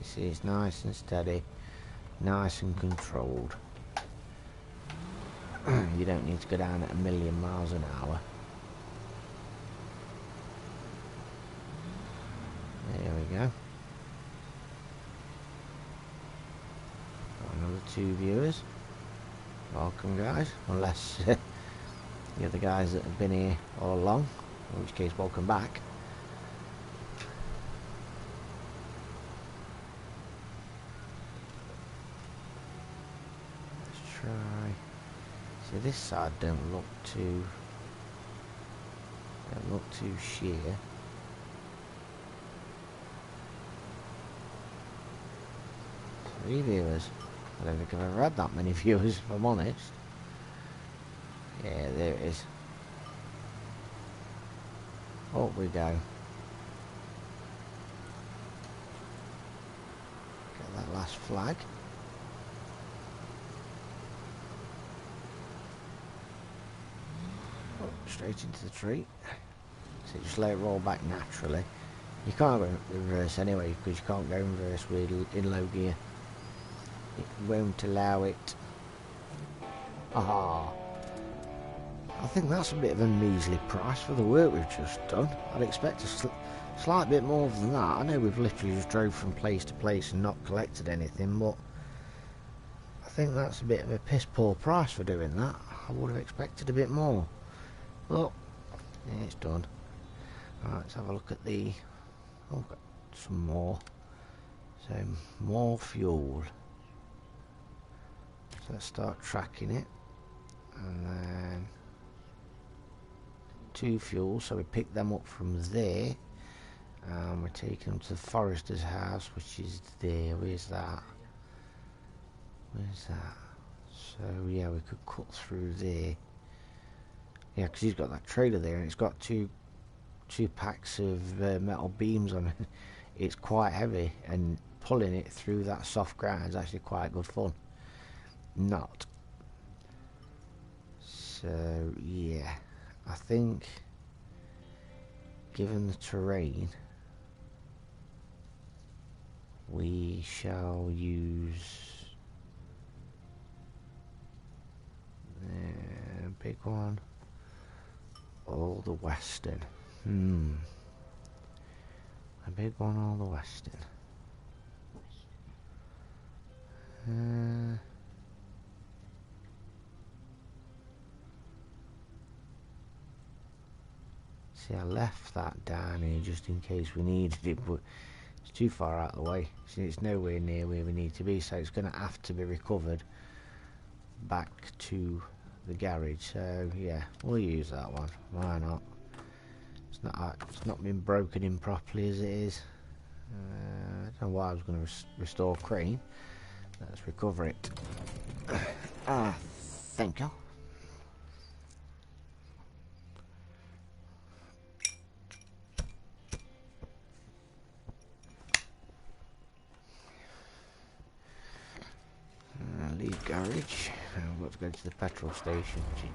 See, it's nice and steady, nice and controlled. You don't need to go down at 1,000,000 miles an hour. There we go. Got another 2 viewers. Welcome, guys. Unless you're the guys that have been here all along, in which case, welcome back. Let's try. See, this side don't look too sheer. 3 viewers. I don't think I've ever had that many viewers, if I'm honest. Yeah, there it is. Up we go. Get that last flag. Oh, straight into the tree. So just let it roll back naturally. You can't go in reverse anyway, because you can't go in reverse with in low gear. It won't allow it. Aha! I think that's a bit of a measly price for the work we've just done. I'd expect a slight bit more than that. I know we've literally just drove from place to place and not collected anything, but I think that's a bit of a piss poor price for doing that. I would have expected a bit more. But yeah, it's done. Right, let's have a look at the... Oh, got some more. So, more fuel. So let's start tracking it. And then 2 fuels, so we pick them up from there. And we're taking them to the forester's house, which is there. Where's that? Where's that? So yeah, we could cut through there. Yeah, because he's got that trailer there, and it's got two packs of metal beams on it. It's quite heavy, and pulling it through that soft ground is actually quite good fun. Not. So yeah, I think given the terrain, we shall use the big one, or the western. A big one or the western. See, I left that down here just in case we needed it, but it's too far out of the way. See, it's nowhere near where we need to be, so it's going to have to be recovered back to the garage. So yeah, we'll use that one. Why not? It's not been broken in properly as it is. I don't know why I was going to restore crane. Let's recover it. Thank you. Leave garage. I've got to go to the petrol station, which is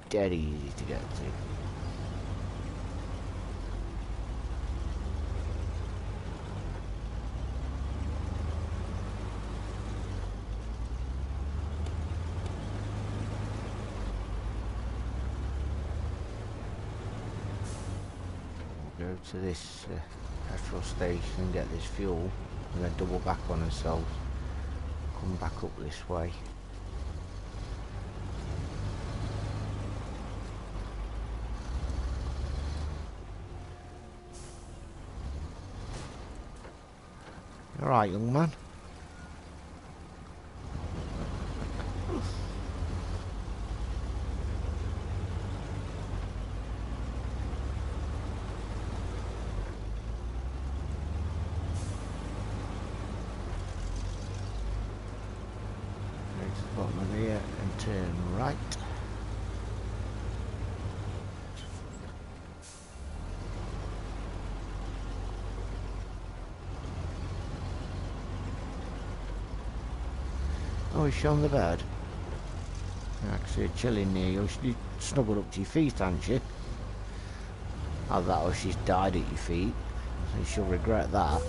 dead easy to get to. We'll go to this petrol station and get this fuel, and then double back on ourselves. Come back up this way. Alright, young man. Bottom of here and turn right. Oh, she's on the bed. I can see her chilling near you. She snuggled up to your feet, hasn't she? Either that or she's died at your feet. So she'll regret that.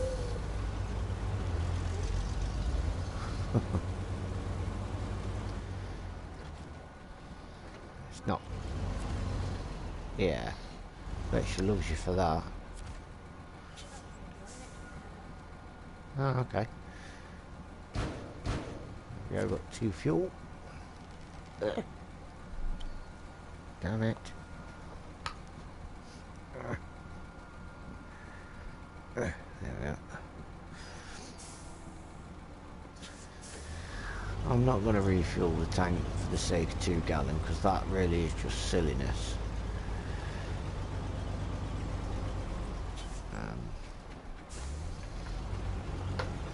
Not. Yeah. Bet she loves you for that. Oh, okay. Yeah, I've got 2 fuel. Damn it. There we are. I'm not going to refuel the tank for the sake of 2 gallon, because that really is just silliness.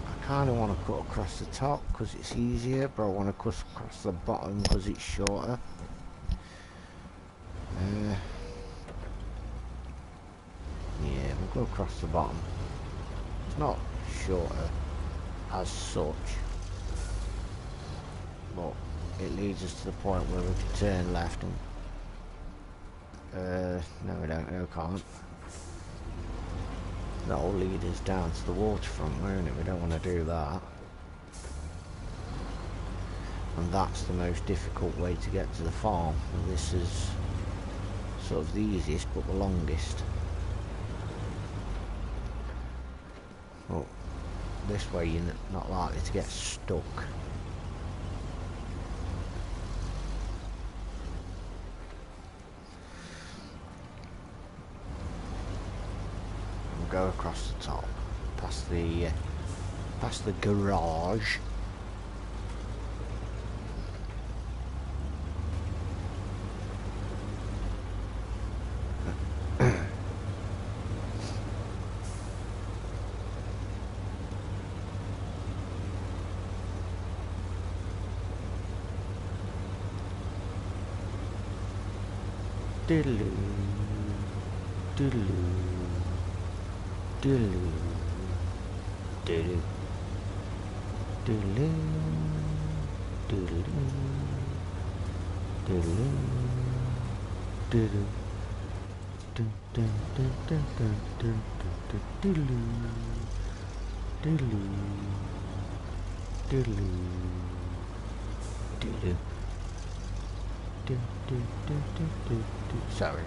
I kind of want to cut across the top because it's easier, but I want to cut across the bottom because it's shorter. Yeah, we'll go across the bottom. It's not shorter as such, but it leads us to the point where we can turn left and no we don't, no we can't. That'll lead us down to the waterfront, won't it? We don't want to do that. And that's the most difficult way to get to the farm. And this is sort of the easiest but the longest. But this way you're not likely to get stuck. Go across the top, past the garage. Diddle-oo, diddle-oo. Diddle-oo, diddle-oo, diddle-oo, diddle-oo, diddle-oo, diddle-oo, dun-dun-dun-dun-dun-dun-dun-dun, diddle-oo, diddle-oo, diddle-oo, diddle-oo, dun-dun-dun-dun-dun-dun. Sorry.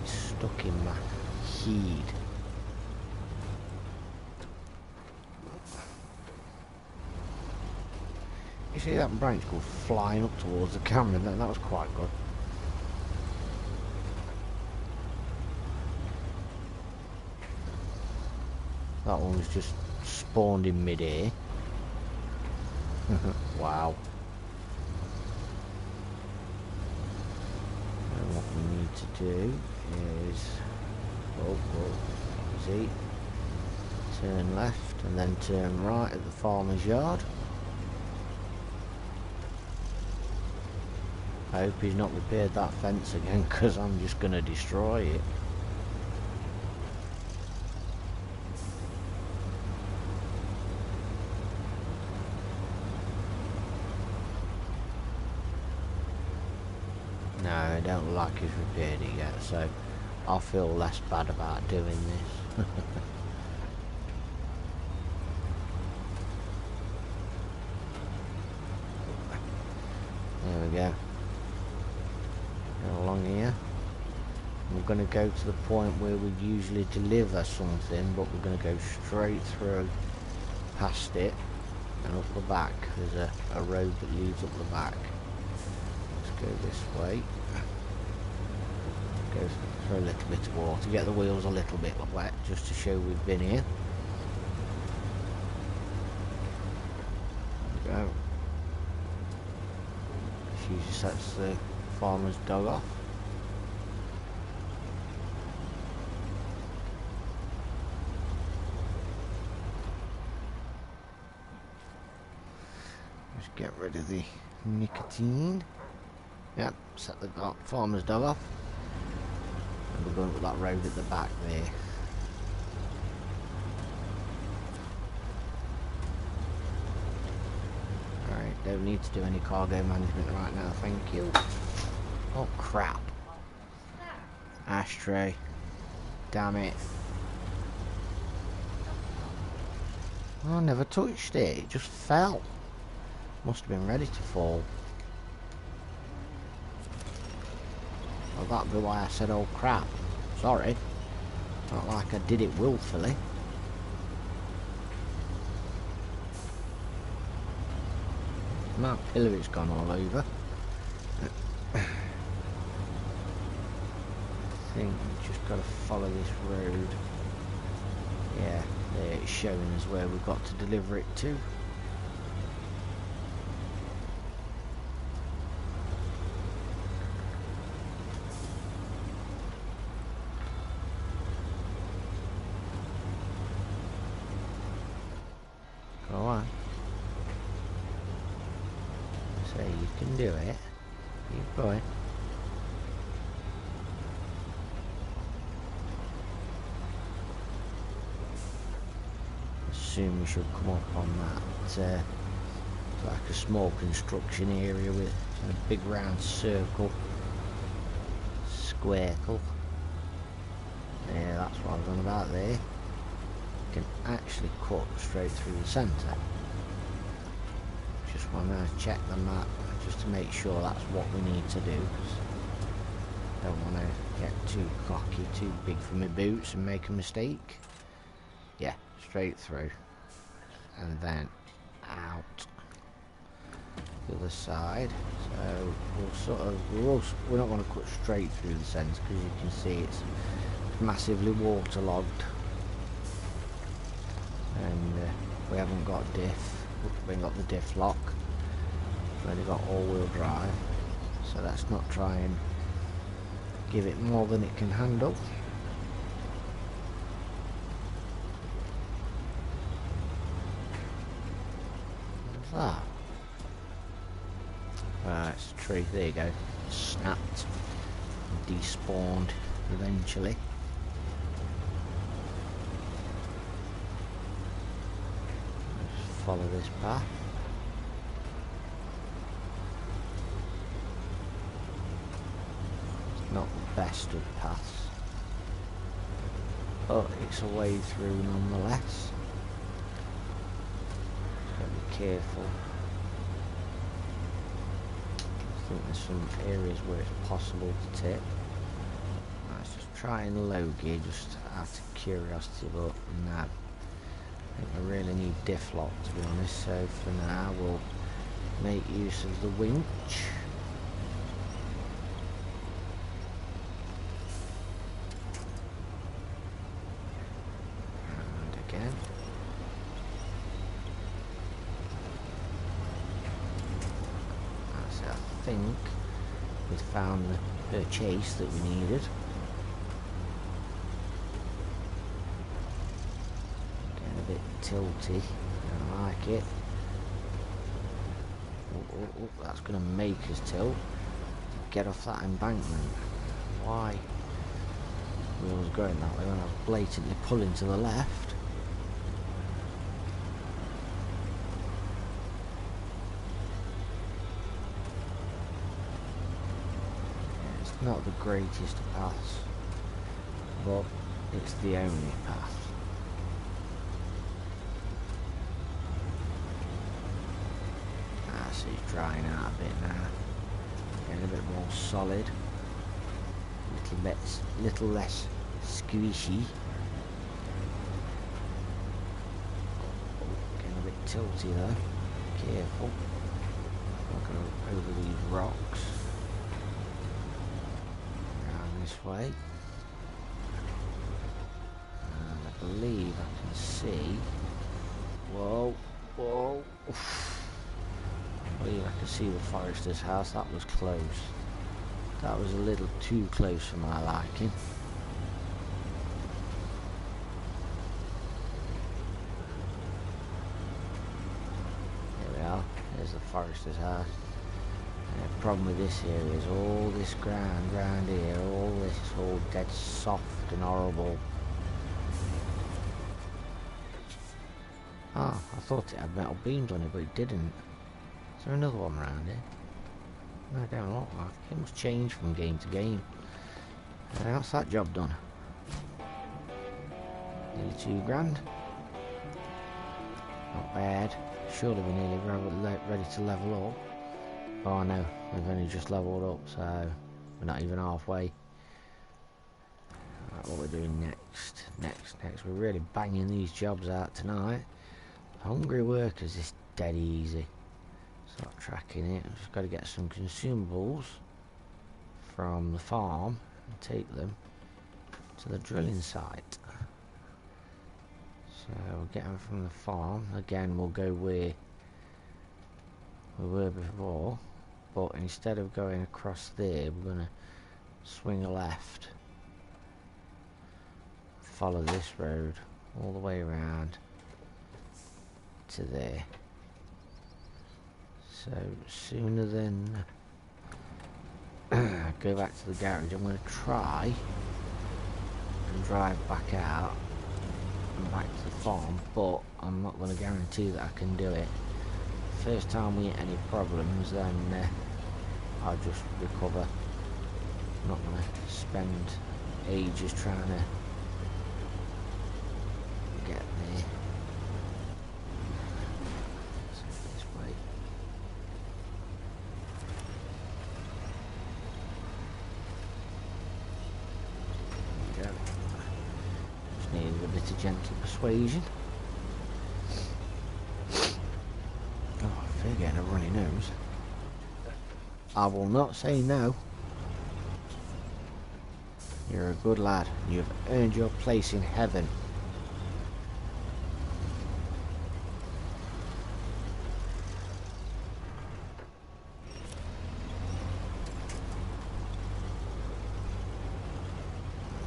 It's stuck in my head. You see that branch go flying up towards the camera then? That was quite good. That one was just spawned in mid-air. Wow. And what we need to do is Oh, easy. Turn left and then turn right at the farmer's yard. I hope he's not repaired that fence again, because I'm just going to destroy it. No, I don't look like he's repaired it yet, so I'll feel less bad about doing this. There we go. Go along here. We're going to go to the point where we usually deliver something, but we're going to go straight through past it and up the back. There's a road that leads up the back. Let's go this way. Go for a little bit of water, get the wheels a little bit wet just to show we've been here. There we go. She usually sets the farmer's dog off. Just get rid of the nicotine. Yep, set the farmer's dog off. And we're going up that road at the back there. Alright, don't need to do any cargo management right now, thank you. Oh crap. Ashtray. Damn it. Oh, I never touched it, it just fell. Must have been ready to fall. Well, that'd be why I said, oh crap. Sorry. Not like I did it willfully. My pillory's gone all over. I think we've just got to follow this road. Yeah, there it's showing us where we've got to deliver it to. Go on. So you can do it. Keep going. Soon we should come up on that like a small construction area with a big round circle, squircle. Yeah, that's what I was on about there. You can actually cut straight through the centre. Just want to check the map just to make sure that's what we need to do. Don't want to get too cocky, too big for my boots and make a mistake. Yeah, straight through. And then out the other side. So we'll sort of we're not going to cut straight through the centre because you can see it's massively waterlogged, and we haven't got diff. We haven't got the diff lock. We've only got all-wheel drive, so let's not try and give it more than it can handle. That. Right, it's a tree. There you go. Snapped. Despawned eventually. Just follow this path. It's not the best of paths, but it's a way through nonetheless. Be careful. I think there's some areas where it's possible to tip. Let's just try and low gear just out of curiosity, but no. I think I really need diff lock to be honest, so for now we'll make use of the winch. And again. I think we've found the purchase that we needed. tilty. Don't like it. Oh, that's going to make us tilt. Get off that embankment. Why? Wheels going that way when I was blatantly pulling to the left. It's not the greatest of paths, but it's the only path. So it's drying out a bit now, getting a bit more solid, little less squishy. Getting a bit tilty though. Careful. Not going over these rocks. Around this way. And I believe I can see. Whoa, whoa. I believe I can see the forester's house. That was close. That was a little too close for my liking. There we are. There's the forester's house. And the problem with this area is all this ground round here, all this is all dead soft and horrible. Ah, I thought it had metal beams on it, but it didn't. Is there another one around here? No, I don't look like it. Must change from game to game. That's that job done. Nearly £2 grand. Not bad. Surely we're nearly ready to level up. Oh no, we've only just leveled up, so we're not even halfway. Right, what we're doing next? Next, we're really banging these jobs out tonight. Hungry workers is dead easy. Start tracking it. I've just got to get some consumables from the farm and take them to the drilling site. So we'll get them from the farm. Again, we'll go where we were before, but instead of going across there, we're going to swing a left, follow this road all the way around to there. So sooner than go back to the garage, I'm going to try and drive back out and back to the farm, but I'm not going to guarantee that I can do it. First time we hit any problems, then I'll just recover. I'm not going to spend ages trying to get there. Gentle persuasion. Oh, I fear getting a runny nose. I will not say no. You're a good lad. You've earned your place in heaven.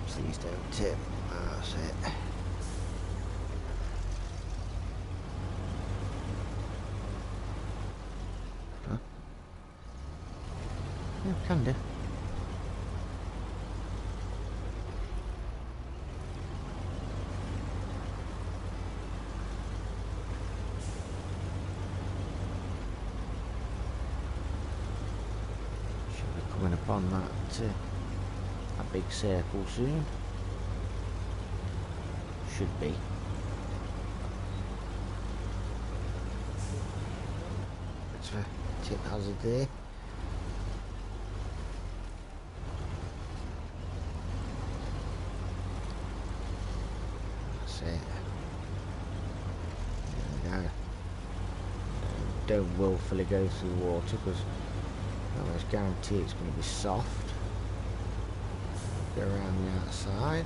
Please don't tip. That's it. Yeah, can do. Should be coming upon that big circle soon. Should be. That's a tip hazard there. Don't willfully go through the water, because I almost guarantee it's going to be soft. Go around the outside.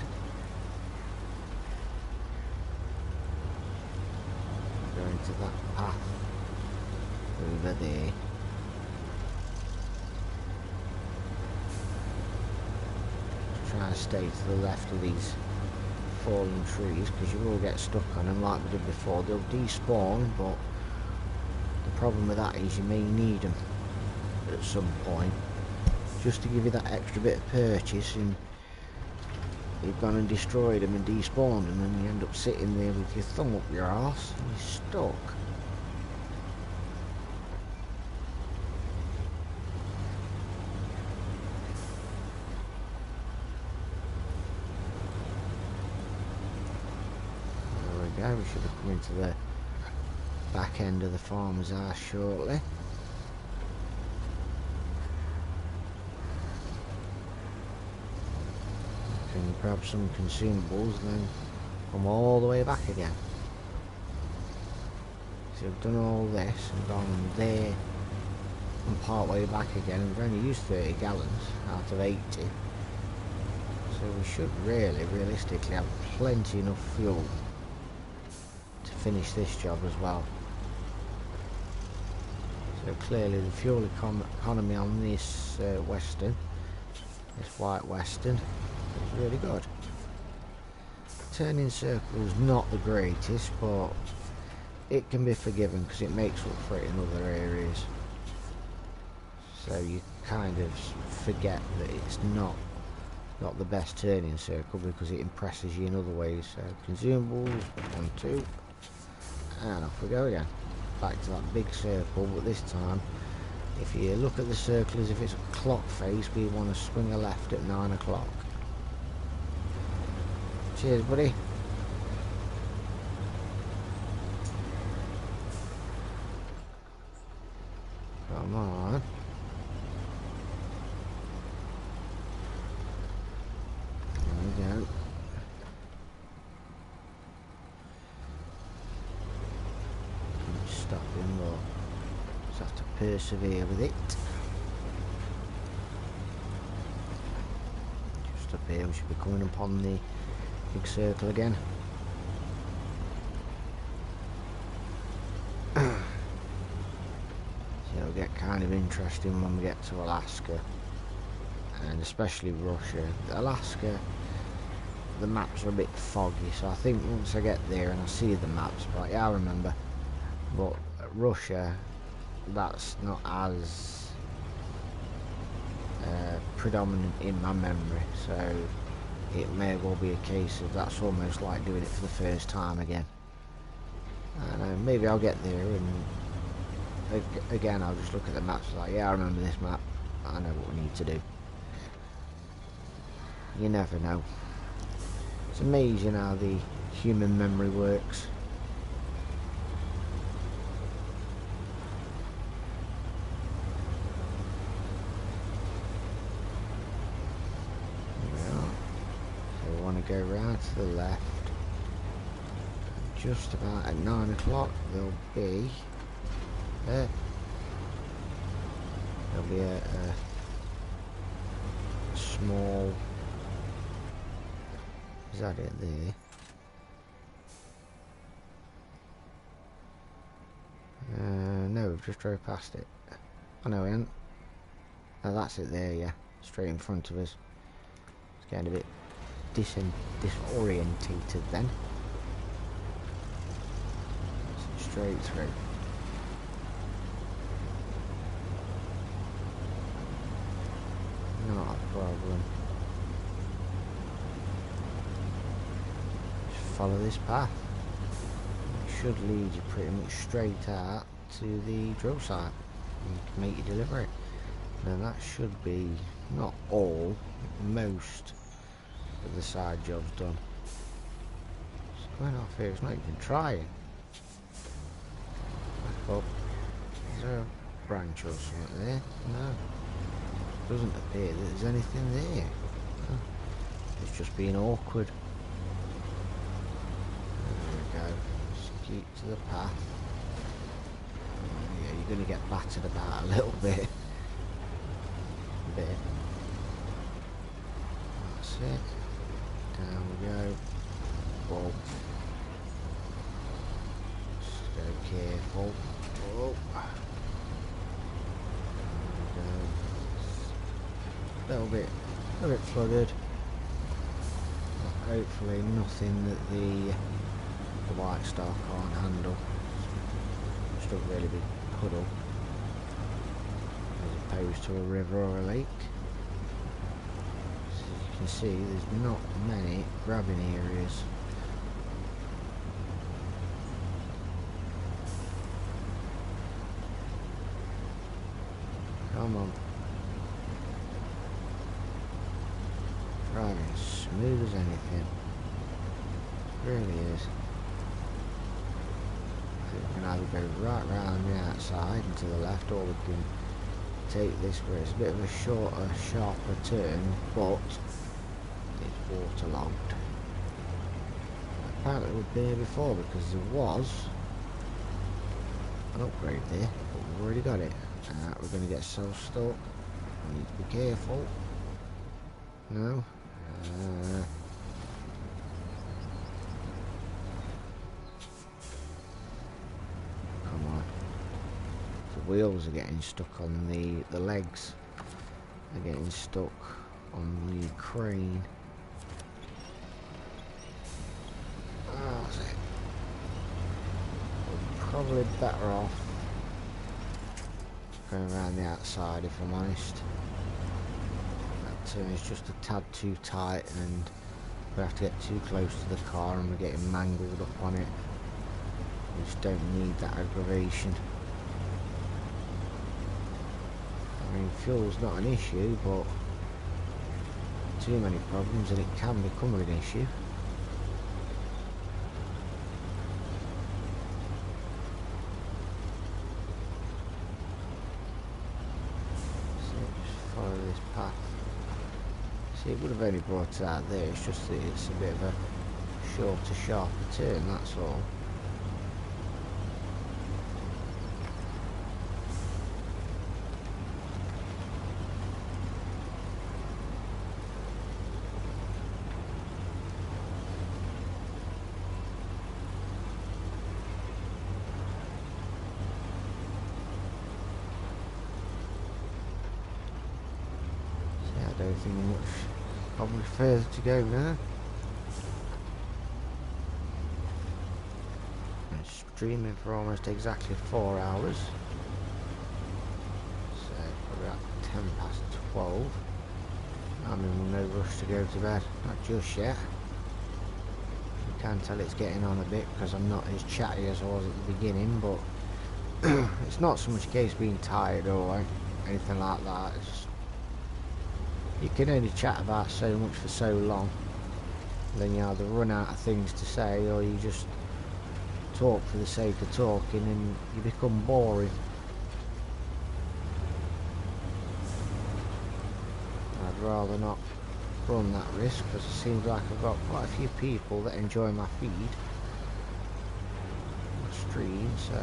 Go into that path over there. Try and stay to the left of these fallen trees, because you will get stuck on them like we did before. They'll despawn, but the problem with that is you may need them at some point, just to give you that extra bit of purchase, and you've gone and destroyed them and despawned them, and you end up sitting there with your thumb up your arse and you're stuck. There we go, we should be coming to the back end of the farmer's house shortly. Can grab some consumables and then come all the way back again. So we've done all this and gone there and part way back again, and we've only used 30 gallons out of 80. So we should really, realistically have plenty enough fuel to finish this job as well. So clearly the fuel economy on this Western, this white Western, is really good. Turning circle is not the greatest, but it can be forgiven because it makes up for it in other areas. So you kind of forget that it's not the best turning circle because it impresses you in other ways. So consumables, 1, 2, and off we go again. Back to that big circle, but this time if you look at the circle as if it's a clock face, we want to swing a left at 9 o'clock. Cheers, buddy. Come on. There we go. Stop him, but just have to persevere with it. Just up here, we should be coming upon the big circle again. So it'll get kind of interesting when we get to Alaska, and especially Russia. Alaska, the maps are a bit foggy, so I think once I get there and I see the maps, right, yeah, I remember. But Russia, that's not as predominant in my memory, so it may well be a case of that's almost like doing it for the first time again. And maybe I'll get there and again I'll just look at the maps like, yeah, I remember this map, I know what we need to do. You never know. It's amazing how the human memory works. Go round to the left. Just about at 9 o'clock there'll be a small, is that it there? No, we've just drove past it. Oh no, we haven't. No, that's it there, yeah, straight in front of us. It's getting a bit disorientated then. Straight through. Not a problem. Just follow this path. It should lead you pretty much straight out to the drill site. You can make your delivery. Now that should be not all, most of the side job's done. It's going off here, it's not even trying. Back up. Is there a branch or something there? No. Doesn't appear that there's anything there. Oh. It's just being awkward. There we go. Just keep to the path. Yeah, you're going to get battered about a little bit. That's it. Down we go. Whoa. Just go careful. Whoa. There we go. A little bit flooded. Not hopefully nothing that the White Star can't handle. Just a really big puddle as opposed to a river or a lake. So as you can see, there's not many grabbing areas. Come on. Driving as smooth as anything. Really is. So we can either go right round the outside and to the left, or we can take this where it's a bit of a shorter, sharper turn, but it's waterlogged. Apparently we've been here before because there was an upgrade there, but we've already got it. We're going to get self-stuck. We need to be careful. No. Come on. The wheels are getting stuck on the legs. They're getting stuck on the crane. That's it. We're probably better off going around the outside, if I'm honest. That turn is just a tad too tight and we have to get too close to the car and we're getting mangled up on it. We just don't need that aggravation. I mean, fuel's not an issue, but too many problems and it can become an issue. Path. See, it would have only brought it out there, it's just that it's a bit of a shorter, sharper turn, that's all. I don't think much, probably further to go now. I'm streaming for almost exactly 4 hours, so probably about 10 past 12. I'm in no rush to go to bed, not just yet. You can tell it's getting on a bit because I'm not as chatty as I was at the beginning, but it's not so much a case of being tired or anything like that. It's just, you can only chat about so much for so long, then you either run out of things to say or you just talk for the sake of talking and you become boring. I'd rather not run that risk because it seems like I've got quite a few people that enjoy my feed, my stream, so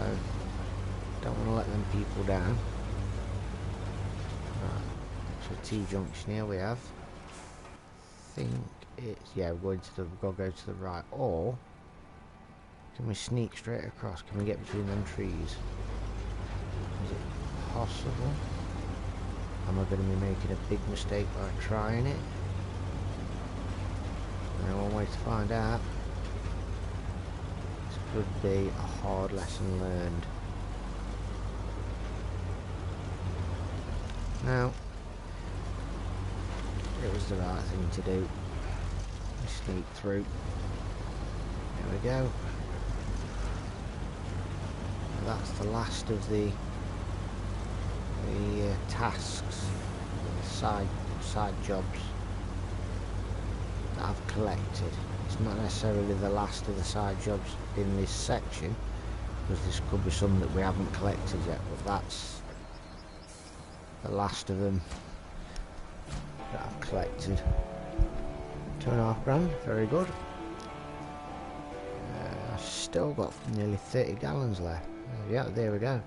don't want to let them people down. T-junction here we have. I think it's, yeah, we're going to the, we've got to go to the right, or can we sneak straight across? Can we get between them trees? Is it possible? Am I going to be making a big mistake by trying it? Only one way to find out. This could be a hard lesson learned. Now, it was the right thing to do. Sneak through. There we go. That's the last of the tasks, the side jobs that I've collected. It's not necessarily the last of the side jobs in this section, because this could be some that we haven't collected yet, but that's the last of them that I've collected. 2.5 grand, very good. I've still got nearly 30 gallons left. Yeah, there we go.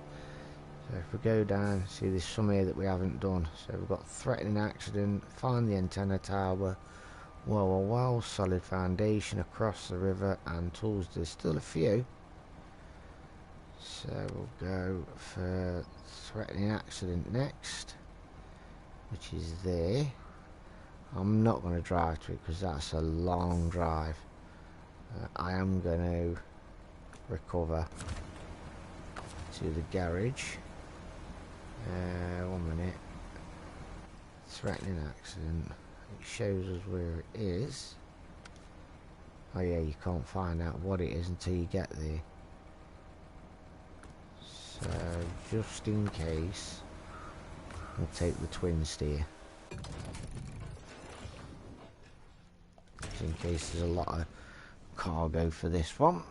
So if we go down, see there's some here that we haven't done. So we've got threatening accident, find the antenna tower, well, solid foundation across the river, and tools. There's still a few. So we'll go for threatening accident next, which is there. I'm not going to drive to it because that's a long drive. I am going to recover to the garage. 1 minute. Threatening accident. It shows us where it is. Oh yeah, you can't find out what it is until you get there. So just in case, I'll take the twin steer. Just in case there's a lot of cargo for this one.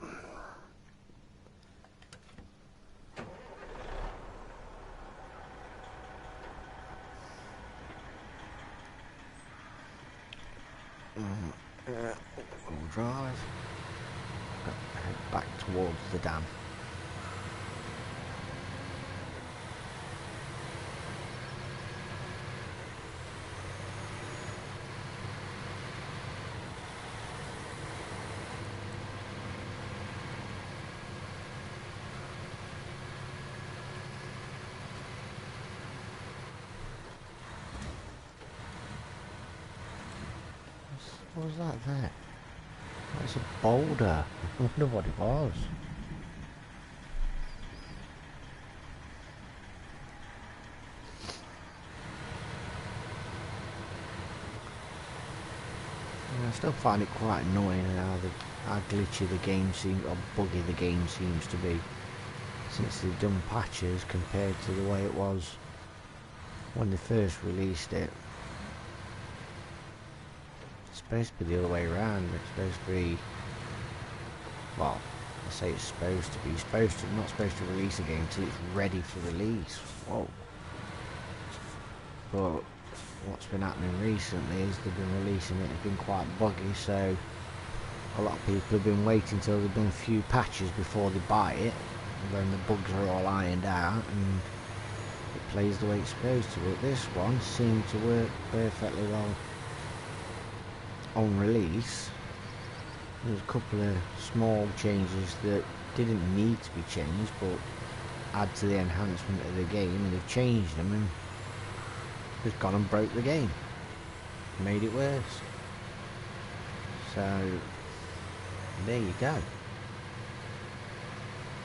We'll drive. Head back towards the dam. What was that there? That's a boulder. I wonder what it was. I still find it quite annoying how glitchy the game seems, or buggy the game seems to be, since they've done patches compared to the way it was when they first released it. It's supposed to be the other way around. It's supposed to be, well, I say it's supposed to be. Not supposed to release a game until it's ready for release. Whoa. But what's been happening recently is they've been releasing it. It's been quite buggy, so a lot of people have been waiting till there've been a few patches before they buy it, when the bugs are all ironed out and it plays the way it's supposed to. But this one seemed to work perfectly well on release. There's a couple of small changes that didn't need to be changed, but add to the enhancement of the game, and they've changed them and just gone and broke the game, made it worse. So there you go.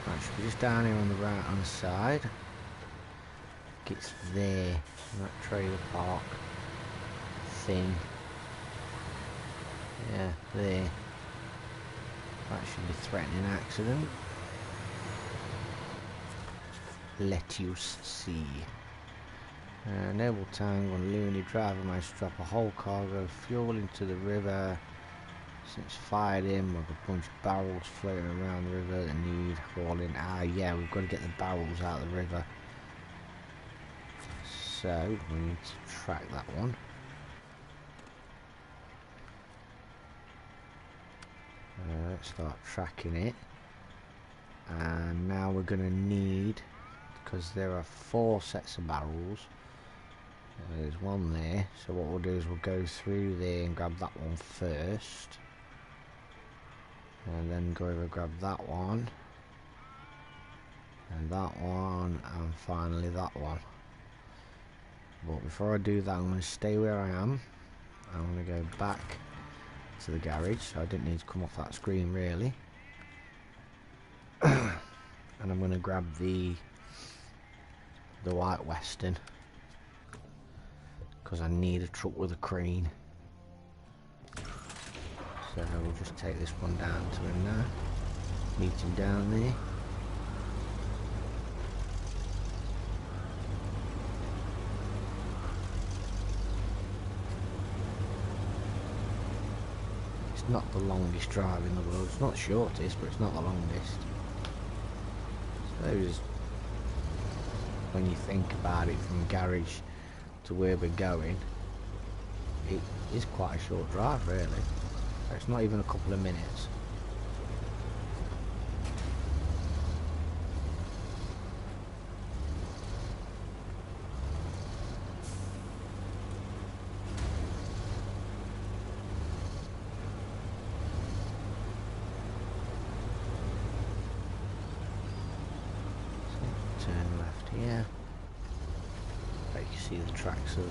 Right, should be just down here on the right hand side. It's there, that trailer park thing. Yeah, there. That should be threatening accident. Let you see. Noble Tang on Looney driver managed to drop a whole cargo of fuel into the river. Since fired him with a bunch of barrels floating around the river that need hauling. Ah yeah, we've got to get the barrels out of the river. So we need to track that one. Let's start tracking it. And now we're going to need, because there are 4 sets of barrels. There's one there, so what we'll do is we'll go through there and grab that one first, and then go over and grab that one, and that one, and finally that one. But before I do that, I'm going to stay where I am. I'm going to go back to the garage, so I didn't need to come off that screen really. And I'm going to grab the White Western, because I need a truck with a crane. So we'll just take this one down to him now. Meet him down there. It's not the longest drive in the world. It's not the shortest, but it's not the longest. I suppose when you think about it, from garage to where we're going, it is quite a short drive really. It's not even a couple of minutes. So, turn left here. You can see the tracks of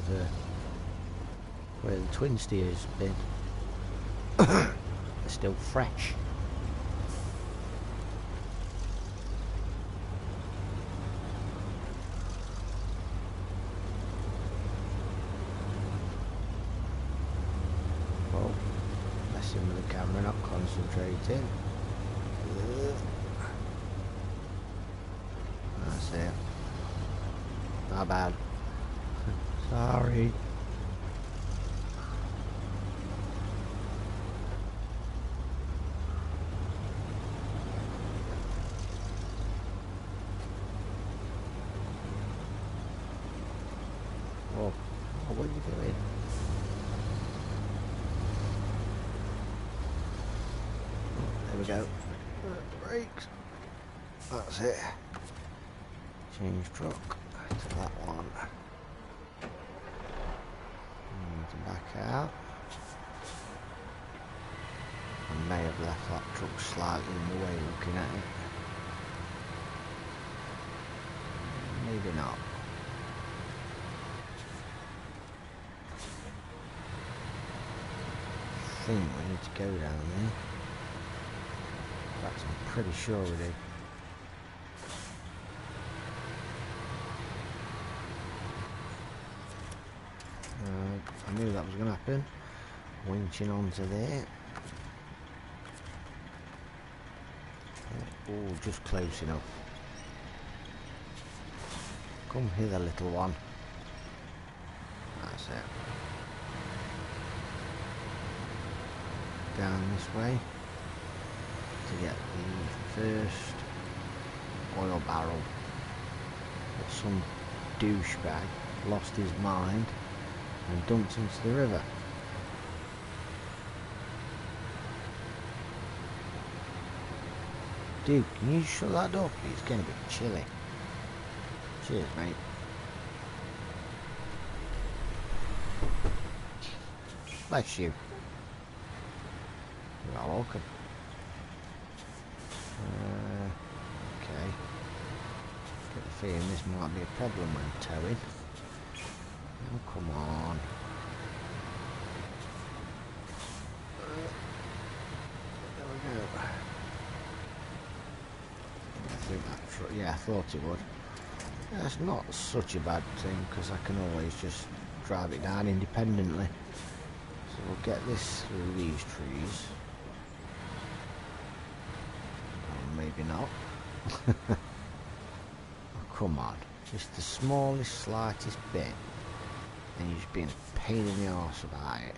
where the twin steers have been. They're still fresh. Oh, messing with the camera, not concentrating. That's it. Not bad. Sorry. Oh, what are you doing? There we go. Brakes. That's it. Change truck to that one. Need to back out. I may have left that truck slightly in the way looking at it. Maybe not. I think we need to go down there. In fact, I'm pretty sure we do. I knew that was going to happen. Winching onto there. Oh, just close enough. Come hither, little one. That's it. Down this way to get the first oil barrel that some douchebag lost his mind and dumped into the river. Dude, can you shut that door please? It's getting a bit chilly. Cheers, mate. Bless you. You're all welcome. Okay. Get the feeling this might be a problem when towing. Oh, come on. There we go. I think that's, yeah, I thought it would. That's not such a bad thing because I can always just drive it down independently. So we'll get this through these trees. Or maybe not. Oh, come on. Just the smallest, slightest bit. And you're just being a pain in the arse about it.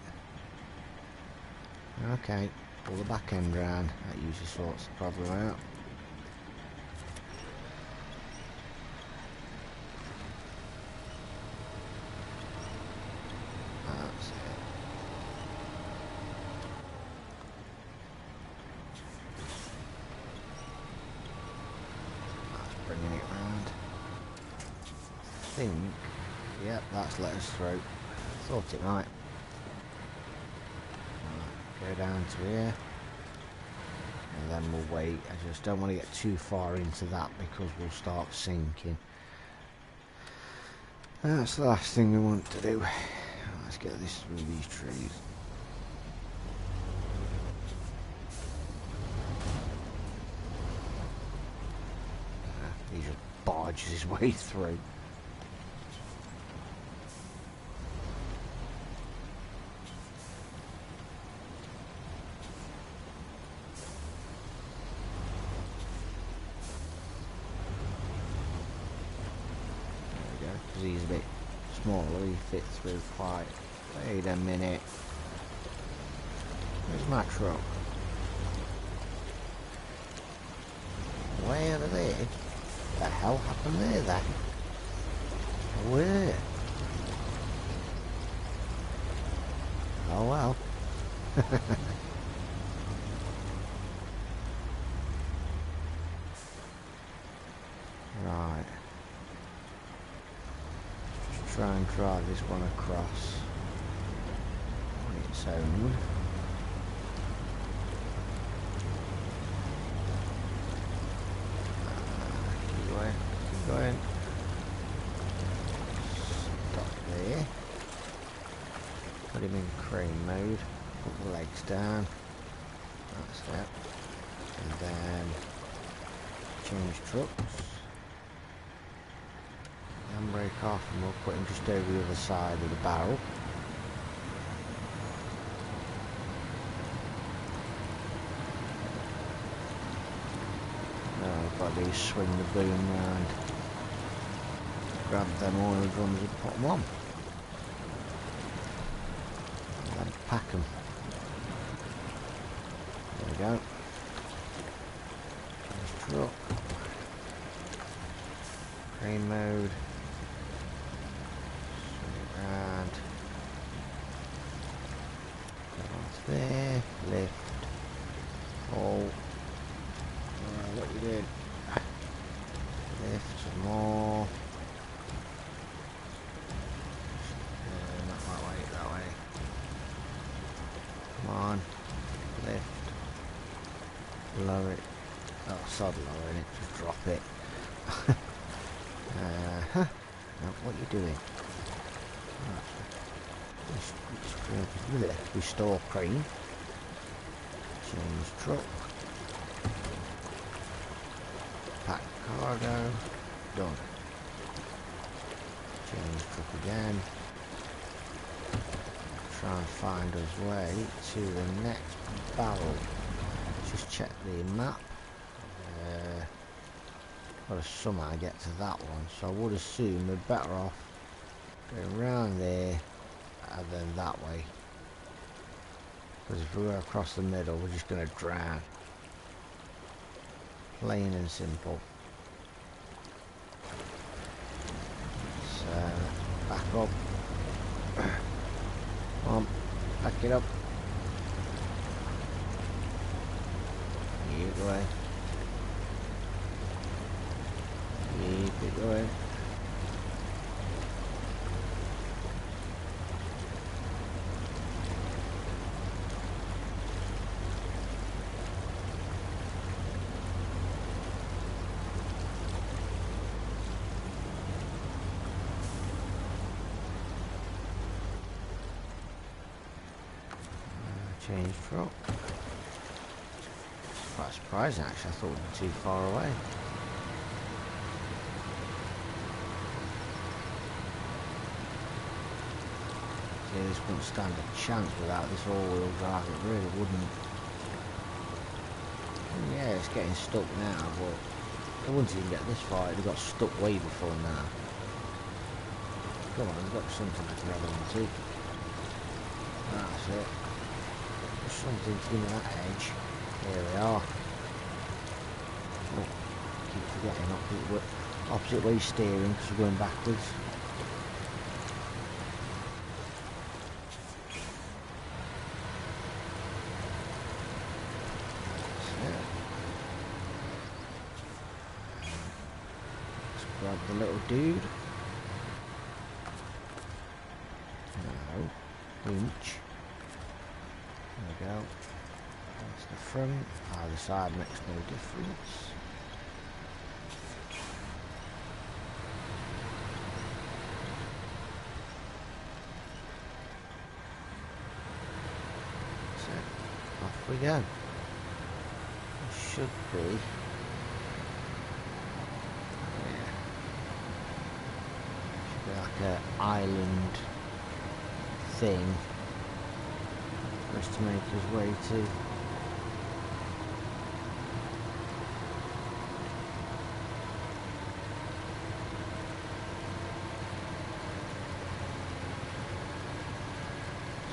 Okay, pull the back end round. That usually sorts the problem out. That's it. That's bringing it round. I think, yep, that's let us through. Thought it might. Go down to here. And then we'll wait. I just don't want to get too far into that because we'll start sinking. That's the last thing we want to do. Let's get this through these trees. He just barges his way through. He's a bit smaller, he fits through quite. Wait a minute. Where's my truck? Way over there? What the hell happened there then? Where? Oh well. Right. Try and drive this one across on its own. Keep going, keep going. Stop there. Pretty him in crane mode. Put the legs down. That's it. And then change trucks. Handbrake off, and we'll put him just over the other side of the barrel. Now I've got to swing the boom round. Grab them oil drums and put them on. And then pack them. There we go. Change truck. Crane mode. Swing it round. Go onto there. Lift. Pull. What you did? Lift some more. Not that way, that way. Come on. Lift. Lower it. Oh, sod lowering it. Just drop it. Now, what are you doing? Restore crane. Change truck. Pack cargo. Done. Change truck again. Try and find us way to the next barrel. Just check the map. Got to somehow get to that one, so I would assume we're better off going round there and then that way. Because if we go across the middle, we're just going to drown. Plain and simple. So, back up. Come on, back it up. Keep away. Keep it going. Change truck. It's quite surprising actually, I thought we'd be too far away. Yeah, this wouldn't stand a chance without this all-wheel drive, it really wouldn't. And yeah, it's getting stuck now, but it wouldn't even get this far, it got stuck way before now. Come on, there's got to be something I can grab onto. That's it. Something to give me that edge. Here we are. Oh, keep forgetting opposite way steering because we're going backwards. Let's grab the little dude. No, winch. There we go. That's the front. Either side makes no difference. So, off we go. It should be. Yeah. Should be like an island thing. For us to make his way to.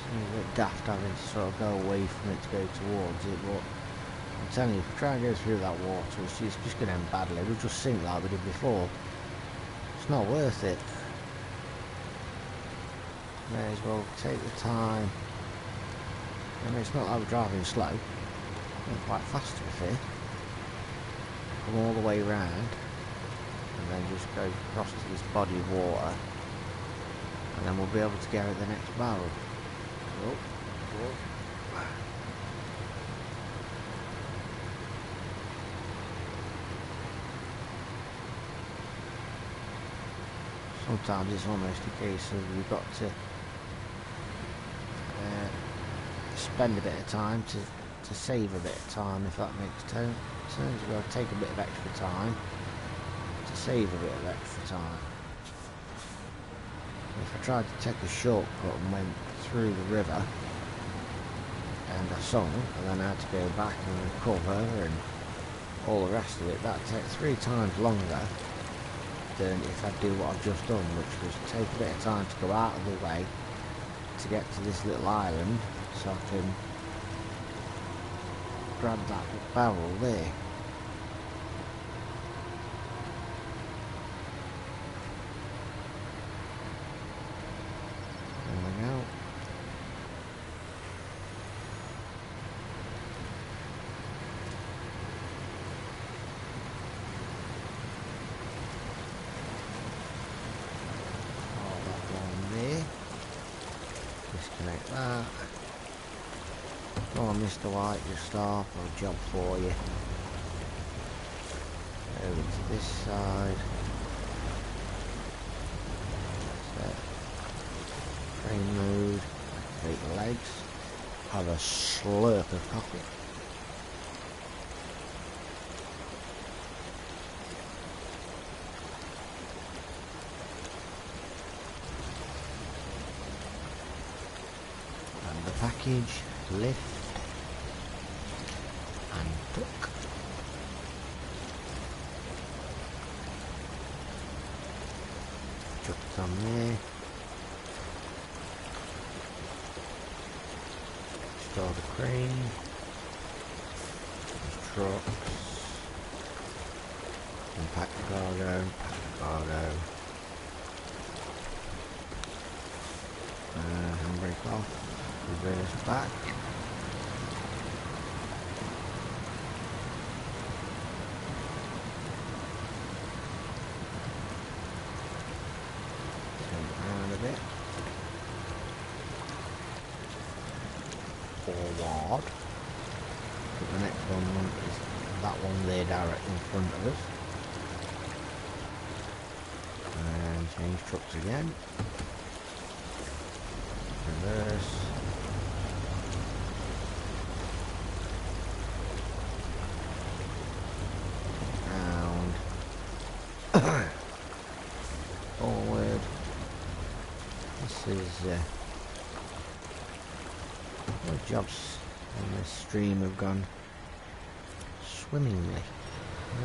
Seems a bit daft having to sort of go away from it to go towards it, but I'm telling you, if we try and go through that water, it's just going to end badly. We'll just sink like we did before. It's not worth it. May as well take the time. I mean, it's not like we're driving slow. Going quite fast to be fair. Come all the way round and then just go across to this body of water, and then we'll be able to go at the next barrel. Oh, oh. Sometimes it's almost a case of you've got to spend a bit of time to save a bit of time, if that makes sense. We've got to take a bit of extra time to save a bit of extra time. If I tried to take a shortcut and went through the river and I sunk and then I had to go back and recover and all the rest of it, that'd take 3 times longer than if I do what I've just done, which was take a bit of time to go out of the way to get to this little island so I can grab that barrel there. There we go. Oh, that one there. Disconnect that. Go on, Mr. White, just stop. I'll job for you. Over to this side. Set. Crane mode. Activate the legs. Have a slurp of coffee. And the package. Lift. And duck. Chuck it on there. Store the crane. Trucks. Unpack the cargo. Pack the cargo. Handbrake off. Reverse back. Bit forward. But the next one is that one there directly in front of us. And change trucks again. Reverse. Round. Forward. This is the jobs in this stream have gone swimmingly,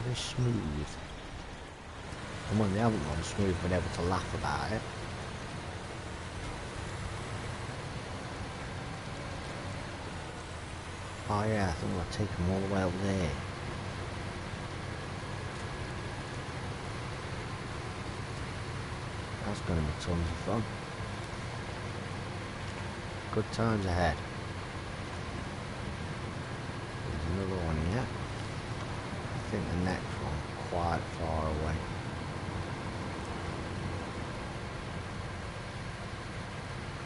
very smooth. And when they haven't gone smooth, we're able to laugh about it. Oh yeah, I think I'll take them all the way up there. That's going to be tons of fun. Good times ahead. There's another one here. I think the next one quite far away.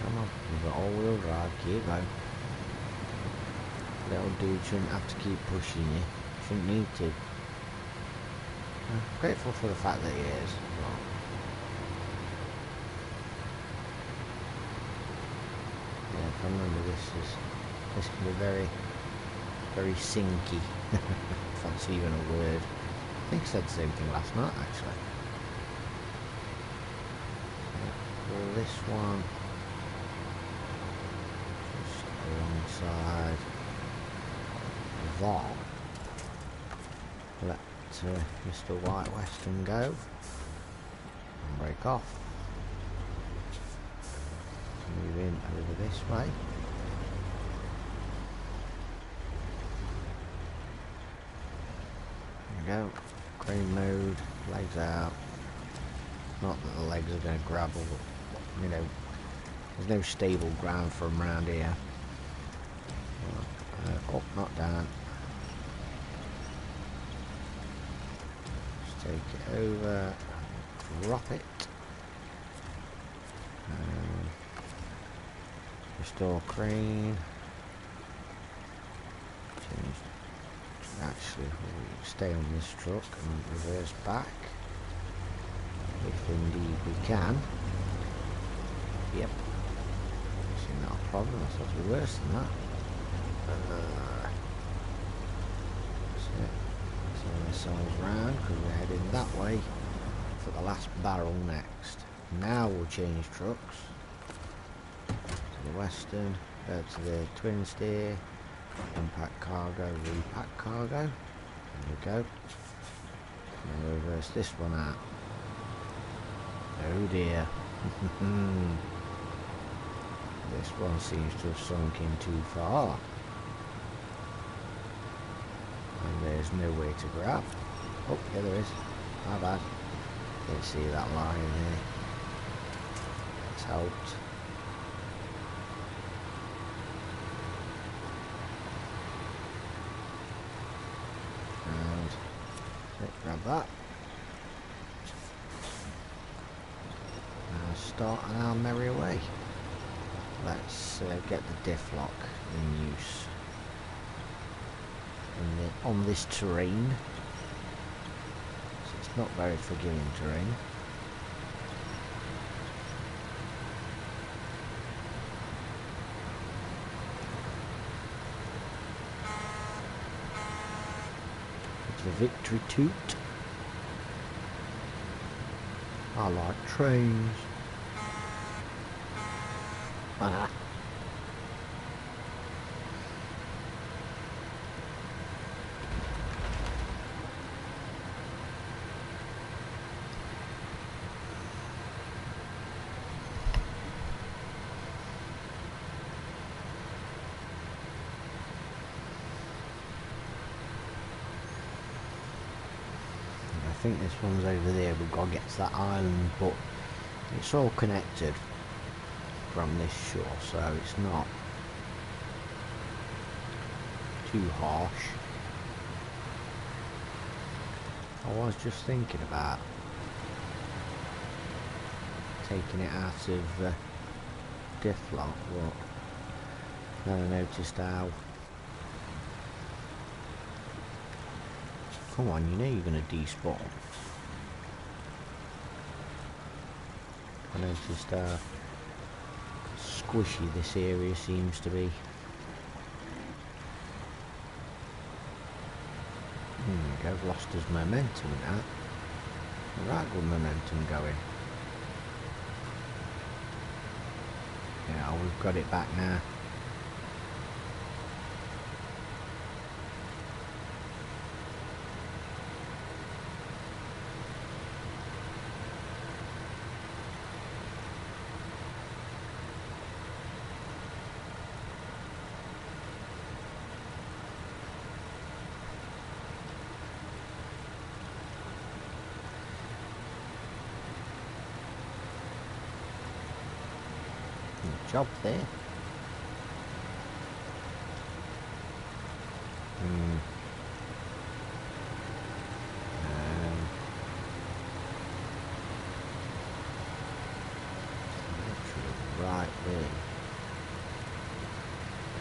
Come on, you've got all-wheel drive, keep going. Little dude shouldn't have to keep pushing you. Shouldn't need to. I'm grateful for the fact that he is. Well, yeah, if I remember this can be very, very sinky. If that's even a word. I think I said the same thing last night actually. Well, this one just alongside that. Let Mr. White Western go and break off. Move in over this way. There we go. Crane mode, legs out. Not that the legs are going to grab all the, you know, there's no stable ground from around here. Up, not down. Just take it over, drop it. Restore crane. Change. Actually, we'll stay on this truck and reverse back. If indeed we can. Yep. Isn't that a problem? I thought it was worse than that. Turn ourselves round because we're heading that way for the last barrel next. Now we'll change trucks to the Western, go to the twin steer, impact cargo, repack cargo. There we go. Now reverse this one out. Oh dear. This one seems to have sunk in too far. And there's no way to grab. Oh, yeah there is. My bad. Didn't see that line there. It's helped. And grab that. Now start on our merry way. Let's get the diff lock in use on this terrain. So it's not very forgiving terrain. It's the victory toot. I like trains. Ah. I think this one's over there. We've got to get to that island, but it's all connected from this shore, so it's not too harsh. I was just thinking about taking it out of diff lock, but then I noticed how. Come on, you know you're going to despawn. I noticed how squishy this area seems to be. I've lost his momentum now. Right, good momentum going. Yeah, we've got it back now. Job there. Right there.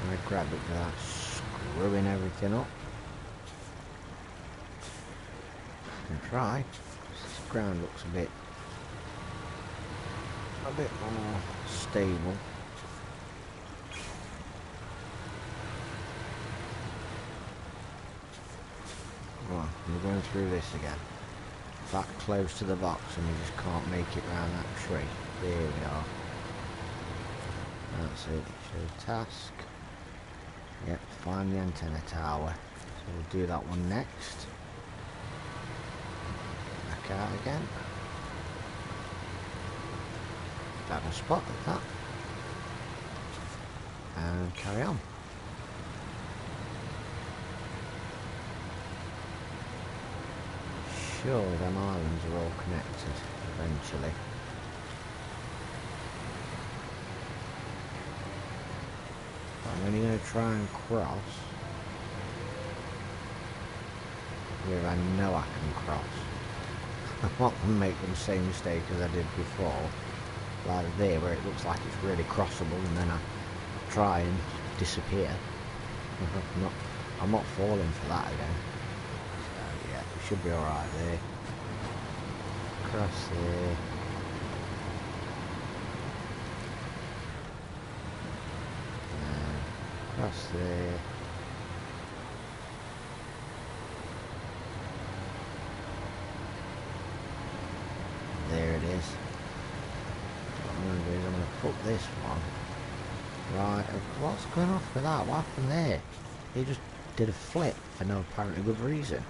I grab it without screwing everything up. And try. This ground looks a bit more stable. Well, we're going through this again. That close to the box and we just can't make it round that tree. There we are. That's it. Show task. Yep, find the antenna tower. So we'll do that one next. Back out again. Grab a spot like that. And carry on. Sure, them islands are all connected eventually. I'm only going to try and cross where I know I can cross. I'm not going to make the same mistake as I did before, like there where it looks like it's really crossable and then I try and disappear. I'm not falling for that again. So yeah, we should be alright there. Cross there. Cross there. is. What I'm going to do is I'm going to put this one right. What's going off with that? What happened there? He just did a flip for no apparently good reason.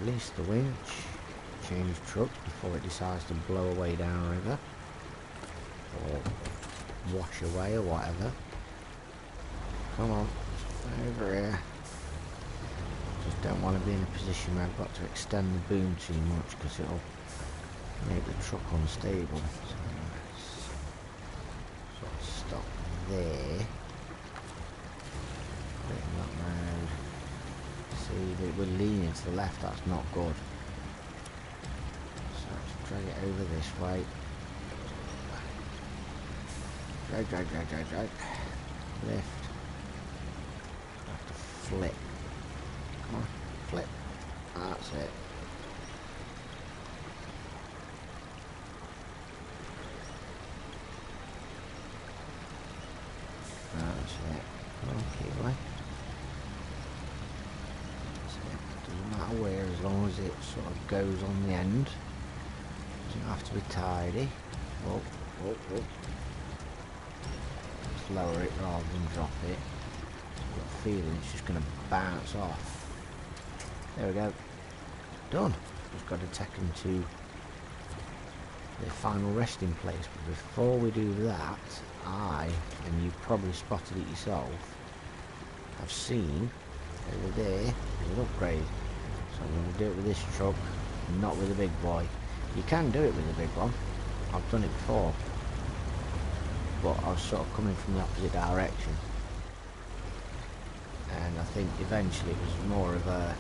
Release the winch. Change truck before it decides to blow away downriver. Or wash away or whatever. Come on. Over here. Just don't want to be in a position where I've got to extend the boom too much because it'll make the truck unstable. So let's sort of stop there. Put it in that mode. See, we're leaning to the left, that's not good. So let's drag it over this way. Drag. Lift. Have to flip. Come on, flip. That's it. That's it. Okay, right. That's it. Doesn't matter where, as long as it sort of goes on the end. Doesn't have to be tidy. Oh. Just lower it rather than drop it. I've got a feeling it's just going to bounce off. There we go. Done. Just got to take them to the final resting place. But before we do that, and you probably spotted it yourself, I've seen over there an upgrade. So I'm going to do it with this truck, not with the big boy. You can do it with the big one. I've done it before. But I was sort of coming from the opposite direction. And I think eventually it was more of a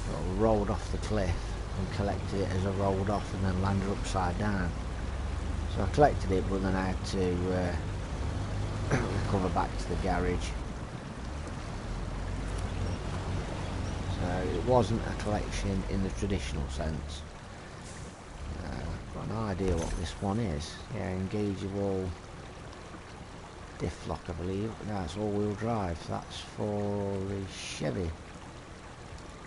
sort of rolled off the cliff and collected it as I rolled off and then landed upside down. So I collected it, but then I had to recover back to the garage. So it wasn't a collection in the traditional sense. I've got an idea what this one is. Yeah, engageable diff lock, I believe. No, it's all-wheel drive. That's for the Chevy.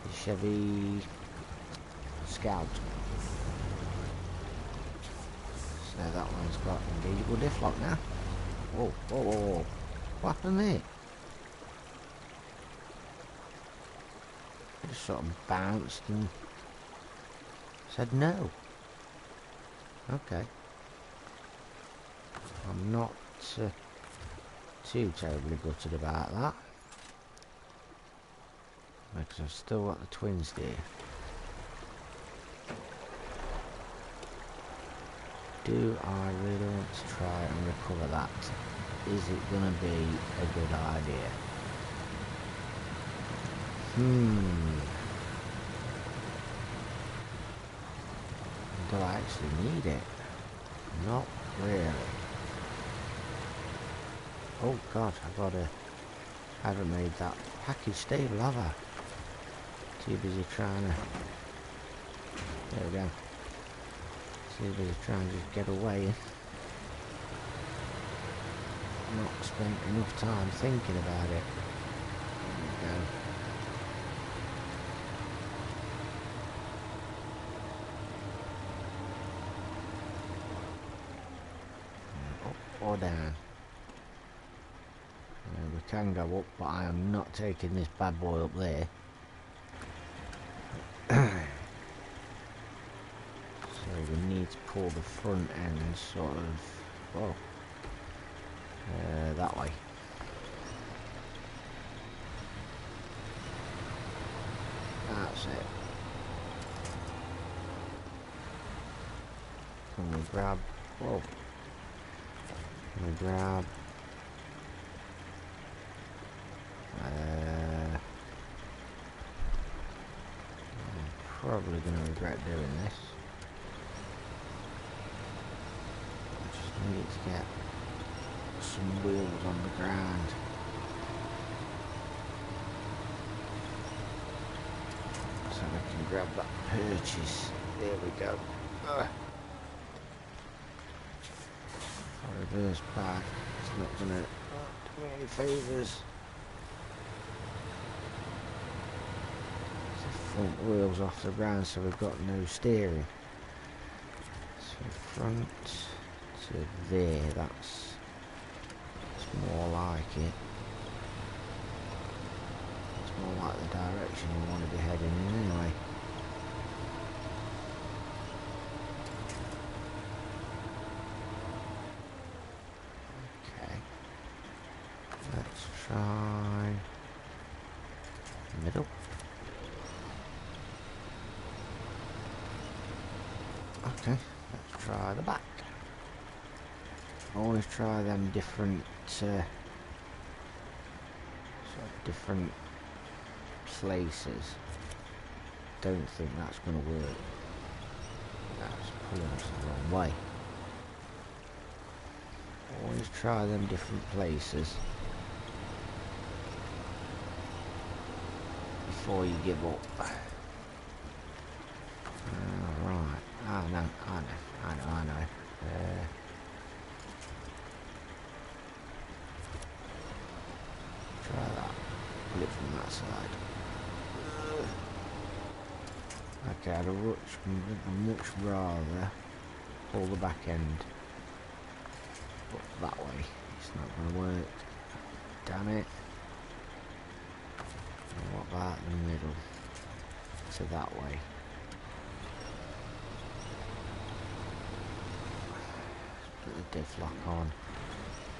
The Chevy Scout. So that one's got engageable diff lock now. Whoa. What happened there? It just sort of bounced and said no. Okay. I'm not too terribly gutted about that. Because I've still got the twin steer. Do I really want to try and recover that? Is it going to be a good idea? Do I actually need it? Not really. Oh god, I haven't made that package stable, have I? Too busy trying to... There we go. Too busy trying to just get away. Not spent enough time thinking about it. There we go. Or down. We can go up, but I am not taking this bad boy up there. So we need to pull the front end sort of, that way. That's it. Can we grab, I'm probably going to regret doing this. I just need to get some wheels on the ground. So I can grab that purchase. There we go. Reverse back. It's not going to do me any favours. Front wheels off the ground, so we've got no steering. front to there, that's more like it. It's more like the direction you want to be heading in anyway. Okay, let's try middle. Okay, let's try the back. Always try them different sort of different places. Don't think that's going to work. That's pulling us the wrong way. Always try them different places before you give up. Right. I know. Try that. Pull it from that side. Okay, I'd much rather pull the back end up that way. It's not going to work. Damn it. And what about the middle? So that way. Put the diff lock on.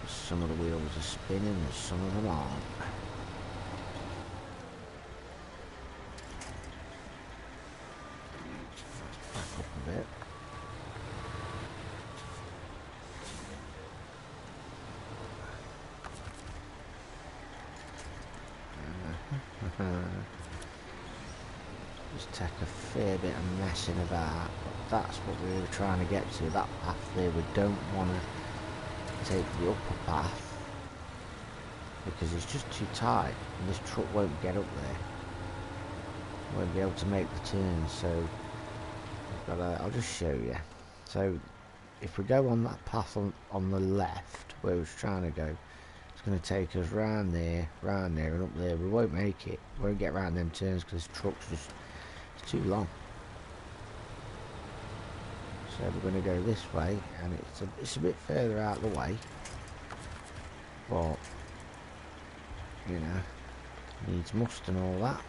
Some of the wheels are spinning and some of them aren't. Let's back up a bit. Just take a fair bit of messing about, but that's what we were trying to get to, that path there. We don't want to take the upper path because it's just too tight and this truck won't get up there, won't be able to make the turn. So I'll just show you. So if we go on that path on the left where we was trying to go, it's going to take us round there and up there. We won't make it, we won't get round them turns because this truck's just, it's too long. So we're going to go this way, and it's a bit further out of the way, but you know, needs must and all that.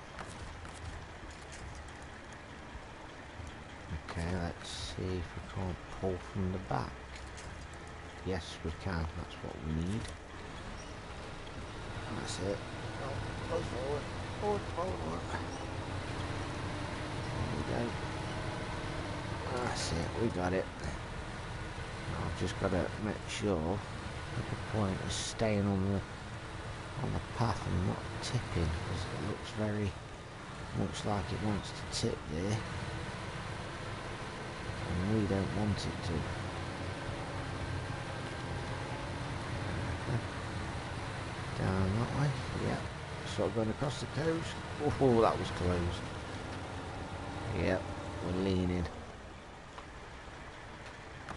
Okay, let's see if we can't pull from the back. Yes, we can. That's what we need. That's it. Go forward. There we go. That's it, we got it. I've just got to make sure at the point is staying on the path and not tipping, because it looks very much like it wants to tip there, and we don't want it to. Down that way, yeah. Sort of going across the coast. Oh, that was close. Yep, we're leaning.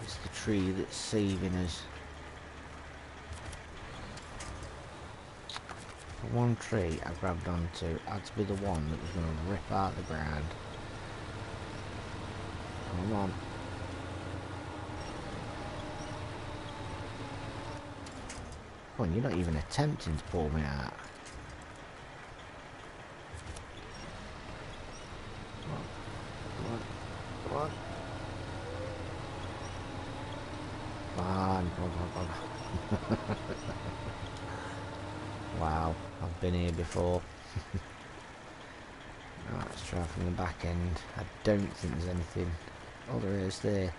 It's the tree that's saving us. The one tree I grabbed onto had to be the one that was going to rip out the ground. Come on. Come on, you're not even attempting to pull me out. Come on. Come on. Wow, I've been here before. Right, let's try from the back end. I don't think there's anything. Oh, there is there.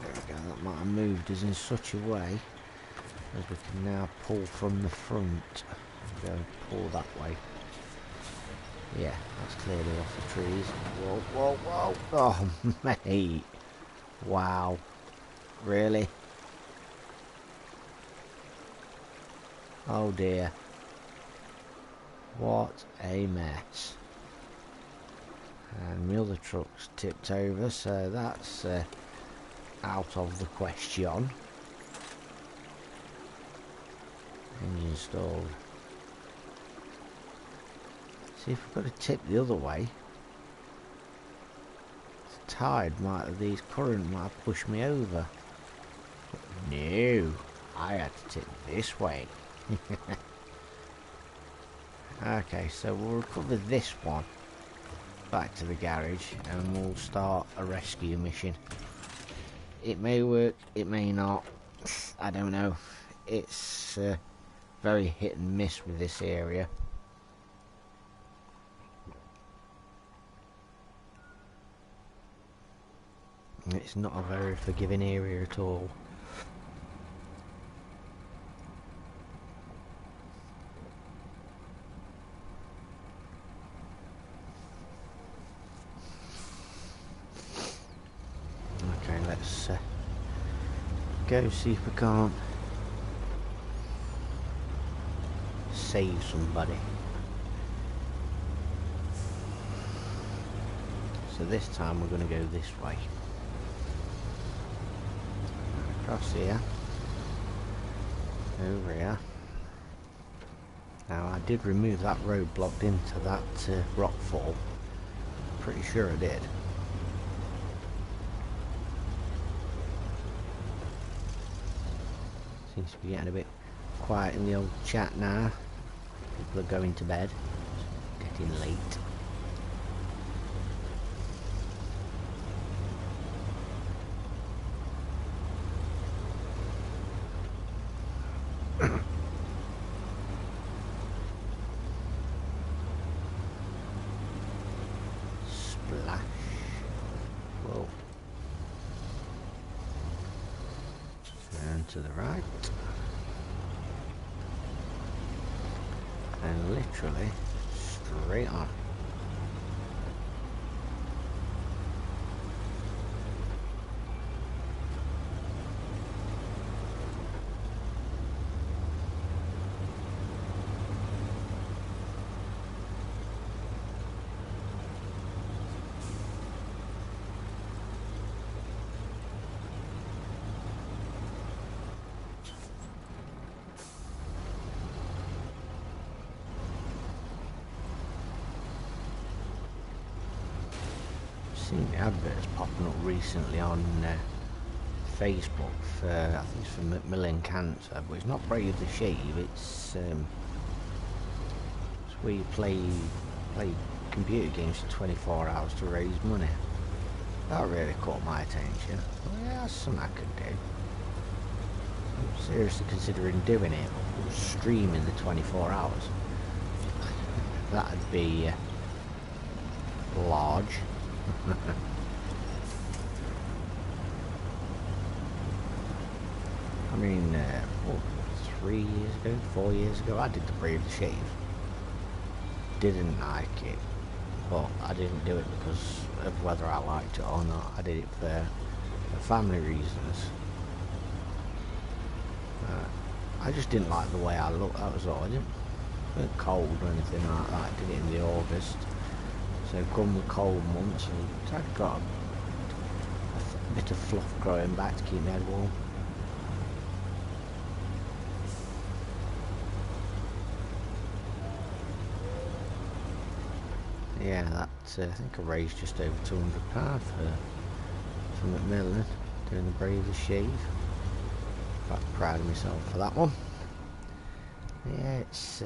There we go, that might have moved us in such a way as we can now pull from the front. Go and pull that way. Yeah, that's clearly off the trees. Whoa. Oh, mate. Wow. Really? Oh dear. What a mess. And the other truck's tipped over, so that's out of the question. Engine stalled. See if we've got to tip the other way. The tide might have, these current might have pushed me over. But no, I had to tip this way. Okay, so we'll recover this one back to the garage and we'll start a rescue mission. It may work, it may not, I don't know. It's very hit and miss with this area. It's not a very forgiving area at all. Okay, let's go see if we can't save somebody. So this time we're going to go this way. Across here. Over here. Now I did remove that road blocked into that rock fall. Pretty sure I did. Seems to be getting a bit quiet in the old chat now. People are going to bed. It's getting late. Splash. Whoa. Turn to the right. And literally straight on. Seen adverts popping up recently on Facebook for, I think it's for Macmillan Cancer, but it's not Brave the Shave, it's where you play computer games for 24 hours to raise money. That really caught my attention. Well, yeah, that's something I could do. I'm seriously considering doing it, streaming the 24 hours. That'd be large. I mean, 3 years ago, 4 years ago, I did the Brave the Shave. Didn't like it, but I didn't do it because of whether I liked it or not. I did it for family reasons. I just didn't like the way I looked, that was all. I didn't feel cold or anything like that. I did it in the August. So come the cold months, and I've got a bit of fluff growing back to keep my head warm. Yeah, that I think I raised just over £200 for Macmillan doing the Brave the Shave. Quite proud of myself for that one. Yeah, it's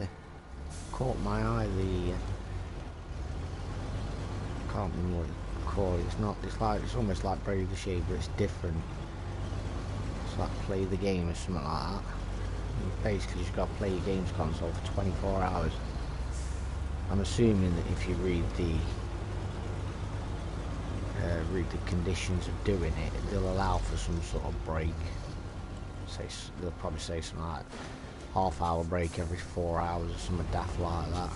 caught my eye. The can't remember what it's called. It's not. It's almost like Brave the Shave, but it's different. It's like Play the Game or something like that. You basically just got to play your games console for 24 hours. I'm assuming that if you read the conditions of doing it, they'll allow for some sort of break. They'll probably say something like half-hour break every 4 hours or something daft like that.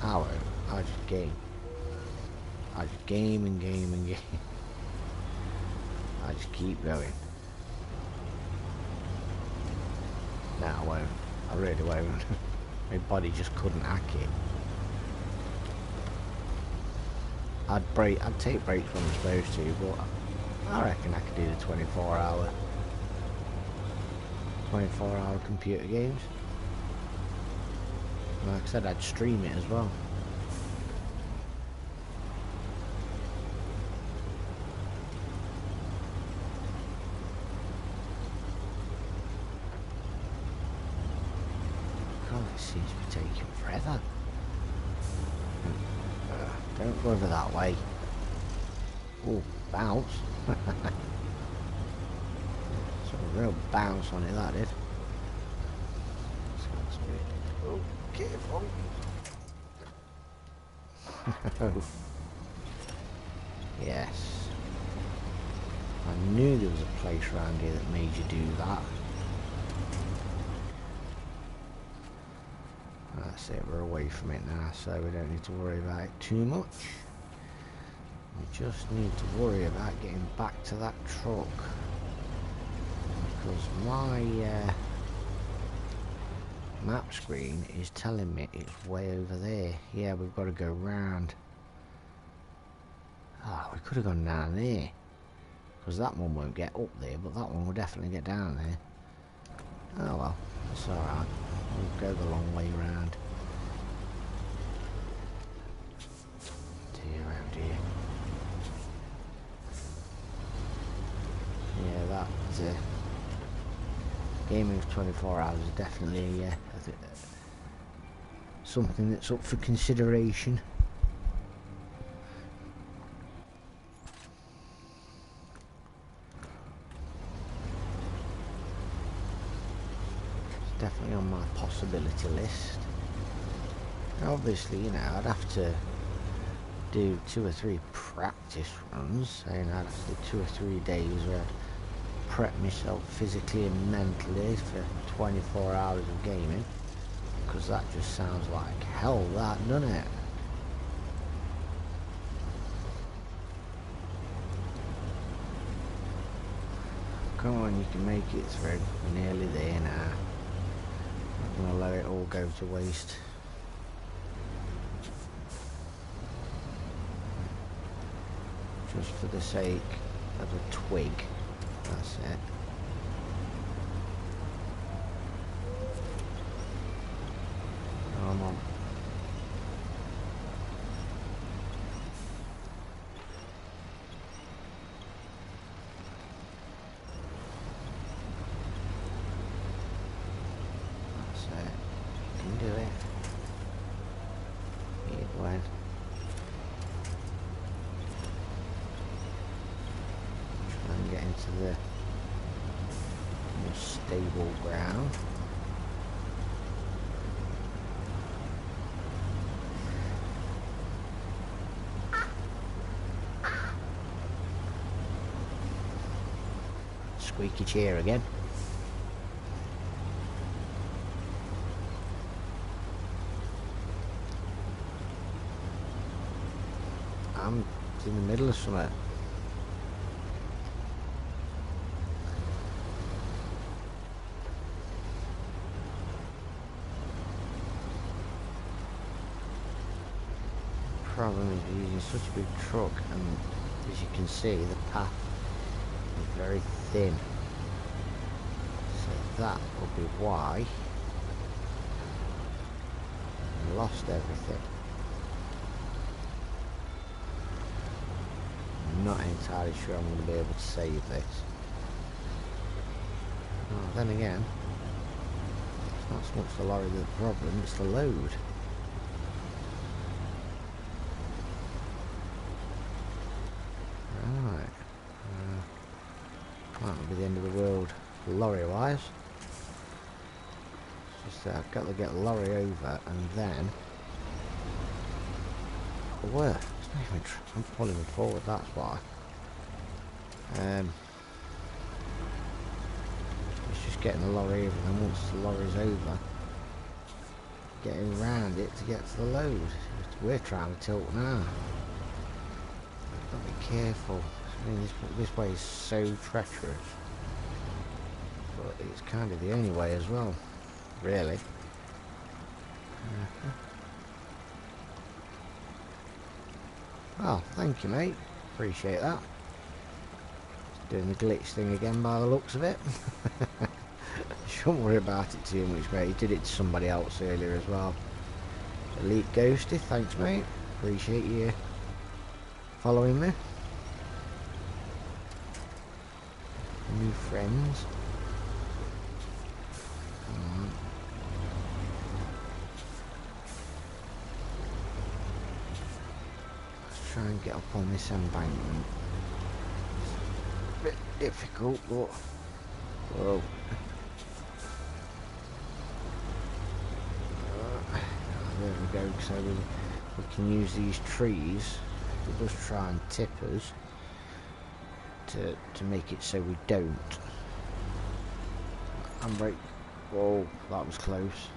I just game. I just game and game and game. I just keep going. No, I won't. I really won't. My body just couldn't hack it. I'd take breaks when I'm supposed to, but I reckon I could do the 24-hour computer games. Like I said, I'd stream it as well. God, it seems to be taking forever. Don't go over that way. Oh, bounce. Sort of real bounce on it, that did. Oh, careful. Yes. I knew there was a place around here that made you do that. That's it, we're away from it now, so we don't need to worry about it too much. We just need to worry about getting back to that truck. Because my map screen is telling me it's way over there. Yeah, we've got to go round. Oh, we could have gone down there. Because that one won't get up there, but that one will definitely get down there. Oh well, it's alright. We'll go the long way round. Around here. Yeah, that gaming for 24 hours is definitely something that's up for consideration. It's definitely on my possibility list. Obviously, you know, I'd have to do 2 or 3 practice runs, saying I'd have to do 2 or 3 days where I'd prep myself physically and mentally for 24 hours of gaming, because that just sounds like hell, that, doesn't it? Come on, you can make it through. We're nearly there now. Not gonna let it all go to waste. Just for the sake of a twig. That's it. Come on. That's it. You can do it. Keep going. And get into the more stable ground. Squeaky chair again. I'm in the middle of something. Problem is we're using such a big truck, and as you can see the path is very thin, so that will be why I lost everything. I'm not entirely sure I'm going to be able to save this. Oh, then again, it's not so much the lorry that's the problem, it's the load. Might be the end of the world lorry wise. It's just that I've got to get the lorry over and then where? It's not even I'm pulling it forward, that's why. It's just getting the lorry over, and once the lorry's over, getting around it to get to the load. We're trying to tilt now. Got to be careful. I mean, this way is so treacherous, but it's kind of the only way as well, really. Oh, thank you, mate. Appreciate that. Just doing the glitch thing again by the looks of it. Shouldn't worry about it too much, mate. He did it to somebody else earlier as well. Elite Ghosty, thanks mate. Appreciate you following me. New friends. Let's try and get up on this embankment. It's a bit difficult, but whoa. There we go. So we can use these trees. We'll just try and tip us to make it so we don't. Handbrake. Whoa, that was close.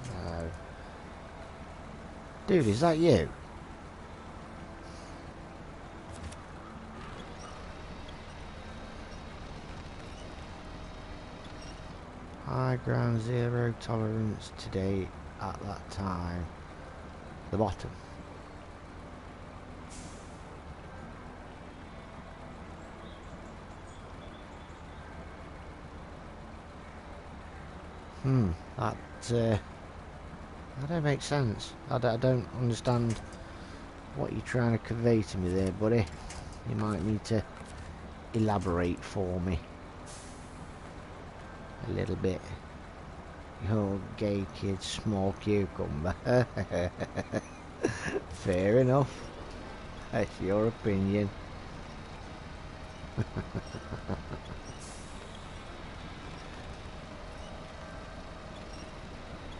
So, dude, is that you? High ground, zero tolerance today at that time. The bottom. That don't make sense. I don't understand what you're trying to convey to me there, buddy. You might need to elaborate for me a little bit. You're gay kid, small cucumber. Fair enough. That's your opinion.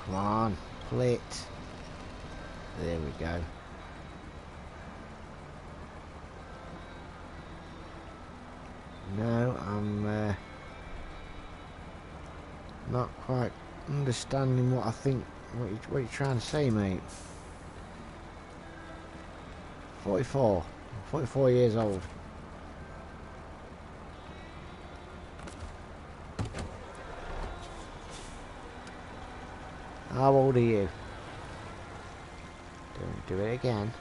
Come on, pull it. There we go. No, I'm not quite understanding what I think. What you trying to say, mate? 44. I'm 44 years old. How old are you? Don't do it again.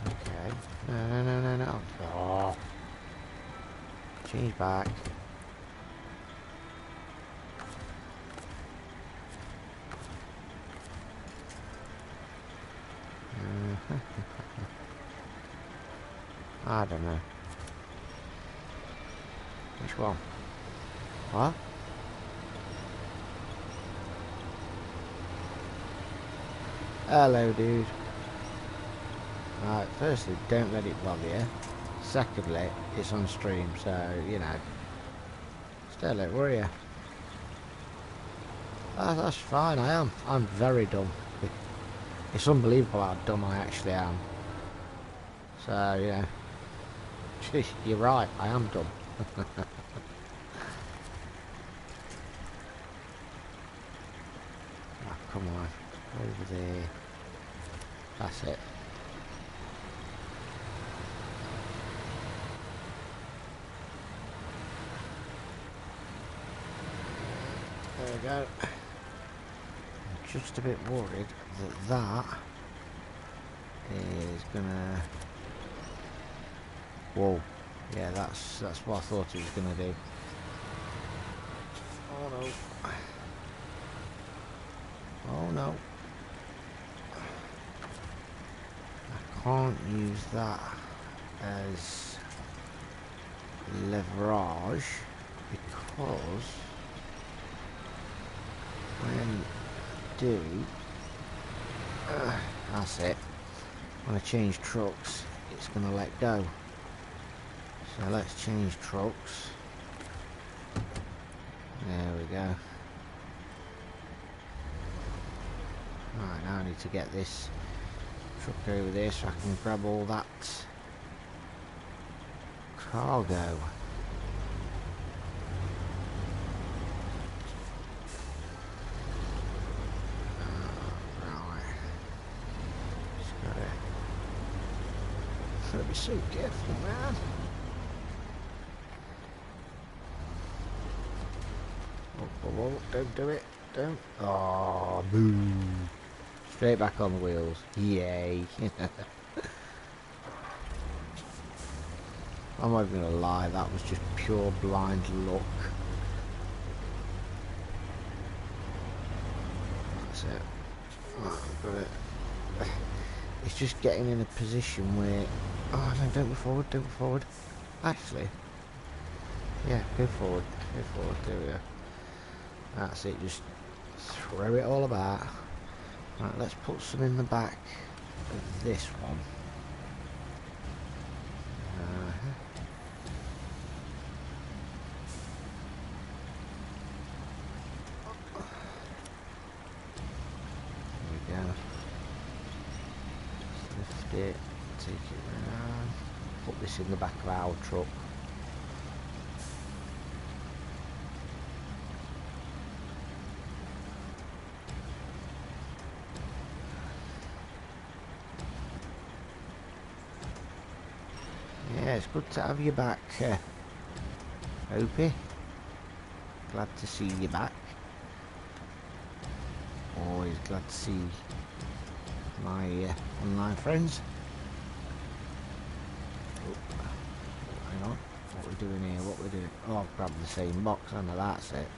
Okay. No. Oh. Change back. I don't know. Which one? What? Hello, dude. Right, firstly, don't let it bother you. Secondly, it's on stream, so, you know. Still, don't worry. That's fine, I am. I'm very dumb. It's unbelievable how dumb I actually am. So, you know. You're right, I am dumb. Oh, come on. Over there. That's it. There we go. I'm just a bit worried that is gonna... Whoa. Yeah, that's what I thought it was gonna do. Oh no. Oh no. I can't use that as leverage because when I do, that's it. When I change trucks, it's gonna let go. So let's change trucks. There we go. Right, now I need to get this truck over there so I can grab all that cargo. Right. Just gotta be so careful, man. Oh, don't do it. Don't. Oh, boo. Straight back on the wheels. Yay. I'm not even gonna lie, that was just pure blind luck. That's it. Right, I've got it. It's just getting in a position where... Oh no, don't go forward, don't go forward. Actually, yeah, go forward, there we go. That's it, just throw it all about. Right, let's put some in the back of this one. There we go. Lift it, take it around, put this in the back of our truck. Yeah, it's good to have you back, Opie. Glad to see you back. Always glad to see my online friends. Oh, hang on, what we're doing here, what we're doing. Oh, I've grabbed the same box, I know that's it.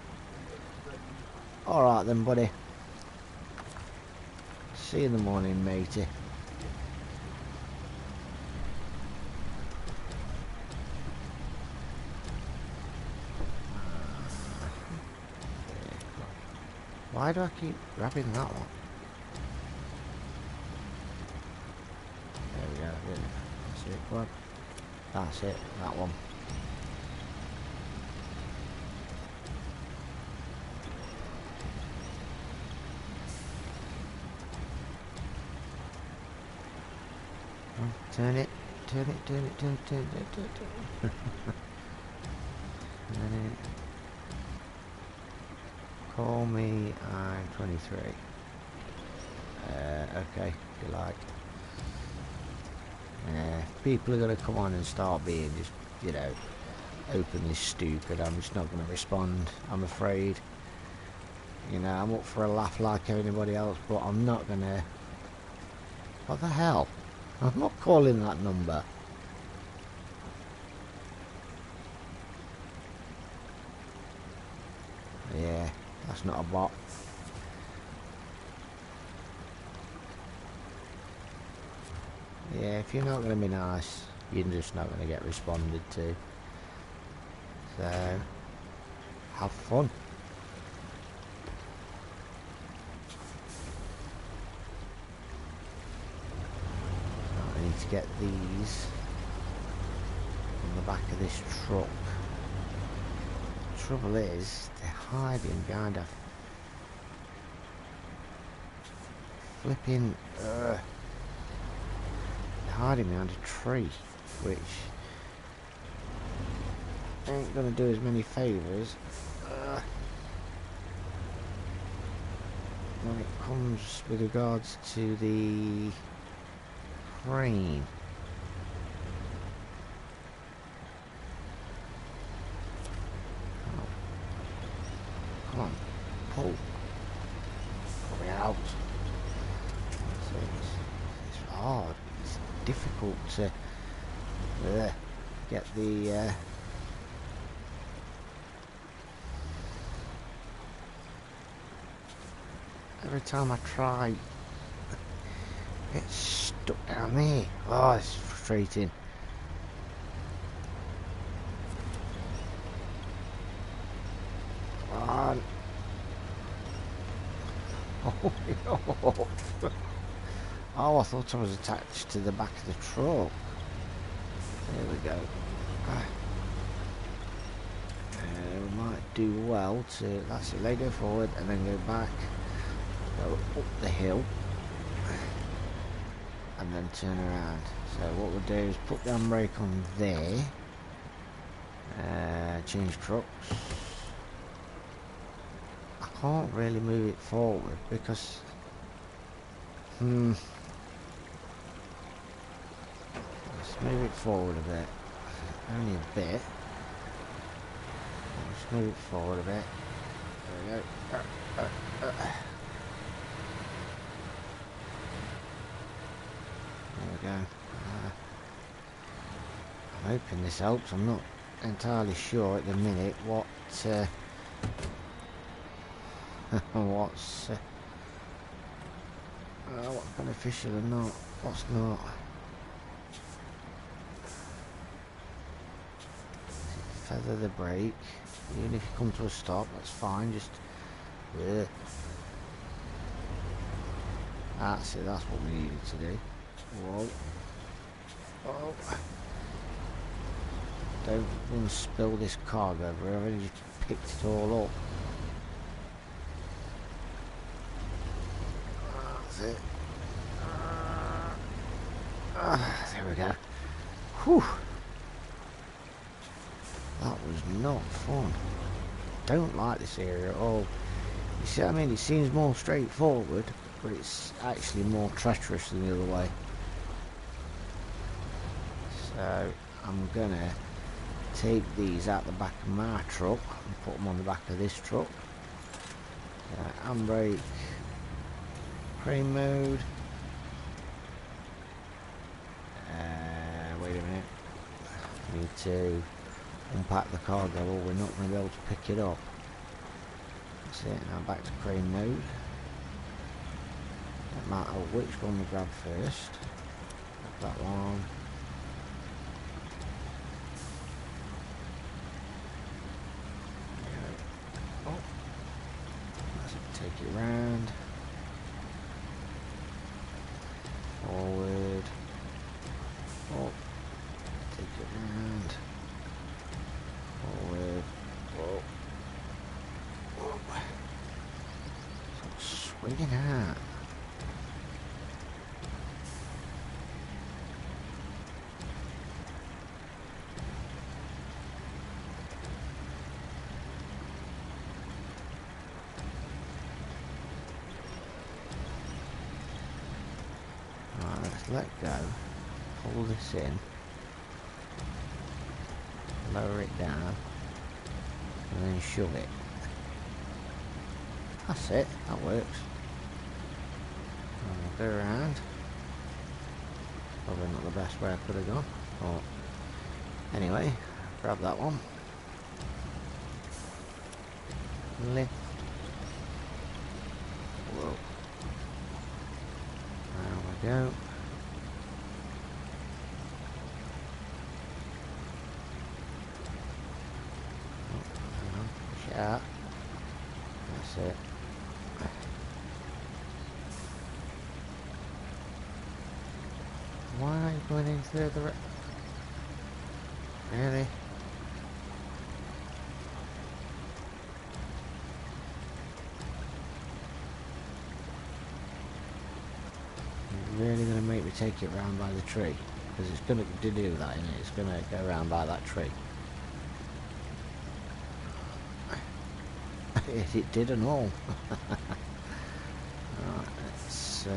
Alright then, buddy. See you in the morning, matey. Why do I keep grabbing that one? There we go. That's it. Go on. That's it. That one. Turn it. Turn it. Turn it. Turn it. Turn it. Turn it. And then call me. I'm 23. Okay, if you like. People are going to come on and start being just, you know, openly stupid. I'm just not going to respond, I'm afraid. You know, I'm up for a laugh like anybody else, but I'm not going to... What the hell? I'm not calling that number. Yeah, that's not a bot. Yeah, if you're not going to be nice, you're just not going to get responded to. So, have fun. I need to get these on the back of this truck. The trouble is, they're hiding behind a flipping... hiding behind a tree, which ain't gonna do as many favours when it comes with regards to the crane. Oh. Come on, pull me out. It's hard. Difficult to get the every time I try it's stuck down there. Oh, it's frustrating. Come on. Oh, oh, I thought I was attached to the back of the truck. There we go. We might do well to... That's it, let go forward and then go back. Go up the hill. And then turn around. So what we'll do is put the handbrake on there. Change trucks. I can't really move it forward because... Let's move it forward a bit. Only a bit. Let's move it forward a bit. There we go. There we go. I'm hoping this helps. I'm not entirely sure at the minute what what's what's beneficial and not, what's not. Feather the brake. Even if you come to a stop, that's fine. Just that's it. That's what we needed to do. Whoa! Oh! Don't want to spill this cargo over. I've already just picked it all up. That's it. There we go. Whew. That was not fun. Don't like this area at all. You see what I mean? It seems more straightforward, but it's actually more treacherous than the other way. So I'm gonna take these out the back of my truck and put them on the back of this truck. Handbrake, crane mode. Wait a minute. Need to unpack the cargo or we're not going to be able to pick it up. That's it. Now back to crane mode. Doesn't matter which one we grab first. Grab that one. Oh, let's take it round. Forward. Oh, take it round. Forward. Whoa. Whoa. So swinging out. Right, let's let go. Pull this in. Lower it down and then shove it. That's it, that works. And we'll go around. Probably not the best way I could have gone, but anyway, grab that one. Lift. Whoa. There we go. Yeah, that's it. Why are you going into the other? Really? You're really going to make me take it round by the tree? Because it's going to do that, isn't it? It's going to go round by that tree. It did and all. Right, let's push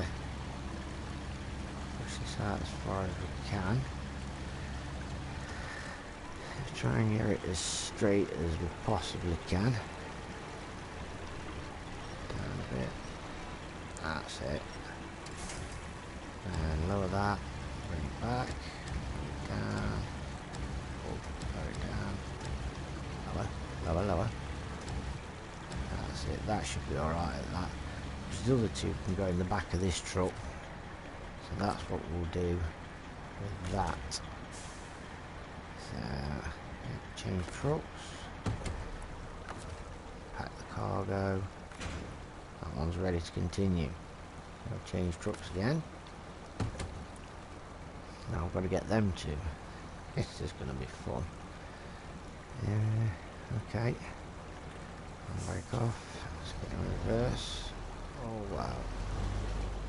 this out as far as we can. Try and get it as straight as we possibly can. Down a bit. That's it. And lower that. Bring it back. Bring it down. Oh, lower it down. Lower, lower, lower. That's it. That should be alright at that. Because the other two can go in the back of this truck. So that's what we'll do with that. So, yeah, change trucks. Pack the cargo. That one's ready to continue. I'll change trucks again. Now I've got to get them to. This is going to be fun. Okay. Break off. Let's get in reverse. Oh wow.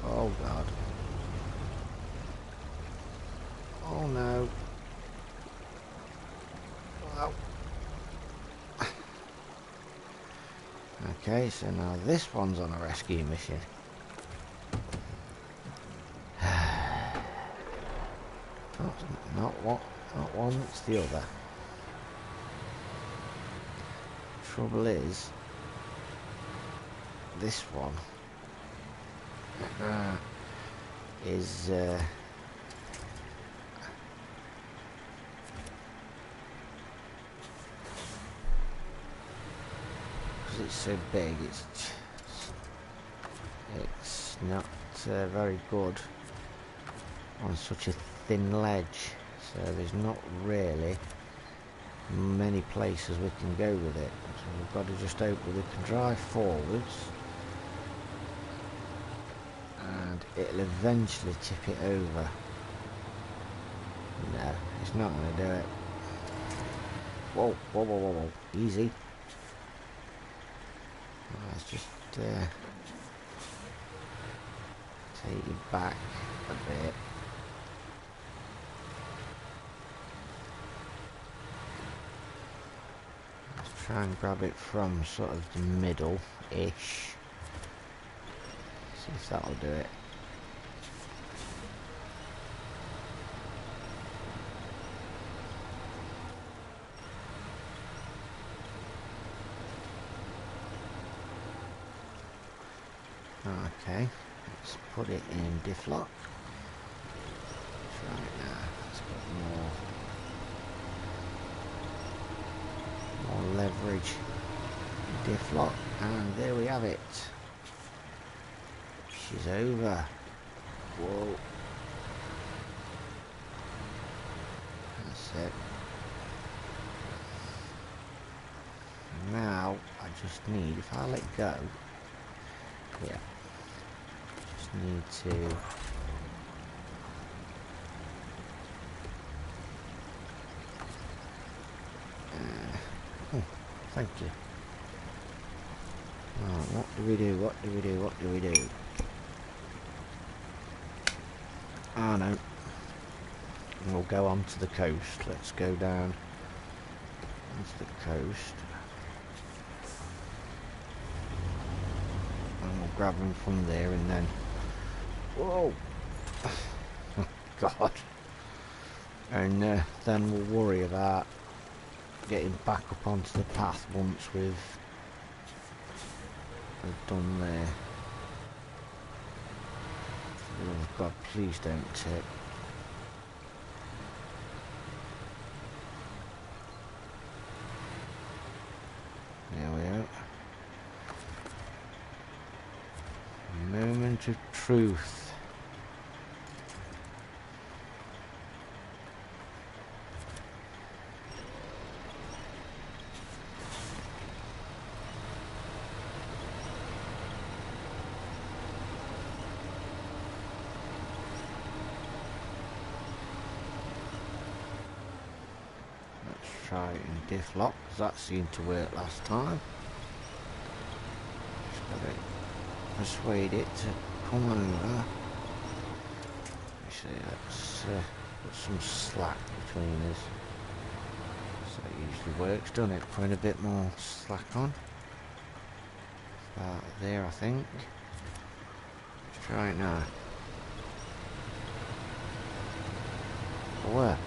Oh god. Oh no. Wow. Okay, so now this one's on a rescue mission. Not one, it's the other. Trouble is, this one is because it's so big, it's not very good on such a thin ledge. So there's not really many places we can go with it. So we've got to just hope that we can drive forwards and it'll eventually tip it over. No, it's not going to do it. Whoa, whoa, whoa, whoa, whoa. Easy. Let's just take you back a bit. Let's try and grab it from sort of the middle-ish. See if that'll do it. Okay, let's put it in diff lock. Right now, let's put more leverage. Diff lock, and there we have it. She's over. Whoa. That's it. Now I just need, if I let go, yeah. Need to oh, thank you. Right, what do we do? What do we do? What do we do? Ah, no. We'll go on to the coast. Let's go down onto the coast. And we'll grab them from there and then... Whoa! Oh, God. And then we'll worry about getting back up onto the path once we've done there. Oh God, please don't tip. There we are. Moment of truth. Try it in diff lock, because that seemed to work last time. Just got to persuade it to come over. Actually, let's put some slack between us. So it usually works, doesn't it? Putting a bit more slack on. About there, I think. Let's try it now. Where?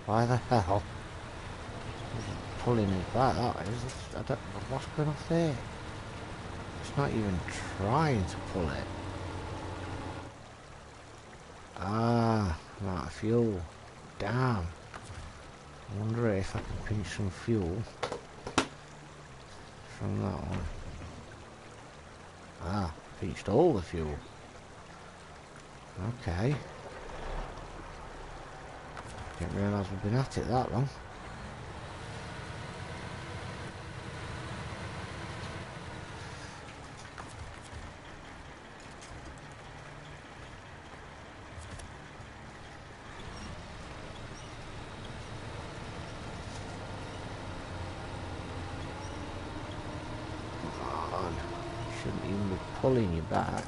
Why the hell? Pulling it back, that is. I don't know what's going off there. It's not even trying to pull it. Ah, right, fuel. Damn. I wonder if I can pinch some fuel from that one. Ah, pinched all the fuel. Okay. Didn't realise we've been at it that long. Shouldn't even be pulling you back.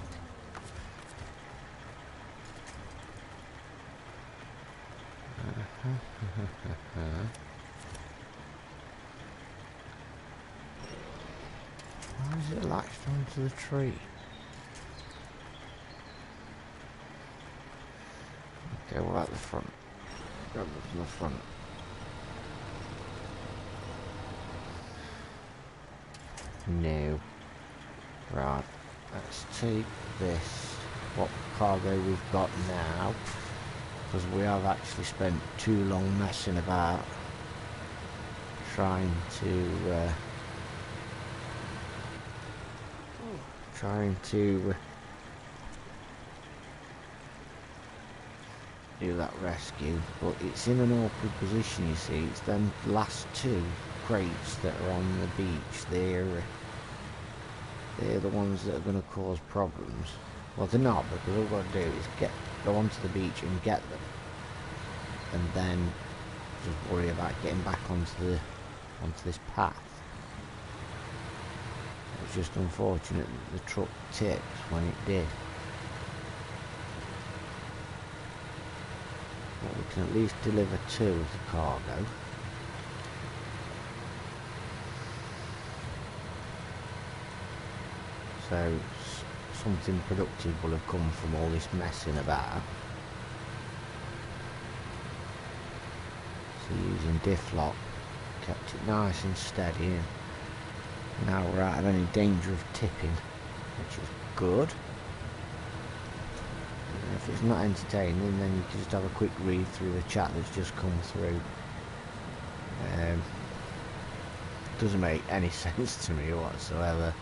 Why is it latched onto the tree? Okay, what about the front? Grab it from the front. No. Right, let's take this, what cargo we've got now, because we have actually spent too long messing about trying to trying to do that rescue, but it's in an awkward position, you see. It's them last two crates that are on the beach. They're the ones that are going to cause problems. Well, they're not, because all we've got to do is go onto the beach and get them, and then just worry about getting back onto this path. It's just unfortunate that the truck tipped when it did. But we can at least deliver 2 of the cargo. So something productive will have come from all this messing about. So using diff lock kept it nice and steady, and now we're out of any danger of tipping, which is good. And if it's not entertaining, then you can just have a quick read through the chat that's just come through. Doesn't make any sense to me whatsoever,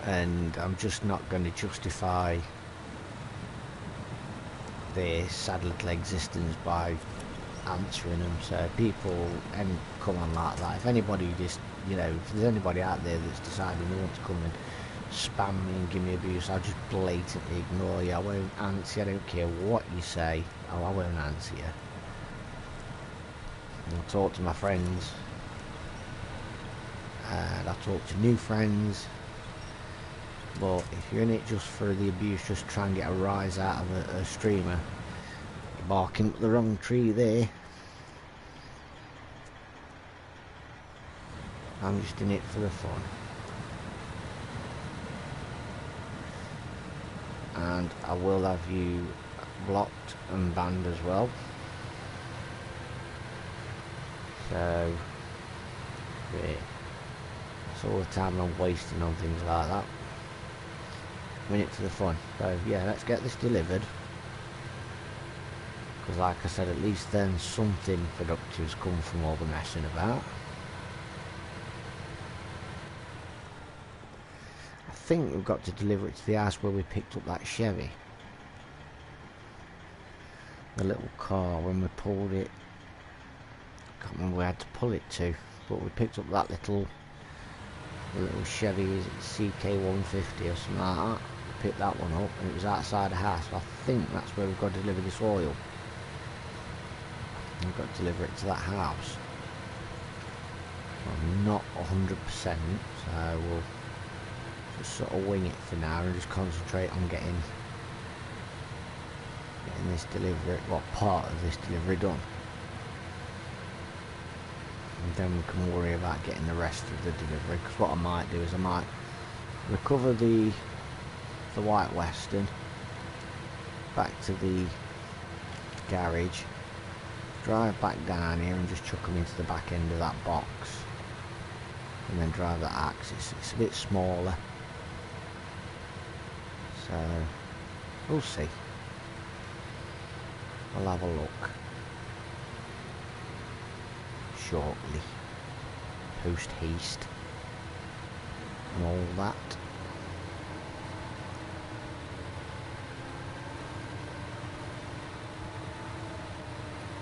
and I'm just not going to justify their sad little existence by answering them. So people come on like that. If anybody just, you know, if there's anybody out there that's deciding they want to come and spam me and give me abuse, I'll just blatantly ignore you. I won't answer you. I don't care what you say. I won't answer you. I'll talk to my friends, and I'll talk to new friends. But if you're in it just for the abuse, just try and get a rise out of a streamer, you're barking up the wrong tree there. I'm just in it for the fun. And I will have you blocked and banned as well. So yeah, that's all the time I'm wasting on things like that. I'm in it for the fun. So yeah, let's get this delivered, because like I said, at least then something productive has come from all the messing about. I think we've got to deliver it to the house where we picked up that Chevy, the little car, when we pulled it. I can't remember where we had to pull it to, but we picked up that little Chevy, is it CK150 or something like that. We picked that one up, and it was outside the house. So I think that's where we've got to deliver this oil. We've got to deliver it to that house. I'm not 100%, so we'll just sort of wing it for now and just concentrate on getting this delivery, well, part of this delivery done. And then we can worry about getting the rest of the delivery, because what I might do is I might recover the White Western back to the garage, drive back down here and just chuck them into the back end of that box, and then drive that axe. It's a bit smaller, so we'll see. I'll have a look shortly, post haste and all that.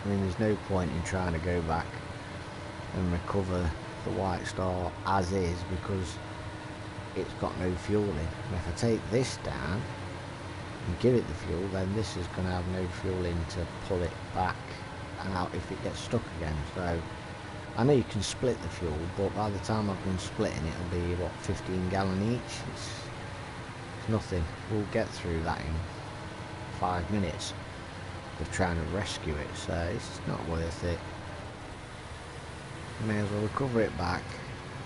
I mean, there's no point in trying to go back and recover the White Star as is, because it's got no fuel in. And if I take this down and give it the fuel, then this is going to have no fuel in to pull it back out if it gets stuck again. So I know you can split the fuel, but by the time I've been splitting, it'll be what, 15 gallon each. It's nothing. We'll get through that in 5 minutes of trying to rescue it, so it's not worth it. May as well recover it back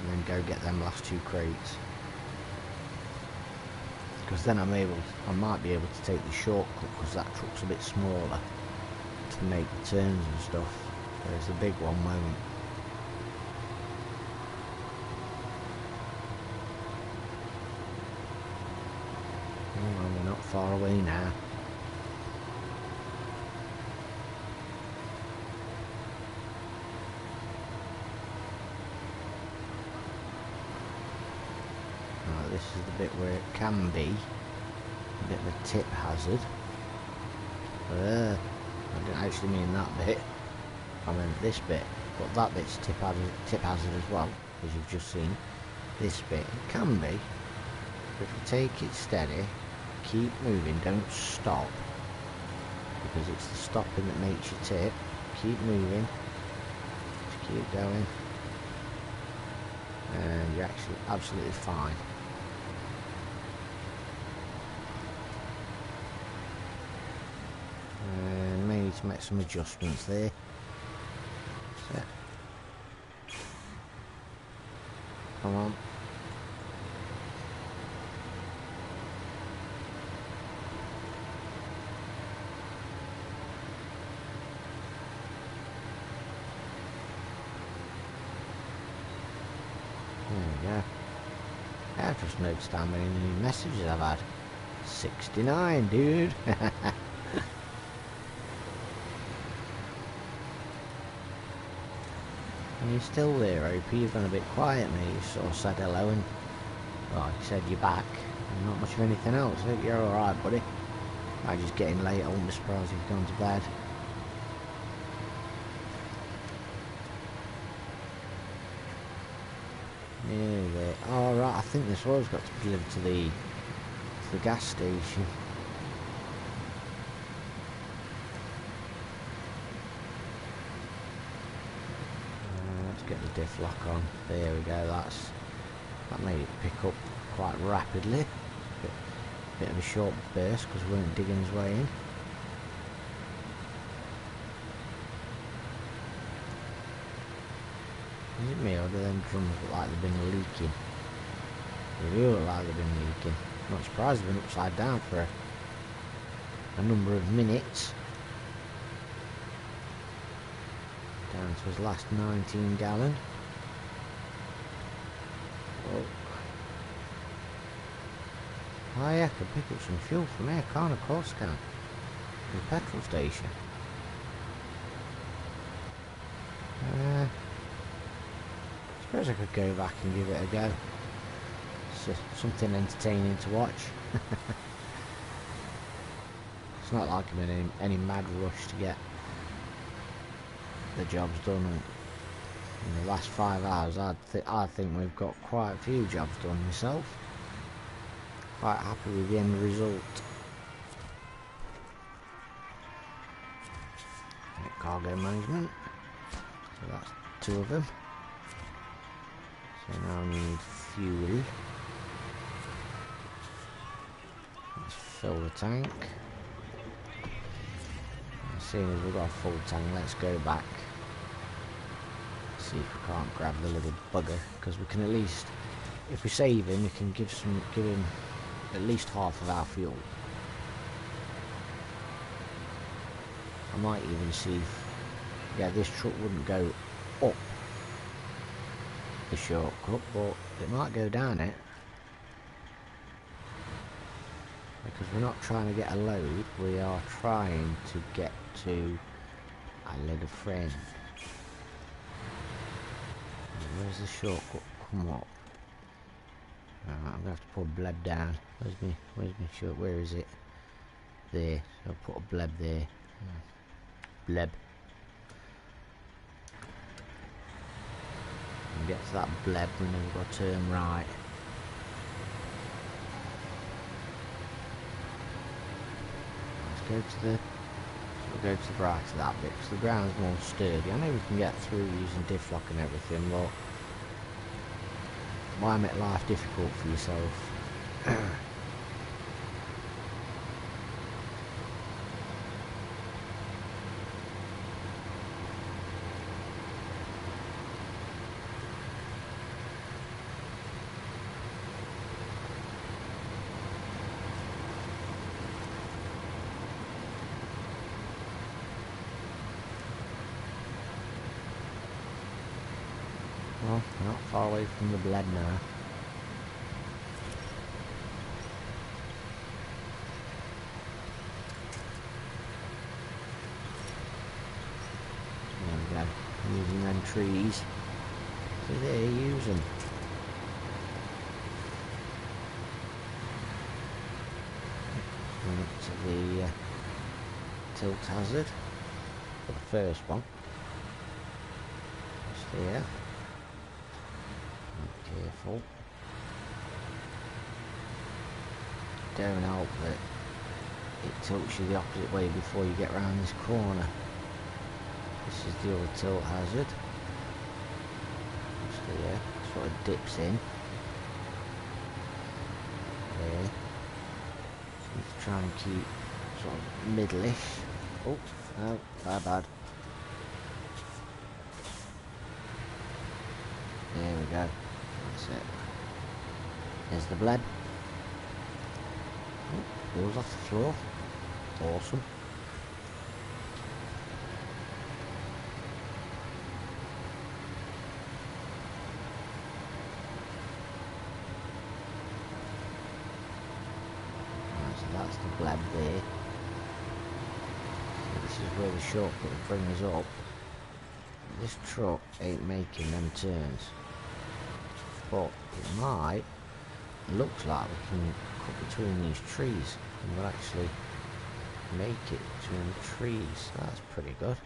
and then go get them last 2 crates, because then I might be able to take the shortcut, because that truck's a bit smaller to make the turns and stuff, whereas the big one won't. Oh, we're not far away now. This is the bit where it can be a bit of a tip hazard. I didn't actually mean that bit. I meant this bit, but that bit's tip hazard as well, as you've just seen. This bit, it can be, but if you take it steady, keep moving, don't stop, because it's the stopping that makes you tip. Keep moving, just keep going, and you're actually absolutely fine. And may need to make some adjustments there. So, come on. There we go. Yeah, I've just noticed how many new messages I've had. 69, dude. And you're still there, OP. You've gone a bit quiet, mate. You sort of said hello and, well, you said you're back. And not much of anything else. I hope you're alright, buddy. I'm just getting late. I won't be surprised if you've gone to bed. Nearly there. Oh, right. I think this oil's got to be delivered to the gas station. Get the diff lock on. There we go. That made it pick up quite rapidly. Bit of a short burst because we weren't digging his way in. Is it me or do them drums look like they've been leaking? They do look like they've been leaking. Not surprised they've been upside down for a number of minutes. Down to his last 19 gallon. Whoa. Oh yeah, I can pick up some fuel from here, can't I? Of course I can. From the petrol station. Suppose I could go back and give it a go. It's just something entertaining to watch. It's not like I'm in any mad rush to get the job's done. In the last 5 hours I think we've got quite a few jobs done myself. Quite happy with the end result. Cargo management, so that's 2 of them. So now I need fuel. Let's fill the tank. Seeing as we've got a full tank, let's go back. See if we can't grab the little bugger, because we can at least, if we save him, we can give him at least half of our fuel. I might even see if, yeah, this truck wouldn't go up the shortcut, but it might go down it, because we're not trying to get a load, we are trying to get to our little friend. Where's the shortcut come up? I'm gonna have to put a bleb down. Where's my short? Where is it? There. So I'll put a bleb there. Bleb. And get to that bleb, and then we've got to turn right. Let's go to the. We'll go to the right of that bit because the ground's more sturdy. I know we can get through using diff lock and everything, but why make life difficult for yourself? Well, we're not far away from the bled now. There we go. Using them trees. See there, use them. into the tilt hazard for the first one. Just here. Be careful. Don't hope that it tilts you the opposite way before you get round this corner. This is the other tilt hazard. Just here. Sort of dips in. There. Need to try and keep sort of middle-ish. Oh, no, bad. There we go. That's it. There's the bleb. Oh, wheels off the floor. Awesome. Right, so that's the bleb there. So this is where the shortcut will bring us up. This truck ain't making them turns. But it might. It looks like we can cut between these trees and we'll actually make it between the trees. That's pretty good.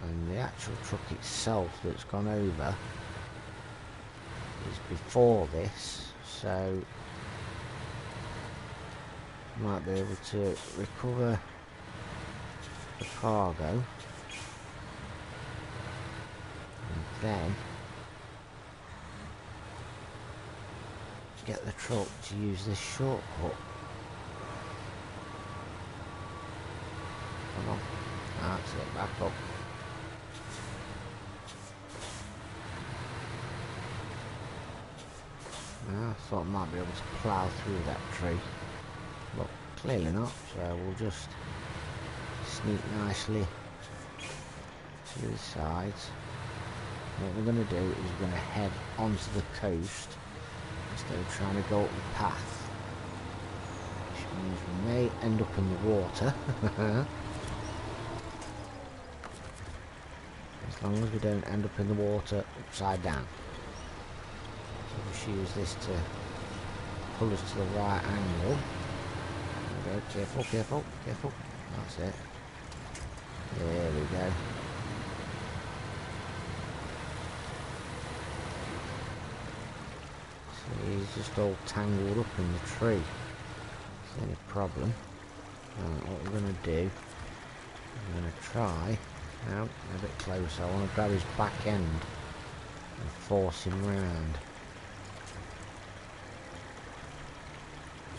And the actual truck itself that's gone over is before this, so might be able to recover the cargo and then get the truck to use this shortcut. Come on, that's it, back up. I thought I might be able to plough through that tree, but clearly not, so we'll just sneak nicely to the sides. What we're going to do is we're going to head onto the coast instead of trying to go up the path, which means we may end up in the water. As long as we don't end up in the water upside down. So we'll just use this to pull us to the right angle. There we go, careful. That's it. There we go. He's just all tangled up in the tree. Is there any problem? Right, what we're going to do, I'm going to try, now, a bit closer, I want to grab his back end and force him round.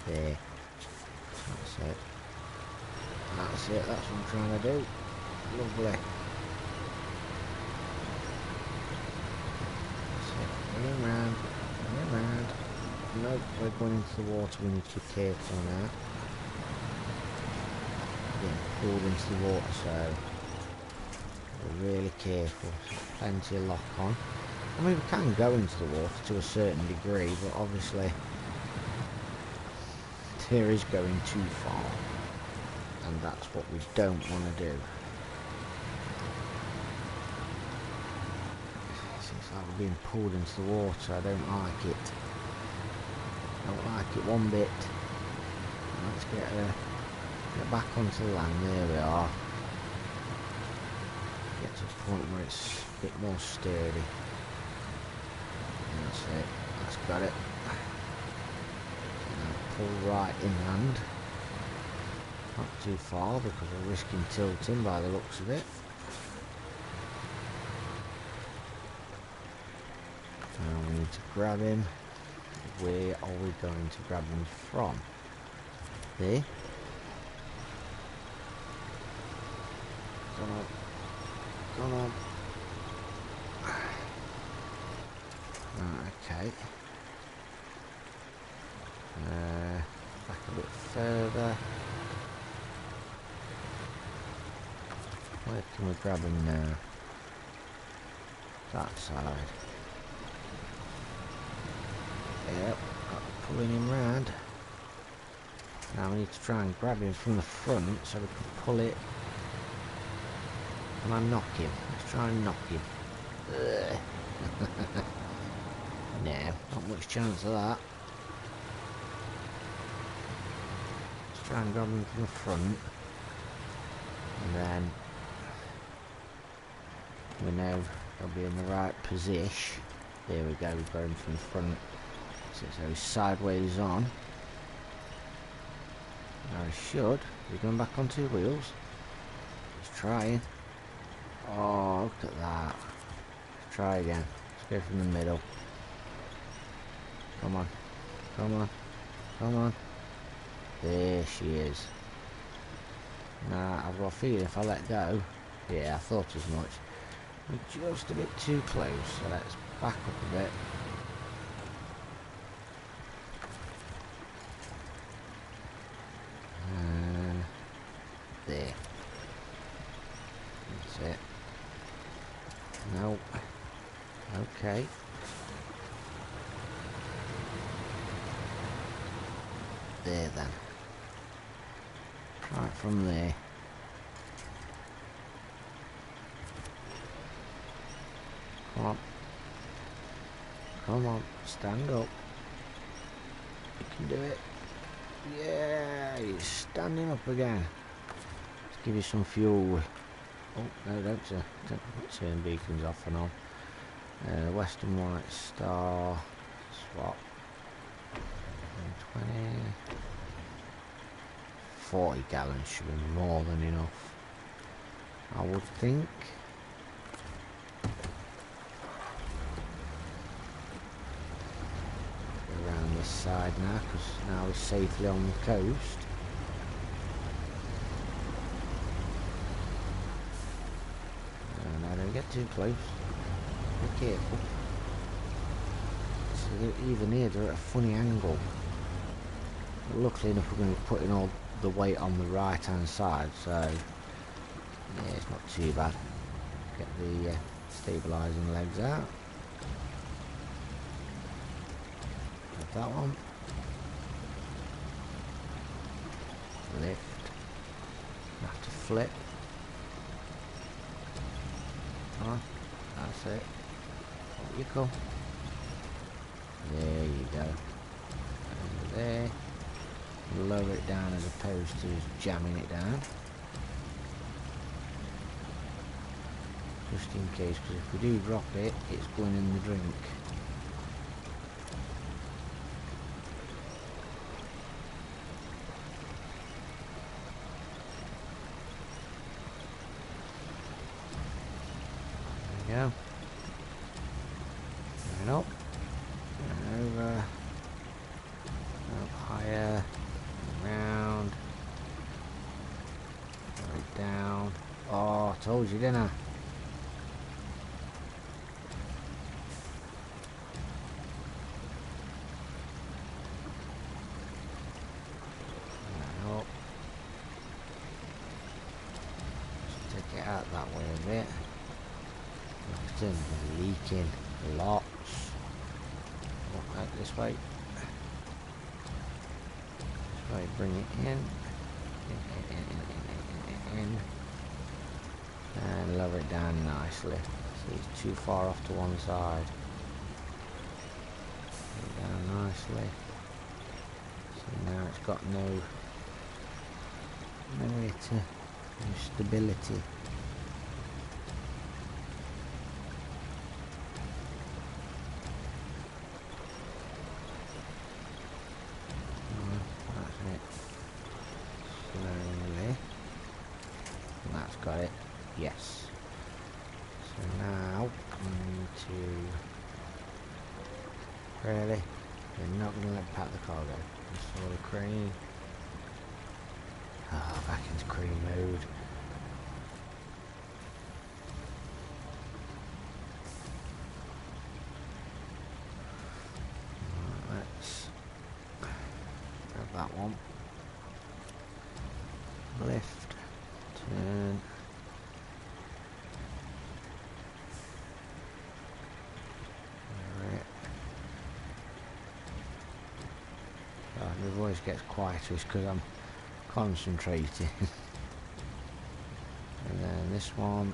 There. That's it. That's what I'm trying to do. Lovely. That's it. Bring him round. Nope, we're going into the water, we need to be careful now. Getting pulled into the water, so we're really careful. So plenty of lock on. I mean, we can go into the water to a certain degree, but obviously here is going too far, and that's what we don't want to do. Seems like we're being pulled into the water. I don't like it. Don't like it one bit. Let's get back onto the land. There we are. Get to a point where it's a bit more sturdy. That's it. That's got it. Now pull right inland. Not too far because we're risking tilting by the looks of it. Now we need to grab him. Where are we going to grab him from? There. Come on. Right, okay. Back a bit further. Where can we grab him now? That side. Yep, pulling him round. Now we need to try and grab him from the front so we can pull it. Can I knock him? Let's try and knock him. No, not much chance of that. try and grab him from the front. And then we know he'll be in the right position. There we go, we've got him from the front. So he's sideways on. Now he should. He's going back on two wheels. He's trying. Oh, look at that. Let's try again. Let's go from the middle. Come on. Come on. Come on. There she is. Now, I've got a feeling if I let go... Yeah, I thought as much. We're just a bit too close, so let's back up a bit. There. That's it. No. Okay. There then. Right from there. Come on. Come on. Stand up. You can do it. Yeah, he's standing up again. Let's give you some fuel. Oh, no, don't turn beacons off and on. Western White Star. Swap. 20. 40 gallons should be more than enough, I would think. Around this side now, because now we're safely on the coast. Now don't get too close. Be careful. So even here they're at a funny angle. But luckily enough, we're going to be putting all the weight on the right hand side, so yeah, it's not too bad. Get the stabilising legs out. Got that one. Lift. Have to flip. Come on. That's it. Up you come. There you go. Over there. Lower it down as opposed to jamming it down. Just in case, because if we do drop it, it's going in the drink. There we go. Going up. And over. Up higher. Round. Right down. Oh, I told you, didn't I? Right up. Just take it out that way a bit. Look at them, they're leaking lots. Walk out this way. Right, bring it in, and lower it down nicely. See, it's too far off to one side. Lower it down nicely. See, now it's got no stability. Got it. Yes. So now really, we're not going to let pack the cargo. Install the crane. Ah, back into crane mode. Right, let's grab that one. Lift. Turn. My voice gets quieter because I'm concentrating. And then this one,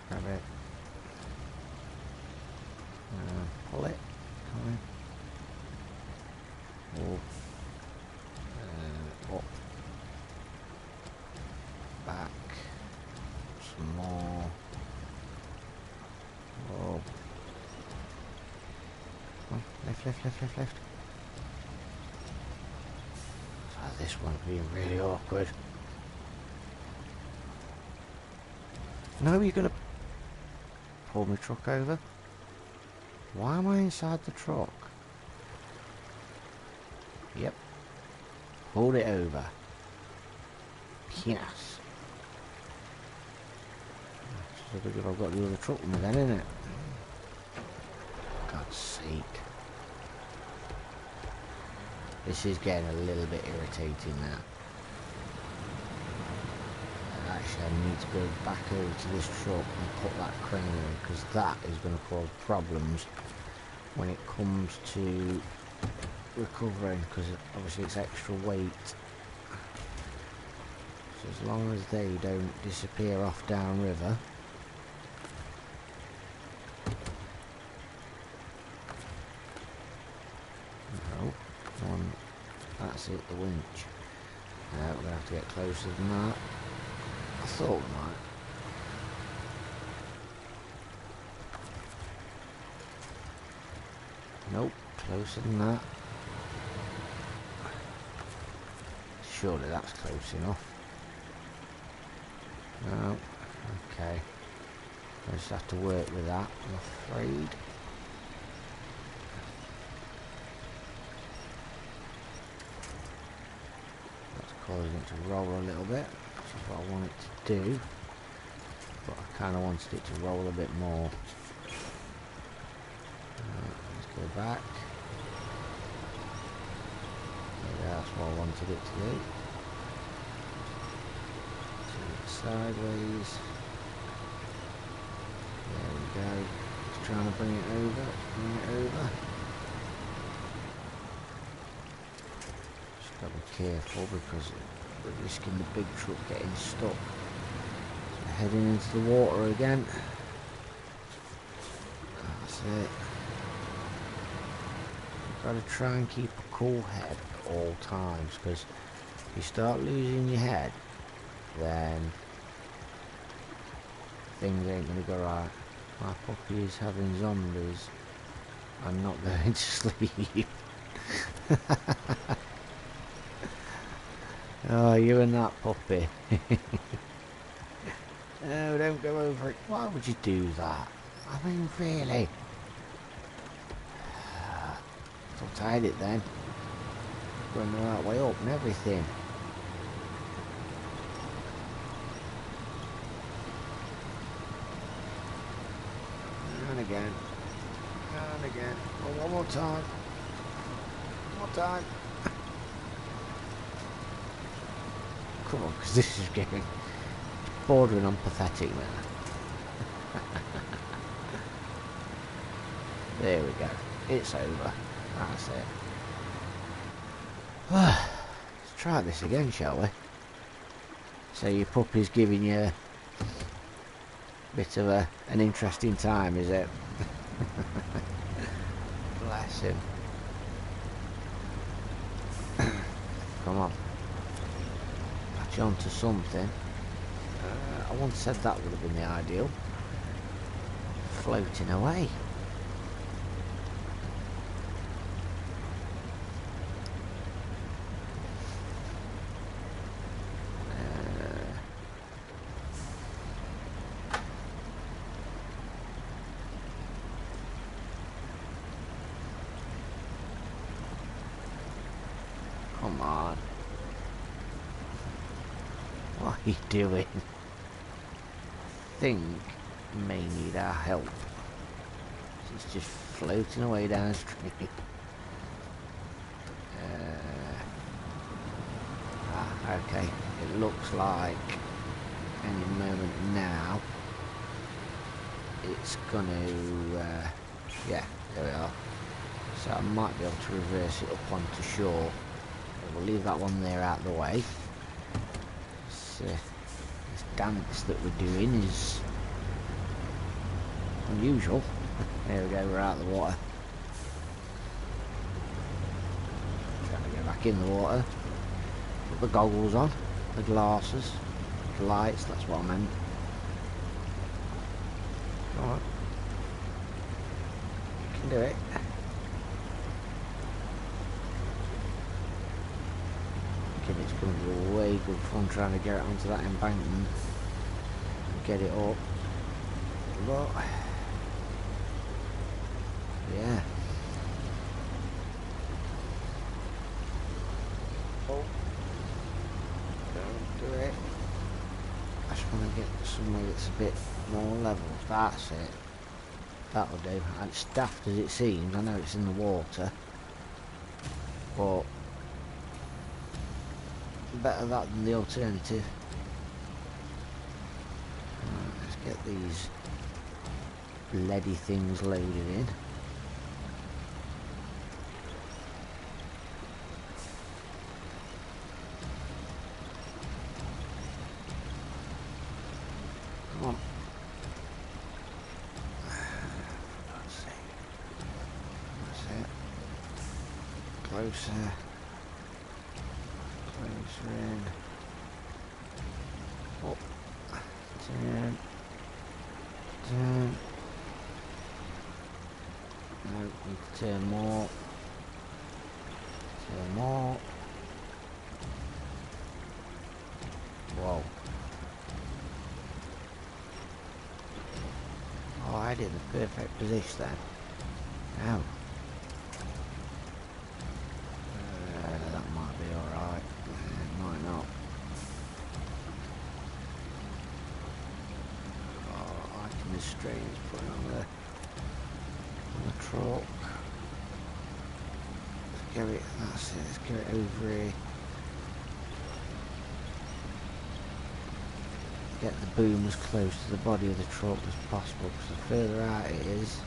grab it, pull it, come in. Oh. Come on, left. Oh, this one's being really awkward. No, you're gonna pull my truck over? Why am I inside the truck? Yep. Pulled it over. Yes. So good if I've got the other truck with me then, isn't it? God's sake. This is getting a little bit irritating now. Actually, I need to go back over to this truck and put that crane in, because that is going to cause problems when it comes to recovering, because obviously it's extra weight. So as long as they don't disappear off downriver. No, one, that's it, the winch. We're going to have to get closer than that. I thought we might. Nope, closer than that. Surely that's close enough. No, okay. I just have to work with that, I'm afraid. That's causing it to roll a little bit, which is what I want it to do. But I kind of wanted it to roll a bit more. Let's go back. Yeah, that's what I wanted it to do. Sideways. There we go. Just trying to bring it over. Just gotta be careful because we're risking the big truck getting stuck. So we're heading into the water again. That's it. You've got to try and keep a cool head at all times, because if you start losing your head, then things ain't gonna go right. My puppy is having zombies. I'm not going to sleep. Oh, you and that puppy. No, don't go over it. Why would you do that? I mean, really? Thought I had it then. Going the right way up and everything. And again. Oh, one more time. Come on, because this is getting bordering on pathetic now. There we go. It's over. That's it. Let's try this again, shall we? So your puppy's giving you a bit of an interesting time, is it? Bless him. Come on. Patch on to something. I once said that would have been the ideal. Floating away. Come on. What are you doing? I think you may need our help. She's just floating away downstream. Okay. It looks like any moment now it's gonna yeah, there we are. So I might be able to reverse it up onto shore. We'll leave that one there out of the way. This dance that we're doing is unusual. There we go, we're out of the water. Trying to get back in the water. Put the goggles on, the glasses, the lights, that's what I meant. Alright. You can do it. going to be way good fun trying to get it onto that embankment and get it up. But yeah. Oh, don't do it. I just want to get somewhere that's a bit more level. That's it. That'll do. And it's daft as it seems. I know it's in the water, but better that than the alternative. Right, let's get these leady things loaded in. Come on. Closer. Closer in. Up. Turn. Turn. No, need to turn more. Turn more. Whoa. Oh, I did the perfect position then. Ow. That might be alright. It might not. Oh, I can be strange putting on the truck. Let's get it, that's it, let's get it over here. Get the boom as close to the body of the truck as possible, because the further out it is,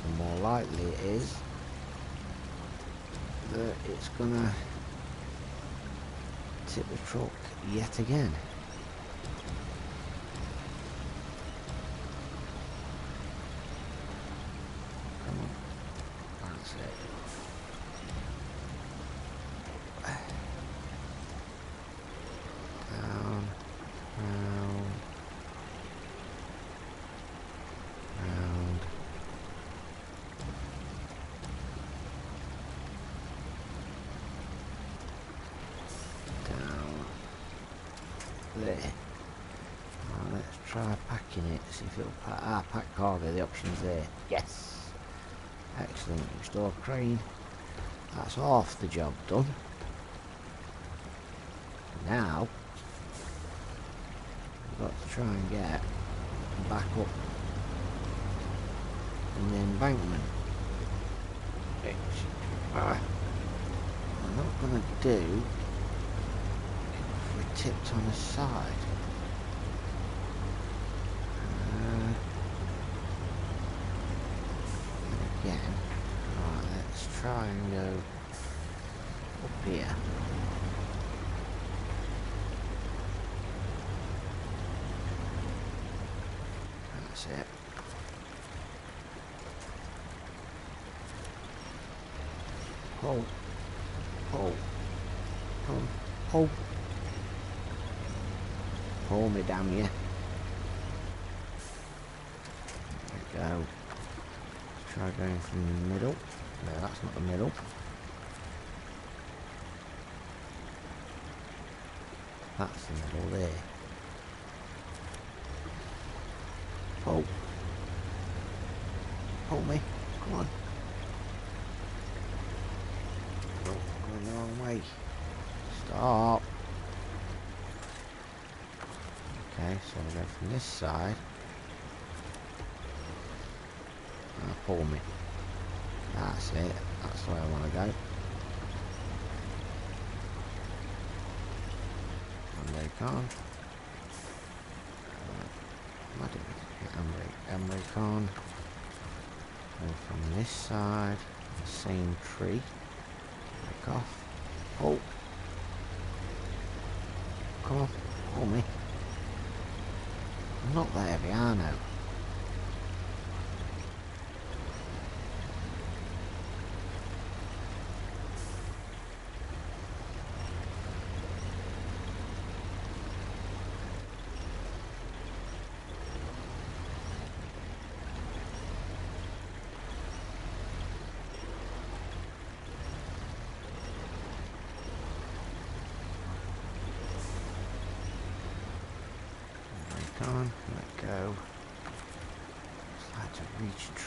the more likely it is that it's gonna tip the truck yet again. Come on, that's it. Down, round, round. Down. There. Now let's try packing it, see if it'll pack. Ah, pack cargo, the option's there. Yes! Excellent. Restore crane. That's half the job done. Now, we've got to try and get back up in the embankment. Which I'm not going to do if we tipped on the side. Again, right, let's try and go up here. That's it. Hold. Hold. Hold. Hold. Hold me, damn you. There we go. Let's try going from the middle. No, that's not the middle. That's the middle there. Hold. Hold me. Come on. Oh, going the wrong way. Stop. Okay, so we'll go from this side. Now pull me. That's it. That's the way I want to go. And they can't. American. Go from this side, the same tree. Back off. Oh! Come on, pull me. I'm not that heavy, I know.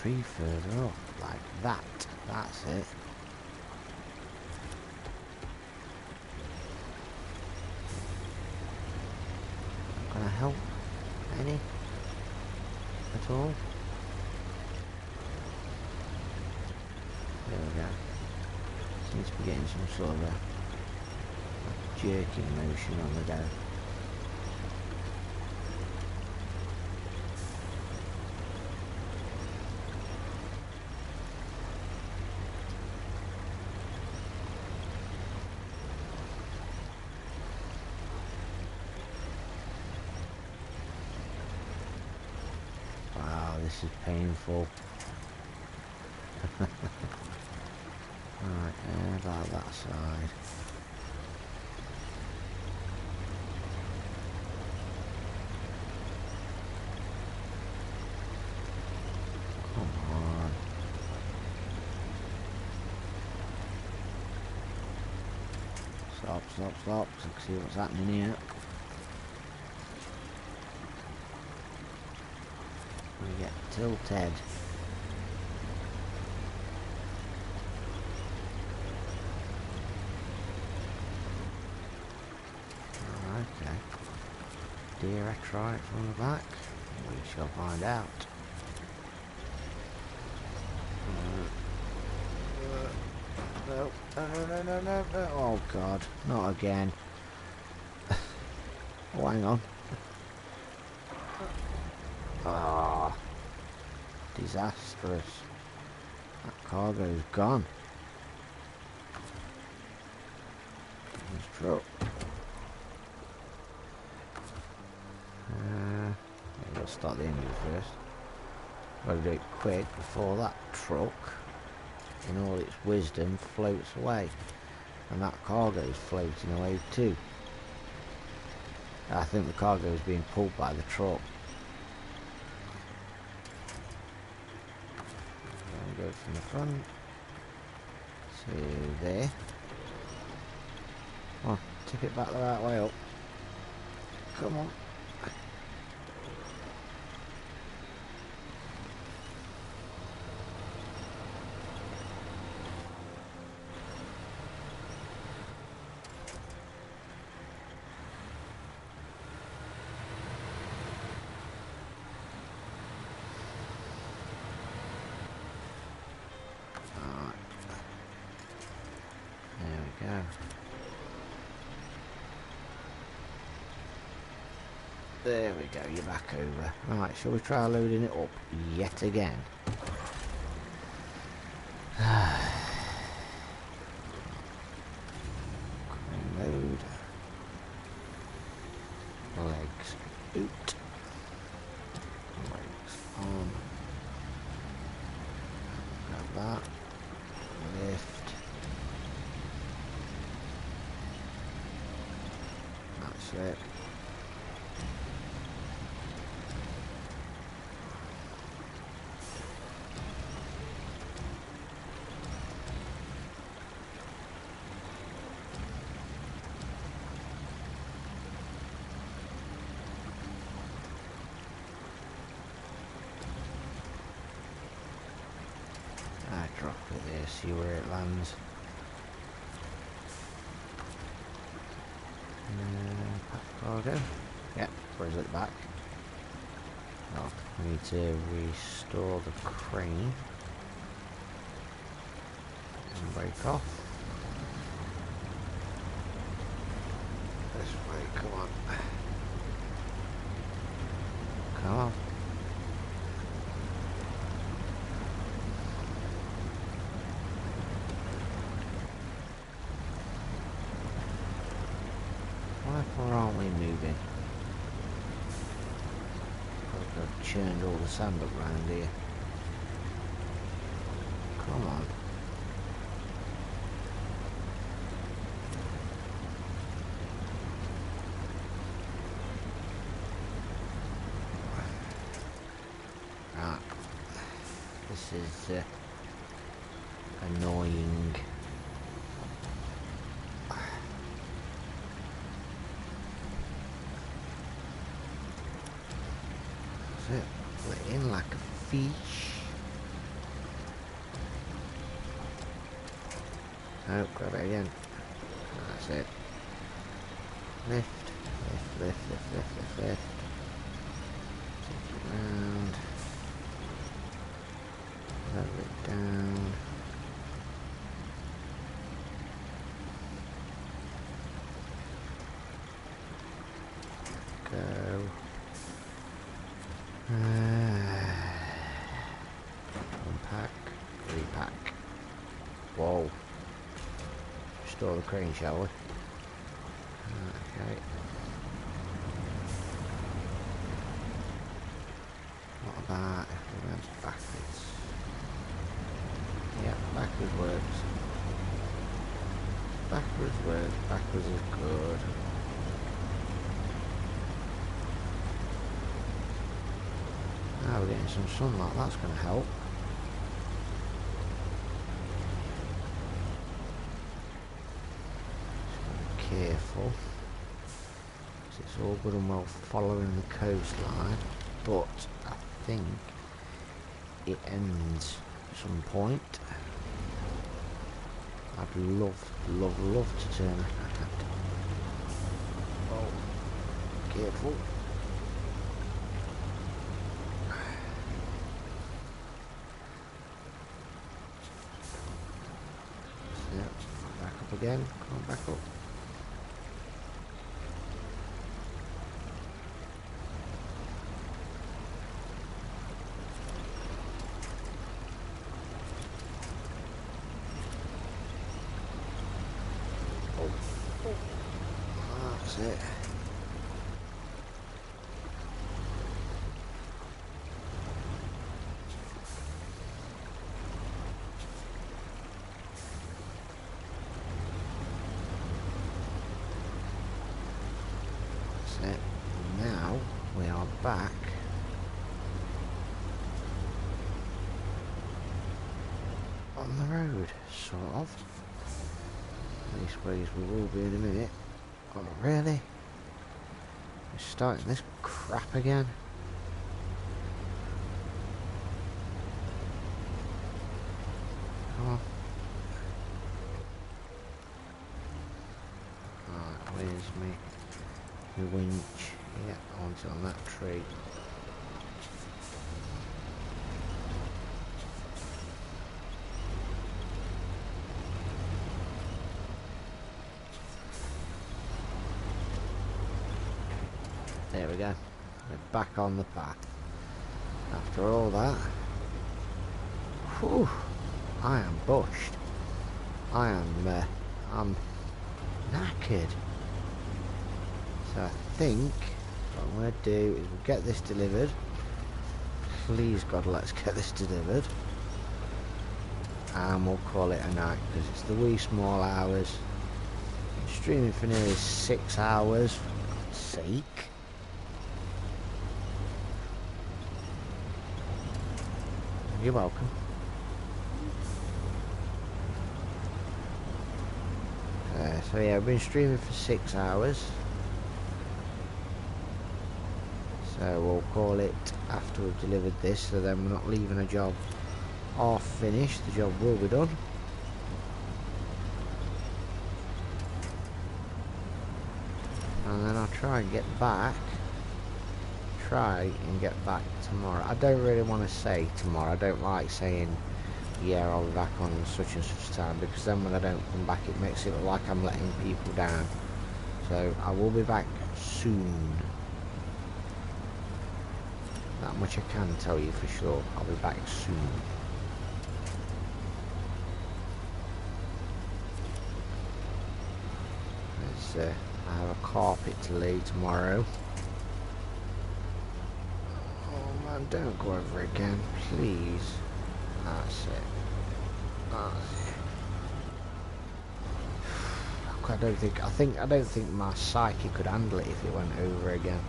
tree further up, like that. That's it. Can I help any at all? There we go. Seems to be getting some sort of a jerking motion on the go. Wow, this is painful. Right, about that side. Come on. Stop, stop, stop. Let's see what's happening here. We get tilted. Okay. Dare I try it from the back? We shall find out. No, no, no, no, no, no. Oh God, not again. Oh, hang on. Ah, disastrous. That cargo's gone. It's true. We'll start the engine first. Gotta do it quick before that truck, in all its wisdom, floats away. And that cargo's floating away too. I think the cargo is being pulled by the truck. Go from the front to there. Come on, tip it back the right way up. Come on. Go. There we go, you're back over. Right, shall we try loading it up yet again? Load. Legs out. Legs on. Grab that. Lift. That's it. I drop it there, see where it lands. Pack cargo. Yep, where's it back? Oh, we need to restore the crane and break off. This way, come on. Come on. Why aren't we moving? I've churned all the sand up round here. Come on. Right. This is annoying. That's it. Put it in like a fish. No, grab it again. That's it. Lift, lift, lift, lift, lift, lift, lift. Take it round. Lower it down. Go. Unpack, repack. Whoa. Restore the crane, shall we? Okay. What about if we went backwards? Yeah, backwards works. Backwards works. Backwards is good. Now we're getting some sunlight. That's going to help. Just be careful. It's all good and well following the coastline, but I think it ends at some point. I'd love, love, love to turn around. Oh, careful. Yep, back up again. Come on, back up. That's it. That's it. Now we are back on the road, sort of. Leastways we will be in a minute. Oh, really? We're starting this crap again? Come on. Right, where's my winch? Yeah, I want it on that tree. There we go. We're back on the path. After all that, whew, I am bushed. I'm knackered. So I think what I'm going to do is we'll get this delivered. Please God, let's get this delivered. And we'll call it a night because it's the wee small hours. Streaming for nearly 6 hours, for God's sake. You're welcome. So yeah, I've been streaming for 6 hours. So we'll call it after we've delivered this, so then we're not leaving a job half finished. The job will be done. And then I'll try and get back. Tomorrow. I don't really want to say tomorrow. I don't like saying, yeah, I'll be back on such and such time, because then when I don't come back it makes it look like I'm letting people down. So I will be back soon. That much I can tell you for sure. I'll be back soon. I have a carpet to lay tomorrow. Oh man, don't go over again, please. That's it. That's it. I don't think my psyche could handle it if it went over again.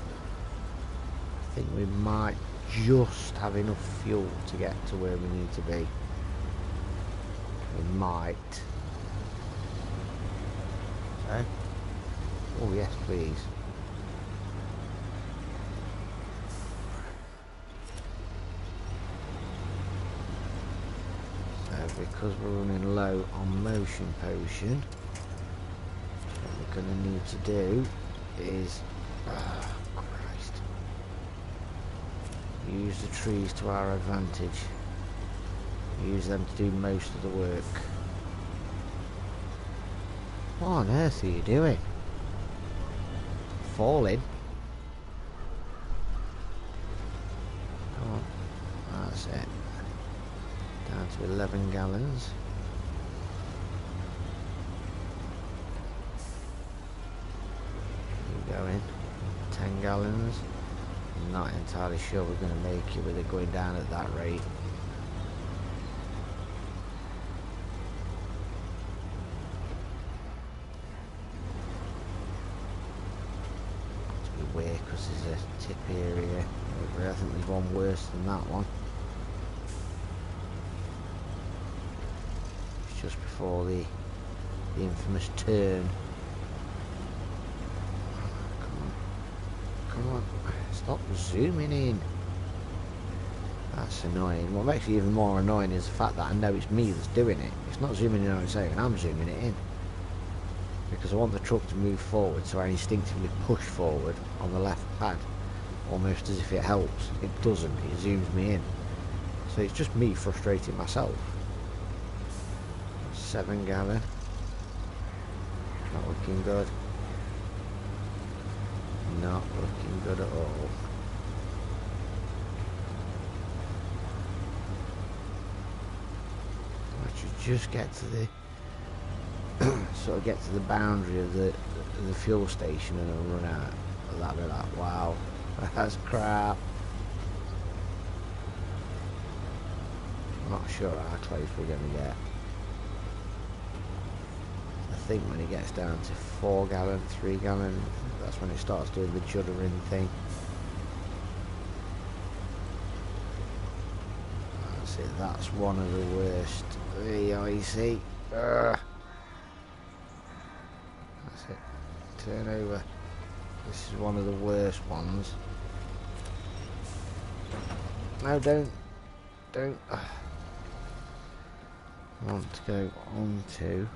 I think we might just have enough fuel to get to where we need to be. We might. So, oh yes, please. So because we're running low on motion potion, what we're going to need to do is, oh Christ, use the trees to our advantage. Use them to do most of the work. What on earth are you doing? Falling? Come on. That's it. Down to 11 gallons. Keep going. 10 gallons. I'm not entirely sure we're going to make it with it going down at that rate. Weird because there's a tip area. I think there's one worse than that one. It's just before the infamous turn. Come on. Come on. Stop zooming in. That's annoying. What makes it even more annoying is the fact that I know it's me that's doing it. It's not zooming in on its own, I'm zooming it in. Because I want the truck to move forward, so I instinctively push forward on the left pad, almost as if it helps. It doesn't, it zooms me in. So it's just me frustrating myself. 7 gallon. Not looking good. Not looking good at all. I should just get to the sort of get to the boundary of the fuel station and I'll run out. That'll be like, wow, that's crap. I'm not sure how close we're going to get. I think when it gets down to 4 gallon, 3 gallon, that's when it starts doing the juddering thing. That's it, that's one of the worst. I see. That's it. Turn over. This is one of the worst ones. No, don't. I want to go on to.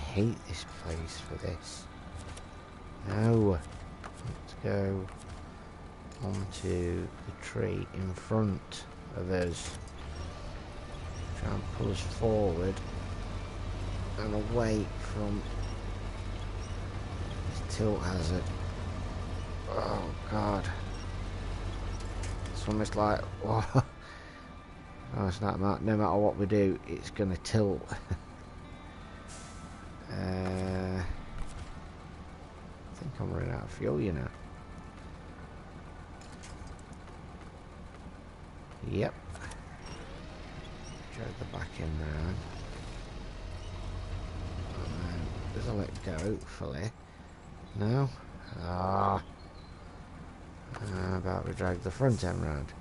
I hate this place for this. No. Let's go onto the tree in front of us. Try and pull us forward and away from this tilt hazard. Oh God. It's almost like, oh, it's not, no matter what we do, it's going to tilt. I think I'm running out of fuel, you know. Yep. Drag the back end round. And then does I let go, hopefully. No? Ah. How about we drag the front end round?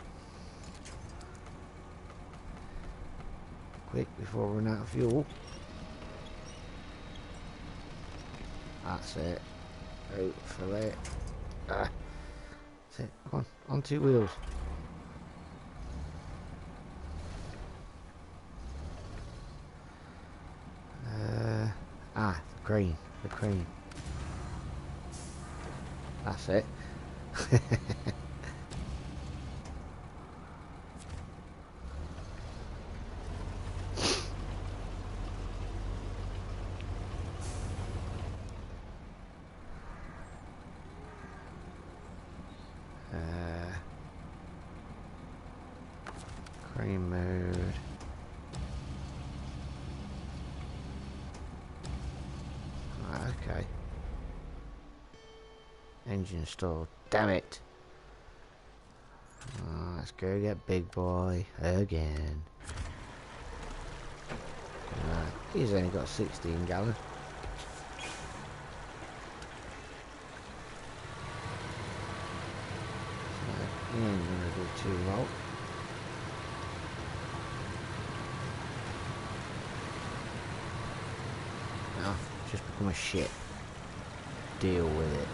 Quick, before we run out of fuel. That's it. Hopefully. That's it. Come on 2 wheels. The crane. That's it. Crane mode. Okay. Engine stalled. Damn it. Let's go get big boy again. He's only got 16 gallon. So he ain't gonna do too well. No, just become a shit. Deal with it.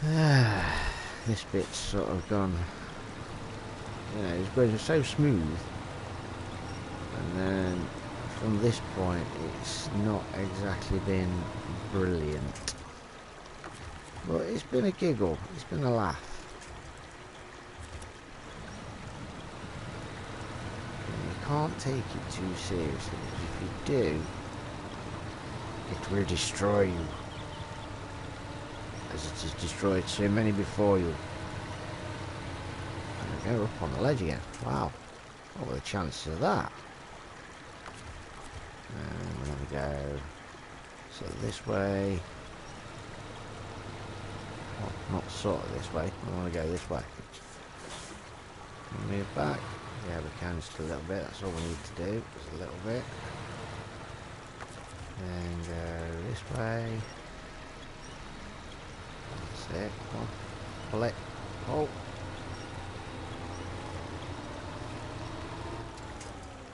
This bit's sort of gone, you know, it's going so smooth, and then from this point it's not exactly been brilliant, but it's been a giggle, it's been a laugh. You can't take it too seriously, because if you do, it will destroy you, as it has destroyed so many before you. There we go, up on the ledge again. Wow, what were the chances of that? And there we go. So this way. Well, not sort of this way. I want to go this way. Move back. Yeah, we can just a little bit. That's all we need to do. Just a little bit. Then go this way. That's it. Come on. Pull it. Pull.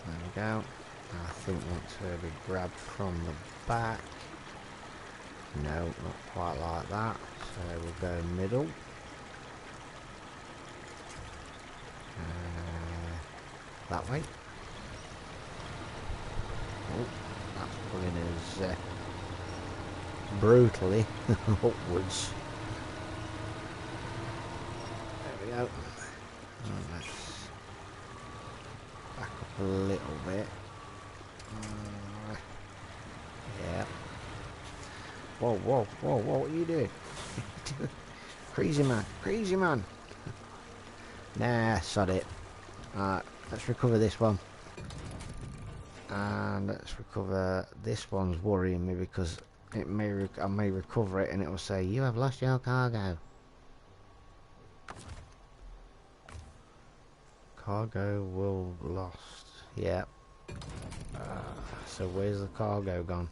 There we go. I think that's where we grabbed from the back. No, not quite like that. So we'll go middle. That way. Oh, that's pulling us brutally upwards. There we go. And let's back up a little bit. Yeah. Whoa, whoa, whoa, whoa, what are you doing? Crazy man, crazy man. Nah, sod it. Alright, let's recover this one. And let's recover this one's worrying me because it may I may recover it and it will say, you have lost your cargo. Cargo will lost. Yep. So where's the cargo gone?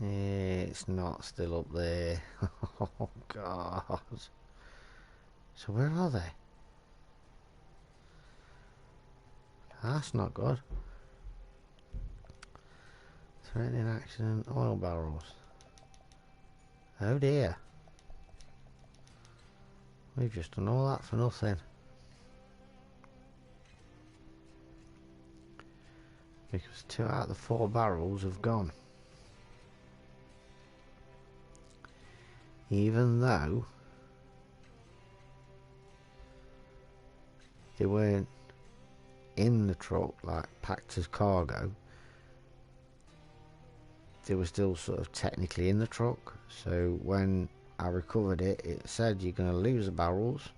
It's not still up there. Oh god. So where are they? That's not good. Threatening accident, oil barrels. Oh dear. We've just done all that for nothing. Because 2 out of the 4 barrels have gone. Even though they weren't in the truck, like packed as cargo, they were still sort of technically in the truck. So when I recovered it, it said you're going to lose the barrels.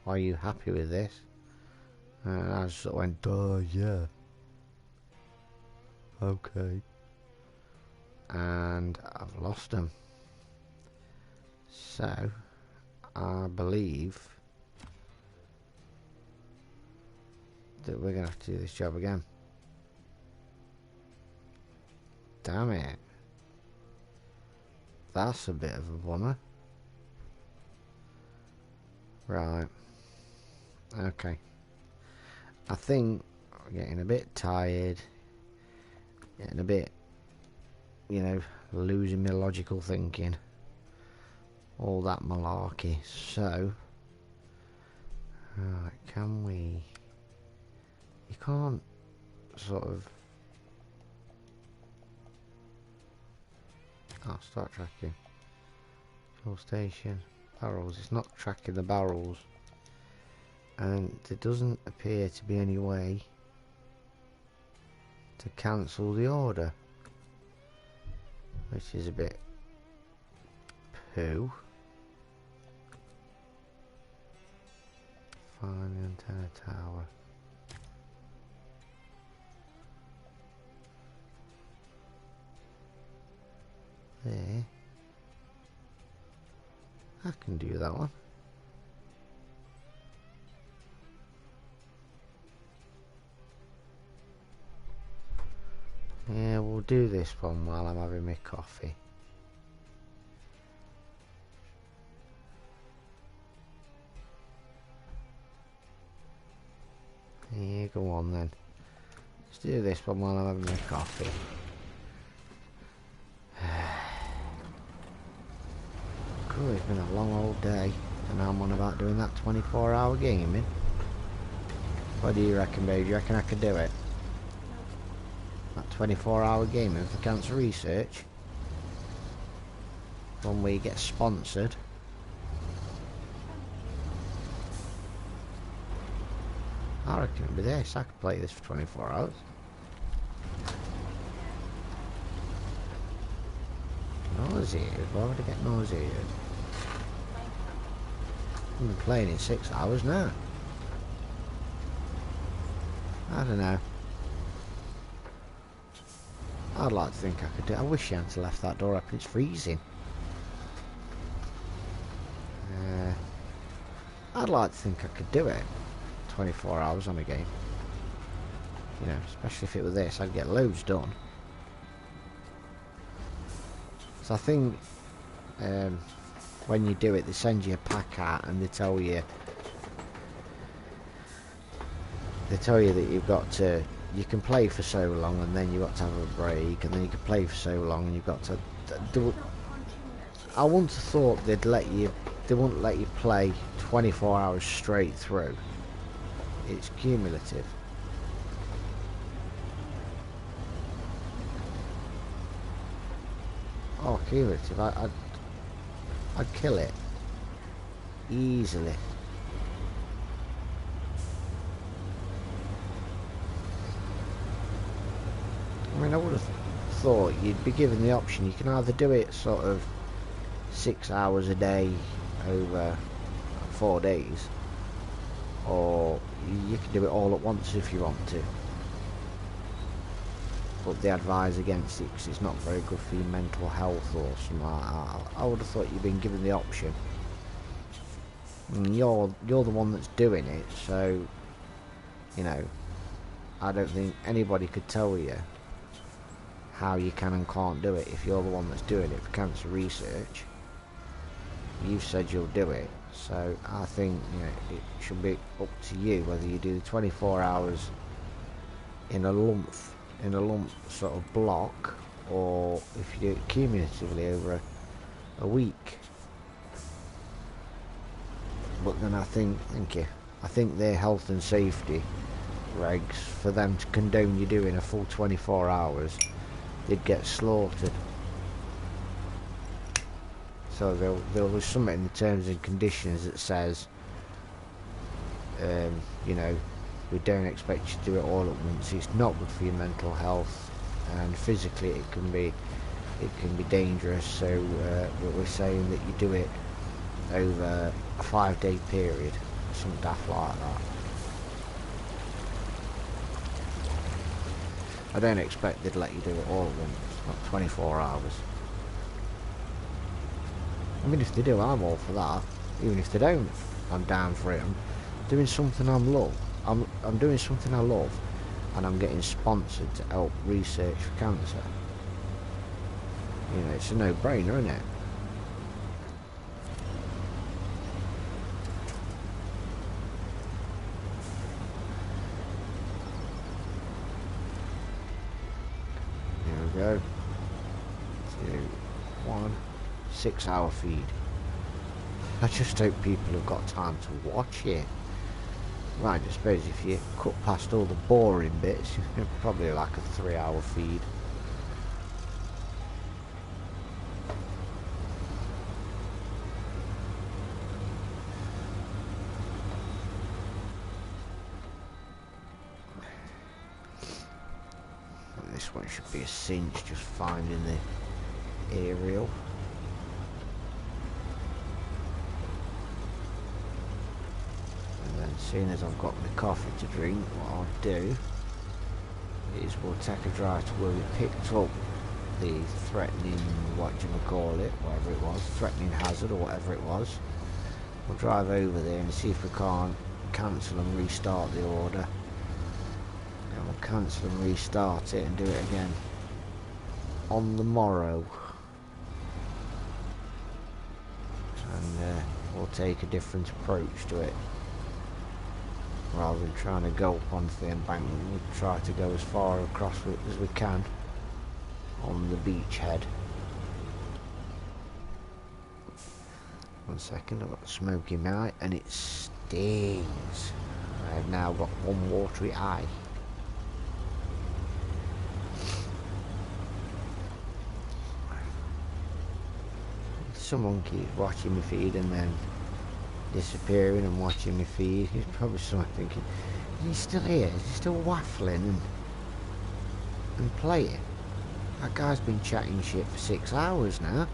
Are you happy with this? And I just sort of went, duh, yeah. Okay. And I've lost them. So I believe that we're going to have to do this job again. Damn it. That's a bit of a bummer. Right. Okay. I think I'm getting a bit tired. Getting a bit, you know, losing my logical thinking. All that malarkey. So, right, can we... You can't sort of... Oh, start tracking. Fuel station. Barrels. It's not tracking the barrels. And there doesn't appear to be any way to cancel the order. Which is a bit poo. Find the antenna tower. There. I can do that one. Yeah, we'll do this one while I'm having my coffee. Yeah, go on then. Let's do this one while I'm having my coffee. Cool, it's been a long old day, and now I'm on about doing that 24-hour gaming. What do you reckon, babe? You reckon I could do it? That 24-hour gaming for cancer research? One where you get sponsored. I reckon it'd be this. I could play this for 24 hours. Nauseated? Why would I get nauseated? I've been playing it 6 hours now. I don't know. I'd like to think I could do it. I wish you hadn't left that door open. It's freezing. I'd like to think I could do it. 24 hours on a game. You know, especially if it were this, I'd get loads done. So I think when you do it, they send you a pack out and they tell you that you've got to, you can play for so long and then you've got to have a break, and then you can play for so long and you've got to do. I wouldn't have thought they wouldn't let you play 24 hours straight through. It's cumulative. Oh, cumulative. I'd kill it easily. I mean, I would have thought you'd be given the option. You can either do it sort of 6 hours a day over 4 days, or you can do it all at once if you want to. But they advise against it because it's not very good for your mental health or something like that. I would have thought you'd been given the option. And you're the one that's doing it, so you know, I don't think anybody could tell you how you can and can't do it if you're the one that's doing it for cancer research. You've said you'll do it, so I think, you know, it should be up to you whether you do the 24 hours in a lump sort of block, or if you do it cumulatively over a week. But then I think their health and safety regs, for them to condone you doing a full 24 hours, they'd get slaughtered. So there'll be something in the terms and conditions that says, you know, we don't expect you to do it all at once. It's not good for your mental health, and physically it can be dangerous. So we're saying that you do it over a 5-day period, some daft like that. I don't expect they'd let you do it all at once, not 24 hours. I mean, if they do, I'm all for that. Even if they don't, I'm down for it. I'm doing something I'm doing something I love, and I'm getting sponsored to help research for cancer. You know, it's a no-brainer, isn't it? Here we go. 2, 1. 6-hour feed. I just hope people have got time to watch it. Right, I suppose if you cut past all the boring bits, you're probably like a 3-hour feed. This one should be a cinch, just finding the aerial. Seeing as I've got my coffee to drink, what I'll do is we'll take a drive to where we picked up the threatening, whatever it was, threatening hazard or whatever it was. We'll drive over there and see if we can't cancel and restart the order. And we'll cancel and restart it and do it again on the morrow. And we'll take a different approach to it. Rather than trying to go up onto the embankment, we'll try to go as far across it as we can on the beachhead. 1 second, I've got the smoke in my eye and it stings. I've now got one watery eye. Someone keeps watching me feed and then disappearing and watching me feed. He's probably someone thinking, he's still here, he's still waffling and playing. That guy's been chatting shit for 6 hours now.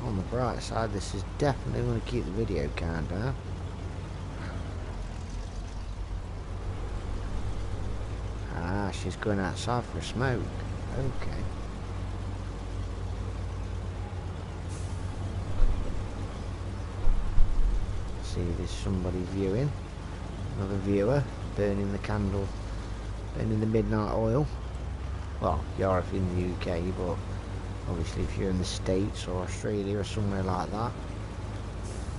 On the bright side, this is definitely going to keep the video count down. Ah, she's going outside for a smoke. Okay. See, there's somebody viewing. Another viewer burning the candle, burning the midnight oil. Well, you're if in the UK, but obviously if you're in the States or Australia or somewhere like that, I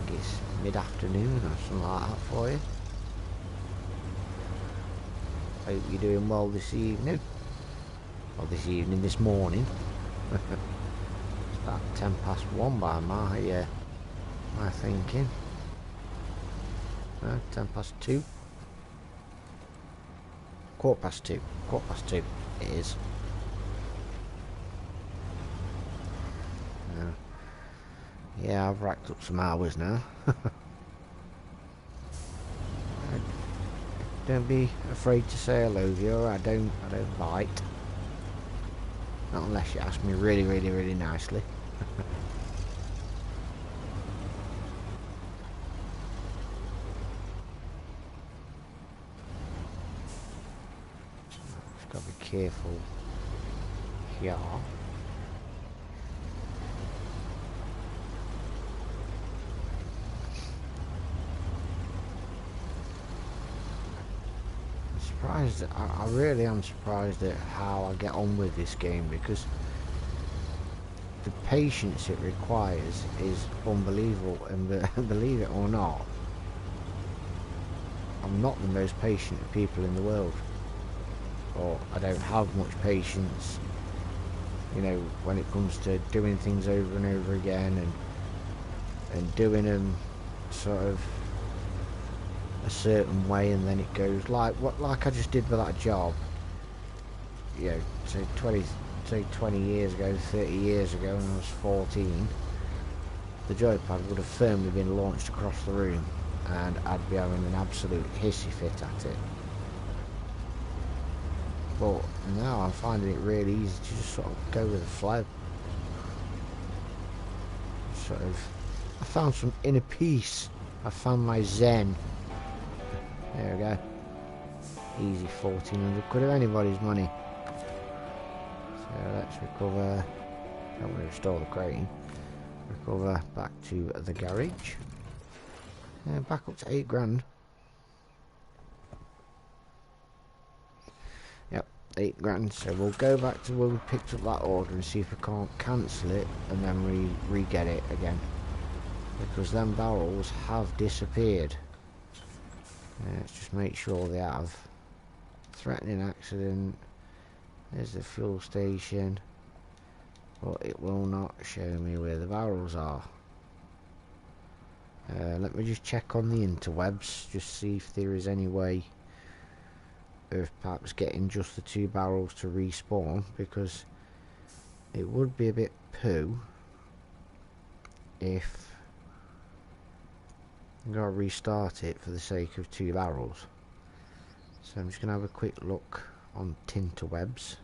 think it's mid-afternoon or something like that for you. Hope you're doing well this evening. Well, this morning. It's about 1:10 by my thinking. No, 2:10. 2:15. 2:15 it is. Yeah, I've racked up some hours now. Don't be afraid to say hello, viewer. I don't bite. Not unless you ask me really, really, really nicely. Just gotta be careful here. I really am surprised at how I get on with this game, because the patience it requires is unbelievable, and believe it or not, I'm not the most patient of people in the world, or I don't have much patience, you know, when it comes to doing things over and over again and doing them sort of a certain way, and then it goes like I just did with that job, you know, say 20 years ago, 30 years ago when I was 14, the joypad would have firmly been launched across the room and I'd be having an absolute hissy fit at it. But now I'm finding it really easy to just sort of go with the flow. Sort of, I found some inner peace. I found my zen. There we go. Easy 1,400 quid of anybody's money. So let's recover. Don't want to restore the crane. Recover back to the garage. Back up to 8 grand. Yep, 8 grand. So we'll go back to where we picked up that order and see if we can't cancel it and then re-get it again. Because them barrels have disappeared. Let's just make sure they have. Threatening accident. There's the fuel station. But it will not show me where the barrels are. Let me just check on the interwebs, just see if there is any way of perhaps getting just the 2 barrels to respawn, because it would be a bit poo if I'm going to restart it for the sake of 2 barrels. So I'm just going to have a quick look on Tinterwebs.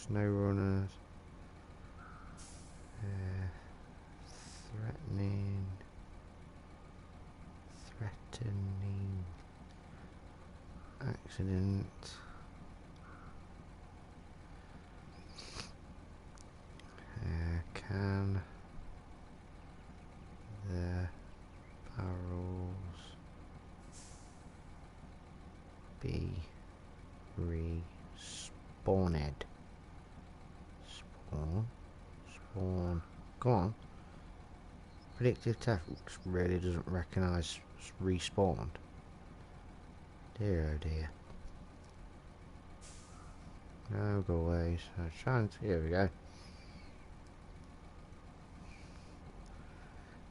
Snowrunner. Threatening accident. Can the barrels be respawned? Spawn. Go on. Predictive text really doesn't recognise just respawned. Dear, oh dear. No, go away. So trying to, here we go.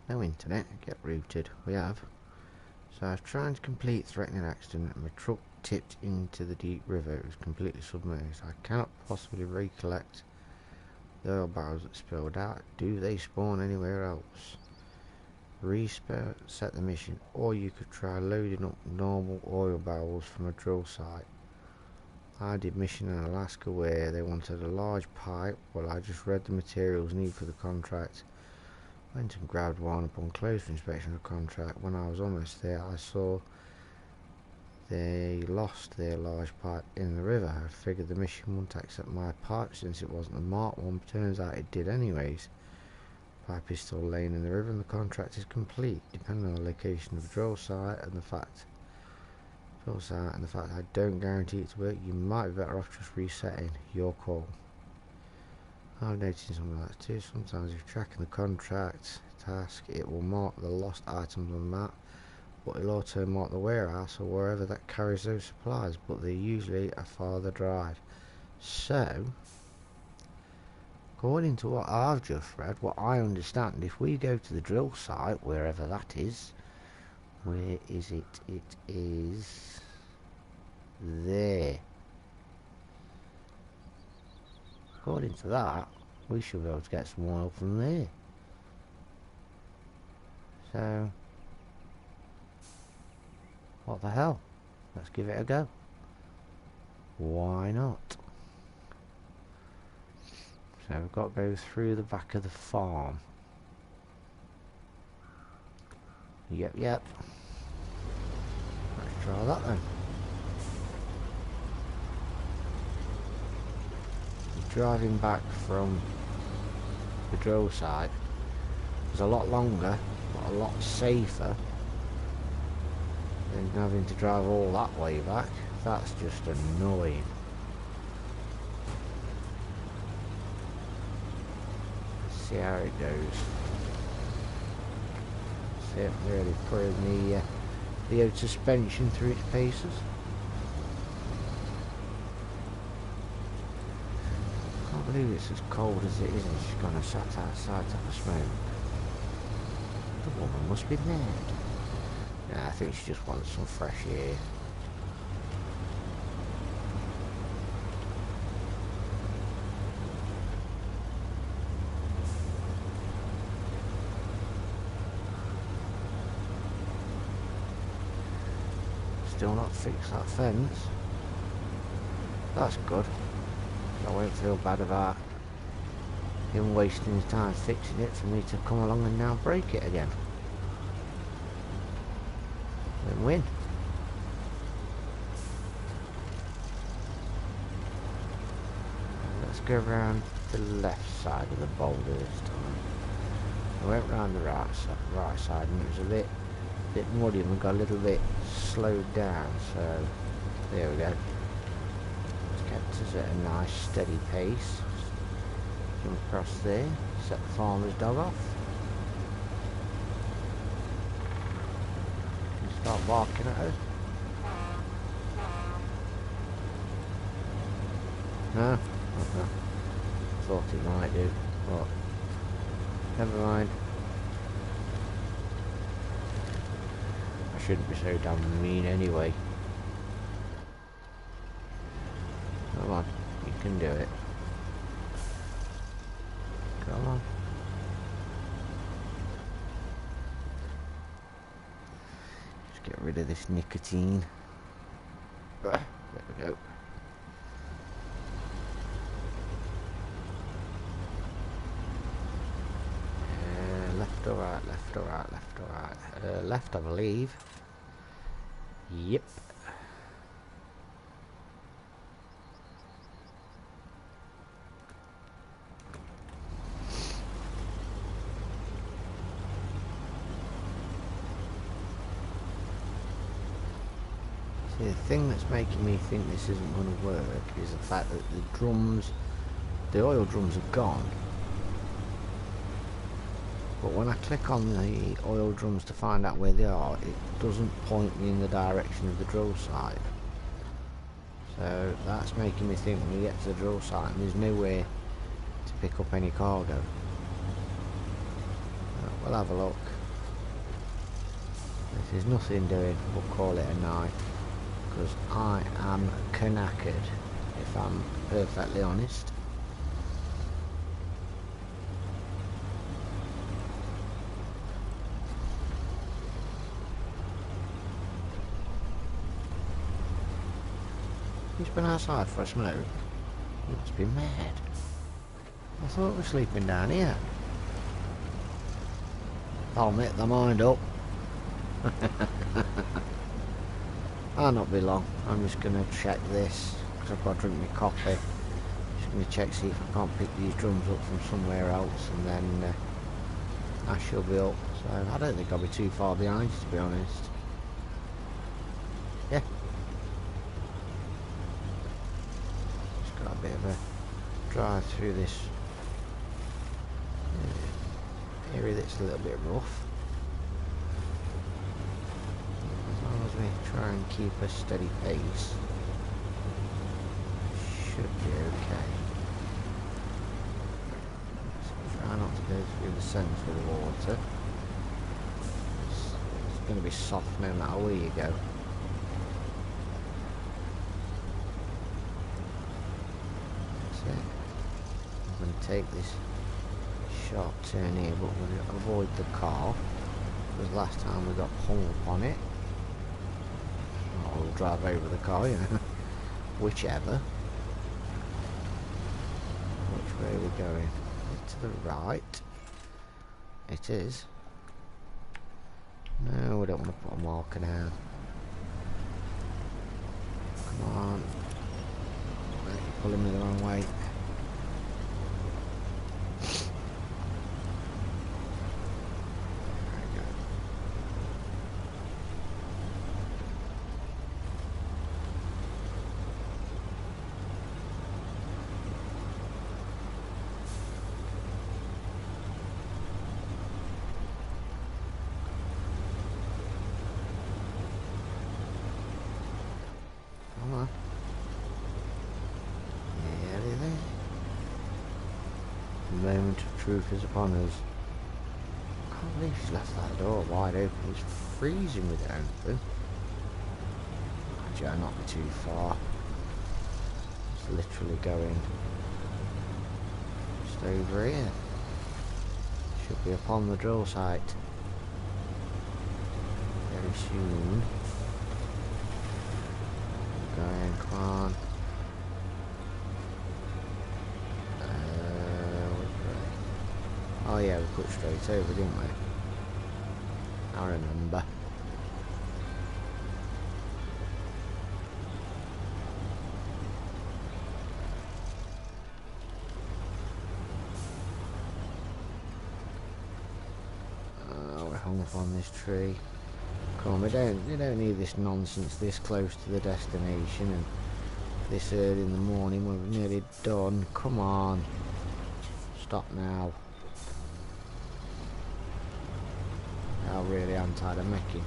No internet, get routed. We have. So I was trying to complete threatening accident and my truck tipped into the deep river. It was completely submerged. I cannot possibly recollect the oil barrels that spilled out. Do they spawn anywhere else? Reset the mission, or you could try loading up normal oil barrels from a drill site. I did mission in Alaska where they wanted a large pipe. Well, I just read the materials needed for the contract. Went and grabbed one upon closer inspection of the contract. When I was almost there, I saw they lost their large pipe in the river. I figured the mission wouldn't accept my pipe since it wasn't a marked one. Turns out it did anyways. Pipe is still laying in the river and the contract is complete. Depending on the location of the drill site and the fact I don't guarantee it to work, you might be better off just resetting. Your call. I've noticed something like that too. Sometimes if you're tracking the contract task, it will mark the lost items on the map, but it'll also mark the warehouse or wherever that carries those supplies, but they're usually a farther drive. So, according to what I've just read, what I understand, if we go to the drill site, wherever that is, where is it? It is there. According to that, we should be able to get some oil from there. So, what the hell? Let's give it a go. Why not? So we've got to go through the back of the farm. Yep. Let's try that then. Driving back from the drill site was a lot longer, but a lot safer than having to drive all that way back. That's just annoying. Let's see how it goes. See it really putting the old suspension through its paces. I believe it's as cold as it is and she's gone and sat outside to have a smoke. The woman must be mad. Nah, I think she just wants some fresh air. Still not fixed that fence. That's good. I won't feel bad about him wasting his time fixing it for me to come along and now break it again. Win-win. Let's go around the left side of the boulder this time. I went round the right side and it was a bit muddy and we got a little bit slowed down, so there we go. Kept us at a nice steady pace. Jump across there, set the farmer's dog off. And start barking at her. No? Thought it might do, but never mind. I shouldn't be so damn mean anyway. Come on, you can do it. Come on. Just get rid of this nicotine. There we go. Left or right, left or right, left or right. Left, I believe. Yep. The thing that's making me think this isn't going to work is the fact that the oil drums are gone. But when I click on the oil drums to find out where they are, it doesn't point me in the direction of the drill site. So that's making me think when we get to the drill site and there's nowhere to pick up any cargo. We'll have a look. If there's nothing doing, we'll call it a night, because I am knackered, if I'm perfectly honest. He's been outside for a smoke. He must be mad. I thought we were sleeping down here. I'll make the mind up. I'll not be long. I'm just going to check this, because I've got to drink my coffee. Just going to check, see if I can't pick these drums up from somewhere else, and then I shall be up. So I don't think I'll be too far behind, to be honest. Yeah. Just got a bit of a drive through this area that's a little bit rough. As long as we try and keep a steady pace, should be okay. So try not to go through the centre of the water. It's going to be soft no matter where you go. That's it. I'm going to take this sharp turn here, but we'll avoid the car, because last time we got hung up on it. Or we'll drive over the car, you know. Whichever. Which way are we going? To the right. It is. No, we don't want to put a marker down. Come on. You're pulling me the wrong way. The moment of truth is upon us. I can't believe she's left that door wide open. It's freezing with it open. Actually, I'll not be too far. It's literally going just over here. Should be upon the drill site very soon. Going, come on. Oh yeah, we put straight over, didn't we? I remember. We're hung up on this tree. Come on, we don't need this nonsense this close to the destination and this early in the morning when we're nearly done. Come on. Stop now. I really am tired of making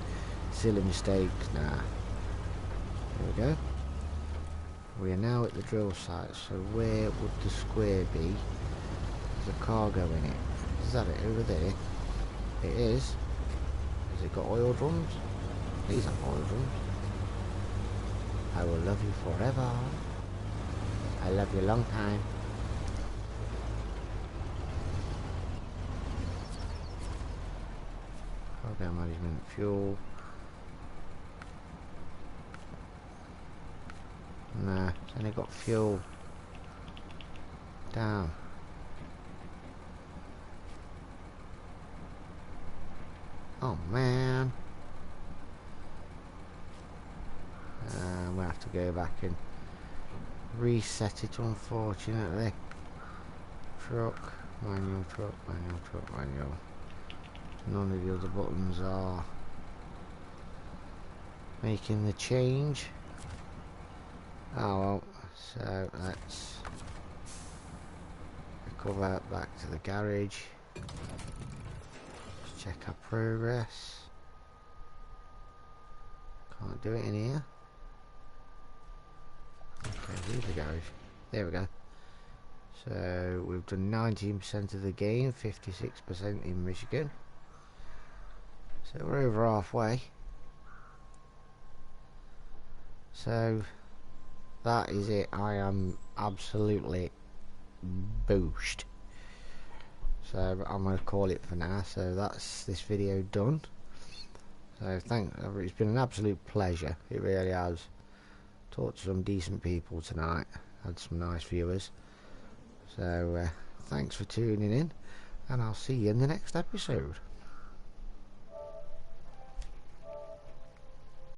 silly mistakes now. There we go. We are now at the drill site, so where would the square be? There's a cargo in it. Is that it over there? It is. Has it got oil drums? These are oil drums. I will love you forever. I love you a long time. Cargo management, fuel. Nah, it's only got fuel. Damn. Oh man. We'll have to go back and reset it, unfortunately. Truck, manual, manual. None of the other buttons are making the change. Oh well, so let's recover back to the garage. check our progress. Can't do it in here. Okay, here's the garage. There we go. So we've done 19% of the game, 56% in Michigan. So we're over halfway. So that is it. I am absolutely boosted. So I'm going to call it for now. So that's this video done. So it's been an absolute pleasure. It really has. Talked to some decent people tonight. Had some nice viewers. So thanks for tuning in, and I'll see you in the next episode.